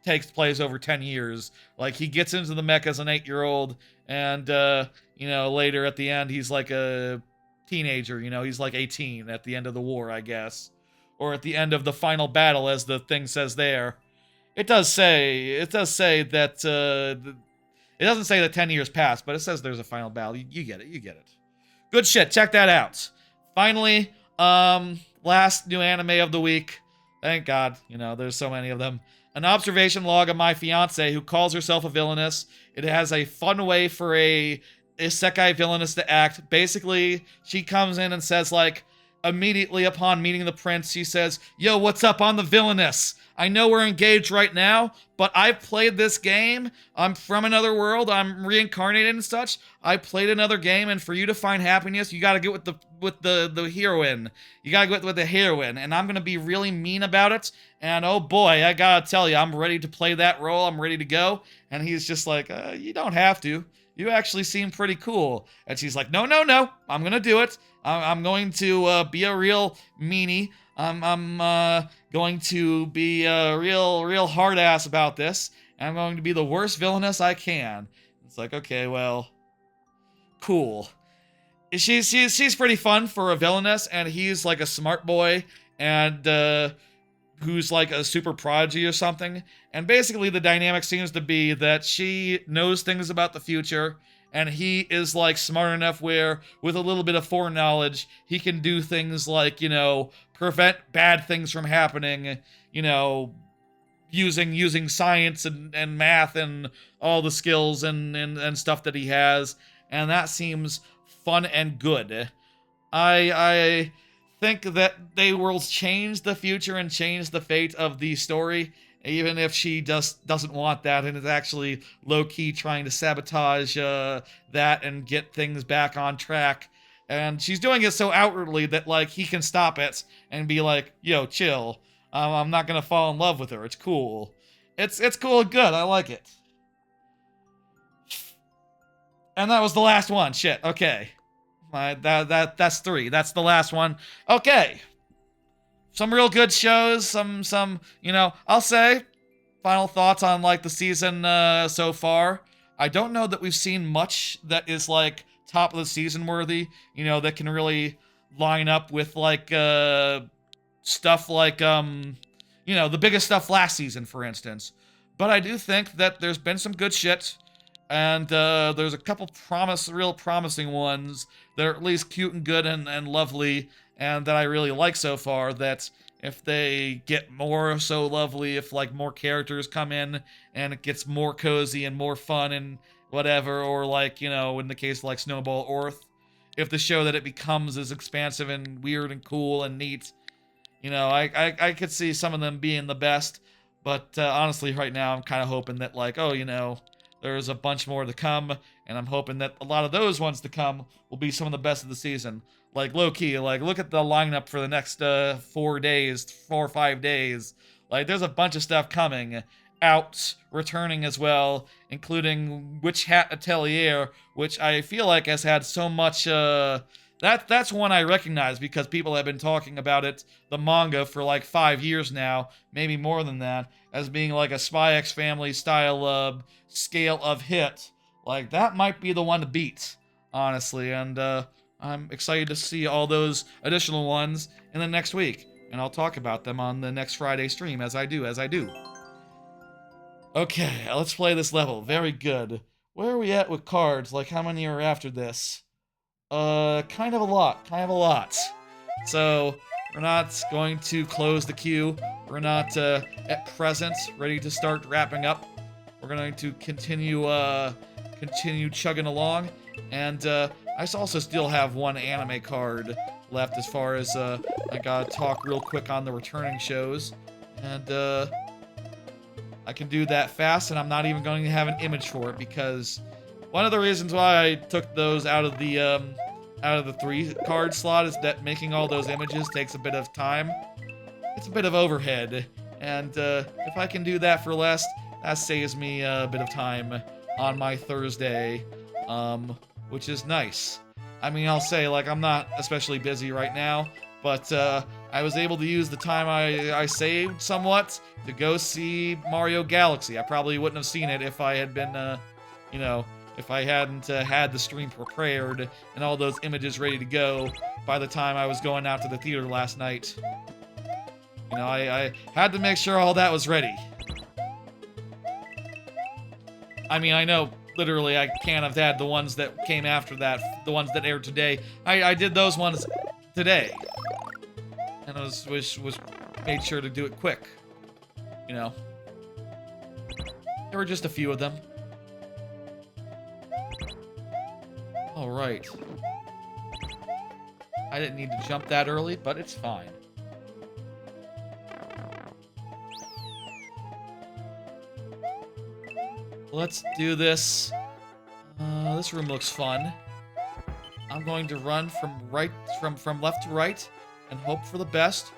takes place over 10 years. Like he gets into the mech as an 8-year-old, and you know, later at the end he's like a teenager. You know, he's like 18 at the end of the war, I guess. Or at the end of the final battle, as the thing says there. It does say that, it doesn't say that 10 years passed, but it says there's a final battle. You get it. Good shit, check that out. Finally, last new anime of the week. Thank God, you know, there's so many of them. An observation log of my fiance who calls herself a villainess. It has a fun way for a isekai villainess to act. Basically, she comes in and says like, immediately upon meeting the prince, she says, yo, what's up? I'm the villainess. I know we're engaged right now, but I've played this game. I'm from another world. I'm reincarnated and such. I played another game, and for you to find happiness, you gotta get with the heroine. You gotta get with the heroine, and I'm gonna be really mean about it. And oh boy, I gotta tell you, I'm ready to play that role. I'm ready to go. And he's just like, you don't have to. You actually seem pretty cool. And she's like, no, I'm gonna do it. I'm going to be a real meanie. I'm going to be a real hard ass about this. And I'm going to be the worst villainess I can. It's like, okay, well, cool. She's pretty fun for a villainess, and he's like a smart boy, and who's like a super prodigy or something. And basically the dynamic seems to be that she knows things about the future, and he is like smart enough where with a little bit of foreknowledge he can do things like, you know, prevent bad things from happening, you know, using science and math and all the skills and stuff that he has. And that seems fun and good. I think that they will change the future and change the fate of the story, even if she just doesn't want that and is actually low-key trying to sabotage that and get things back on track. And she's doing it so outwardly that, like, he can stop it and be like, yo, chill. I'm not gonna fall in love with her. It's cool. It's cool and good. I like it. And that was the last one. Shit. Okay. That's 3. That's the last one. Okay. Some real good shows. Some, you know, I'll say final thoughts on like the season so far. I don't know that we've seen much that is like top of the season worthy, that can really line up with like stuff like the biggest stuff last season, for instance. But I do think that there's been some good shit, and there's a couple real promising ones that are at least cute and good and lovely, and that I really like so far. That if they get more so lovely, if like more characters come in and it gets more cozy and more fun and whatever, or like in the case of like Snowball Orth, if the show that it becomes is expansive and weird and cool and neat, I could see some of them being the best, but honestly, right now, I'm kind of hoping that, like, there's a bunch more to come, and I'm hoping that a lot of those ones to come will be some of the best of the season. Like, low-key, like, look at the lineup for the next 4 or 5 days. Like, there's a bunch of stuff coming out, returning as well, including Witch Hat Atelier, which I feel like has had so much, that's one I recognize because people have been talking about it, the manga, for like 5 years now, maybe more than that, as being like a Spy X Family style scale of hit. Like, that might be the one to beat, honestly, and I'm excited to see all those additional ones in the next week, and I'll talk about them on the next Friday stream, as I do. Okay, let's play this level. Very good. Where are we at with cards? Like, how many are after this? Kind of a lot. So, we're not going to close the queue. We're not, at present, ready to start wrapping up. We're going to continue chugging along. And, I also still have one anime card left as far as, I gotta talk real quick on the returning shows. And, I can do that fast, and I'm not even going to have an image for it, because one of the reasons why I took those out of the 3 card slot is that making all those images takes a bit of time. It's a bit of overhead, and if I can do that for less, that saves me a bit of time on my Thursday, which is nice. I mean, I'll say, like, I'm not especially busy right now, but I was able to use the time I saved somewhat to go see Mario Galaxy. I probably wouldn't have seen it if I had been, if I hadn't had the stream prepared and all those images ready to go by the time I was going out to the theater last night. I had to make sure all that was ready. I mean, I know, literally, I can't have had the ones that came after that, the ones that aired today. I did those ones today. And I was made sure to do it quick. There were just a few of them. Alright. I didn't need to jump that early, but it's fine. Let's do this. This room looks fun. I'm going to run from left to right and hope for the best.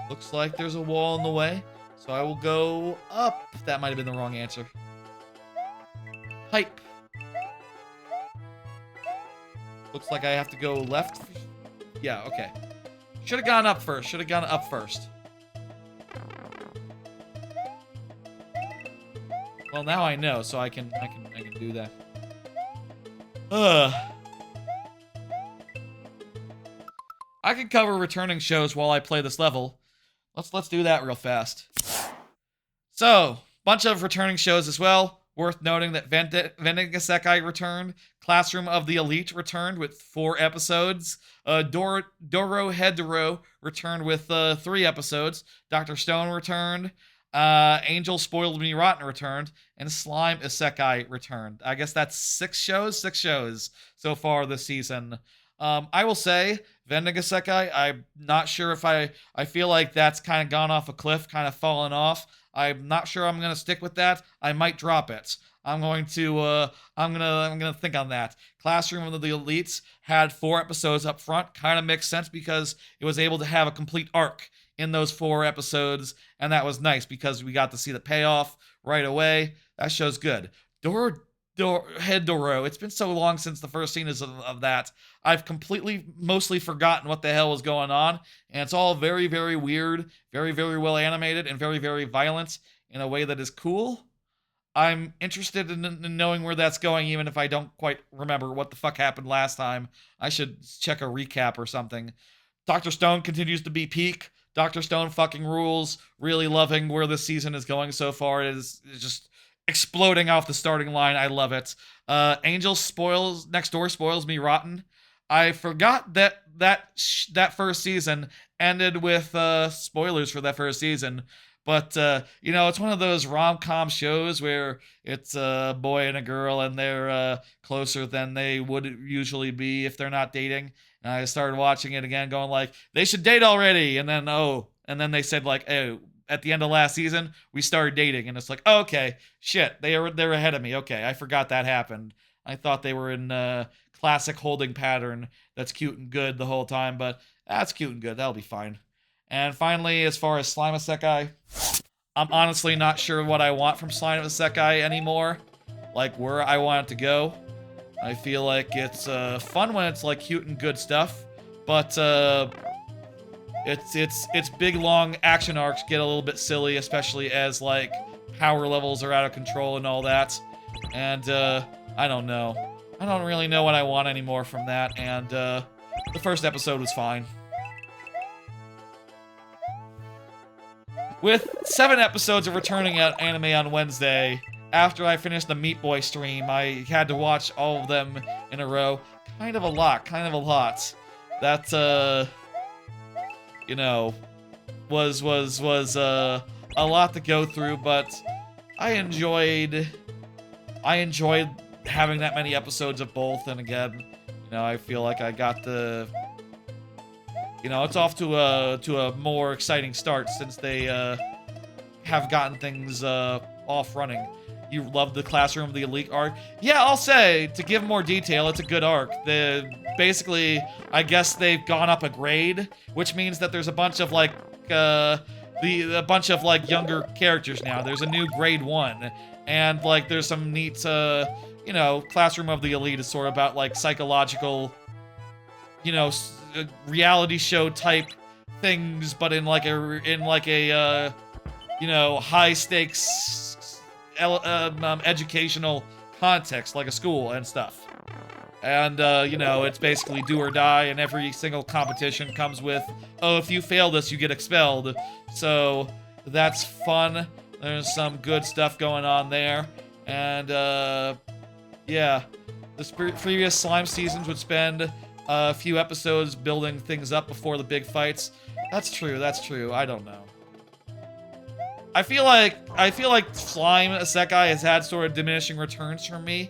Looks like there's a wall in the way, so I will go up. That might have been the wrong answer. Hype. Looks like I have to go left. Yeah, okay. Should have gone up first. Well, now I know, so I can do that. I can cover returning shows while I play this level. Let's do that real fast. So, bunch of returning shows as well. Worth noting that Vendigasekai returned. Classroom of the Elite returned with 4 episodes. Doro Hedoro returned with 3 episodes. Dr. Stone returned. Angel Spoiled Me Rotten returned. And Slime Isekai returned. I guess that's 6 shows? 6 shows so far this season. I will say, Vendigasekai, I'm not sure if I feel like that's kind of gone off a cliff, kind of fallen off. I'm not sure I'm gonna stick with that. I might drop it. I'm gonna think on that. Classroom of the Elites had 4 episodes up front. Kind of makes sense because it was able to have a complete arc in those 4 episodes, and that was nice because we got to see the payoff right away. That show's good. Hedoro. It's been so long since the first scene of that. I've mostly forgotten what the hell was going on, and it's all very, very weird, very, very well animated, and very, very violent in a way that is cool. I'm interested in knowing where that's going, even if I don't quite remember what the fuck happened last time. I should check a recap or something. Dr. Stone continues to be peak. Dr. Stone fucking rules. Really loving where this season is going so far. It is just exploding off the starting line. I love it. Angel spoils next door spoils me rotten. I forgot that first season ended with spoilers for that first season. But it's one of those rom-com shows where it's a boy and a girl, and they're closer than they would usually be if they're not dating. And I started watching it again, going like, they should date already. And then they said like, oh, at the end of last season, we started dating, and it's like, oh, okay, shit, they're ahead of me. Okay, I forgot that happened. I thought they were in classic holding pattern that's cute and good the whole time, but that's cute and good. That'll be fine. And finally, as far as Slime Isekai, I'm honestly not sure what I want from Slime Isekai anymore. Like, where I want it to go. I feel like it's fun when it's like cute and good stuff, but its big long action arcs get a little bit silly, especially as like power levels are out of control and all that. And I don't know. I don't really know what I want anymore from that. And the first episode was fine. With 7 episodes of returning at anime on Wednesday, after I finished the Meat Boy stream, I had to watch all of them in a row. Kind of a lot. That, was a lot to go through, but I enjoyed having that many episodes of both, and again, I feel like I got the... it's off to a more exciting start since they have gotten things off running. You love the Classroom of the Elite arc? Yeah, I'll say, to give more detail, it's a good arc. Basically, I guess they've gone up a grade, which means that there's a bunch of like younger characters now. There's a new grade 1, and like there's some neat Classroom of the Elite is sort of about like psychological, reality show type things, but in like a high stakes educational context, like a school and stuff. And it's basically do or die, and every single competition comes with, oh, if you fail this, you get expelled. So that's fun. There's some good stuff going on there. And yeah, the previous Slime seasons would spend a few episodes building things up before the big fights. That's true. I don't know. I feel like Slime Isekai has had sort of diminishing returns for me.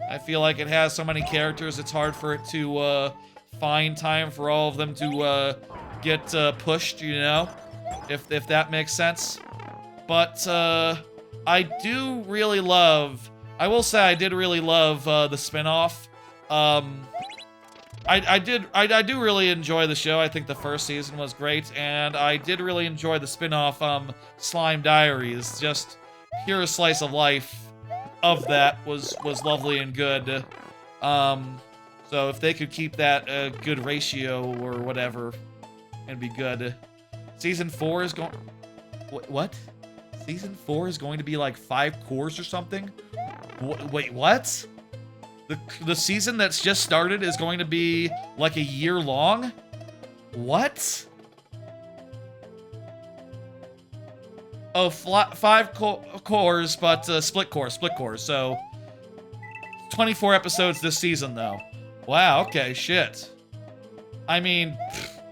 I feel like it has so many characters, it's hard for it to find time for all of them to get pushed, if that makes sense. But I do really love... I will say I did really love the spin-off. I do really enjoy the show. I think the first season was great, and I did really enjoy the spin-off Slime Diaries. Just pure slice of life of that was lovely and good. So if they could keep that good ratio or whatever, it'd be good. Season 4 is going... What? Season 4 is going to be like 5 cours or something? Wait, what? The season that's just started is going to be like a year long? What? Oh, 5 cores, but split cores. So 24 episodes this season, though. Wow, okay, shit. I mean,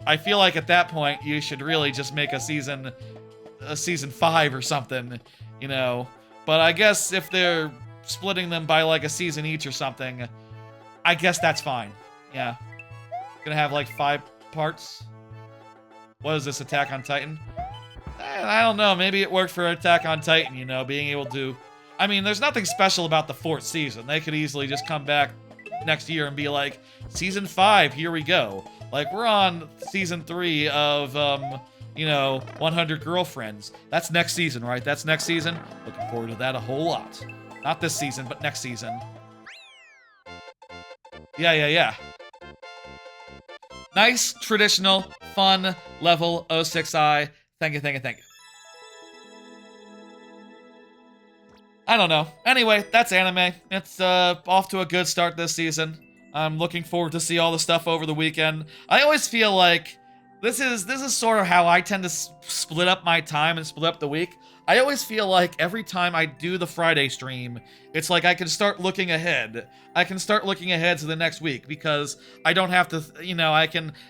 I feel like at that point you should really just make a season 5 or something, But I guess if they're splitting them by like a season each or something, I guess that's fine. Yeah. Gonna have like 5 parts. What is this, Attack on Titan? I don't know, maybe it worked for Attack on Titan, being able to... I mean, there's nothing special about the 4th season. They could easily just come back next year and be like, Season 5, here we go. Like, we're on Season 3 of, 100 Girlfriends. That's next season, right? That's next season? Looking forward to that a whole lot. Not this season, but next season. Yeah. Nice, traditional, fun, level 06i. Thank you. I don't know. Anyway, that's anime. It's off to a good start this season. I'm looking forward to see all the stuff over the weekend. I always feel like this is sort of how I tend to split up my time and split up the week. I always feel like every time I do the Friday stream, it's like I can start looking ahead. I can start looking ahead to the next week because I don't have to,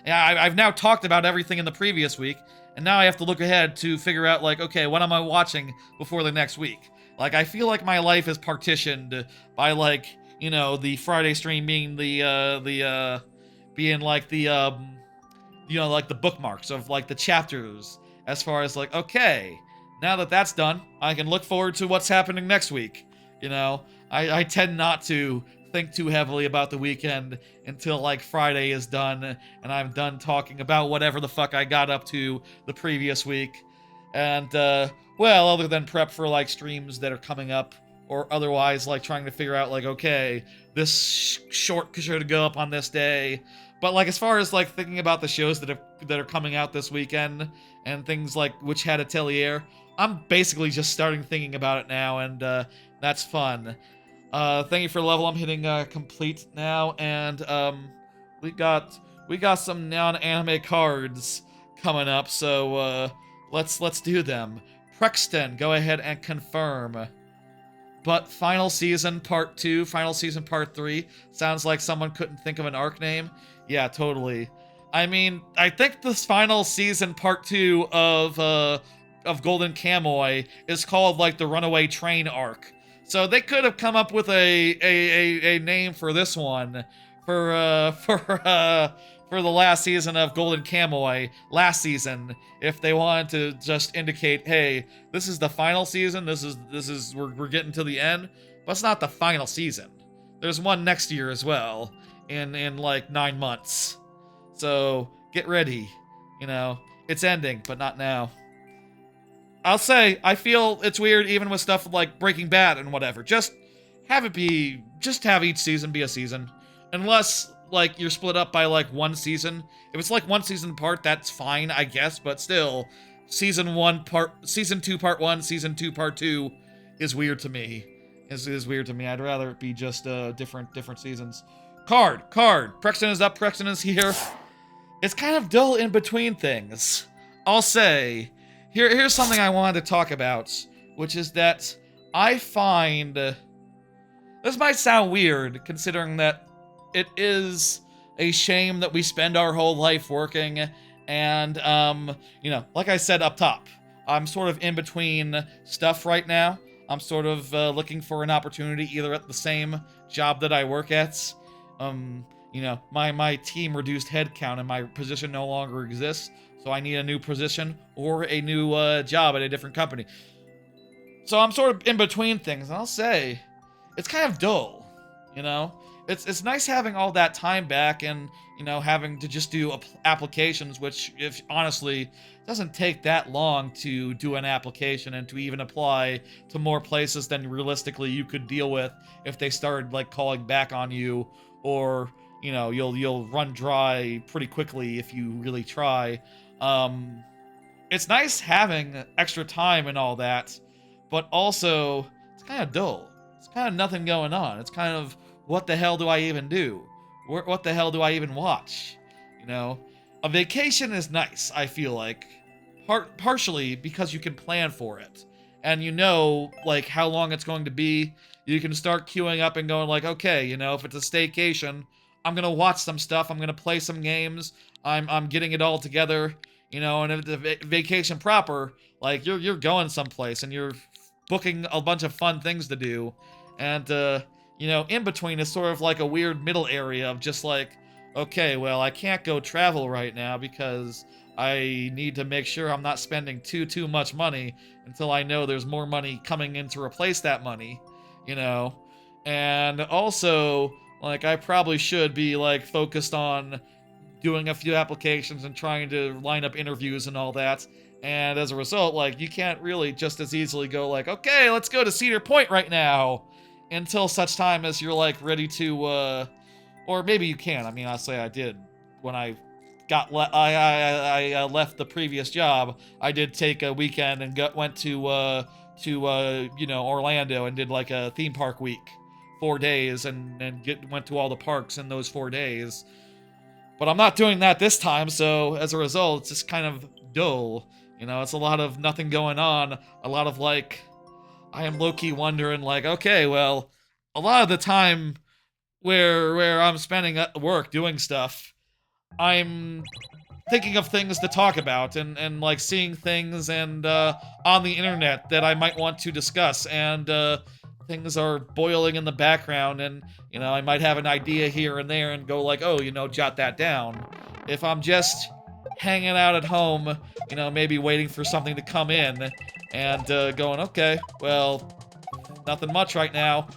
I've now talked about everything in the previous week, and now I have to look ahead to figure out, like, okay, what am I watching before the next week? Like, I feel like my life is partitioned by, like, the Friday stream being being like like the bookmarks of, like, the chapters, as far as, like, okay, now that that's done, I can look forward to what's happening next week. I tend not to think too heavily about the weekend until, like, Friday is done and I'm done talking about whatever the fuck I got up to the previous week. And, well, other than prep for, like, streams that are coming up, or otherwise, like, trying to figure out, like, okay, this short should go up on this day. But, like, as far as, like, thinking about the shows that are coming out this weekend, and things like Witch Hat Atelier, I'm basically just starting thinking about it now, and, that's fun. Thank you for the level. I'm hitting, complete now, and, we got some non-anime cards coming up, so, let's do them. Prexton, go ahead and confirm. But Final Season Part 2, Final Season Part 3, sounds like someone couldn't think of an arc name. Yeah, totally. I mean, I think this Final Season Part 2 of Golden Kamuy is called, like, the Runaway Train arc. So they could have come up with a name for this one for the last season of Golden Kamuy last season, if they wanted to just indicate, hey, this is the final season, this is we're getting to the end, but it's not the final season. There's one next year as well, in like 9 months. So get ready. It's ending, but not now. I'll say, I feel it's weird even with stuff like Breaking Bad and whatever. Just have each season be a season. Unless, like, you're split up by, like, one season. If it's, like, one season apart, that's fine, I guess, but still, Season 2 Part 1, Season 2 Part 2 is weird to me. Is weird to me. I'd rather it be just, different seasons. Card! Prexton is up, Prexton is here. It's kind of dull in between things. I'll say, here's something I wanted to talk about, which is that I find... This might sound weird, considering that it is a shame that we spend our whole life working, and, like I said up top, I'm sort of in between stuff right now. I'm sort of looking for an opportunity either at the same job that I work at. My team reduced headcount and my position no longer exists, so I need a new position or a new job at a different company. So I'm sort of in between things, and I'll say, it's kind of dull, It's nice having all that time back and, having to just do applications, which, if honestly, doesn't take that long to do an application and to even apply to more places than realistically you could deal with if they started, like, calling back on you, or, you'll run dry pretty quickly if you really try. It's nice having extra time and all that, but also, it's kind of dull. It's kind of nothing going on. It's kind of, what the hell do I even do? What the hell do I even watch? A vacation is nice, I feel like. Partially because you can plan for it. And like, how long it's going to be. You can start queuing up and going like, okay, if it's a staycation, I'm gonna watch some stuff, I'm gonna play some games, I'm getting it all together, and if it's a vacation proper, like, you're going someplace and you're booking a bunch of fun things to do. And, in between is sort of like a weird middle area of just like, okay, well, I can't go travel right now because I need to make sure I'm not spending too much money until I know there's more money coming in to replace that money, And also, like, I probably should be, like, focused on doing a few applications and trying to line up interviews and all that. And as a result, like, you can't really just as easily go like, okay, let's go to Cedar Point right now, until such time as you're, like, ready to, or maybe you can. I mean, I'll say I did when I I left the previous job. I did take a weekend and went to to you know, Orlando and did like a theme park week, 4 days, and went to all the parks in those 4 days. But I'm not doing that this time, so as a result, it's just kind of dull. You know, it's a lot of nothing going on, a lot of like, I am low-key wondering like, okay, well, a lot of the time where I'm spending at work doing stuff, I'm thinking of things to talk about and like seeing things and on the internet that I might want to discuss, and things are boiling in the background, and you know, I might have an idea here and there and go like, oh, you know, jot that down. If I'm just hanging out at home, you know, maybe waiting for something to come in and going, okay, well, nothing much right now.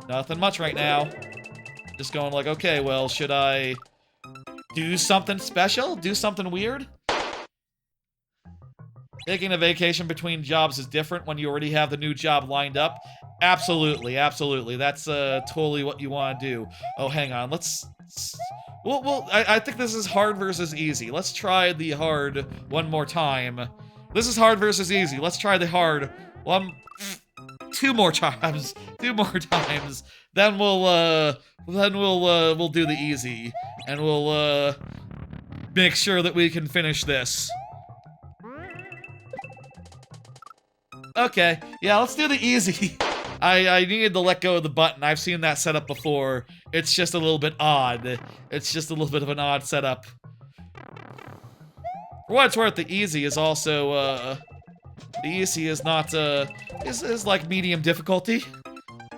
Nothing much right now. Just going like, okay, well, should I do something special? Do something weird? Taking a vacation between jobs is different when you already have the new job lined up. Absolutely, absolutely. That's totally what you want to do. Oh, hang on. I think this is hard versus easy. Let's try the hard one more time. This is hard versus easy. Let's try the hard two more times. 2 more times. Then we'll do the easy, and we'll make sure that we can finish this. Okay, yeah, let's do the easy. I needed to let go of the button. I've seen that setup before. It's just a little bit odd. It's just a little bit of an odd setup. For what it's worth, the easy is also, the easy is not, is like medium difficulty.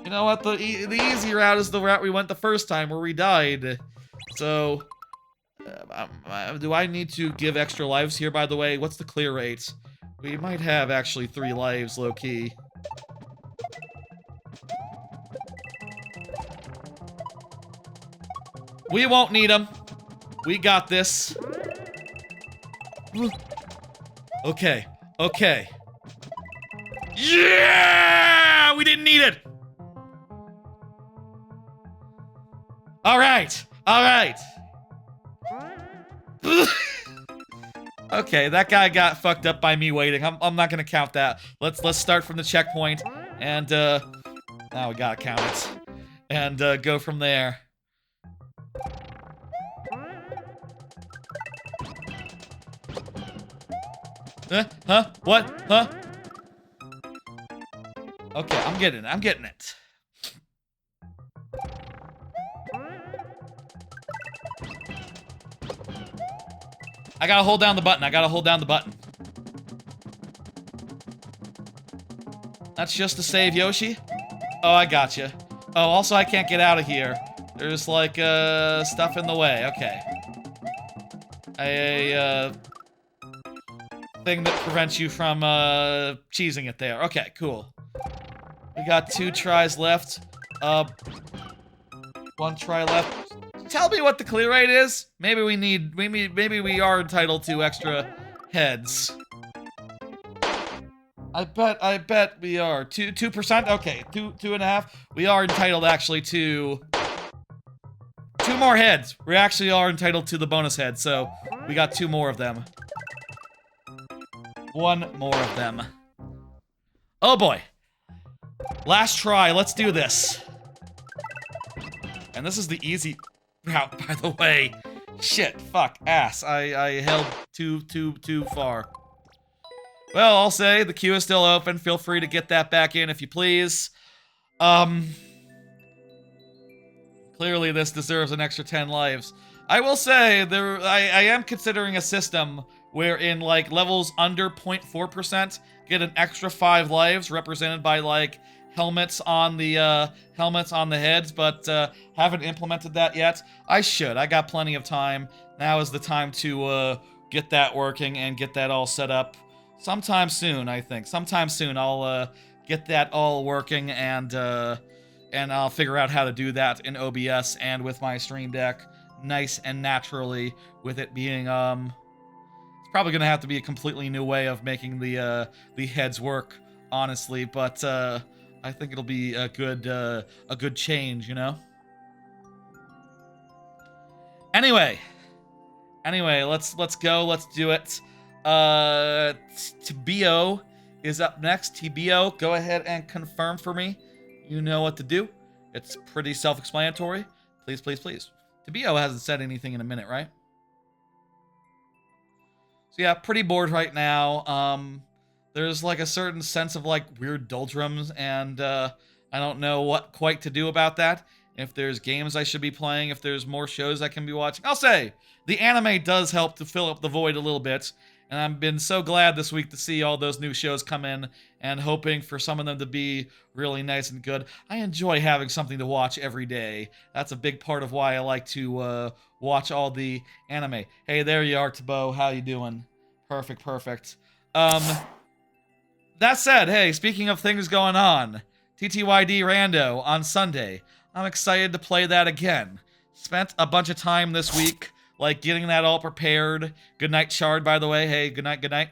You know what, the easy route is the route we went the first time, where we died. So, do I need to give extra lives here, by the way? What's the clear rate? We might have, actually, 3 lives, low-key. We won't need them. We got this. Okay, okay. Yeah! We didn't need it! Alright, alright. Okay, that guy got fucked up by me waiting. I'm not gonna count that. Let's start from the checkpoint, and now we gotta count it, and go from there. Huh? What? Huh? Okay, I'm getting it. I gotta hold down the button. That's just to save Yoshi? Oh, I gotcha. Oh, also I can't get out of here. There's like, stuff in the way. Okay. A thing that prevents you from, cheesing it there. Okay, cool. We got 2 tries left. 1 try left. Tell me what the clear rate is. Maybe we are entitled to extra heads. I bet we are. 2%? Okay, 2.5. We are entitled actually to 2 more heads. We actually are entitled to the bonus head, so we got 2 more of them. 1 more of them. Oh boy. Last try, let's do this. And this is the easy route, by the way. Shit, fuck, ass. I held too far. Well, I'll say the queue is still open. Feel free to get that back in if you please. Clearly this deserves an extra 10 lives. I will say, I am considering a system wherein, like, levels under 0.4% get an extra 5 lives, represented by, like, helmets on the heads, but haven't implemented that yet. I should. I got plenty of time. Now is the time to get that working and get that all set up. Sometime soon, I think. Sometime soon, I'll get that all working, and I'll figure out how to do that in OBS and with my Stream Deck, nice and naturally. With it being it's probably gonna have to be a completely new way of making the heads work, honestly. But I think it'll be a good change, you know. Anyway, let's go. Let's do it. Tobio is up next. TBO, go ahead and confirm for me. You know what to do. It's pretty self-explanatory. Please, please, please. TBO hasn't said anything in a minute, right? So yeah, pretty bored right now. There's like a certain sense of like weird doldrums, and I don't know what quite to do about that. If there's games I should be playing, if there's more shows I can be watching. I'll say, the anime does help to fill up the void a little bit, and I've been so glad this week to see all those new shows come in, and hoping for some of them to be really nice and good. I enjoy having something to watch every day. That's a big part of why I like to watch all the anime. Hey, there you are, Tabo. How you doing? Perfect, perfect. That said, hey, speaking of things going on, TTYD Rando on Sunday. I'm excited to play that again. Spent a bunch of time this week, like, getting that all prepared. Good night, Shard, by the way. Hey, good night, good night.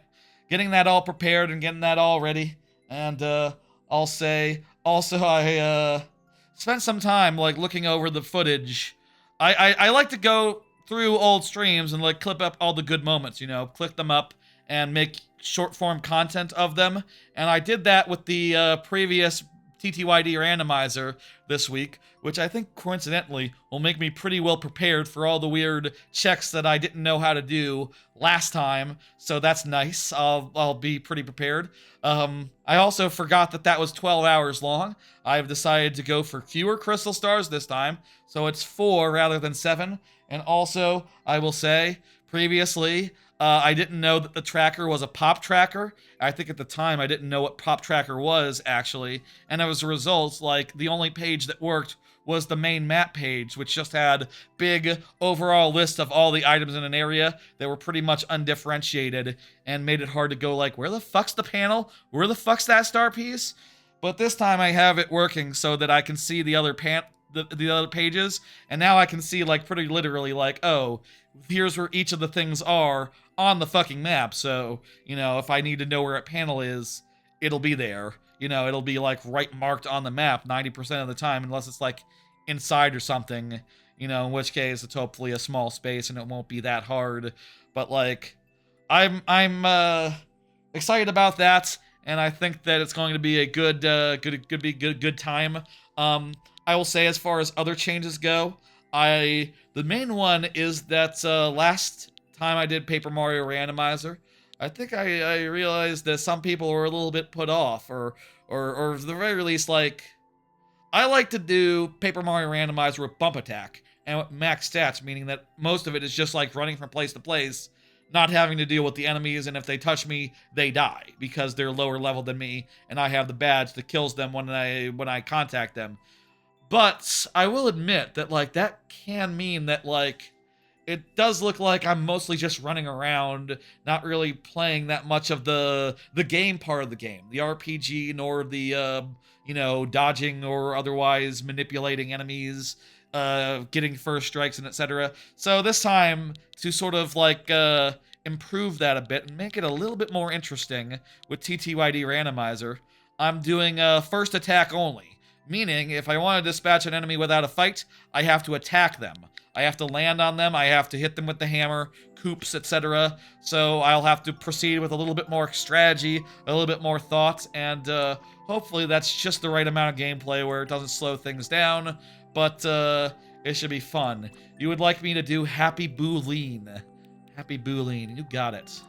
Getting that all prepared and getting that all ready. And, I'll say, also, I, spent some time, like, looking over the footage. I like to go through old streams and, like, clip up all the good moments, you know, click them up and make short form content of them. And I did that with the previous TTYD randomizer this week, which I think coincidentally will make me pretty well prepared for all the weird checks that I didn't know how to do last time. So that's nice. I'll be pretty prepared. I also forgot that that was 12 hours long. I've decided to go for fewer crystal stars this time, so it's 4 rather than 7. And also, I will say, previously, I didn't know that the tracker was a pop tracker. I think at the time I didn't know what pop tracker was, actually. And as a result, like, the only page that worked was the main map page, which just had big overall list of all the items in an area that were pretty much undifferentiated and made it hard to go like, where the fuck's the panel? Where the fuck's that star piece? But this time I have it working so that I can see the other the other pages, and now I can see, like, pretty literally, like, oh, here's where each of the things are on the fucking map. So, you know, if I need to know where a panel is, it'll be there. You know, it'll be, like, right marked on the map 90% of the time, unless it's, like, inside or something, you know, in which case it's hopefully a small space and it won't be that hard. But, like, I'm excited about that, and I think that it's going to be a good time. I will say, as far as other changes go, the main one is that last time I did Paper Mario Randomizer, I think I realized that some people were a little bit put off, or at the very least, like, I like to do Paper Mario Randomizer with bump attack and with max stats, meaning that most of it is just like running from place to place, not having to deal with the enemies, and if they touch me, they die because they're lower level than me, and I have the badge that kills them when I contact them. But I will admit that, like, that can mean that, like, it does look like I'm mostly just running around, not really playing that much of the game part of the game, the RPG, nor the, you know, dodging or otherwise manipulating enemies, getting first strikes, and etc. So this time, to sort of, like, improve that a bit and make it a little bit more interesting with TTYD Randomizer, I'm doing first attack only. Meaning, if I want to dispatch an enemy without a fight, I have to attack them. I have to land on them, I have to hit them with the hammer, coops, etc. So I'll have to proceed with a little bit more strategy, a little bit more thought, and hopefully that's just the right amount of gameplay where it doesn't slow things down, but it should be fun. You would like me to do Happy Boolean. Happy Boolean, you got it.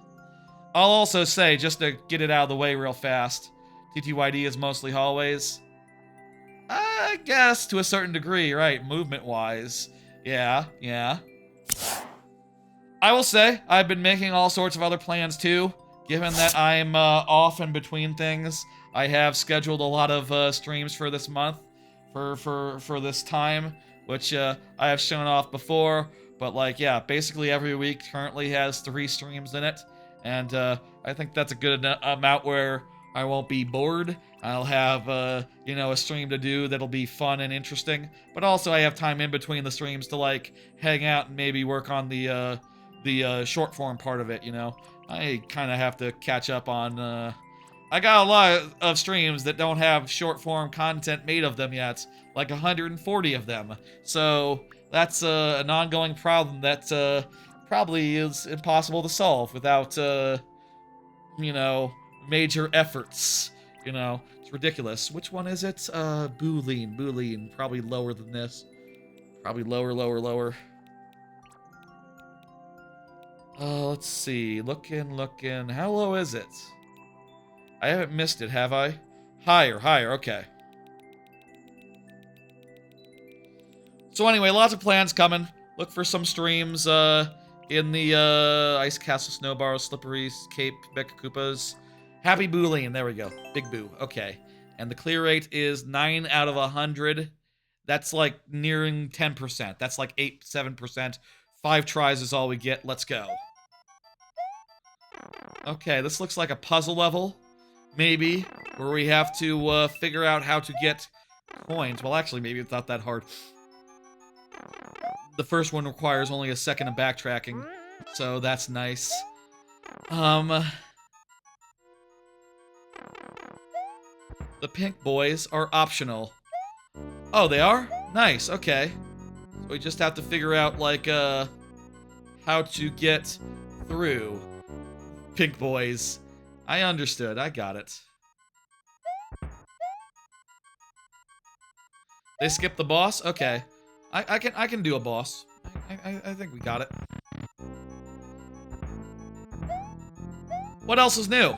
I'll also say, just to get it out of the way real fast, TTYD is mostly hallways. I guess to a certain degree, right? Movement-wise. Yeah. I will say, I've been making all sorts of other plans too. Given that I'm off in between things, I have scheduled a lot of streams for this month, for this time, which I have shown off before. But, like, yeah, basically every week currently has 3 streams in it, and I think that's a good amount where I won't be bored. I'll have, you know, a stream to do that'll be fun and interesting. But also I have time in between the streams to, like, hang out and maybe work on the short form part of it, you know? I kind of have to catch up on, I got a lot of streams that don't have short form content made of them yet. Like 140 of them. So that's an ongoing problem that probably is impossible to solve without, you know, major efforts. You know, it's ridiculous. Which one is it? Boolean. Probably lower than this. Probably lower. Let's see. Looking. How low is it? I haven't missed it, have I? Higher, okay. So anyway, lots of plans coming. Look for some streams in the Ice Castle Snowbar, Slippery Cape, Becca Koopas. Happy Boolean, there we go. Big Boo, okay. And the clear rate is 9 out of 100. That's like nearing 10%. That's like 7%. 5 tries is all we get. Let's go. Okay, this looks like a puzzle level. Maybe. Where we have to figure out how to get coins. Well, actually, maybe it's not that hard. The first one requires only a second of backtracking. So that's nice. The pink boys are optional. Oh, they are? Nice, okay. So we just have to figure out, like, how to get through pink boys. I understood. I got it. They skipped the boss? Okay. I can do a boss. I think we got it. What else is new?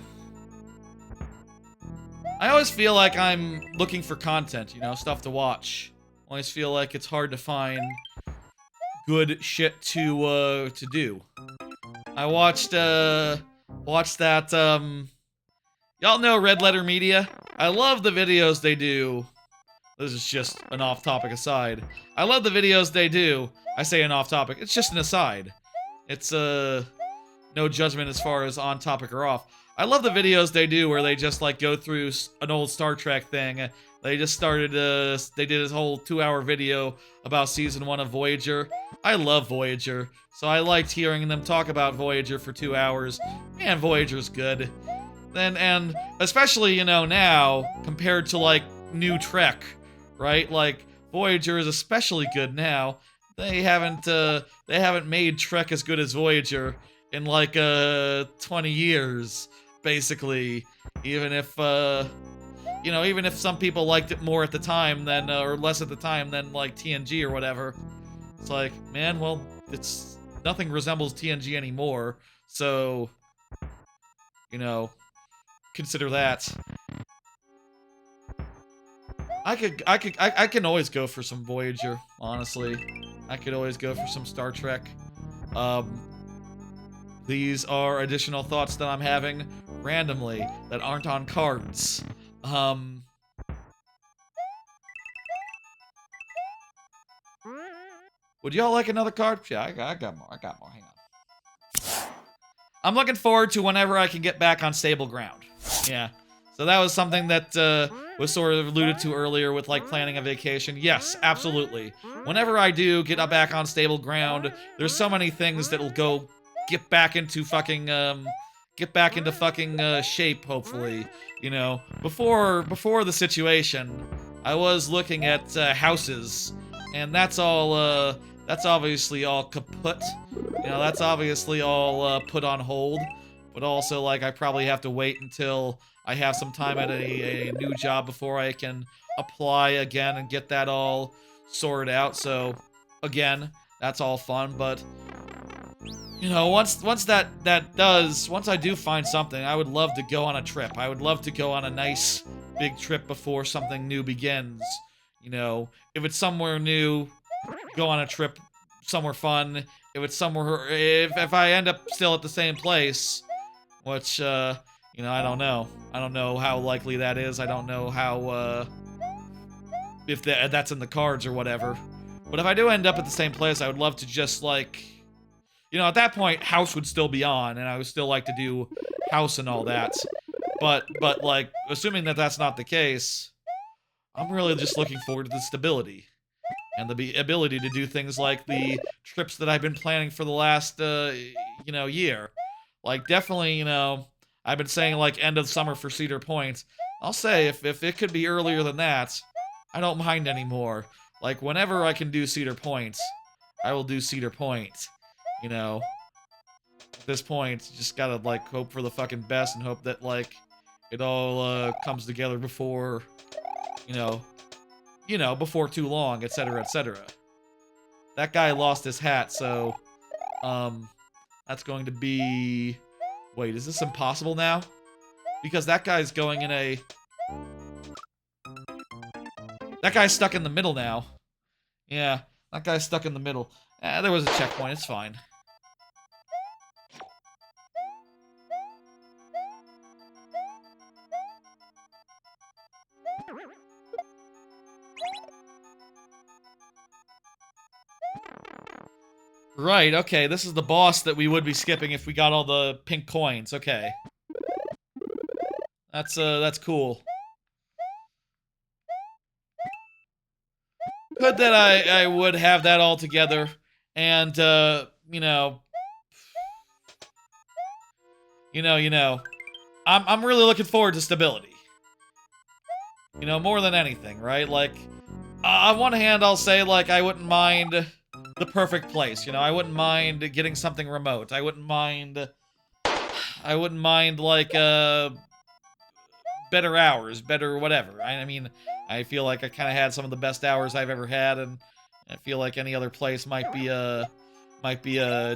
I always feel like I'm looking for content, you know, stuff to watch. I always feel like it's hard to find good shit to do. I watched that, y'all know Red Letter Media? I love the videos they do. This is just an off-topic aside. I love the videos they do. I say an off-topic. It's just an aside. It's, no judgment as far as on-topic or off. I love the videos they do where they just, like, go through an old Star Trek thing. They just started, they did this whole 2-hour video about Season 1 of Voyager. I love Voyager, so I liked hearing them talk about Voyager for 2 hours. Man, Voyager's good. And especially, you know, now, compared to, like, new Trek, right? Like, Voyager is especially good now. They haven't made Trek as good as Voyager in, like, 20 years, basically. Even if, you know, even if some people liked it more at the time than, or less at the time than, like, TNG or whatever. It's like, man, well, nothing resembles TNG anymore, so, you know, consider that. I can always go for some Voyager, honestly. I could always go for some Star Trek. These are additional thoughts that I'm having randomly that aren't on cards. Would y'all like another card? Yeah, I got more. Hang on. I'm looking forward to whenever I can get back on stable ground. Yeah. So that was something that was sort of alluded to earlier with, like, planning a vacation. Yes, absolutely. Whenever I do get back on stable ground, there's so many things that'll get back into fucking shape, hopefully. You know, before the situation, I was looking at houses, and that's obviously all kaput. You know, that's obviously all put on hold. But also, like, I probably have to wait until I have some time at a new job before I can apply again and get that all sorted out. So, again, that's all fun, but, you know, once I do find something, I would love to go on a trip. I would love to go on a nice big trip before something new begins. You know, if it's somewhere new, go on a trip somewhere fun. If it's somewhere, if I end up still at the same place, which, you know, I don't know. I don't know how likely that is. I don't know how, if that's in the cards or whatever. But if I do end up at the same place, I would love to just, like, you know, at that point, House would still be on, and I would still like to do House and all that. But like, assuming that that's not the case, I'm really just looking forward to the stability. And the ability to do things like the trips that I've been planning for the last, you know, year. Like, definitely, you know, I've been saying, like, end of summer for Cedar Point. I'll say, if it could be earlier than that, I don't mind anymore. Like, whenever I can do Cedar Point, I will do Cedar Point. You know? At this point, you just gotta, like, hope for the fucking best and hope that, like, it all comes together before, you know, before too long, etc., etc. That guy lost his hat, so, that's going to be... Wait, is this impossible now? Because that guy's going in a... That guy's stuck in the middle now. Yeah, that guy's stuck in the middle. There was a checkpoint, it's fine. Right, okay, this is the boss that we would be skipping if we got all the pink coins, okay. That's cool. Good that I would have that all together, and, you know... I'm really looking forward to stability. You know, more than anything, right? Like, on one hand, I'll say, like, I wouldn't mind the perfect place, you know? I wouldn't mind getting something remote. I wouldn't mind, like, better hours, better whatever. I mean, I feel like I kind of had some of the best hours I've ever had, and I feel like any other place might be a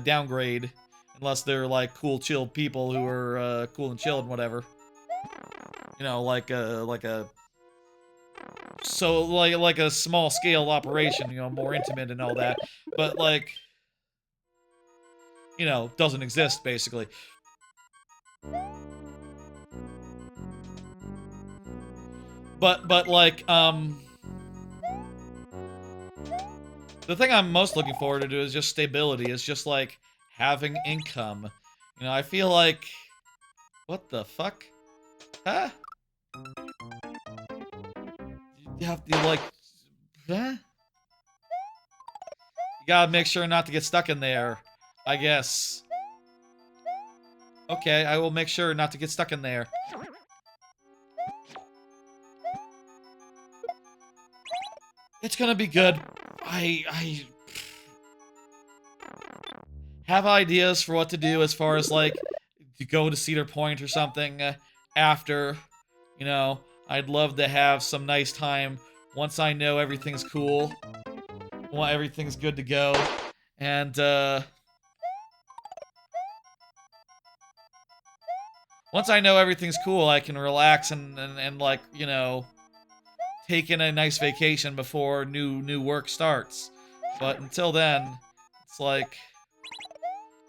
downgrade, unless they're, like, cool, chilled people who are, cool and chilled and whatever. You know, like a small scale operation, you know, more intimate and all that, but like, you know, doesn't exist basically. But like, the thing I'm most looking forward to is just stability. It's just like having income. You know, I feel like, what the fuck? Huh? You have to, like... Huh? You gotta make sure not to get stuck in there, I guess. Okay, I will make sure not to get stuck in there. It's gonna be good. I have ideas for what to do as far as, like, to go to Cedar Point or something after, you know... I'd love to have some nice time once I know everything's cool. Well, everything's good to go. And, once I know everything's cool, I can relax and like, you know, take in a nice vacation before new work starts. But until then, it's like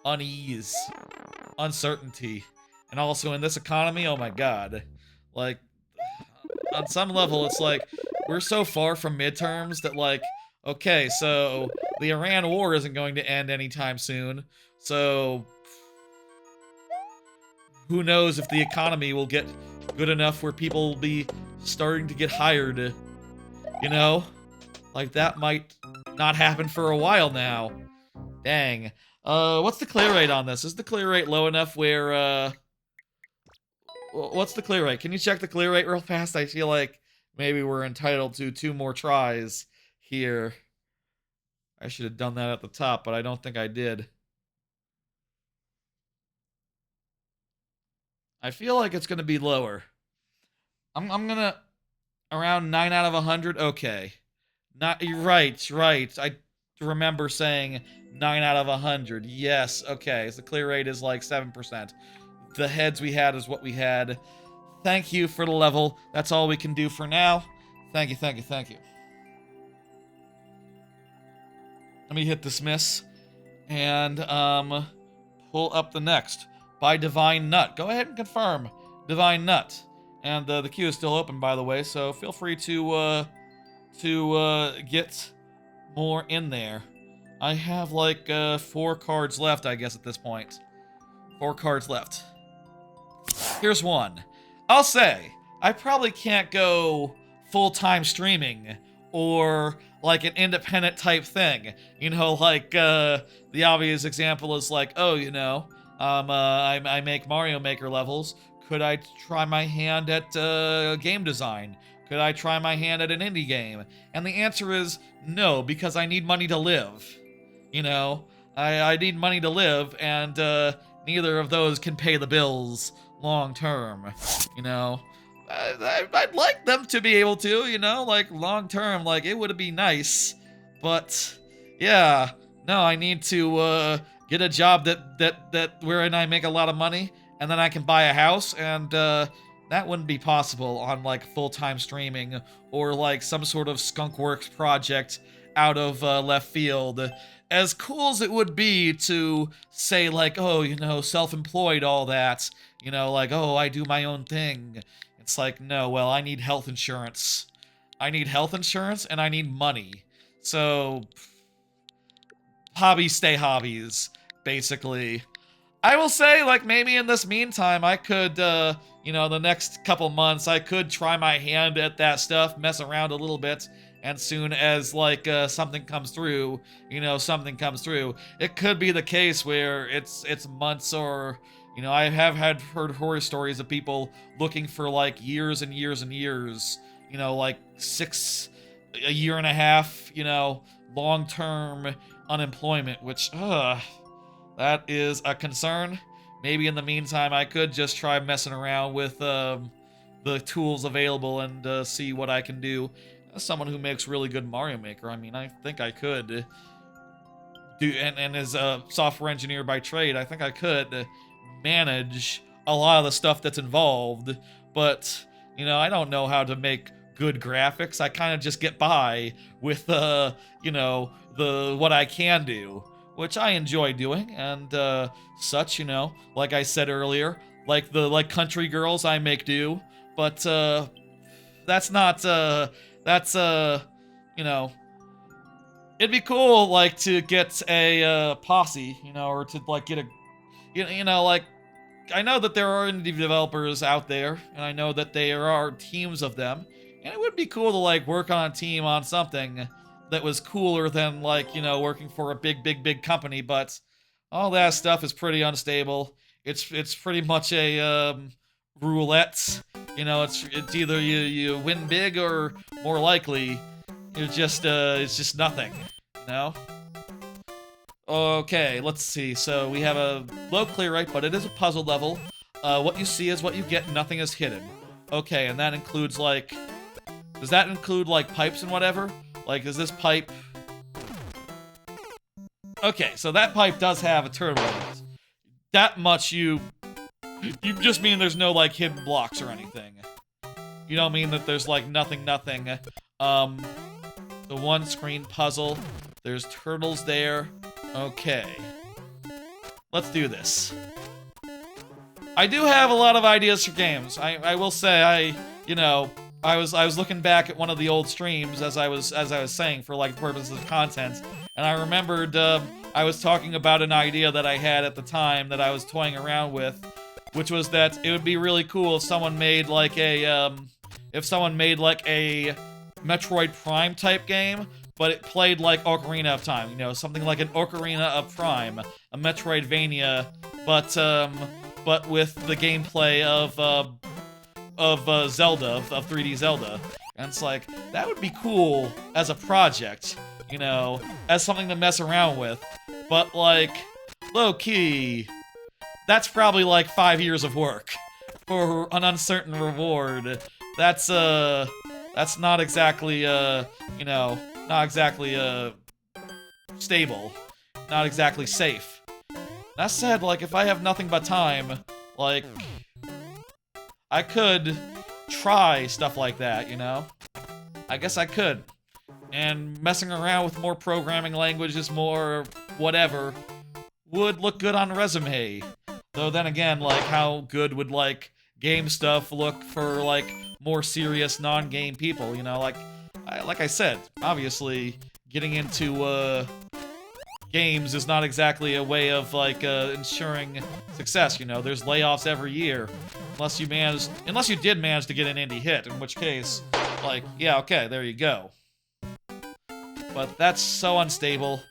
unease, uncertainty. And also in this economy, oh my god. Like, on some level, it's like, we're so far from midterms that, like, okay, so the Iran war isn't going to end anytime soon, so who knows if the economy will get good enough where people will be starting to get hired, you know? Like, that might not happen for a while now. Dang. What's the clear rate on this? Is the clear rate low enough where, what's the clear rate? Can you check the clear rate real fast? I feel like maybe we're entitled to 2 more tries here. I should have done that at the top, but I don't think I did. I feel like it's going to be lower. I'm gonna... Around 9 out of 100? Okay. Right. I remember saying 9 out of 100. Yes, okay. So the clear rate is like 7%. The heads we had is what we had. Thank you for the level. That's all we can do for now. Thank you. Let me hit dismiss. And, pull up the next. By Divine Nut. Go ahead and confirm. Divine Nut. And, the queue is still open, by the way, so feel free to get more in there. I have, like, 4 cards left, I guess, at this point. 4 cards left. Here's one. I'll say, I probably can't go full-time streaming or like an independent type thing. You know, like, the obvious example is like, oh, you know, I make Mario Maker levels. Could I try my hand at, game design? Could I try my hand at an indie game? And the answer is no, because I need money to live. You know, I need money to live, and, neither of those can pay the bills long term, you know. I'd like them to be able to, you know, like long term, like it would be nice, but yeah, no, I need to get a job that wherein I make a lot of money, and then I can buy a house, and that wouldn't be possible on like full-time streaming or like some sort of skunkworks project out of left field. As cool as it would be to say like, oh, you know, self-employed, all that, you know, like, oh, I do my own thing. It's like, no, well, I need health insurance. I need health insurance and I need money. So, hobbies stay hobbies, basically. I will say, like, maybe in this meantime, I could, you know, the next couple months, I could try my hand at that stuff, mess around a little bit, and soon as, like, something comes through, you know, something comes through. It could be the case where it's months or, you know, I have heard horror stories of people looking for, like, years and years and years, you know, like, a year and a half, you know, long-term unemployment, which, that is a concern. Maybe in the meantime, I could just try messing around with the tools available and see what I can do. As someone who makes really good Mario Maker, I mean, I think I could do, and as a software engineer by trade, I think I could manage a lot of the stuff that's involved. But, you know, I don't know how to make good graphics. I kind of just get by with, you know, what I can do, which I enjoy doing, and such, you know, like I said earlier, like the country girls, I make do, but that's not, you know, it'd be cool, like, to get a posse, you know, or to, like, get a, you know, like, I know that there are indie developers out there, and I know that there are teams of them, and it would be cool to, like, work on a team on something that was cooler than, like, you know, working for a big company, but all that stuff is pretty unstable. It's pretty much a roulette. You know, it's either you win big or more likely it's just nothing. You know. Okay, let's see. So we have a low clear rate, but it is a puzzle level. What you see is what you get. Nothing is hidden. Okay, and that includes like. Does that include like pipes and whatever? Like, is this pipe... Okay, so that pipe does have a turtle in it. That much you just mean there's no, like, hidden blocks or anything. You don't mean that there's, like, nothing. The one-screen puzzle. There's turtles there. Okay. Let's do this. I do have a lot of ideas for games. I will say, you know... I was looking back at one of the old streams as I was saying for like purposes of content, and I remembered I was talking about an idea that I had at the time that I was toying around with, which was that it would be really cool if someone made like a Metroid Prime type game, but it played like Ocarina of Time, you know, something like an Ocarina of Prime, a Metroidvania, but with the gameplay of Zelda, of 3D Zelda. And it's like, that would be cool as a project, you know, as something to mess around with. But, like, low-key, that's probably like 5 years of work for an uncertain reward. That's not exactly, you know, not exactly, stable. Not exactly safe. That said, like, if I have nothing but time, like... I could try stuff like that, you know? I guess I could. And messing around with more programming languages, more whatever, would look good on a resume. Though then again, like, how good would, like, game stuff look for, like, more serious non-game people, you know? Like I said, obviously, getting into, games is not exactly a way of, like, ensuring success, you know? There's layoffs every year. Unless you did manage to get an indie hit, in which case, like, yeah, okay, there you go. But that's so unstable,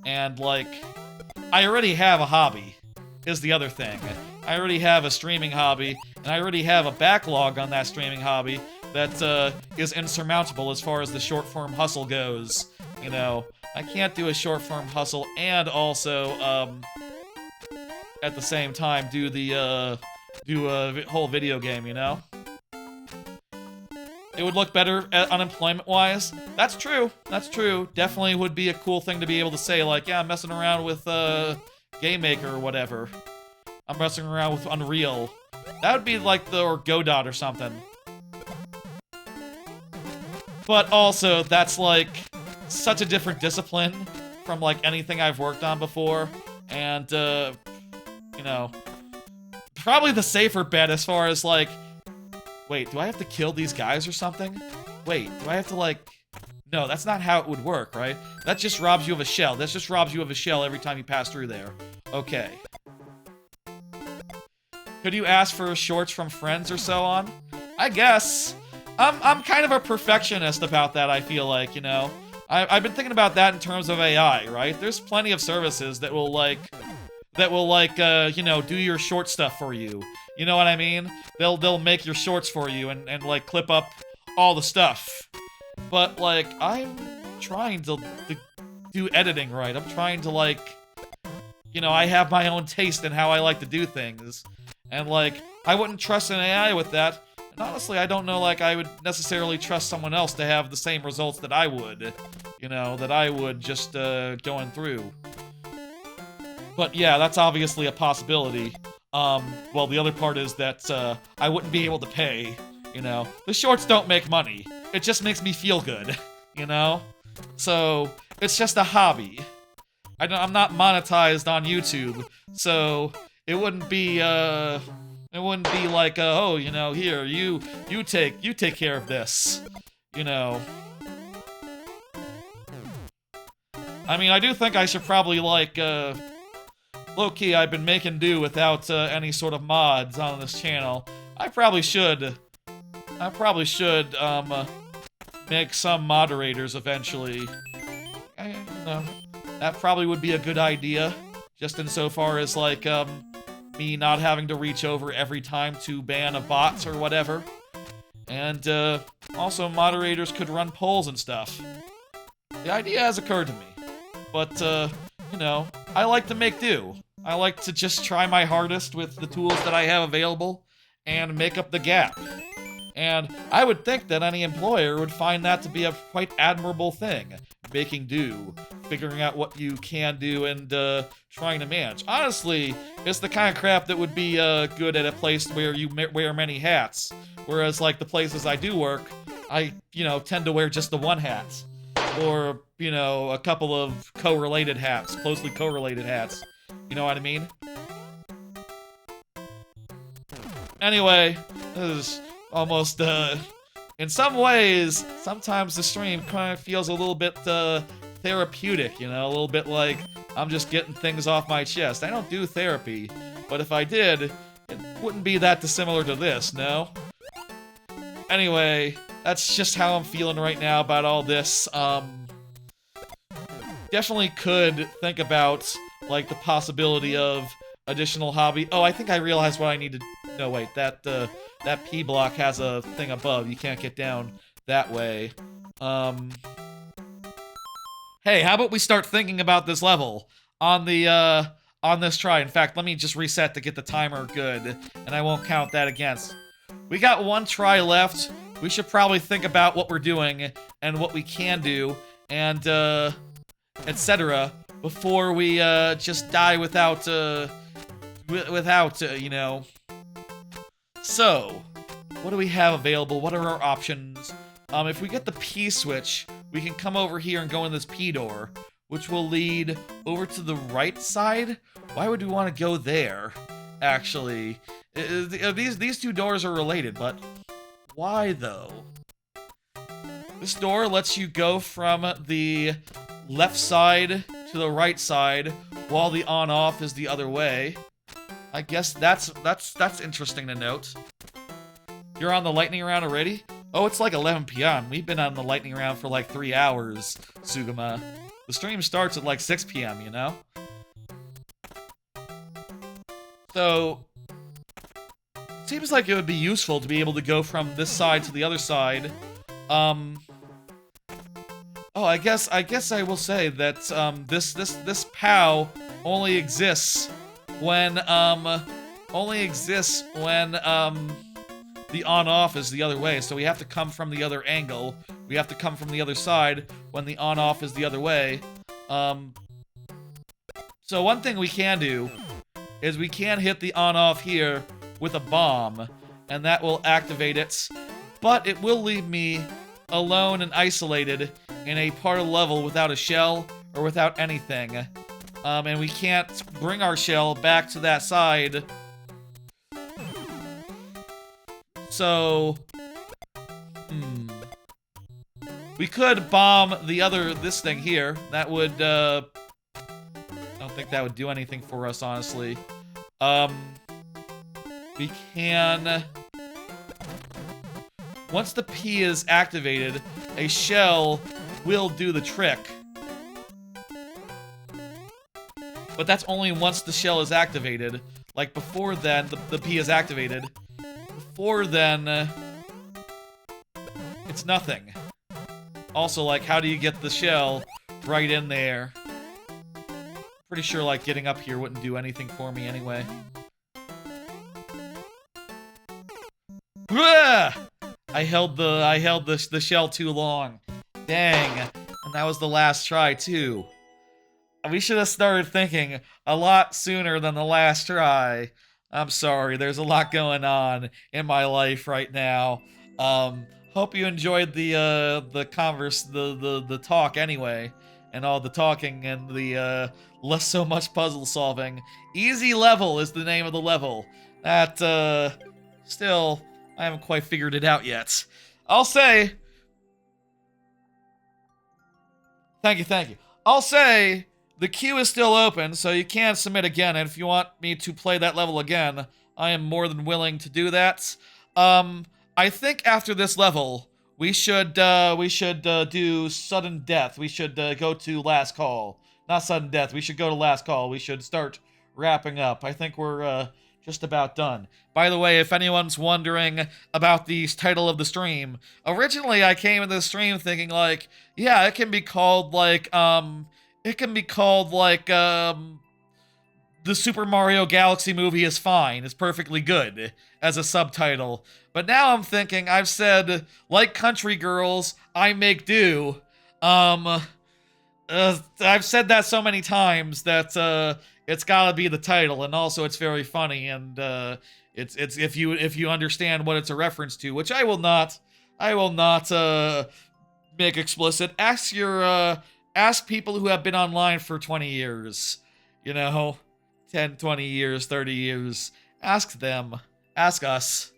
and, like, I already have a hobby, is the other thing. I already have a streaming hobby, and I already have a backlog on that streaming hobby that, is insurmountable as far as the short-form hustle goes, you know? I can't do a short-form hustle and also, at the same time do the, do a whole video game, you know? It would look better unemployment-wise. That's true. That's true. Definitely would be a cool thing to be able to say, like, yeah, I'm messing around with Game Maker or whatever. I'm messing around with Unreal. That would be like or Godot or something. But also, that's like such a different discipline from like anything I've worked on before. And, you know, probably the safer bet as far as like, wait, do I have to kill these guys or something? Wait, do I have to like... No, that's not how it would work, right? That just robs you of a shell. That just robs you of a shell every time you pass through there. Okay. Could you ask for shorts from friends or so on? I guess. I'm kind of a perfectionist about that, I feel like, you know? I've been thinking about that in terms of AI, right? There's plenty of services that will, you know, do your short stuff for you. You know what I mean? They'll make your shorts for you and like, clip up all the stuff. But, like, I'm trying to do editing right. I'm trying to, like, you know, I have my own taste in how I like to do things. And, like, I wouldn't trust an AI with that. And honestly, I don't know, like, I would necessarily trust someone else to have the same results that I would. You know, that I would just, going through. But yeah, that's obviously a possibility. Well, the other part is that, I wouldn't be able to pay, you know. The shorts don't make money. It just makes me feel good, you know? So, it's just a hobby. I'm not monetized on YouTube, so it wouldn't be, like, oh, you know, here, you take care of this, you know. I mean, I do think I should probably, like, low-key, I've been making do without, any sort of mods on this channel. I probably should, make some moderators eventually. You know, that probably would be a good idea, just insofar as, like, me not having to reach over every time to ban a bots or whatever. And, also moderators could run polls and stuff. The idea has occurred to me. But, you know, I like to make do. I like to just try my hardest with the tools that I have available and make up the gap. And I would think that any employer would find that to be a quite admirable thing. Making do, figuring out what you can do, and trying to manage. Honestly, it's the kind of crap that would be good at a place where you wear many hats. Whereas, like, the places I do work, I, you know, tend to wear just the one hat. Or, you know, a couple of correlated hats, closely correlated hats. You know what I mean? Anyway, this is almost, in some ways, sometimes the stream kind of feels a little bit, therapeutic, you know? A little bit like I'm just getting things off my chest. I don't do therapy, but if I did, it wouldn't be that dissimilar to this, no? Anyway, that's just how I'm feeling right now about all this. Definitely could think about, like, the possibility of additional hobby. Oh, I think I realized what I need to... No, wait, that P block has a thing above. You can't get down that way. Hey, how about we start thinking about this level on the, on this try. In fact, let me just reset to get the timer good, and I won't count that against. We got one try left. We should probably think about what we're doing and what we can do, and, etcetera, before we, just die without, you know. So, what do we have available? What are our options? If we get the P switch, we can come over here and go in this P door, which will lead over to the right side? Why would we want to go there, actually? These two doors are related, but why, though? This door lets you go from the left side to the right side, while the on-off is the other way. I guess that's interesting to note. You're on the lightning round already? Oh, it's like 11 p.m. We've been on the lightning round for like 3 hours, Sugama. The stream starts at like 6 p.m., you know? So, seems like it would be useful to be able to go from this side to the other side. Oh, I guess I will say that, this POW only exists when, only exists when the on-off is the other way. So we have to come from the other angle. We have to come from the other side when the on-off is the other way. So one thing we can do is we can hit the on-off here with a bomb, and that will activate it. But it will leave me alone and isolated in a part of the level without a shell or without anything. And we can't bring our shell back to that side. So, we could bomb this thing here. That would, I don't think that would do anything for us, honestly. We can... Once the P is activated, a shell will do the trick. But that's only once the shell is activated. Like, before then, the P is activated. Before then, it's nothing. Also, like, how do you get the shell right in there? Pretty sure, like, getting up here wouldn't do anything for me anyway. Uah! I held the shell too long. Dang. And that was the last try, too. We should have started thinking a lot sooner than the last try. I'm sorry, there's a lot going on in my life right now. Hope you enjoyed the talk anyway, and all the talking and the less so much puzzle solving. Easy level is the name of the level. That still I haven't quite figured it out yet. I'll say thank you. I'll say the queue is still open, so you can submit again, and if you want me to play that level again, I am more than willing to do that. I think after this level, we should do sudden death. We should go to last call. Not sudden death. We should go to last call. We should start wrapping up. I think we're just about done. By the way, if anyone's wondering about the title of the stream, originally I came into the stream thinking like, yeah, it can be called like the Super Mario Galaxy movie is fine, is perfectly good as a subtitle. But now I'm thinking, I've said, like country girls, I make do. I've said that so many times that it's gotta be the title, and also it's very funny, and it's if you understand what it's a reference to, which I will not make explicit. Ask people who have been online for 20 years, 10, 20 years, 30 years. Ask them. Ask us.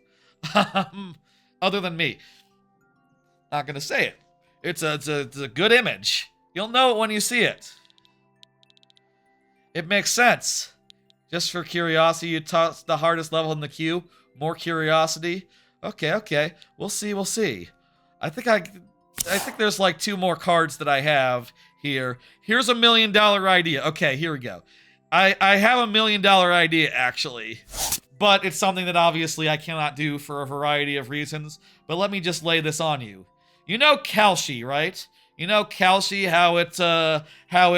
Other than me. Not gonna say it. It's a good image. You'll know it when you see it. It makes sense. Just for curiosity, you toss the hardest level in the queue. More curiosity. Okay. We'll see. I think there's like 2 more cards that I have here. Here's $1 million idea. Okay, here we go. I have $1 million idea, actually. But it's something that obviously I cannot do for a variety of reasons. But let me just lay this on you. You know Galshi, right? You know Galshi, how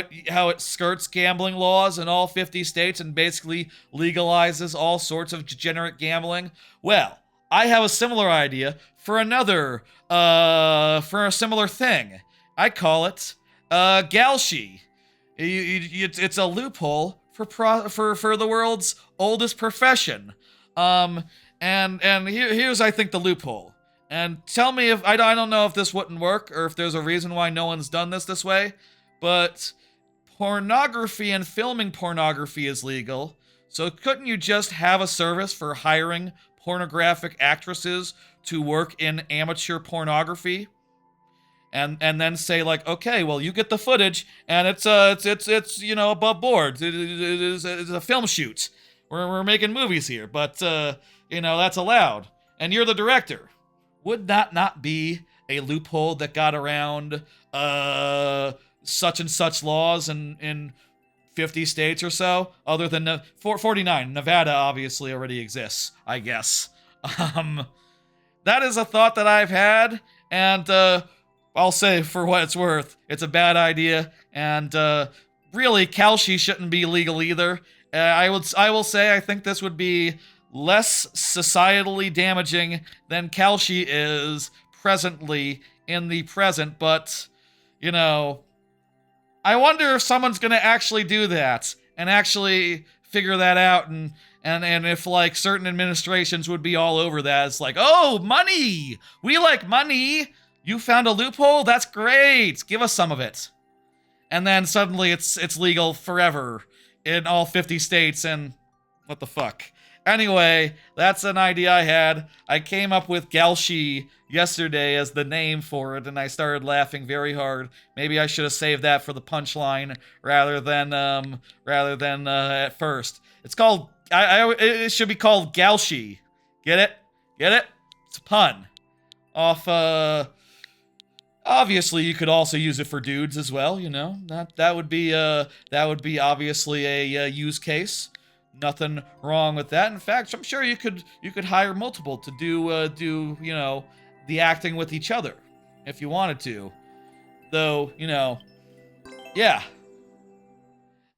it skirts gambling laws in all 50 states and basically legalizes all sorts of degenerate gambling? Well, I have a similar idea for a similar thing. I call it Galshi. It's a loophole for the world's oldest profession. And here's I think the loophole. And tell me if I don't know if this wouldn't work or if there's a reason why no one's done this way, but pornography and filming pornography is legal. So couldn't you just have a service for hiring pornographic actresses to work in amateur pornography? And then say like, okay, well you get the footage and it's above board. It's a film shoot. We're making movies here, but that's allowed. And you're the director. Would that not be a loophole that got around such and such laws in 50 states or so? Other than 49. Nevada obviously already exists, I guess. That is a thought that I've had, and I'll say for what it's worth, it's a bad idea, and really Galshi shouldn't be legal either. I will say I think this would be less societally damaging than Galshi is presently in the present, but you know, I wonder if someone's gonna actually do that and actually figure that out, and if like certain administrations would be all over that. It's like, oh, money! We like money! You found a loophole? That's great! Give us some of it. And then suddenly it's legal forever in all 50 states, and what the fuck. Anyway, that's an idea I had. I came up with Galshi yesterday as the name for it, and I started laughing very hard. Maybe I should have saved that for the punchline rather than at first. It's called it should be called Galshi. Get it? Get it? It's a pun. Off obviously you could also use it for dudes as well, you know. That would be obviously a use case. Nothing wrong with that. In fact, I'm sure you could hire multiple to do you know, the acting with each other if you wanted to. Though, you know, yeah.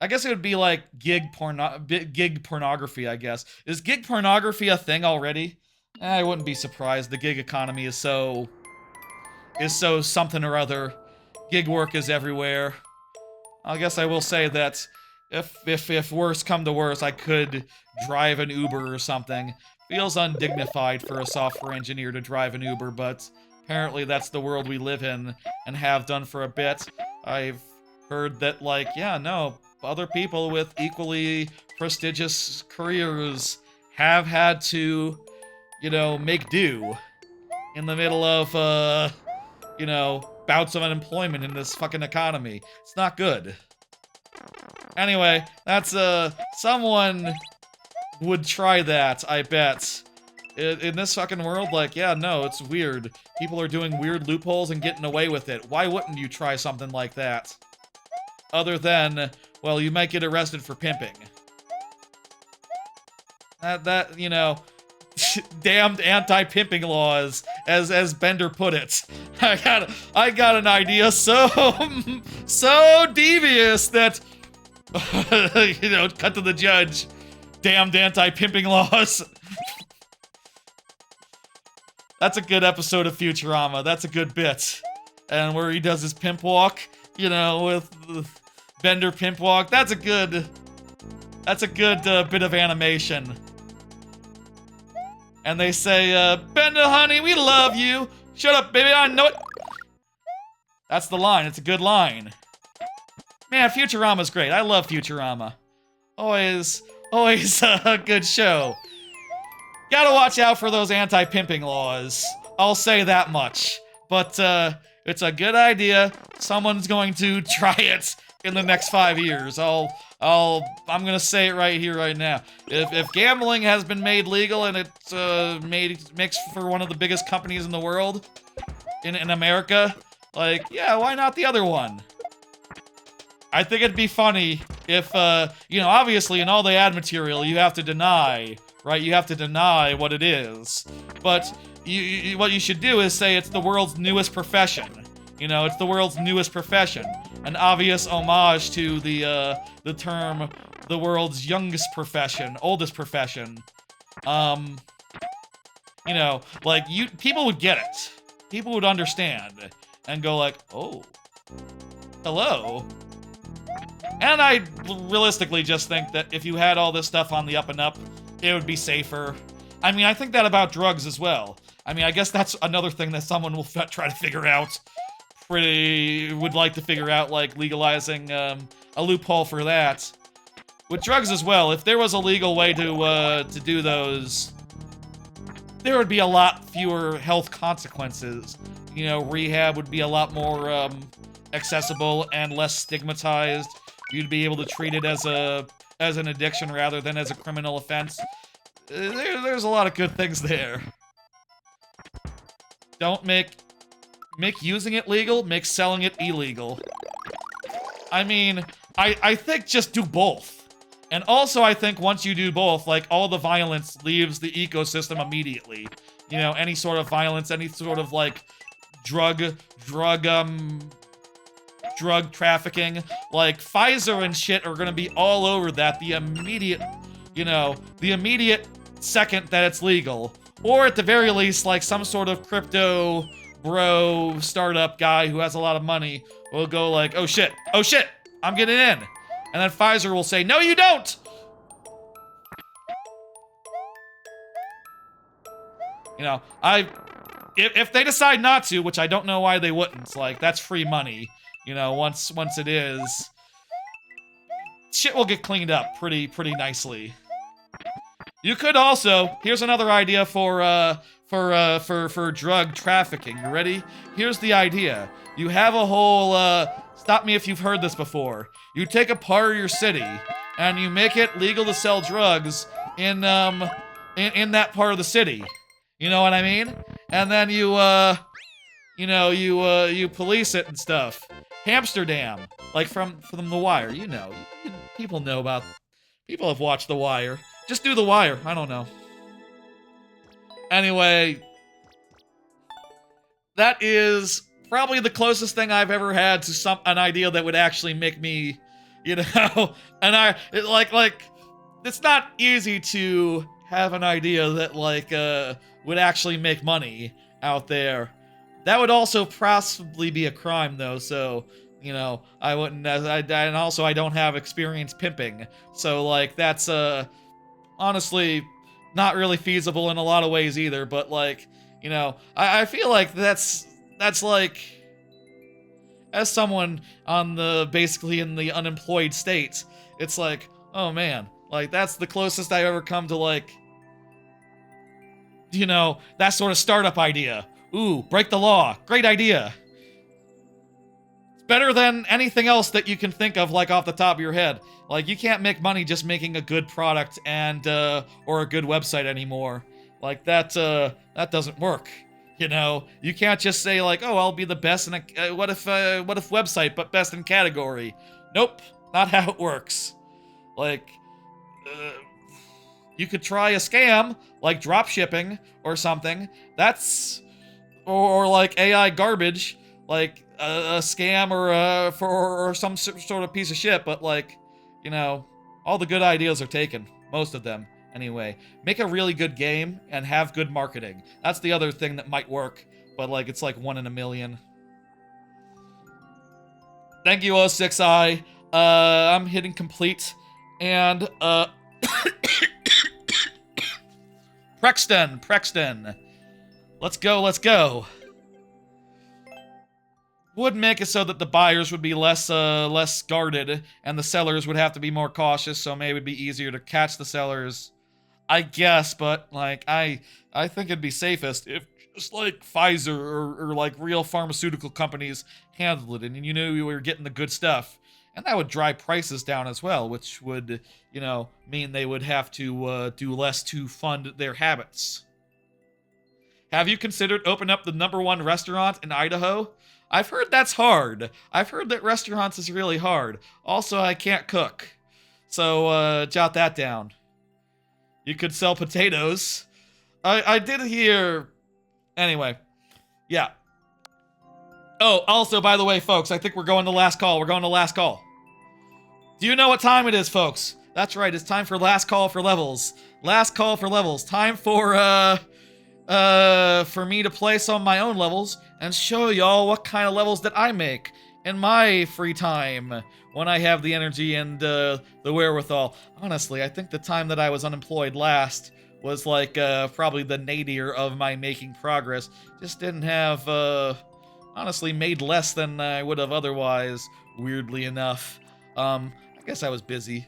I guess it would be like gig pornography, I guess. Is gig pornography a thing already? I wouldn't be surprised. The gig economy is so something or other. Gig work is everywhere. I guess I will say that if worse come to worse, I could drive an Uber or something. Feels undignified for a software engineer to drive an Uber, but apparently that's the world we live in and have done for a bit. I've heard that, like, yeah, no, other people with equally prestigious careers have had to, you know, make do in the middle of, you know, bouts of unemployment in this fucking economy. It's not good. Anyway, that's, someone would try that, I bet. In this fucking world, like, yeah, no, it's weird. People are doing weird loopholes and getting away with it. Why wouldn't you try something like that? Other than, well, you might get arrested for pimping. That, you know, damned anti-pimping laws, as Bender put it. I got an idea so devious that, you know, cut to the judge. Damned anti-pimping laws. That's a good episode of Futurama. That's a good bit. And where he does his pimp walk, you know, with Bender pimp walk. That's a good bit of animation. And they say, Bender, honey, we love you. Shut up, baby, I know it. That's the line. It's a good line. Man, Futurama's great. I love Futurama. Always a good show. Gotta watch out for those anti-pimping laws. I'll say that much. But, it's a good idea. Someone's going to try it in the next 5 years. I'm gonna say it right here, right now. If gambling has been made legal and it's, makes for one of the biggest companies in the world, in America, like, yeah, why not the other one? I think it'd be funny if, you know, obviously in all the ad material you have to deny, right? You have to deny what it is. But what you should do is say it's the world's newest profession. You know, it's the world's newest profession. An obvious homage to the term, the world's youngest profession, oldest profession. You know, like, people would get it. People would understand and go like, oh, hello. And I realistically just think that if you had all this stuff on the up and up, it would be safer. I mean, I think that about drugs as well. I mean, I guess that's another thing that someone will try to figure out. Would like to figure out, like, legalizing a loophole for that. With drugs as well, if there was a legal way to do those, there would be a lot fewer health consequences. You know, rehab would be a lot more accessible and less stigmatized. You'd be able to treat it as an addiction rather than as a criminal offense. There's a lot of good things there. Don't make using it legal, make selling it illegal. I mean, I think just do both. And also I think once you do both, like, all the violence leaves the ecosystem immediately. You know, any sort of violence, any sort of, like, drug drug trafficking. Like, Pfizer and shit are gonna be all over that the immediate, the immediate second that it's legal. Or at the very least, like some sort of crypto bro startup guy who has a lot of money will go like, oh shit, I'm getting in. And then Pfizer will say, no you don't! If they decide not to, which I don't know why they wouldn't, like, that's free money, once it is, shit will get cleaned up pretty nicely. You could also, here's another idea for drug trafficking. You ready? Here's the idea. You have a whole, stop me if you've heard this before. You take a part of your city, and you make it legal to sell drugs in that part of the city. You know what I mean? And then you police it and stuff. Hamsterdam, like from The Wire, people know about, people have watched The Wire. Just do The Wire, I don't know. Anyway, that is probably the closest thing I've ever had to an idea that would actually make me, and it's not easy to have an idea that, would actually make money out there. That would also possibly be a crime, though, so, I wouldn't, and also I don't have experience pimping, so, that's, honestly, not really feasible in a lot of ways either, but, I feel like that's, as someone basically in the unemployed state, it's like, oh man, that's the closest I've ever come to, that sort of startup idea. Ooh, break the law. Great idea. It's better than anything else that you can think of, off the top of your head. You can't make money just making a good product and, or a good website anymore. That doesn't work. You can't just say, oh, I'll be the best in what if website, but best in category. Nope, not how it works. You could try a scam, like drop shipping or something. That's, or AI garbage, a scam or some sort of piece of shit. But all the good ideas are taken, most of them. Anyway, make a really good game and have good marketing. That's the other thing that might work, but it's 1 in a million. Thank you, 06i. I'm hitting complete, and Prexton. Let's go. Would make it so that the buyers would be less guarded, and the sellers would have to be more cautious, so maybe it'd be easier to catch the sellers, I guess, but, I think it'd be safest if just, Pfizer or real pharmaceutical companies handled it, and you knew you were getting the good stuff. And that would drive prices down as well, which would, mean they would have to do less to fund their habits. Have you considered opening up the #1 restaurant in Idaho? I've heard that's hard. I've heard that restaurants is really hard. Also, I can't cook. So, jot that down. You could sell potatoes. I did hear... Anyway. Yeah. Oh, also, by the way, folks, I think we're going to last call. Do you know what time it is, folks? That's right, it's time for last call for levels. Time for me to play some of my own levels and show y'all what kind of levels that I make in my free time when I have the energy and the wherewithal. Honestly, I think the time that I was unemployed last was probably the nadir of my making progress. Just didn't have, honestly, made less than I would have otherwise, weirdly enough. I guess I was busy,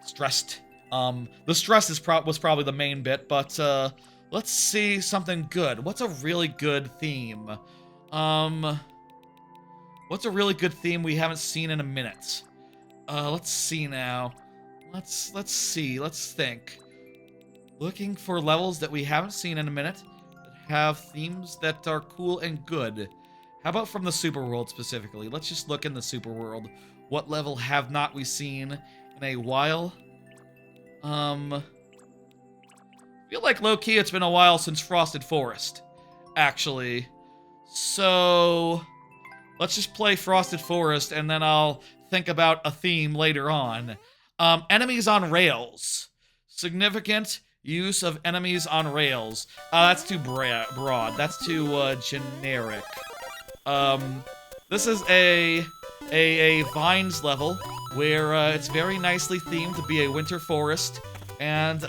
stressed. The stress was probably the main bit, but, let's see something good. What's a really good theme? What's a really good theme we haven't seen in a minute? Let's see now. Let's see, let's think. Looking for levels that we haven't seen in a minute, that have themes that are cool and good. How about from the Super World specifically? Let's just look in the Super World. What level have not we seen in a while? I feel like low-key it's been a while since Frosted Forest, actually. So, let's just play Frosted Forest, and then I'll think about a theme later on. Enemies on rails. Significant use of enemies on rails. That's too broad. That's too generic. This is a vines level where it's very nicely themed to be a winter forest, and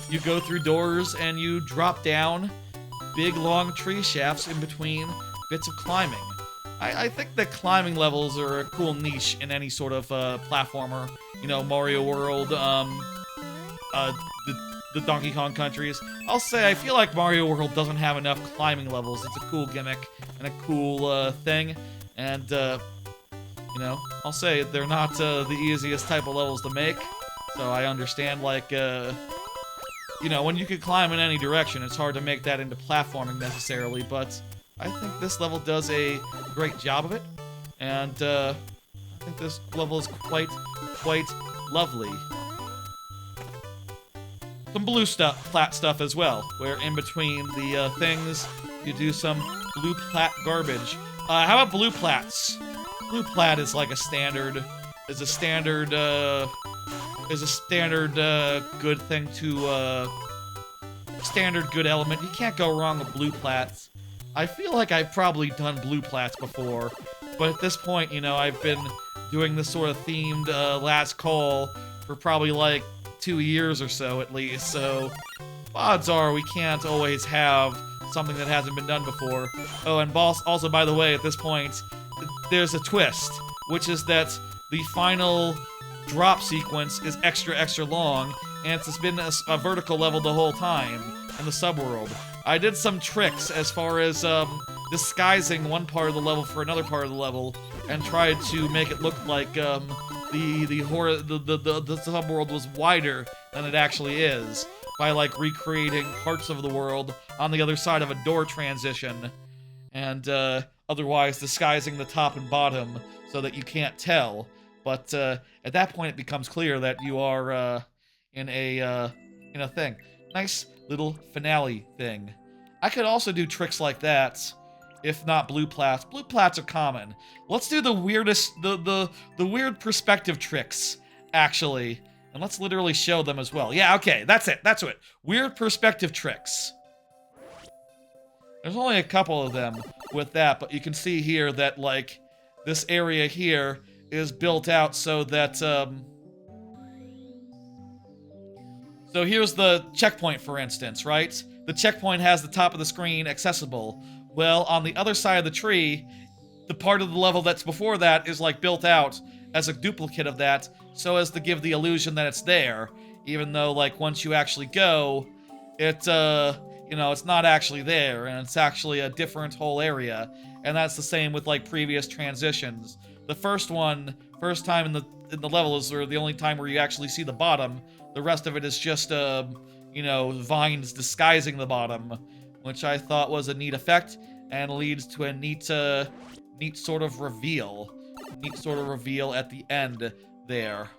you go through doors and you drop down big long tree shafts in between bits of climbing. I think that climbing levels are a cool niche in any sort of platformer. You know, Mario World, the Donkey Kong countries. I'll say I feel like Mario World doesn't have enough climbing levels. It's a cool gimmick and a cool thing, and you know, I'll say they're not the easiest type of levels to make. So I understand, like, you know, when you can climb in any direction, it's hard to make that into platforming necessarily, but I think this level does a great job of it, and I think this level is quite lovely. Some blue plat stuff as well, where in between the things, you do some blue plat garbage. How about blue plats? Blue plat is like a standard, good thing to, standard good element. You can't go wrong with blue plats. I feel like I've probably done blue plats before, but at this point, you know, I've been doing this sort of themed last call for probably like 2 years or so at least, so odds are we can't always have something that hasn't been done before. Oh, and also, by the way, at this point, there's a twist, which is that the final drop sequence is extra long, and it's been a vertical level the whole time in the subworld. I did some tricks as far as disguising one part of the level for another part of the level, and tried to make it look like the subworld was wider than it actually is, by like recreating parts of the world on the other side of a door transition, and otherwise disguising the top and bottom so that you can't tell. But at that point, it becomes clear that you are in a thing. Nice little finale thing. I could also do tricks like that, if not blue plats. Blue plats are common. Let's do the weirdest, the weird perspective tricks, actually. And let's literally show them as well. Yeah, okay, that's it. Weird perspective tricks. There's only a couple of them with that, but you can see here that, like, this area here is built out so that, so here's the checkpoint, for instance, right? The checkpoint has the top of the screen accessible. Well, on the other side of the tree, the part of the level that's before that is, like, built out as a duplicate of that, so as to give the illusion that it's there, even though, like, once you actually go, it, you know, it's not actually there, and it's actually a different whole area, and that's the same with, like, previous transitions. The first time in the level is the only time where you actually see the bottom. The rest of it is just, you know, vines disguising the bottom, which I thought was a neat effect, and leads to a neat sort of reveal. Neat sort of reveal at the end there.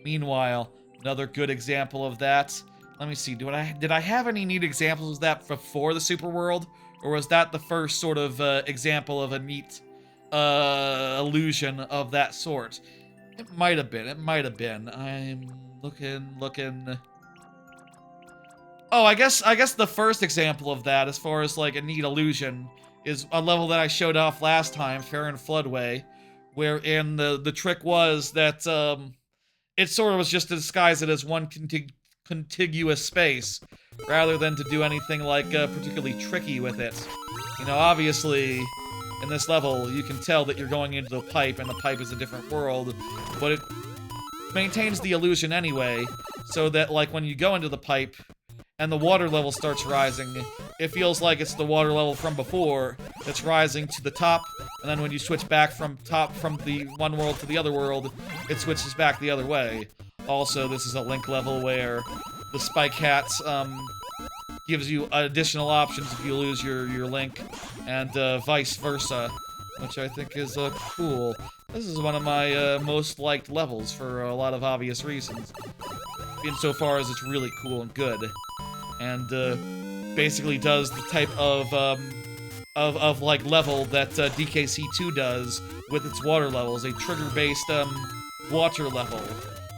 Meanwhile, another good example of that. Let me see, did I have any neat examples of that before the Super World? Or was that the first sort of example of a neat illusion of that sort? It might have been. I'm looking. Oh, I guess the first example of that, as far as like a neat illusion, is a level that I showed off last time, Fair and Floodway, wherein the trick was that it sort of was just to disguise it as one contiguous space, rather than to do anything like particularly tricky with it. You know, obviously, in this level, you can tell that you're going into the pipe, and the pipe is a different world, but it maintains the illusion anyway, so that, like, when you go into the pipe, and the water level starts rising, it feels like it's the water level from before that's rising to the top, and then when you switch back from the one world to the other world, it switches back the other way. Also, this is a Link level where the Spike Hats gives you additional options if you lose your Link, and vice versa, which I think is cool. This is one of my most liked levels for a lot of obvious reasons, insofar as it's really cool and good. And basically does the type of like level that DKC2 does with its water levels, a trigger-based water level,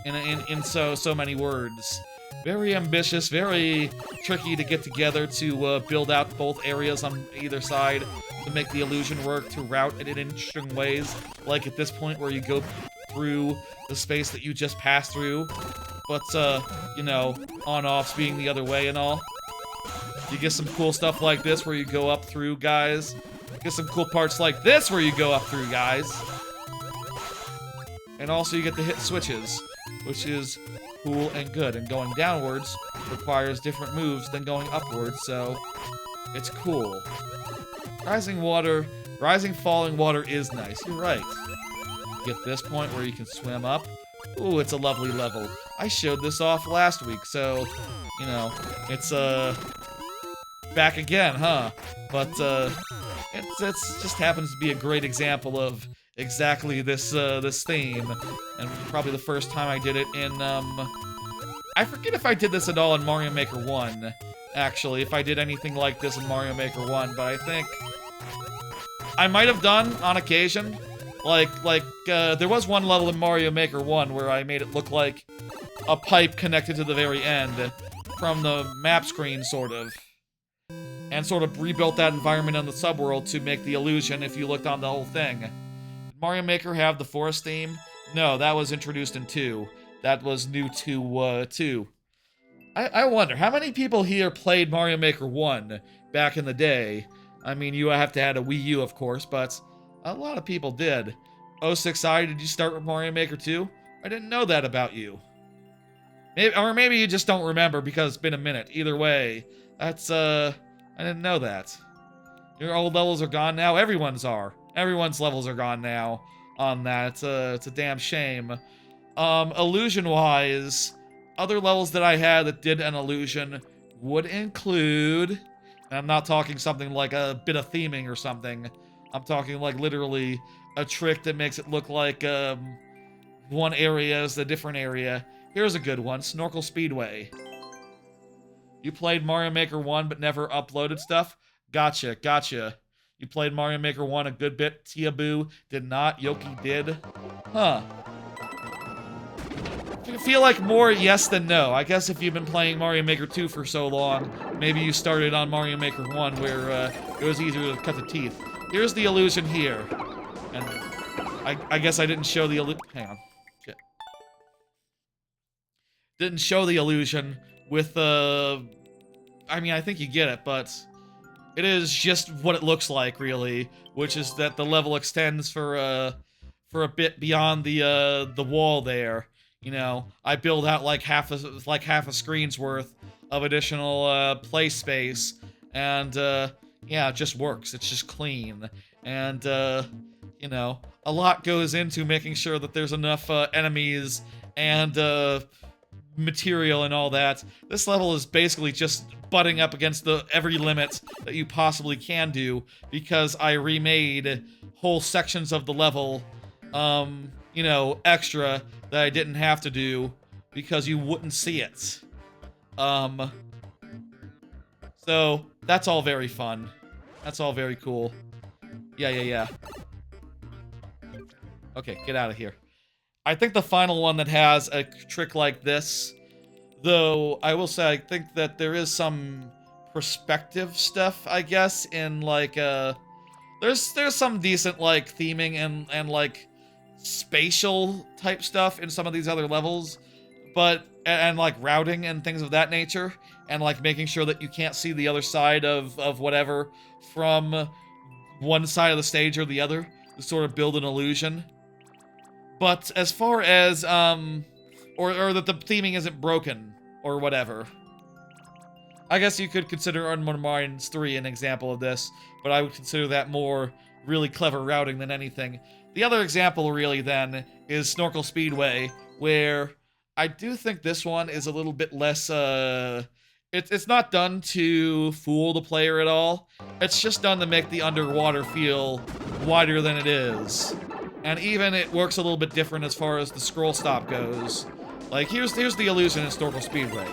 in so many words. Very ambitious, very tricky to get together to build out both areas on either side to make the illusion work, to route it in interesting ways, like at this point where you go through the space that you just passed through, but, you know, on-offs being the other way and all. You get some cool stuff like this where you go up through, guys. Get some cool parts like this where you go up through, guys. And also you get to hit switches, which is cool and good. And going downwards requires different moves than going upwards, so it's cool. Rising, falling water is nice. You're right. You get this point where you can swim up. Ooh, it's a lovely level. I showed this off last week, so, you know, it's, back again, huh? But, it's just happens to be a great example of exactly this, this theme. And probably the first time I did it in, I forget if I did this at all in Mario Maker 1, actually, if I did anything like this in Mario Maker 1, but I think I might have done on occasion. There was one level in Mario Maker 1 where I made it look like a pipe connected to the very end from the map screen, sort of. And sort of rebuilt that environment on the subworld to make the illusion if you looked on the whole thing. Did Mario Maker have the forest theme? No, that was introduced in 2. That was new to, 2. I wonder, how many people here played Mario Maker 1 back in the day? I mean, you have to have a Wii U, of course, but a lot of people did. 06i, did you start with Mario Maker 2? I didn't know that about you. Maybe you just don't remember because it's been a minute. Either way, that's, I didn't know that. Your old levels are gone now? Everyone's are. Everyone's levels are gone now on that. It's a damn shame. Illusion-wise, other levels that I had that did an illusion would include, and I'm not talking something like a bit of theming or something, I'm talking like literally a trick that makes it look like one area is a different area. Here's a good one, Snorkel Speedway. You played Mario Maker 1 but never uploaded stuff? Gotcha, gotcha. You played Mario Maker 1 a good bit, Tia-Boo did not, Yoki did. Huh. I feel like more yes than no. I guess if you've been playing Mario Maker 2 for so long, maybe you started on Mario Maker 1 where it was easier to cut the teeth. Here's the illusion here. And I guess I didn't show the illusion. Hang on. Shit. Didn't show the illusion with I mean, I think you get it, but it is just what it looks like, really, which is that the level extends for a bit beyond the wall there. You know, I build out like half a screen's worth of additional play space, and yeah, it just works. It's just clean, and you know, a lot goes into making sure that there's enough enemies and material and all that. This level is basically just butting up against every limit that you possibly can do, because I remade whole sections of the level, you know, extra that I didn't have to do because you wouldn't see it. So that's all very fun. That's all very cool. Yeah. Okay, get out of here. I think the final one that has a trick like this, though I will say I think that there is some perspective stuff, I guess, in like there's some decent like theming and like spatial type stuff in some of these other levels, but and like routing and things of that nature, and like making sure that you can't see the other side of whatever from one side of the stage or the other to sort of build an illusion. But as far as or that the theming isn't broken or whatever, I guess you could consider Unmodern Mines 3 an example of this, but I would consider that more really clever routing than anything. The other example, really, then, is Snorkel Speedway, where I do think this one is a little bit less, it's not done to fool the player at all. It's just done to make the underwater feel wider than it is. And even it works a little bit different as far as the scroll stop goes. Like, here's the illusion in Snorkel Speedway.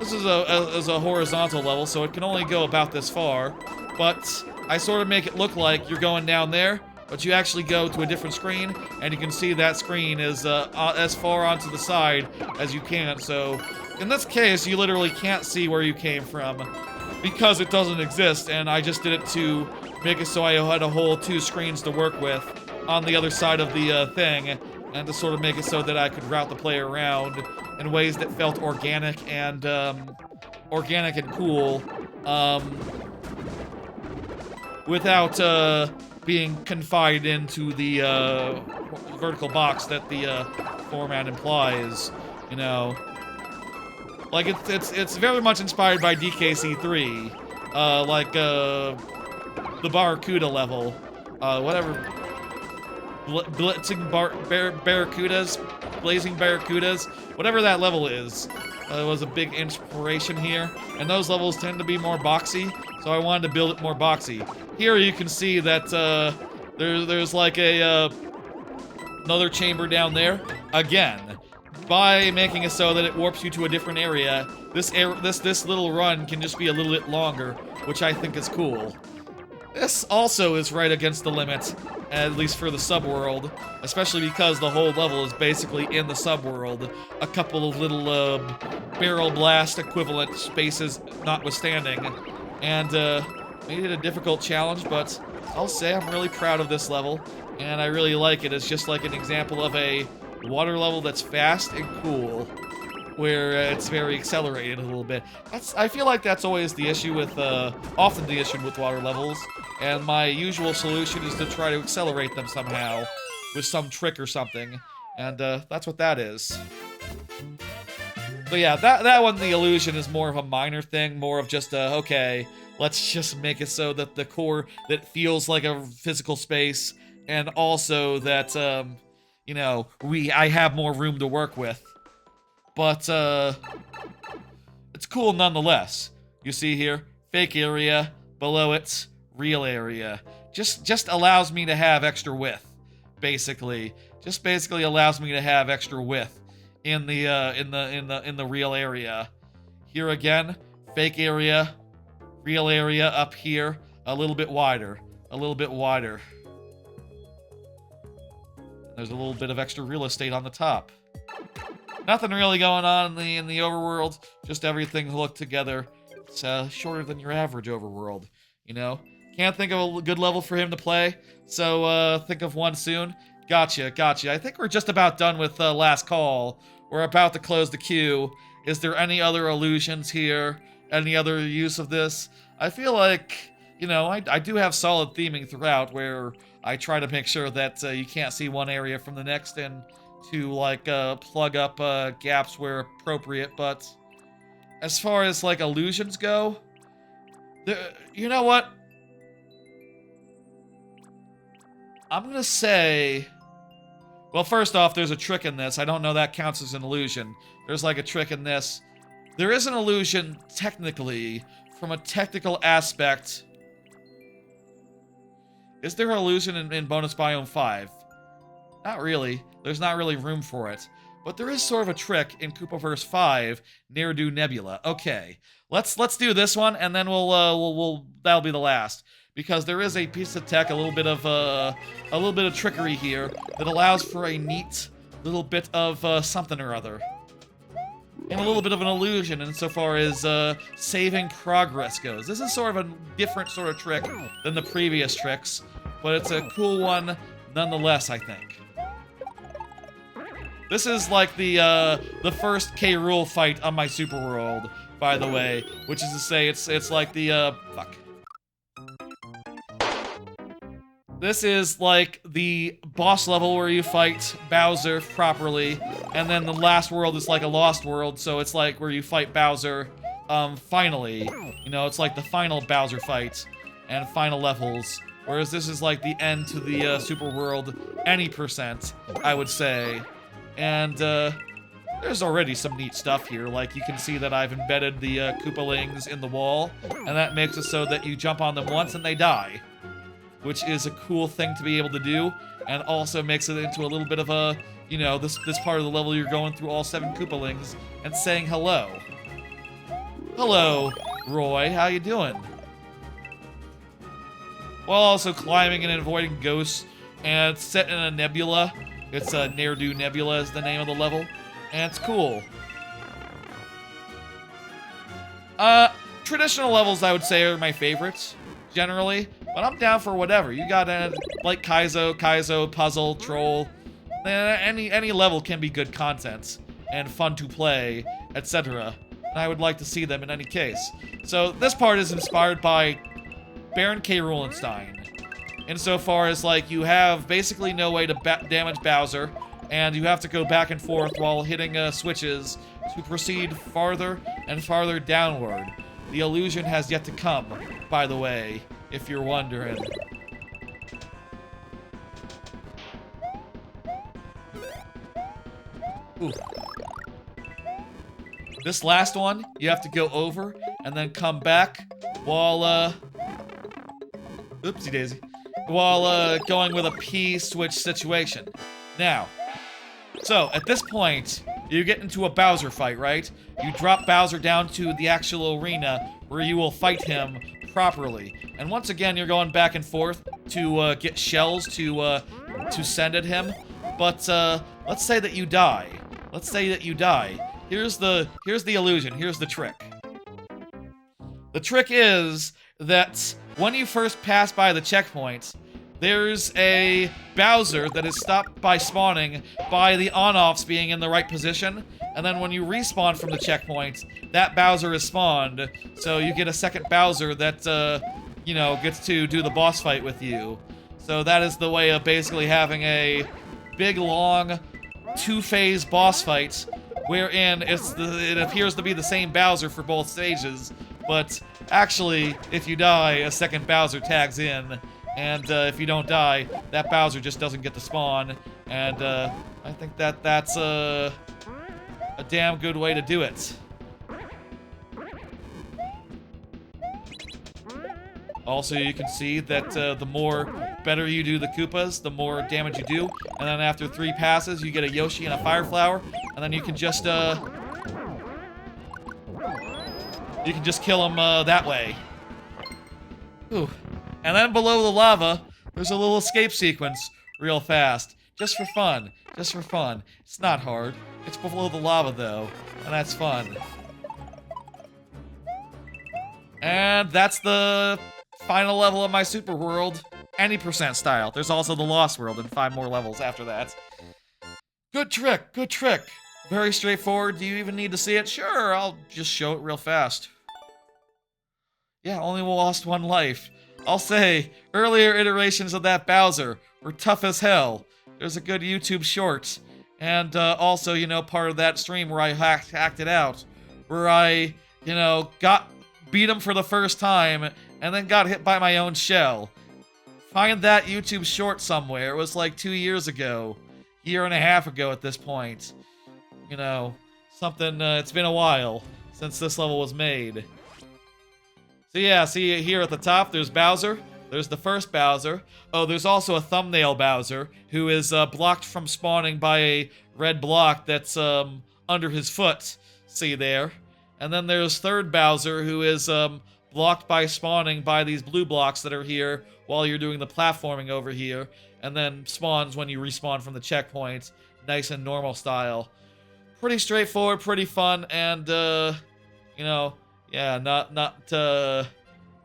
This is a horizontal level, so it can only go about this far. But I sort of make it look like you're going down there, but you actually go to a different screen, and you can see that screen is as far onto the side as you can. So in this case, you literally can't see where you came from because it doesn't exist, and I just did it to make it so I had a whole 2 screens to work with on the other side of the thing, and to sort of make it so that I could route the player around in ways that felt organic and cool, without being confined into the vertical box that the format implies, you know. Like it's very much inspired by DKC3, like the Barracuda level, whatever, blitzing barracudas, blazing barracudas, whatever that level is, was a big inspiration here. And those levels tend to be more boxy, so I wanted to build it more boxy. Here you can see that there's like a another chamber down there again. By making it so that it warps you to a different area, this little run can just be a little bit longer, which I think is cool. This also is right against the limit, at least for the subworld, especially because the whole level is basically in the subworld. A couple of little barrel blast equivalent spaces notwithstanding, and made it a difficult challenge, but I'll say I'm really proud of this level, and I really like it. It's just like an example of a water level that's fast and cool, where it's very accelerated a little bit. I feel like that's always the issue with, often the issue with water levels, and my usual solution is to try to accelerate them somehow, with some trick or something, and that's what that is. But yeah, that one, the illusion, is more of a minor thing, more of just okay, let's just make it so that the core, that feels like a physical space, and also that, you know, I have more room to work with. But, it's cool nonetheless. You see here, fake area, below it, real area. Just allows me to have extra width, basically. Just basically allows me to have extra width in the real area. Here again, fake area, real area up here, a little bit wider, a little bit wider. There's a little bit of extra real estate on the top. Nothing really going on in the overworld, just everything hooked together. It's shorter than your average overworld, you know? Can't think of a good level for him to play, so think of one soon. Gotcha. I think we're just about done with Last Call. We're about to close the queue. Is there any other illusions here? Any other use of this? I feel like, you know, I do have solid theming throughout, where I try to make sure that you can't see one area from the next, and to, like, plug up gaps where appropriate. But as far as, like, illusions go, you know what? I'm gonna say... Well, first off, there's a trick in this. I don't know that counts as an illusion. There's, like, a trick in this. There is an illusion, technically, from a technical aspect. Is there an illusion in Bonus Biome 5? Not really. There's not really room for it. But there is sort of a trick in Koopaverse 5, Ne'er-Do Nebula. Okay, let's do this one, and then that'll be the last, because there is a piece of tech, a little bit of trickery here that allows for a neat little bit of something or other, and a little bit of an illusion insofar as saving progress goes. This is sort of a different sort of trick than the previous tricks, but it's a cool one nonetheless, I think. This is like the first K. Rool fight on my Super World, by the way, which is to say, it's like the fuck. This is like the boss level where you fight Bowser properly, and then the last world is like a lost world, so it's like where you fight Bowser finally. You know, it's like the final Bowser fight and final levels, whereas this is like the end to the Super World any percent, I would say. And there's already some neat stuff here. Like, you can see that I've embedded the Koopalings in the wall, and that makes it so that you jump on them once and they die, which is a cool thing to be able to do, and also makes it into a little bit of a, you know, this part of the level you're going through all 7 Koopalings and saying hello. Hello, Roy. How you doing? While also climbing and avoiding ghosts, and it's set in a nebula. It's a Ne'er-Do Nebula is the name of the level, and it's cool. Traditional levels I would say are my favorites, generally, but I'm down for whatever. You got like Kaizo, puzzle, troll. Any level can be good content and fun to play, etc. And I would like to see them in any case. So this part is inspired by Baron K. Rulenstein, insofar as like you have basically no way to damage Bowser, and you have to go back and forth while hitting switches to proceed farther and farther downward. The illusion has yet to come, by the way, if you're wondering. Ooh. This last one, you have to go over and then come back while, oopsie daisy. While, going with a P-switch situation. Now, so, at this point, you get into a Bowser fight, right? You drop Bowser down to the actual arena where you will fight him properly. And once again, you're going back and forth to, get shells to send at him. But, let's say that you die. Let's say that you die. Here's the illusion. Here's the trick. The trick is that when you first pass by the checkpoint, there's a Bowser that is stopped by spawning by the on-offs being in the right position, and then when you respawn from the checkpoint, that Bowser is spawned, so you get a second Bowser that, you know, gets to do the boss fight with you. So that is the way of basically having a big, long, two-phase boss fight, wherein it appears to be the same Bowser for both stages, but actually, if you die, a second Bowser tags in. And if you don't die, that Bowser just doesn't get to spawn. And I think that's a damn good way to do it. Also, you can see that the better you do the Koopas, the more damage you do. And then after 3 passes, you get a Yoshi and a Fire Flower. And then you can just kill him that way. Ooh. And then below the lava, there's a little escape sequence real fast. Just for fun. Just for fun. It's not hard. It's below the lava, though. And that's fun. And that's the final level of my super world. Any percent style. There's also the Lost World and 5 more levels after that. Good trick. Good trick. Very straightforward. Do you even need to see it? Sure, I'll just show it real fast. Yeah, only lost 1 life. I'll say, earlier iterations of that Bowser were tough as hell. There's a good YouTube short. And also, you know, part of that stream where I hacked it out. Where I, you know, beat him for the first time and then got hit by my own shell. Find that YouTube short somewhere. It was like 2 years ago. Year and a half ago at this point. You know, something, it's been a while since this level was made. So yeah, see here at the top, there's Bowser. There's the first Bowser. Oh, there's also a thumbnail Bowser, who is blocked from spawning by a red block that's under his foot. See there? And then there's third Bowser, who is blocked by spawning by these blue blocks that are here while you're doing the platforming over here. And then spawns when you respawn from the checkpoint. Nice and normal style. Pretty straightforward, pretty fun, and, you know... Yeah,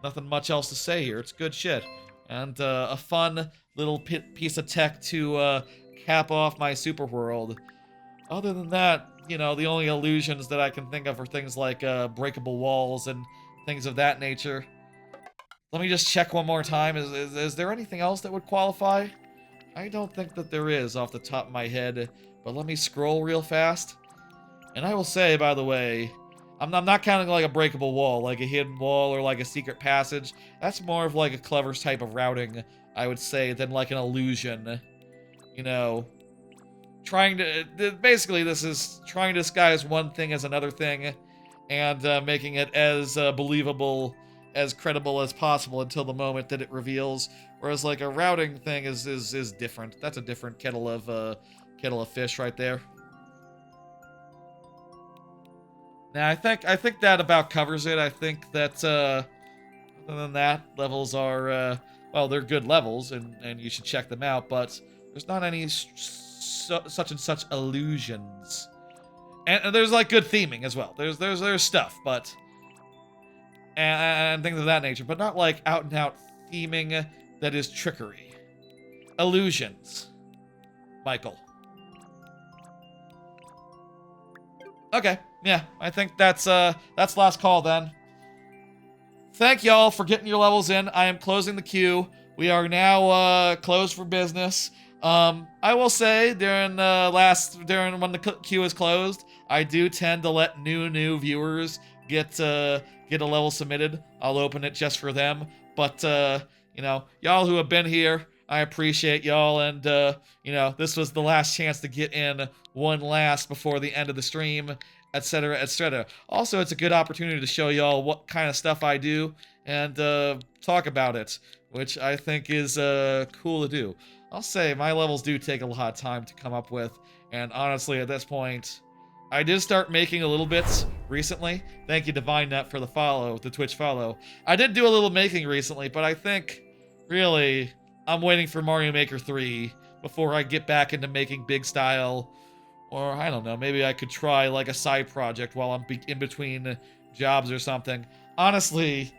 nothing much else to say here. It's good shit. And a fun little piece of tech to cap off my super world. Other than that, you know, the only illusions that I can think of are things like breakable walls and things of that nature. Let me just check one more time. Is there anything else that would qualify? I don't think that there is off the top of my head, but let me scroll real fast. And I will say, by the way... I'm not counting like a breakable wall, like a hidden wall or like a secret passage. That's more of like a clever type of routing, I would say, than like an illusion. You know, basically this is trying to disguise one thing as another thing and making it as believable, as credible as possible until the moment that it reveals. Whereas like a routing thing is different. That's a different kettle of fish right there. Now, I think that about covers it. I think that other than that, levels are well, they're good levels, and you should check them out. But there's not any such and such illusions, and there's like good theming as well. There's stuff, but and things of that nature, but not like out and out theming that is trickery. Illusions, Michael. Okay, yeah, I think that's last call then. Thank y'all for getting your levels in. I am closing the queue. We are now closed for business. I will say during when the queue is closed, I do tend to let new viewers get a level submitted. I'll open it just for them. But you know, y'all who have been here, I appreciate y'all, and you know, this was the last chance to get in one last before the end of the stream, etc., etc. Also, it's a good opportunity to show y'all what kind of stuff I do and talk about it, which I think is cool to do. I'll say my levels do take a lot of time to come up with, and honestly, at this point, I did start making a little bits recently. Thank you, DivineNet, for the follow, the Twitch follow. I did do a little making recently, but I think, really, I'm waiting for Mario Maker 3 before I get back into making big style. Or, I don't know, maybe I could try, like, a side project while I'm in between jobs or something. Honestly,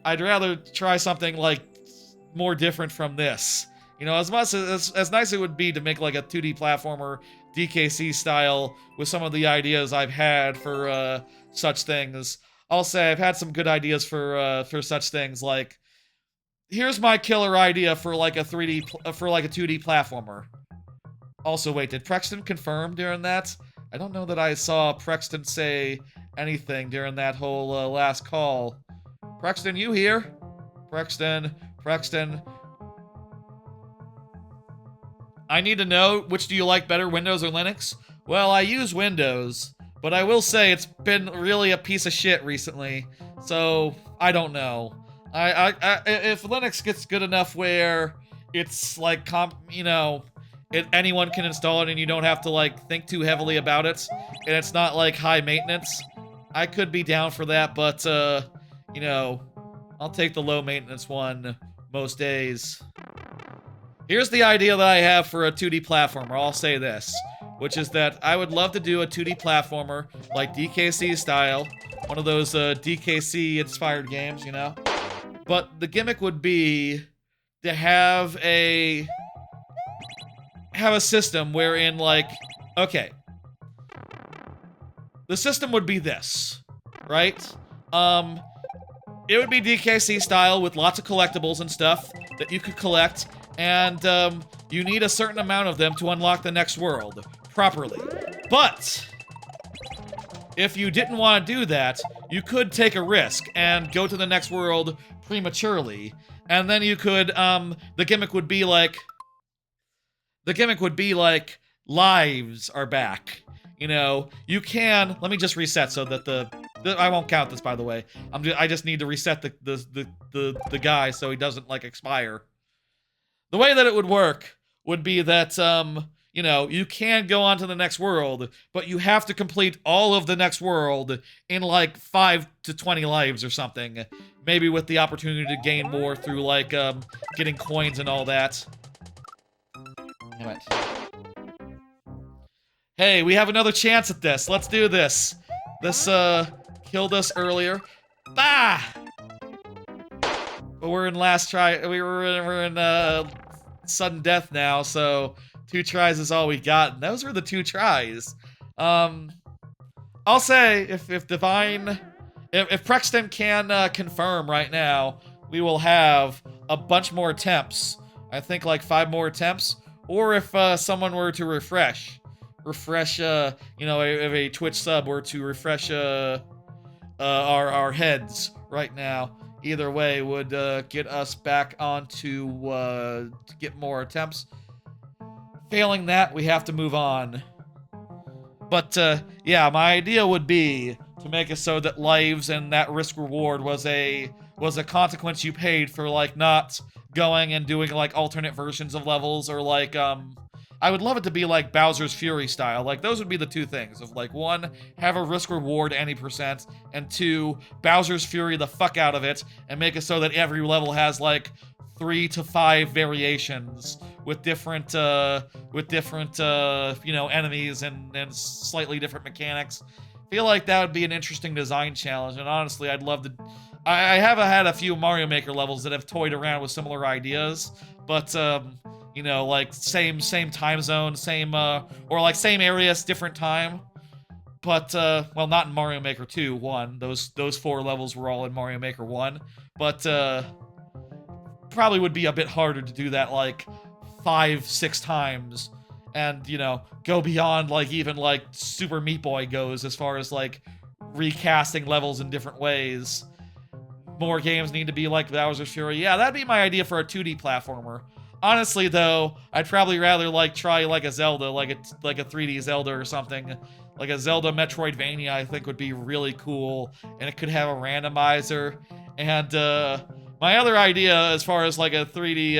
I'd rather try something, like, more different from this. You know, as much as nice it would be to make, like, a 2D platformer, DKC style, with some of the ideas I've had for, such things. I'll say I've had some good ideas for such things, like, here's my killer idea for, like, a 2D platformer. Also, wait, did Prexton confirm during that? I don't know that I saw Prexton say anything during that whole last call. Prexton, you here? Prexton. I need to know, which do you like better, Windows or Linux? Well, I use Windows, but I will say it's been really a piece of shit recently, so I don't know. If Linux gets good enough where it's like, you know, anyone can install it and you don't have to like think too heavily about it, and it's not like high maintenance, I could be down for that, but you know, I'll take the low maintenance one most days. Here's the idea that I have for a 2D platformer, I'll say this, which is that I would love to do a 2D platformer like DKC style, one of those DKC inspired games, you know? But the gimmick would be to have a system wherein, like, okay, the system would be this, right? It would be DKC style with lots of collectibles and stuff that you could collect, and you need a certain amount of them to unlock the next world properly. But if you didn't want to do that, you could take a risk and go to the next world prematurely, and then you could, the gimmick would be like, lives are back. You know, you can, let me just reset so that I won't count this, by the way. I just need to reset the guy so he doesn't, like, expire. The way that it would work would be that, you know, you can go on to the next world, but you have to complete all of the next world in, like, 5 to 20 lives or something. Maybe with the opportunity to gain more through, like, getting coins and all that. Damn it. Hey, we have another chance at this. Let's do this. This, killed us earlier. Ah! But we're in last try. We're in sudden death now, so 2 tries is all we got. And those were the 2 tries. I'll say if Prexton can confirm right now, we will have a bunch more attempts. I think like 5 more attempts. Or if someone were to refresh, you know, if a Twitch sub were to refresh our heads right now, either way would get us back onto to get more attempts. Failing that, we have to move on. But yeah, my idea would be to make it so that lives and that risk reward was a consequence you paid for, like, not going and doing like alternate versions of levels, or like I would love it to be like Bowser's Fury style. Like, those would be the two things of like, one, have a risk reward any percent, and two, Bowser's Fury the fuck out of it and make it so that every level has like 3 to 5 variations with different enemies and slightly different mechanics. Feel like that would be an interesting design challenge, and honestly, I'd love to. I have had a few Mario Maker levels that have toyed around with similar ideas, but like same time zone, same or like same areas, different time. But well, not in Mario Maker 2, 1. Those 4 levels were all in Mario Maker 1, but probably would be a bit harder to do that like 5-6 times, and go beyond like even like Super Meat Boy goes as far as like recasting levels in different ways. More games need to be like Bowser's Fury. Yeah, that'd be my idea for a 2D platformer. Honestly, though, I'd probably rather like try like a Zelda, like a 3D Zelda or something. Like a Zelda Metroidvania, I think would be really cool, and it could have a randomizer. And my other idea, as far as like a 3D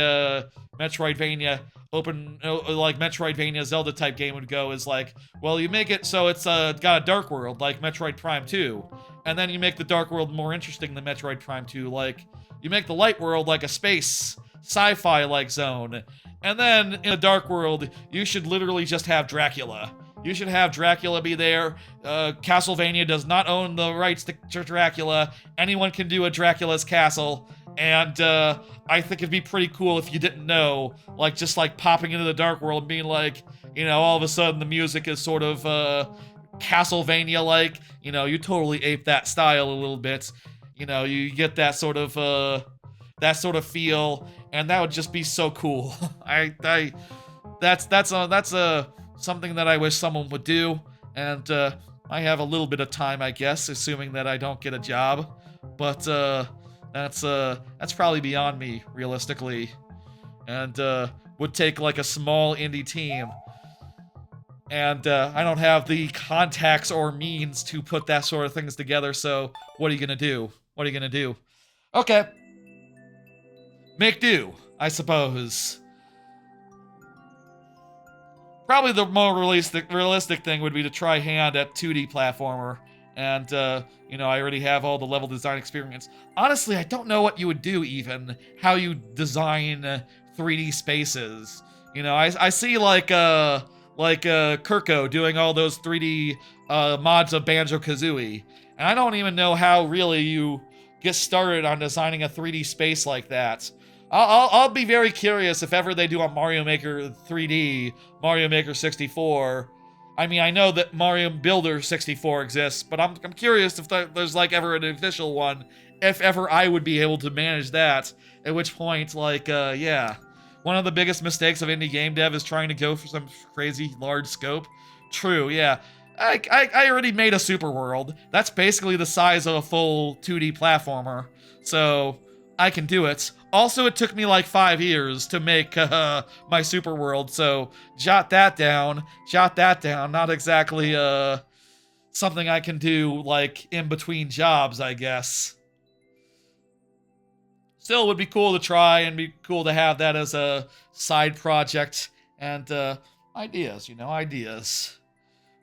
Metroidvania like Metroidvania Zelda type game would go, is like, well, you make it so it's got a dark world like Metroid Prime 2. And then you make the dark world more interesting than Metroid Prime 2. Like, you make the light world like a space, sci-fi like zone. And then in the dark world, you should literally just have Dracula. You should have Dracula be there. Castlevania does not own the rights to Dracula. Anyone can do a Dracula's castle. And I think it'd be pretty cool if you didn't know. Like, just like popping into the dark world and being like, all of a sudden the music is sort of Castlevania-like. You totally ape that style a little bit. You get that sort of feel, and that would just be so cool. That's something that I wish someone would do, and I have a little bit of time, I guess, assuming that I don't get a job. But that's probably beyond me, realistically, and would take like a small indie team. And I don't have the contacts or means to put that sort of things together, so what are you gonna do? What are you gonna do? Okay. Make do, I suppose. Probably the more realistic thing would be to try hand at 2D platformer. And, I already have all the level design experience. Honestly, I don't know what you would do, even. How you design 3D spaces. I see like Kirko doing all those 3D mods of Banjo-Kazooie. And I don't even know how really you get started on designing a 3D space like that. I'll be very curious if ever they do a Mario Maker 3D, Mario Maker 64. I mean, I know that Mario Builder 64 exists, but I'm curious if there's like ever an official one, if ever I would be able to manage that. At which point, like, yeah. One of the biggest mistakes of indie game dev is trying to go for some crazy large scope. True, yeah. I already made a super world. That's basically the size of a full 2D platformer. So, I can do it. Also, it took me like 5 years to make my super world, so jot that down. Jot that down. Not exactly something I can do like in between jobs, I guess. Still would be cool to try and be cool to have that as a side project and ideas, ideas.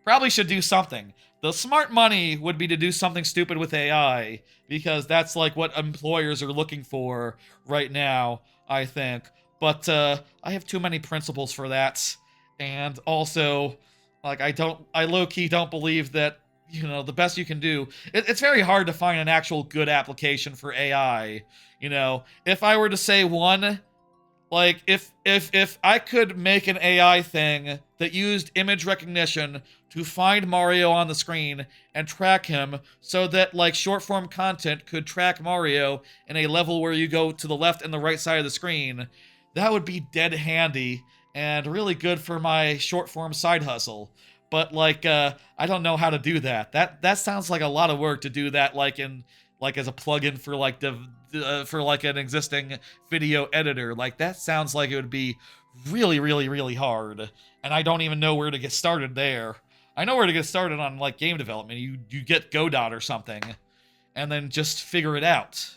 Probably should do something. The smart money would be to do something stupid with AI, because that's like what employers are looking for right now, I think. But I have too many principles for that, and also, like, I low-key don't believe that, the best you can do. It's very hard to find an actual good application for AI. If I were to say one, like, if I could make an AI thing that used image recognition to find Mario on the screen and track him so that, like, short-form content could track Mario in a level where you go to the left and the right side of the screen, that would be dead handy and really good for my short-form side hustle. But, like, I don't know how to do that. That sounds like a lot of work to do that, like, as a plugin for, like, for like an existing video editor. Like, that sounds like it would be really, really, really hard. And I don't even know where to get started there. I know where to get started on, like, game development. You get Godot or something, and then just figure it out.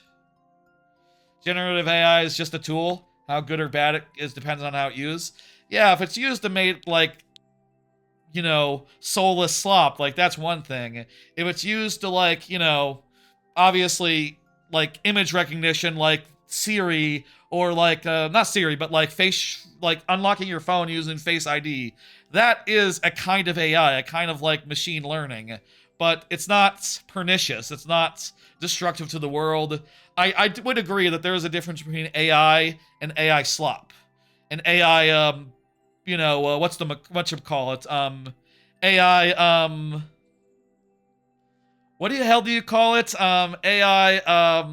Generative AI is just a tool. How good or bad it is depends on how it's used. yeah, if it's used to make, like, you know, soulless slop, like, that's one thing. If it's used to, like, you know, obviously, like, image recognition, like Siri, or like, not Siri, but like face, like unlocking your phone using Face ID, that is a kind of AI, a kind of like machine learning, but it's not pernicious, it's not destructive to the world. I would agree that there is a difference between AI and AI slop. And AI, you know, what you call it? AI, what the hell do you call it? AI,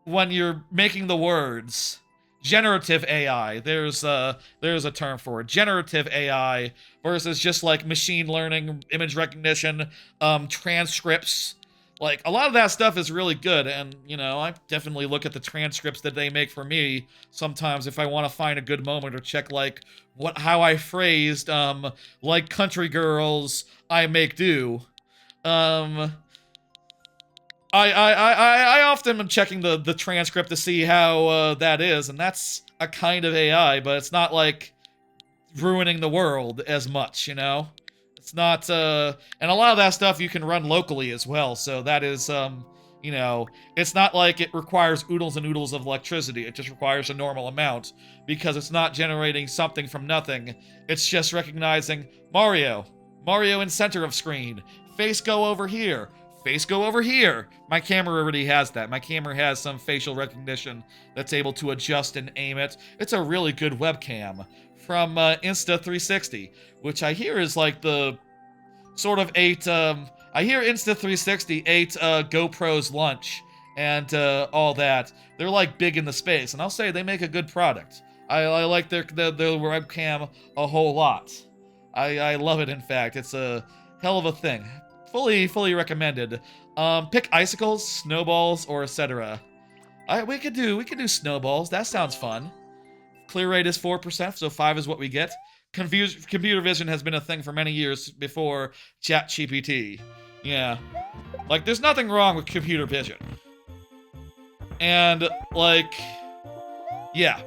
when you're making the words. Generative AI. There's a term for it. Generative AI versus just like machine learning, image recognition, transcripts. Like a lot of that stuff is really good, and you know I definitely look at the transcripts that they make for me sometimes if I want to find a good moment or check like how I phrased like country girls I make do. Um, I often am checking the transcript to see how that is, and that's a kind of AI, but it's not like ruining the world as much, you know? It's not, and a lot of that stuff you can run locally as well, so that is, you know, it's not like it requires oodles and oodles of electricity, it just requires a normal amount, because it's not generating something from nothing, it's just recognizing Mario in center of screen, face go over here, face go over here. My camera already has that. My camera has some facial recognition that's able to adjust and aim it. It's a really good webcam from Insta360, which I hear is like the sort of I hear Insta360 ate GoPro's lunch and all that. They're like big in the space, and I'll say they make a good product. I like their webcam a whole lot. I love it. In fact, it's a hell of a thing. Fully recommended. Pick icicles, snowballs, or etcetera. We could do snowballs. That sounds fun. Clear rate is 4%, so 5 is what we get. Computer vision has been a thing for many years before ChatGPT. Yeah. Like, there's nothing wrong with computer vision. And, like, yeah.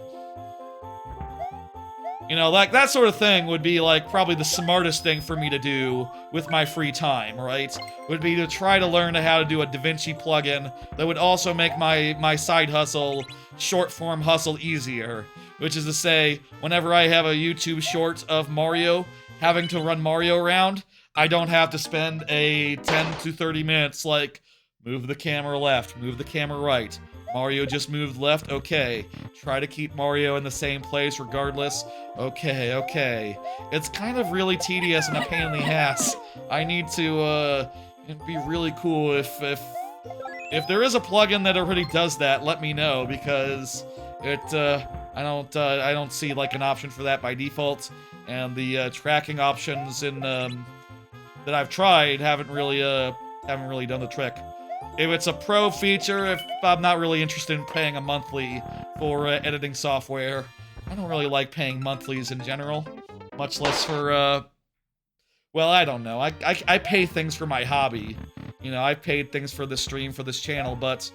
You know, like, that sort of thing would be, like, probably the smartest thing for me to do with my free time, right? Would be to try to learn how to do a DaVinci plugin that would also make my side hustle, short-form hustle easier. Which is to say, whenever I have a YouTube short of Mario, having to run Mario around, I don't have to spend a 10 to 30 minutes, like, move the camera left, move the camera right. Mario just moved left, okay. Try to keep Mario in the same place regardless. Okay. It's kind of really tedious and a pain in the ass. I need to, it'd be really cool if there is a plugin that already does that, let me know, because I don't see like an option for that by default, and the tracking options in that I've tried haven't really done the trick. If it's a pro feature, if I'm not really interested in paying a monthly for editing software, I don't really like paying monthlies in general, much less for well, I don't know. I pay things for my hobby. You know, I paid things for this stream, for this channel, but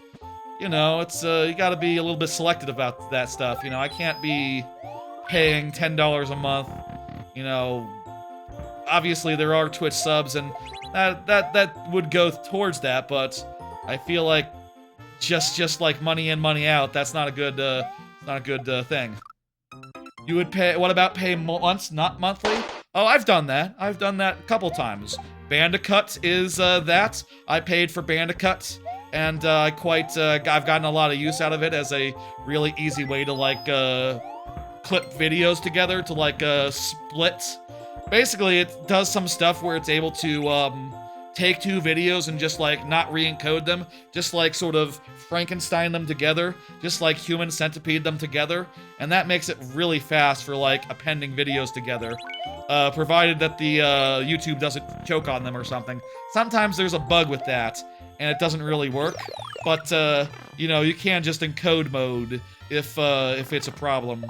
you know, it's you gotta be a little bit selective about that stuff. You know, I can't be paying $10 a month. You know, obviously there are Twitch subs, and that would go towards that, but I feel like just like money in, money out, that's not a good thing. You would pay. What about pay once, not monthly? Oh, I've done that. I've done that a couple times. Bandicoot is that. I paid for Bandicoot, and I've gotten a lot of use out of it as a really easy way to like clip videos together to like split. Basically, it does some stuff where it's able to take two videos and just like not re-encode them, just like sort of Frankenstein them together, just like Human Centipede them together, and that makes it really fast for like appending videos together, provided that the YouTube doesn't choke on them or something. Sometimes there's a bug with that, and it doesn't really work, but you know, you can just encode mode if it's a problem.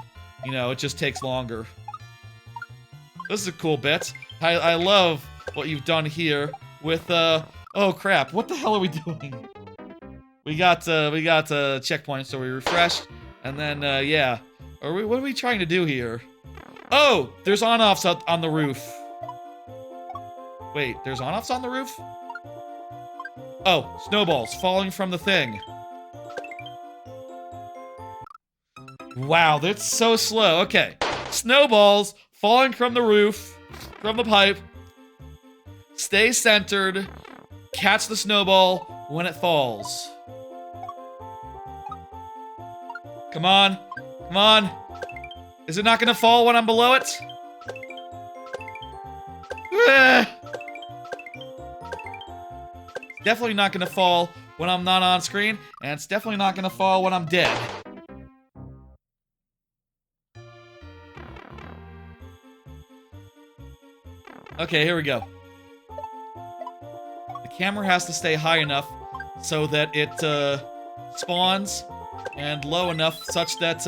You know, it just takes longer. This is a cool bit. I love what you've done here with, oh crap, what the hell are we doing? We got checkpoint, so we refreshed, and then, yeah. What are we trying to do here? Oh, there's on-offs on the roof. Wait, there's on-offs on the roof? Oh, snowballs falling from the thing. Wow, that's so slow. Okay. Snowballs falling from the roof, from the pipe. Stay centered. Catch the snowball when it falls. Come on. Come on. Is it not gonna fall when I'm below it? Definitely not gonna fall when I'm not on screen, and it's definitely not gonna fall when I'm dead. Okay, here we go. The camera has to stay high enough so that it spawns, and low enough such that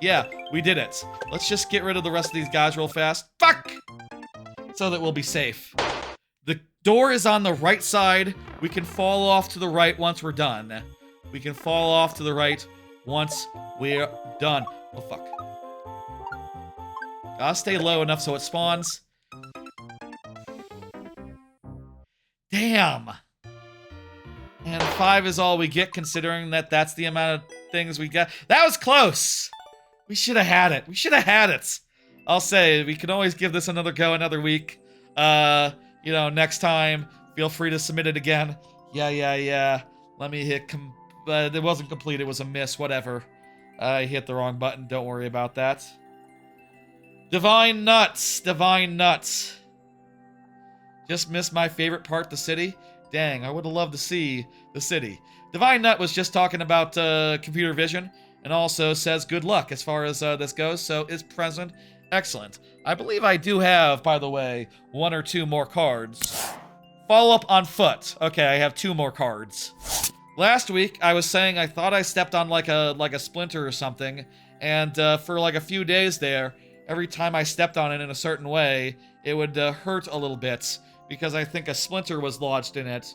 yeah, we did it. Let's just get rid of the rest of these guys real fast. Fuck! So that we'll be safe. The door is on the right side. We can fall off to the right once we're done. We can fall off to the right once we're done. Oh, fuck. Gotta stay low enough so it spawns. Damn! And 5 is all we get, considering that that's the amount of things we got. That was close! We should have had it. We should have had it. I'll say, we can always give this another go another week. You know, next time, feel free to submit it again. Yeah. Let me hit, it wasn't complete, it was a miss, whatever. I hit the wrong button, don't worry about that. Divine Nuts, Divine Nuts. Just missed my favorite part, the city. Dang, I would have loved to see the city. Divine Nut was just talking about computer vision, and also says good luck as far as this goes, so is present. Excellent. I believe I do have, by the way, 1 or 2 more cards. Follow up on foot. Okay, I have 2 more cards. Last week, I was saying I thought I stepped on like a splinter or something, and for like a few days there, every time I stepped on it in a certain way, it would hurt a little bit, because I think a splinter was lodged in it.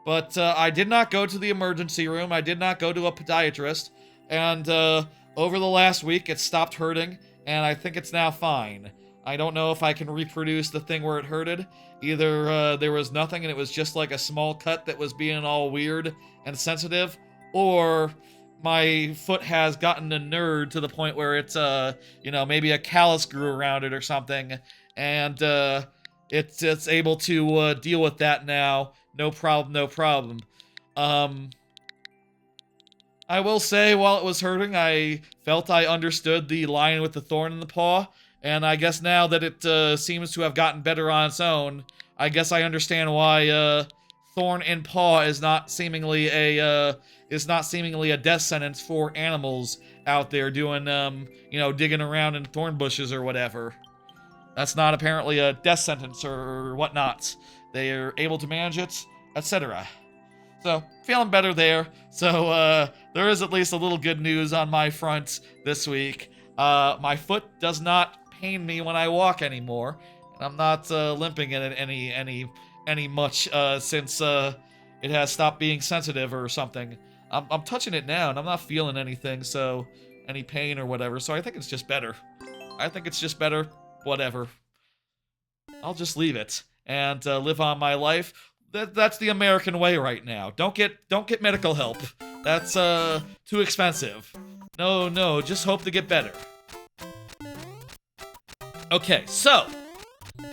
But I did not go to the emergency room, I did not go to a podiatrist, and over the last week, it stopped hurting, and I think it's now fine. I don't know if I can reproduce the thing where it hurted. Either there was nothing and it was just like a small cut that was being all weird and sensitive, or my foot has gotten a nerd to the point where it's, you know, maybe a callus grew around it or something, and it's able to deal with that now. No problem, no problem. I will say, while it was hurting, I felt I understood the lion with the thorn in the paw, and I guess now that it seems to have gotten better on its own, I guess I understand why thorn in paw is not seemingly a death sentence for animals out there doing you know, digging around in thorn bushes or whatever. That's not apparently a death sentence or whatnot. They are able to manage it, etc. So, feeling better there. So, there is at least a little good news on my front this week. My foot does not pain me when I walk anymore. And I'm not limping in it any much since it has stopped being sensitive or something. I'm touching it now and I'm not feeling anything, so any pain or whatever. So I think it's just better. I think it's just better. Whatever. I'll just leave it and live on my life. That's the American way right now. Don't get medical help. That's too expensive. No, just hope to get better. Okay, so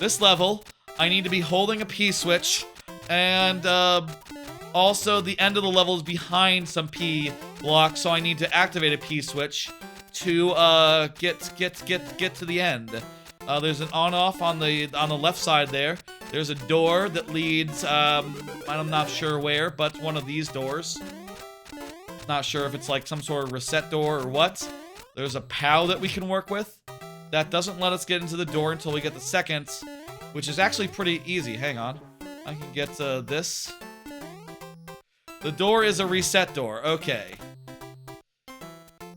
this level, I need to be holding a P switch, and also the end of the level is behind some P blocks, so I need to activate a P switch to get to the end. There's an on-off on the left side there. There's a door that leads, I'm not sure where, but one of these doors. Not sure if it's like some sort of reset door or what. There's a POW that we can work with. That doesn't let us get into the door until we get the second, which is actually pretty easy. Hang on. I can get this. The door is a reset door. Okay.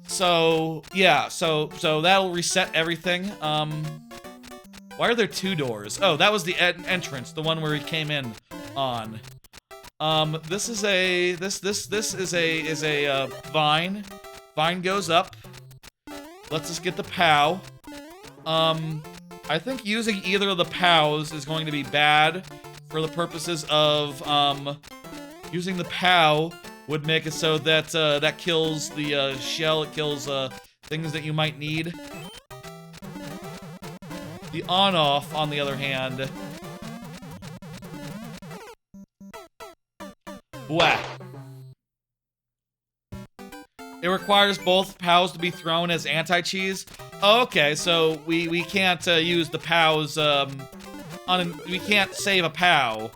So, yeah. So that'll reset everything. Why are there 2 doors? Oh, that was the entrance, the one where he came in on. This is a vine. Vine goes up. Let's just get the POW. I think using either of the POWs is going to be bad for the purposes of, using the POW would make it so that, that kills the, shell, it kills, things that you might need. The on-off, on the other hand... Blah. It requires both POWs to be thrown as anti-cheese. Oh, okay, so we can't use the POWs, we can't save a POW.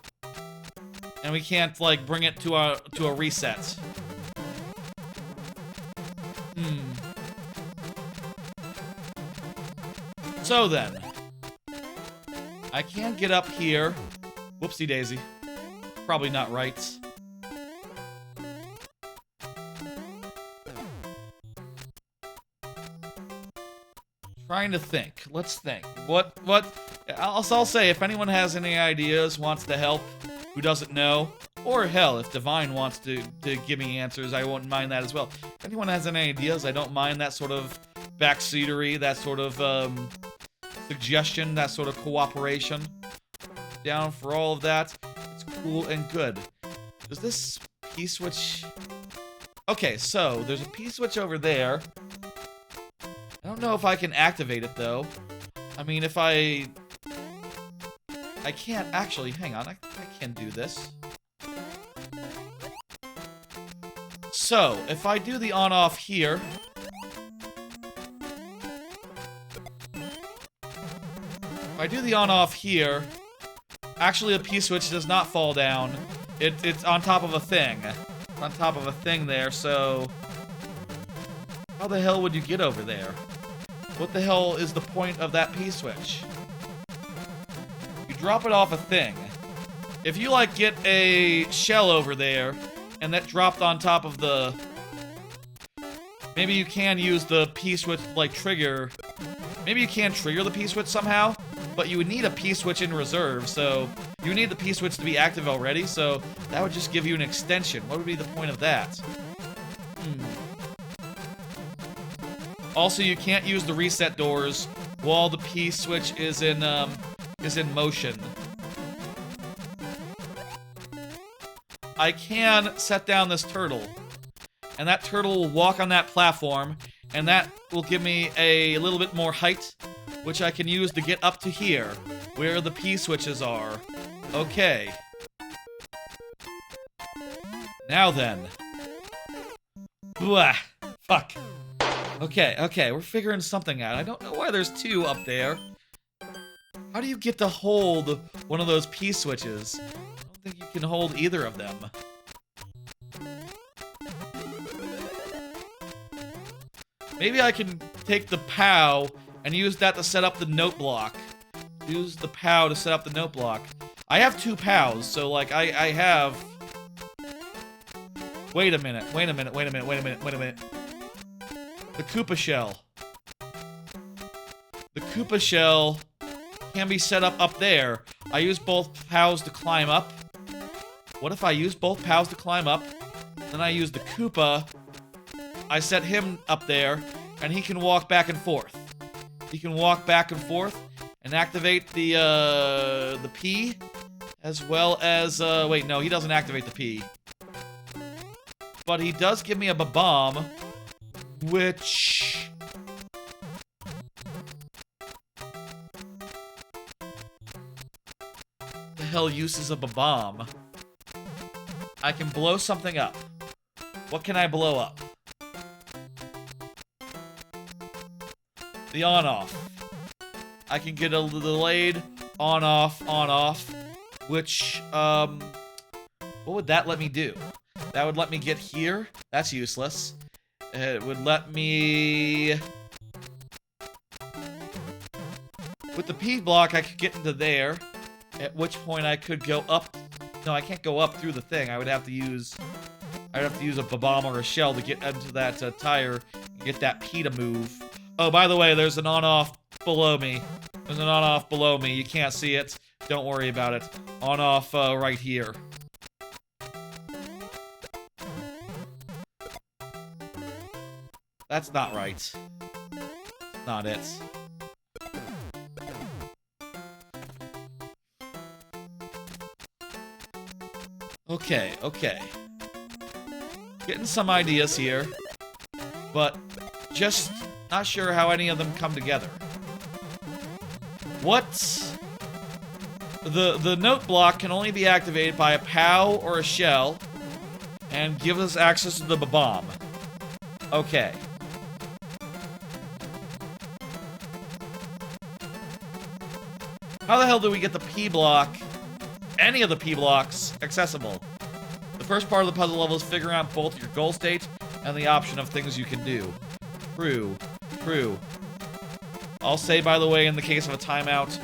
And we can't, like, bring it to a reset. So then. I can't get up here. Whoopsie daisy. Probably not right. Trying to think. Let's think. What? I'll say, if anyone has any ideas, wants to help, who doesn't know, or hell, if Divine wants to give me answers, I won't mind that as well. If anyone has any ideas, I don't mind that sort of backseatery, that sort of, suggestion, that sort of cooperation. Down for all of that. It's cool and good. Does this P-switch... Okay, so, there's a P-switch over there. I don't know if I can activate it, though. I mean, if I can't actually... Hang on, I can do this. So, if I do the on-off here... If I do the on-off here... Actually, the P-switch does not fall down. It's on top of a thing. It's on top of a thing there, so... How the hell would you get over there? What the hell is the point of that P-switch? You drop it off a thing. If you, like, get a shell over there, and that dropped on top of the... Maybe you can use the P-switch, like, trigger... Maybe you can trigger the P-switch somehow, but you would need a P-switch in reserve, so... You need the P-switch to be active already, so that would just give you an extension. What would be the point of that? Also, you can't use the reset doors while the P-switch is in motion. I can set down this turtle, and that turtle will walk on that platform, and that will give me a little bit more height, which I can use to get up to here, where the P-switches are. Okay. Now then. Blah. Fuck. Okay, we're figuring something out. I don't know why there's two up there. How do you get to hold one of those P-switches? I don't think you can hold either of them. Maybe I can take the POW and use that to set up the note block. Use the POW to set up the note block. I have two POWs, so, like, I have... Wait a minute. The Koopa shell. The Koopa shell can be set up there. I use both POWs to climb up. What if I use both POWs to climb up? Then I use the Koopa. I set him up there, and he can walk back and forth. He can walk back and forth and activate the P, as well as, wait, no, he doesn't activate the P. But he does give me a bomb, which... The hell uses of a bomb? I can blow something up. What can I blow up? The on-off. I can get a delayed on-off, which, what would that let me do? That would let me get here. That's useless. It would let me... With the P block, I could get into there, at which point I could go up... No, I can't go up through the thing. I would have to use... I'd have to use a bomb or a shell to get into that tire and get that P to move. Oh, by the way, there's an on-off below me. There's an on-off below me. You can't see it. Don't worry about it. On-off right here. That's not right. Not it. Okay, okay. Getting some ideas here, but just not sure how any of them come together. What? The note block can only be activated by a POW or a shell, and gives us access to the bomb. Okay. How the hell do we get the P block, any of the P blocks, accessible? The first part of the puzzle level is figuring out both your goal state and the option of things you can do. True. True. I'll say, by the way, in the case of a timeout,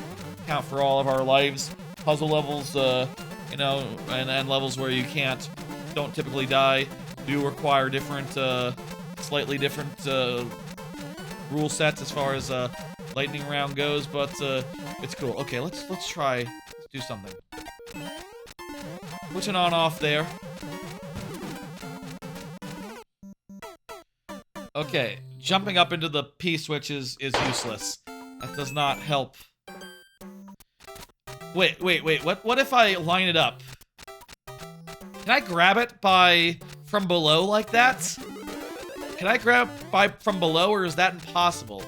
count for all of our lives. Puzzle levels, you know, and levels where you don't typically die, do require different, slightly different, rule sets as far as, lightning round goes, but, it's cool. Okay, let's try, let's do something. Switching on off there. Okay, jumping up into the P switch is useless. That does not help. Wait, what if I line it up? Can I grab it from below like that? Can I grab from below, or is that impossible?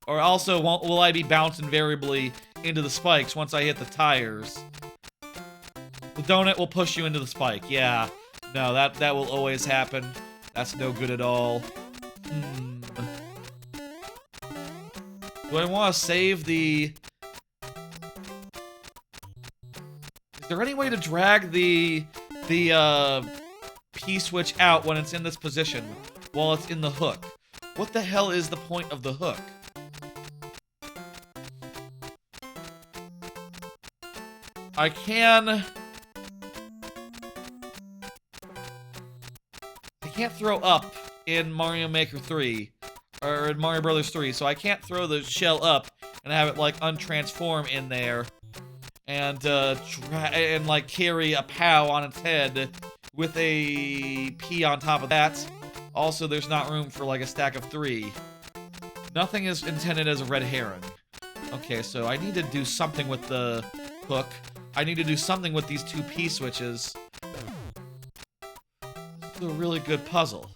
Or also, will I be bounced invariably into the spikes once I hit the tires? The donut will push you into the spike, yeah. No, that will always happen. That's no good at all. Do I want to save the... Is there any way to drag the P-switch out when it's in this position while it's in the hook? What the hell is the point of the hook? I can't throw up in Mario Maker 3, or in Mario Brothers 3, so I can't throw the shell up and have it, like, untransform in there and, like, carry a POW on its head with a P on top of that. Also, there's not room for, like, a stack of 3. Nothing is intended as a red herring. Okay, so I need to do something with the hook. I need to do something with these two P switches. This is a really good puzzle.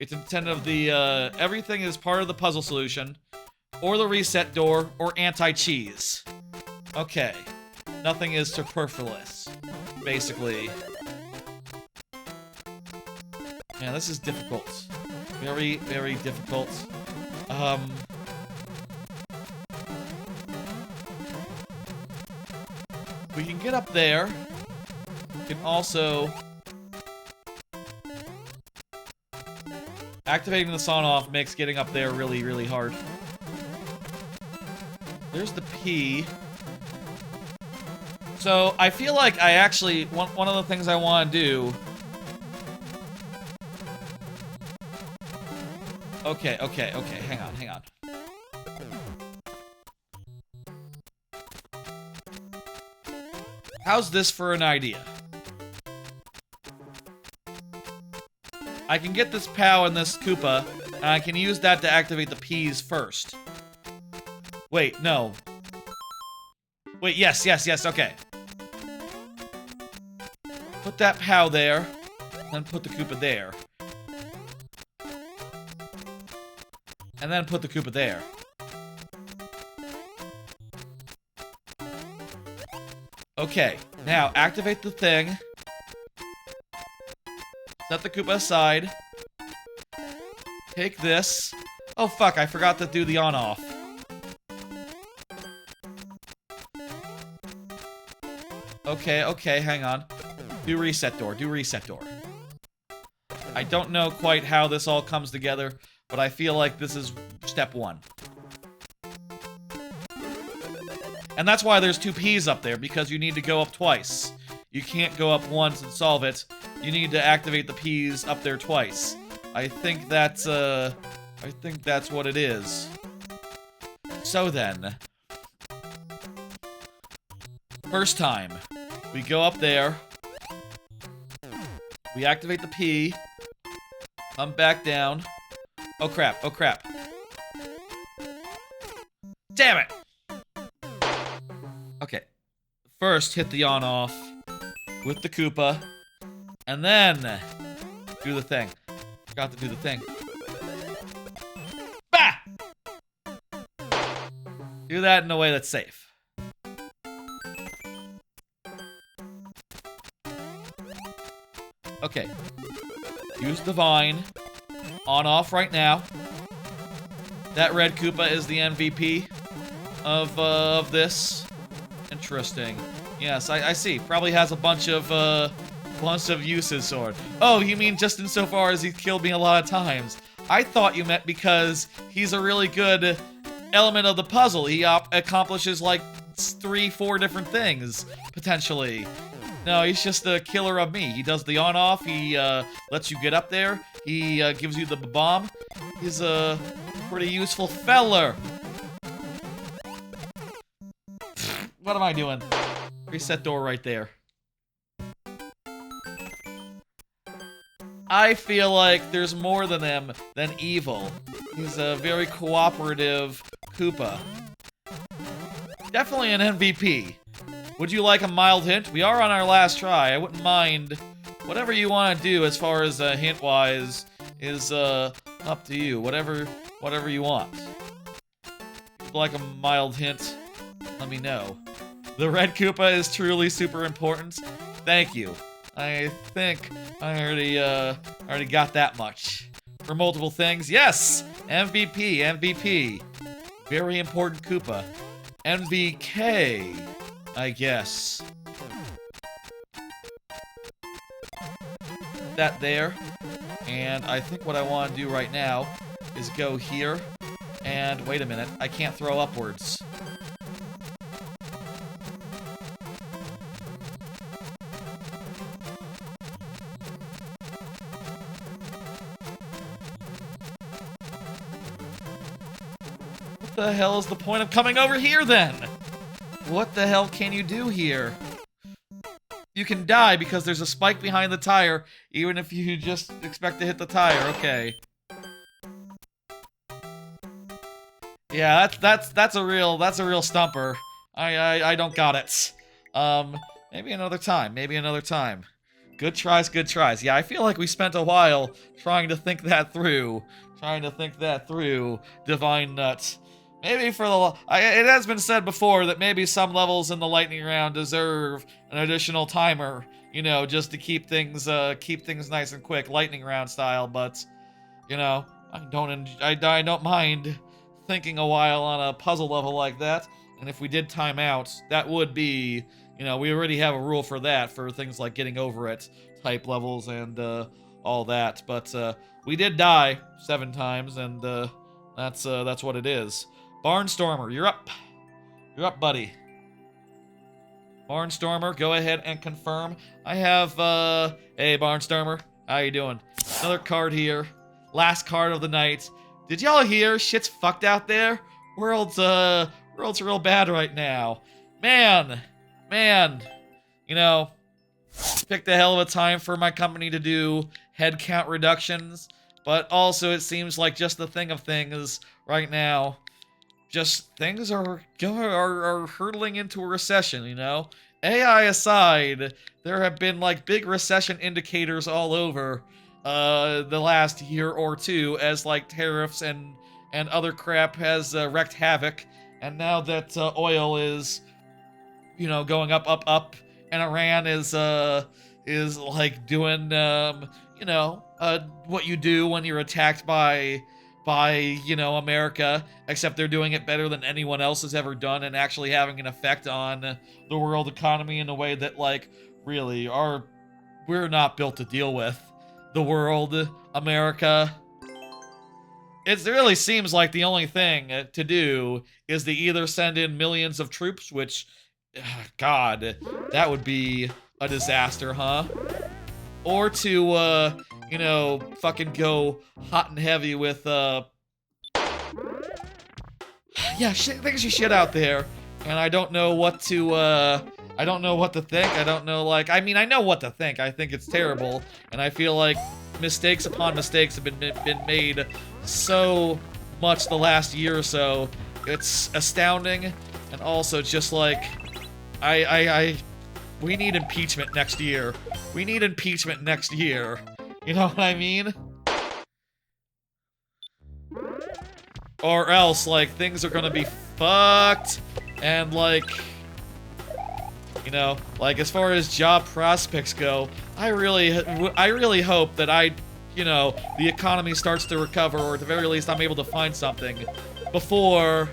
It's intended of the, everything is part of the puzzle solution, or the reset door, or anti-cheese. Okay. Nothing is superfluous, basically. Yeah, this is difficult. Very, very difficult. We can get up there. We can also... Activating the on-off makes getting up there really, really hard. There's the P. So, I feel like I actually... One of the things I want to do... Okay, hang on. How's this for an idea? I can get this POW and this Koopa, and I can use that to activate the P's first. Wait, no. Wait, yes, okay. Put that POW there, then put the Koopa there. And then put the Koopa there. Okay, now activate the thing. Set the Koopa aside. Take this. Oh fuck, I forgot to do the on-off. Okay, hang on. Do reset door. I don't know quite how this all comes together, but I feel like this is step one. And that's why there's two P's up there, because you need to go up twice. You can't go up once and solve it. You need to activate the P's up there twice. I think that's what it is. So then... First time. We go up there. We activate the P. Come back down. Oh crap. Damn it! Okay. First, hit the on-off. with the Koopa, and then do the thing. Forgot to do the thing. Bah! Do that in a way that's safe. Okay. Use the vine. On off right now. That red Koopa is the MVP of this. Interesting. Yes, I see. Probably has a bunch of uses, sword. Oh, you mean just insofar as he's killed me a lot of times. I thought you meant because he's a really good element of the puzzle. He accomplishes like 3-4 different things, potentially. No, he's just a killer of me. He does the on-off, he lets you get up there, he gives you the bomb. He's a pretty useful feller. What am I doing? Reset door right there. I feel like there's more than him than evil. He's a very cooperative Koopa. Definitely an MVP. Would you like a mild hint? We are on our last try. I wouldn't mind. Whatever you want to do as far as hint-wise is up to you. Whatever you want. If you'd like a mild hint, let me know. The red Koopa is truly super important. Thank you. I think I already got that much. For multiple things, yes! MVP. Very important Koopa. MVK, I guess. That there. And I think what I want to do right now is go here. And wait a minute, I can't throw upwards. What the hell is the point of coming over here then? What the hell can you do here? You can die because there's a spike behind the tire, even if you just expect to hit the tire. Okay. Yeah, that's a real stumper. I don't got it. Maybe another time. Good tries. Yeah, I feel like we spent a while trying to think that through. Divine Nut. Maybe for the... it has been said before that maybe some levels in the lightning round deserve an additional timer, you know, just to keep things nice and quick, lightning round style, but, you know, I don't mind thinking a while on a puzzle level like that, and if we did time out, that would be, you know, we already have a rule for that, for things like getting over it type levels and, all that, but, we did die 7 times, and, that's what it is. Barnstormer, you're up. You're up, buddy. Barnstormer, go ahead and confirm. I have, hey, Barnstormer. How you doing? Another card here. Last card of the night. Did y'all hear? Shit's fucked out there. World's real bad right now. Man. You know, picked a hell of a time for my company to do head count reductions, but also it seems like just the thing of things right now. Just things are hurtling into a recession, you know? AI aside, there have been like big recession indicators all over the last year or two as like tariffs and other crap has wreaked havoc, and now that oil is, you know, going up, and Iran is like doing you know, what you do when you're attacked by, you know, America, except they're doing it better than anyone else has ever done and actually having an effect on the world economy in a way that, like, really, we're not built to deal with. The world, America. It really seems like the only thing to do is to either send in millions of troops, which, God, that would be a disaster, huh? Or to, you know, fucking go hot and heavy with, yeah, things are shit out there, and I don't know what to, I don't know what to think. I don't know, like, I mean, I know what to think. I think it's terrible, and I feel like mistakes upon mistakes have been made so much the last year or so. It's astounding, and also just like, we need impeachment next year. We need impeachment next year. You know what I mean? Or else, like, things are gonna be fucked, and, like, you know, like, as far as job prospects go, I really hope that you know, the economy starts to recover, or at the very least I'm able to find something before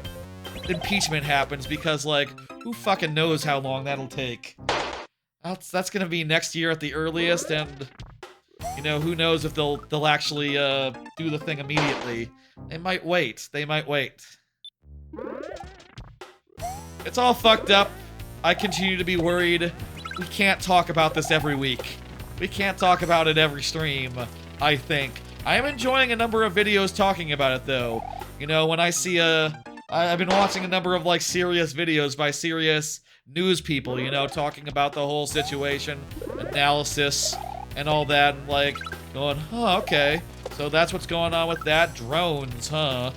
impeachment happens, because, like, who fucking knows how long that'll take. That's gonna be next year at the earliest, and, you know, who knows if they'll actually, do the thing immediately. They might wait. They might wait. It's all fucked up. I continue to be worried. We can't talk about this every week. We can't talk about it every stream, I think. I am enjoying a number of videos talking about it, though. You know, when I see I've been watching a number of, like, serious videos by serious news people, you know, talking about the whole situation, analysis, and all that, and, like, going, huh, okay. So that's what's going on with that. Drones, huh?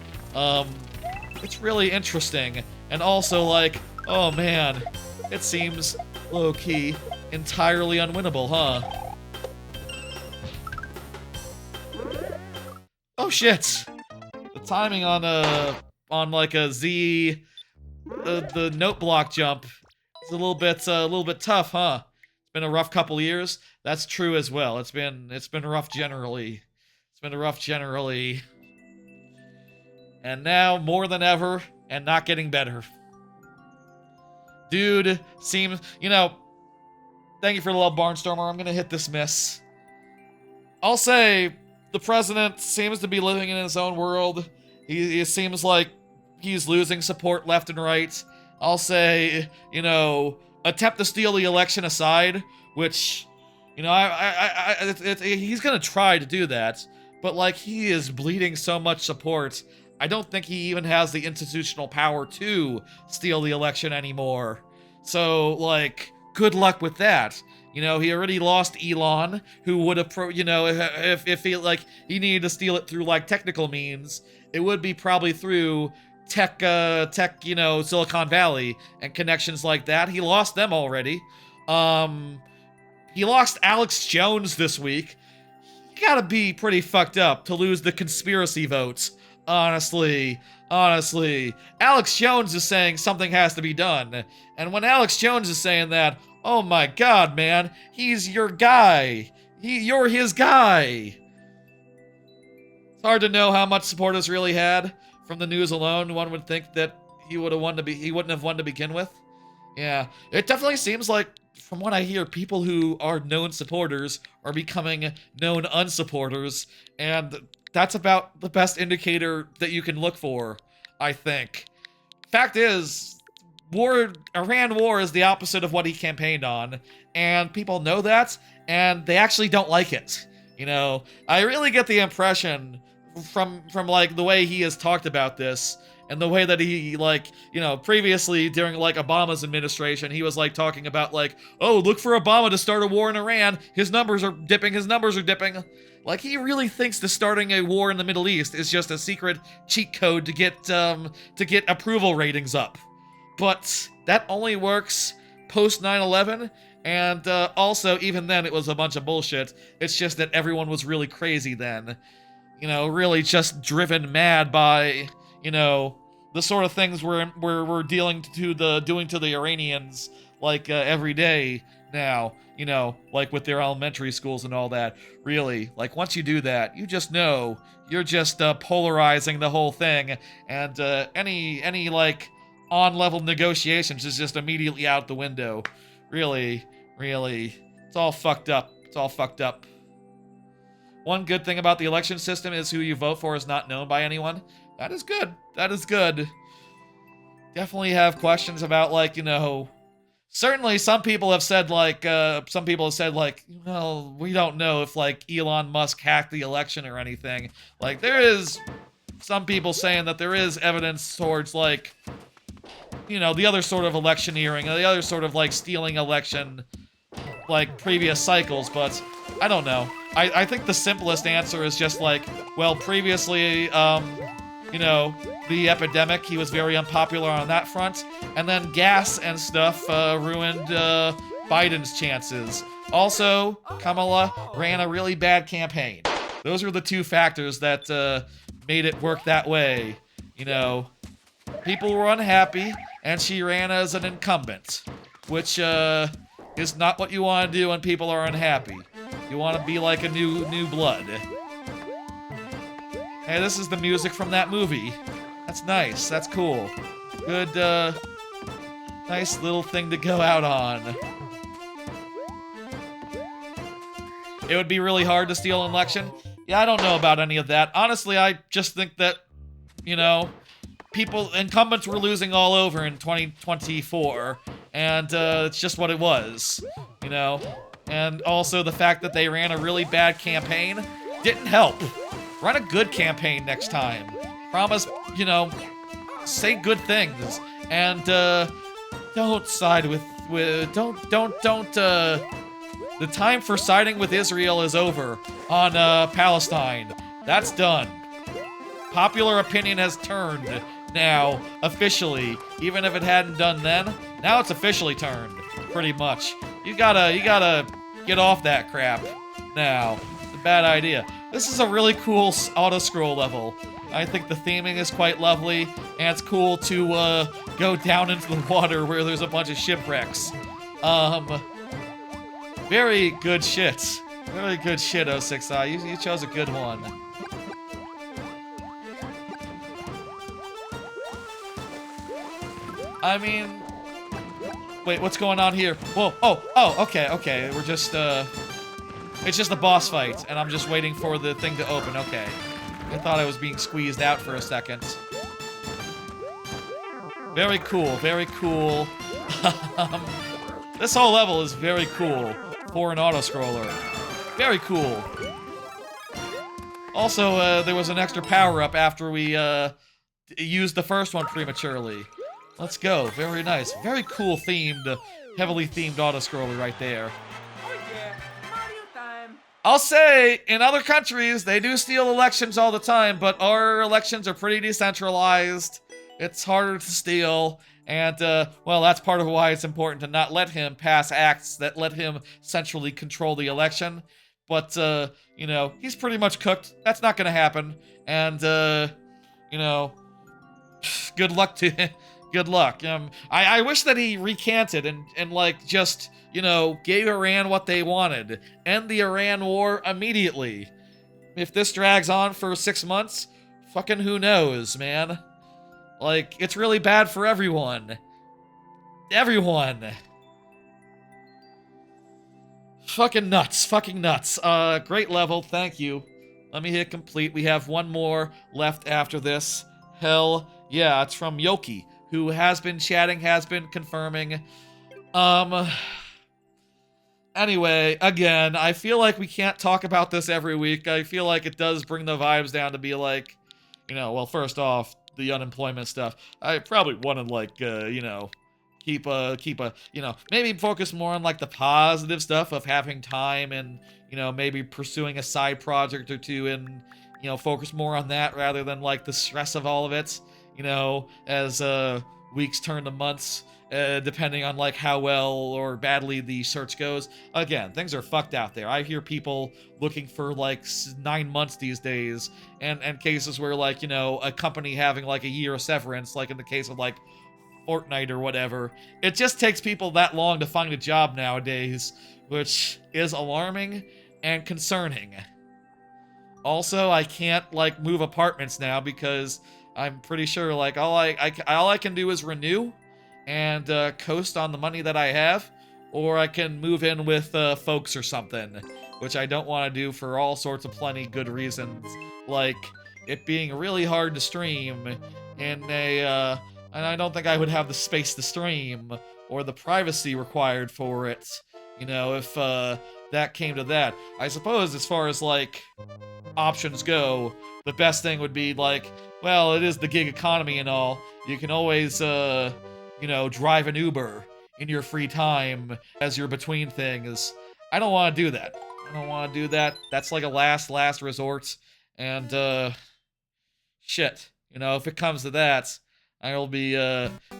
It's really interesting. And also, like, oh man, it seems low-key entirely unwinnable, huh? Oh shit! The timing on like a Z, the note block jump is a little bit tough, huh? It's been a rough couple years. That's true as well. It's been rough generally. It's been rough generally. And now, more than ever, and not getting better. Dude seems, you know, thank you for the love, Barnstormer. I'm gonna hit this miss. I'll say the president seems to be living in his own world. He seems like he's losing support left and right. I'll say, you know, attempt to steal the election aside, which, you know, he's gonna try to do that, but, like, he is bleeding so much support. I don't think he even has the institutional power to steal the election anymore. So, like, good luck with that. You know, he already lost Elon, who would have, you know, if he, like, he needed to steal it through, like, technical means, it would be probably through tech, you know, Silicon Valley and connections like that. He lost them already. He lost Alex Jones this week. You gotta be pretty fucked up to lose the conspiracy votes. Honestly, Alex Jones is saying something has to be done. And when Alex Jones is saying that, oh my god, man, he's your guy. You're his guy. It's hard to know how much support he's really had from the news alone. One would think that he wouldn't have won to begin with. Yeah, it definitely seems like, from what I hear, people who are known supporters are becoming known unsupporters, and that's about the best indicator that you can look for, I think. Fact is, Iran war is the opposite of what he campaigned on, and people know that, and they actually don't like it. You know, I really get the impression from like, the way he has talked about this, and the way that he, like, you know, previously during, like, Obama's administration, he was, like, talking about, like, oh, look for Obama to start a war in Iran. His numbers are dipping. Like, he really thinks that starting a war in the Middle East is just a secret cheat code to get approval ratings up. But that only works post 9/11, and also, even then, it was a bunch of bullshit. It's just that everyone was really crazy then. You know, really just driven mad by, you know, the sort of things we're doing to the Iranians, like, every day now, you know, like with their elementary schools and all that. Really, like, once you do that, you just know you're just polarizing the whole thing, and any like on-level negotiations is just immediately out the window. Really, it's all fucked up. One good thing about the election system is who you vote for is not known by anyone. That is good. Definitely have questions about, like, you know, certainly some people have said, like, well, we don't know if, like, Elon Musk hacked the election or anything. Like, there is some people saying that there is evidence towards, like, you know, the other sort of electioneering, the other sort of, like, stealing election, like, previous cycles, but I don't know. I think the simplest answer is just, like, well, previously, you know, the epidemic, he was very unpopular on that front, and then gas and stuff ruined Biden's chances. Also, Kamala ran a really bad campaign. Those were the two factors that made it work that way. You know, people were unhappy, and she ran as an incumbent, which is not what you want to do when people are unhappy. You want to be like a new blood. Hey, this is the music from that movie. That's nice. That's cool. Good, nice little thing to go out on. It would be really hard to steal an election. Yeah, I don't know about any of that. Honestly, I just think that, you know, incumbents were losing all over in 2024, and it's just what it was, you know? And also the fact that they ran a really bad campaign didn't help. Run a good campaign next time. Promise, you know, say good things, and don't side with the time for siding with Israel is over on Palestine. That's done. Popular opinion has turned now, officially. Even if it hadn't done then, now it's officially turned, pretty much. You gotta get off that crap now. It's a bad idea. This is a really cool auto-scroll level. I think the theming is quite lovely, and it's cool to go down into the water where there's a bunch of shipwrecks. Very good shit. Very good shit, 06i. You chose a good one. I mean... Wait, what's going on here? Whoa, oh, okay. We're just, it's just a boss fight, and I'm just waiting for the thing to open, okay. I thought I was being squeezed out for a second. Very cool, very cool. This whole level is very cool for an auto-scroller. Very cool. Also, there was an extra power-up after we used the first one prematurely. Let's go. Very nice. Very cool themed, heavily themed auto-scroller right there. Oh yeah, Mario time. I'll say, in other countries, they do steal elections all the time, but our elections are pretty decentralized. It's harder to steal. And, well, that's part of why it's important to not let him pass acts that let him centrally control the election. But, you know, he's pretty much cooked. That's not gonna happen. And, you know, good luck to him. Good luck. I wish that he recanted and like, just, you know, gave Iran what they wanted. End the Iran war immediately. If this drags on for 6 months, fucking who knows, man. Like, it's really bad for everyone. Everyone. Fucking nuts. Fucking nuts. Great level. Thank you. Let me hit complete. We have one more left after this. Hell yeah. It's from Yoki, who has been chatting, has been confirming. Anyway, again, I feel like we can't talk about this every week. I feel like it does bring the vibes down to be like, you know, well, first off, the unemployment stuff. I probably want to, like, you know, keep a, you know, maybe focus more on, like, the positive stuff of having time and, you know, maybe pursuing a side project or two and, you know, focus more on that rather than, like, the stress of all of it, you know, as, weeks turn to months, depending on, like, how well or badly the search goes. Again, things are fucked out there. I hear people looking for, like, 9 months these days, and cases where, like, you know, a company having, like, a year of severance, like in the case of, like, Fortnite or whatever. It just takes people that long to find a job nowadays, which is alarming and concerning. Also, I can't, like, move apartments now because I'm pretty sure, like, all I can do is renew and coast on the money that I have, or I can move in with folks or something, which I don't want to do for all sorts of plenty good reasons, like it being really hard to stream in a, and I don't think I would have the space to stream, or the privacy required for it, you know, if that came to that. I suppose as far as, like, options go, the best thing would be, like, well, it is the gig economy and all, you can always, you know, drive an Uber in your free time as you're between things. I don't want to do that. I don't want to do that. That's like a last resort. And, shit. You know, if it comes to that, I'll be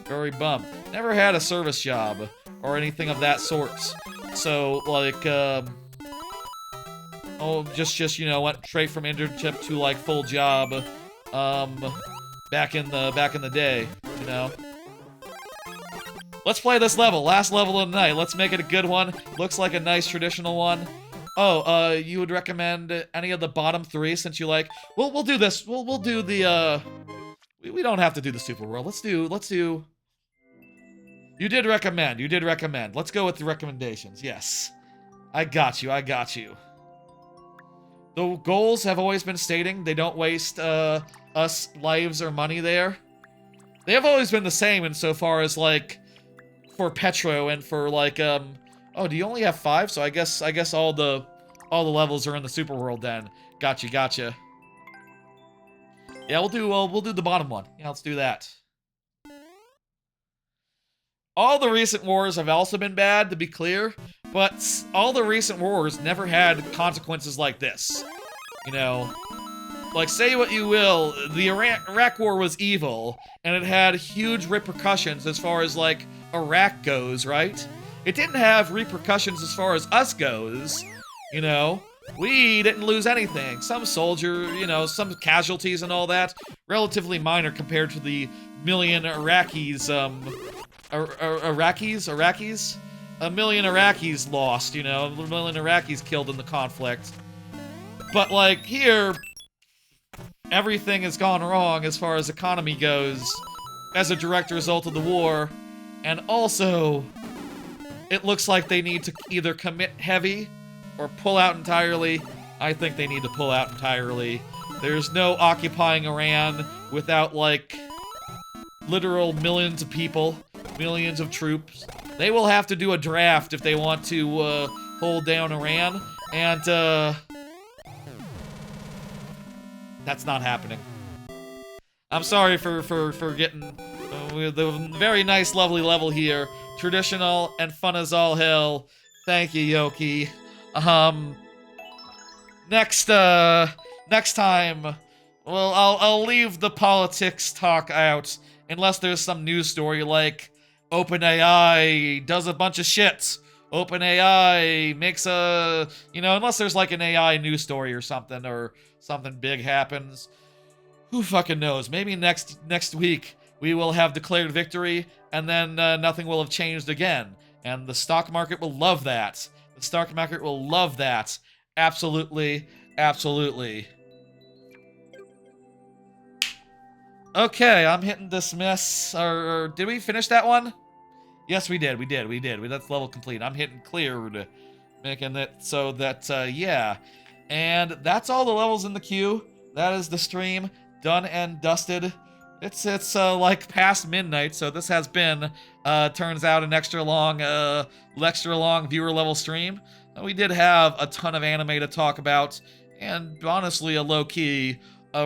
very bummed. Never had a service job or anything of that sort. So like just you know, went straight from internship to like full job back in the day, you know. Let's play this level. Last level of the night. Let's make it a good one. Looks like a nice traditional one. Oh, you would recommend any of the bottom 3 since you like... We'll do this. We'll do the, We don't have to do the Super World. Let's do... You did recommend. Let's go with the recommendations. Yes. I got you. The goals have always been stating they don't waste, us lives or money there. They have always been the same insofar as, like, for Petro and for, like, Oh, do you only have 5? So I guess all the levels are in the Super World then. Gotcha. Yeah, we'll do the bottom one. Yeah, let's do that. All the recent wars have also been bad, to be clear, but all the recent wars never had consequences like this. You know, like, say what you will, the Iraq War was evil, and it had huge repercussions as far as, like, Iraq goes, right? It didn't have repercussions as far as us goes, you know? We didn't lose anything. Some soldier, you know, some casualties and all that, relatively minor compared to the million Iraqis, Iraqis? A million Iraqis lost, you know, a million Iraqis killed in the conflict. But, like, here, everything has gone wrong as far as economy goes as a direct result of the war. And also, it looks like they need to either commit heavy or pull out entirely. I think they need to pull out entirely. There's no occupying Iran without, like, literal millions of people, millions of troops. They will have to do a draft if they want to hold down Iran, and that's not happening. I'm sorry for getting the very nice, lovely level here. Traditional and fun as all hell. Thank you, Yoki. Next time, well, I'll leave the politics talk out, unless there's some news story like OpenAI does a bunch of shit. OpenAI makes a, you know, unless there's like an AI news story or something big happens. Who fucking knows? Maybe next week we will have declared victory, and then nothing will have changed again. And the stock market will love that. The stock market will love that. Absolutely. Okay, I'm hitting dismiss. Or did we finish that one? Yes, we did. That's level complete. I'm hitting cleared, making it so that, yeah. And that's all the levels in the queue. That is the stream, done and dusted. It's like past midnight, so this has been, turns out, an extra long viewer level stream. We did have a ton of anime to talk about, and honestly, a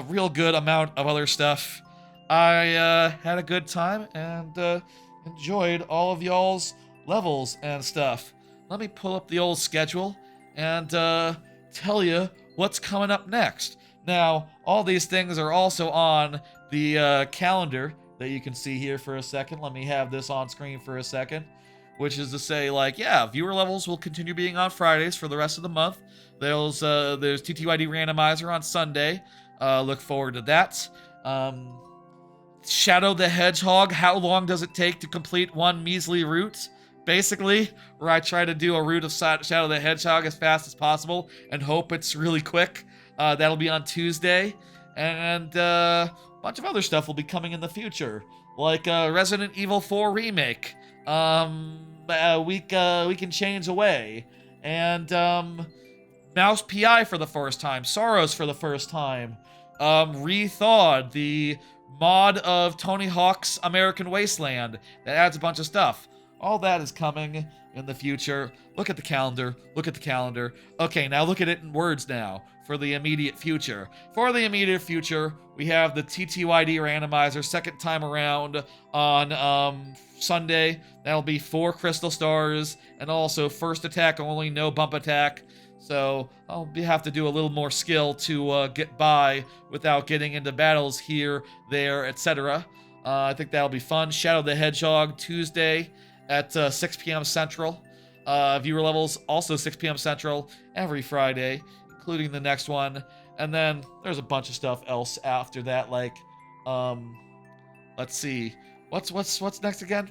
real good amount of other stuff. I had a good time and enjoyed all of y'all's levels and stuff. Let me pull up the old schedule and tell you what's coming up next. Now, all these things are also on the calendar that you can see here for a second. Let me have this on screen for a second. Which is to say, like, yeah, viewer levels will continue being on Fridays for the rest of the month. There's TTYD Randomizer on Sunday. Look forward to that. Shadow the Hedgehog, how long does it take to complete one measly route? Basically, where I try to do a route of Shadow the Hedgehog as fast as possible and hope it's really quick. That'll be on Tuesday. And a bunch of other stuff will be coming in the future. Like Resident Evil 4 Remake. We can change away, and Mouse PI for the first time, Sorrows for the first time, Rethawed, the mod of Tony Hawk's American Wasteland that adds a bunch of stuff. All that is coming in the future. Look at the calendar. Okay, now look at it in words now for the immediate future. For the immediate future, we have the TTYD randomizer second time around on Sunday. That'll be 4 crystal stars and also first attack only, no bump attack. So I'll have to do a little more skill to get by without getting into battles here, there, etc. I think that'll be fun. Shadow the Hedgehog Tuesday at 6 p.m. Central. Viewer levels also 6 p.m. Central every Friday, including the next one. And then there's a bunch of stuff else after that, like, let's see, what's next again?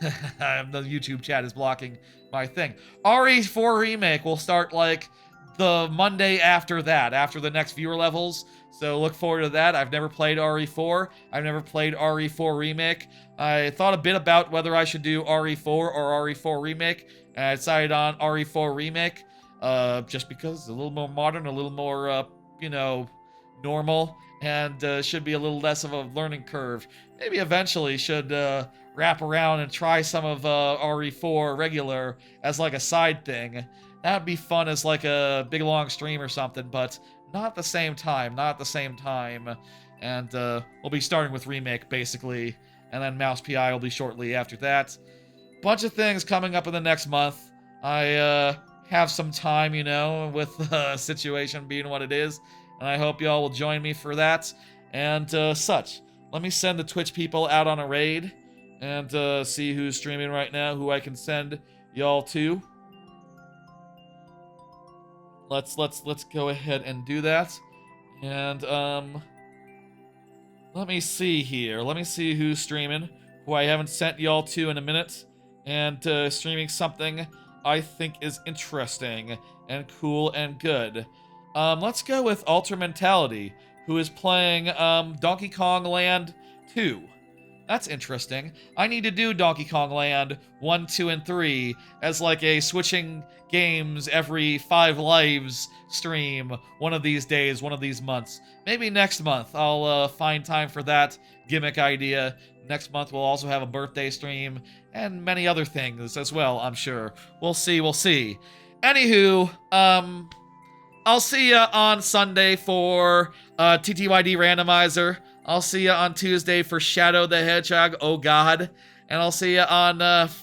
The YouTube chat is blocking my thing. RE4 Remake will start like the Monday after that, after the next viewer levels. So look forward to that. I've never played RE4. I've never played RE4 Remake. I thought a bit about whether I should do RE4 or RE4 Remake, and I decided on RE4 Remake, just because it's a little more modern, a little more, normal, and should be a little less of a learning curve. Maybe eventually should wrap around and try some of RE4 regular as like a side thing. That'd be fun as like a big long stream or something, but not at the same time, not at the same time. And we'll be starting with Remake, basically, and then Mouse PI will be shortly after that. Bunch of things coming up in the next month. I have some time, with the situation being what it is, and I hope y'all will join me for that, and such. Let me send the Twitch people out on a raid, and see who's streaming right now, who I can send y'all to. Let's go ahead and do that. And let me see here. Let me see who's streaming, who I haven't sent y'all to in a minute, and streaming something I think is interesting and cool and good. Let's go with Ultra Mentality, who is playing Donkey Kong Land 2. That's interesting. I need to do Donkey Kong Land 1, 2, and 3 as like a switching games every 5 lives stream one of these days, one of these months. Maybe next month I'll find time for that gimmick idea. Next month we'll also have a birthday stream and many other things as well, I'm sure. We'll see, we'll see. Anywho, I'll see ya on Sunday for TTYD Randomizer. I'll see ya on Tuesday for Shadow the Hedgehog, oh god. And I'll see ya on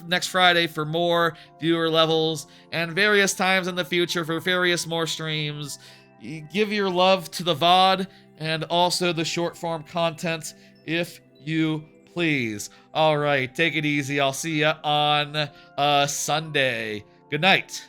next Friday for more viewer levels and various times in the future for various more streams. Give your love to the VOD and also the short form content if you please. Alright, take it easy. I'll see ya on Sunday. Good night.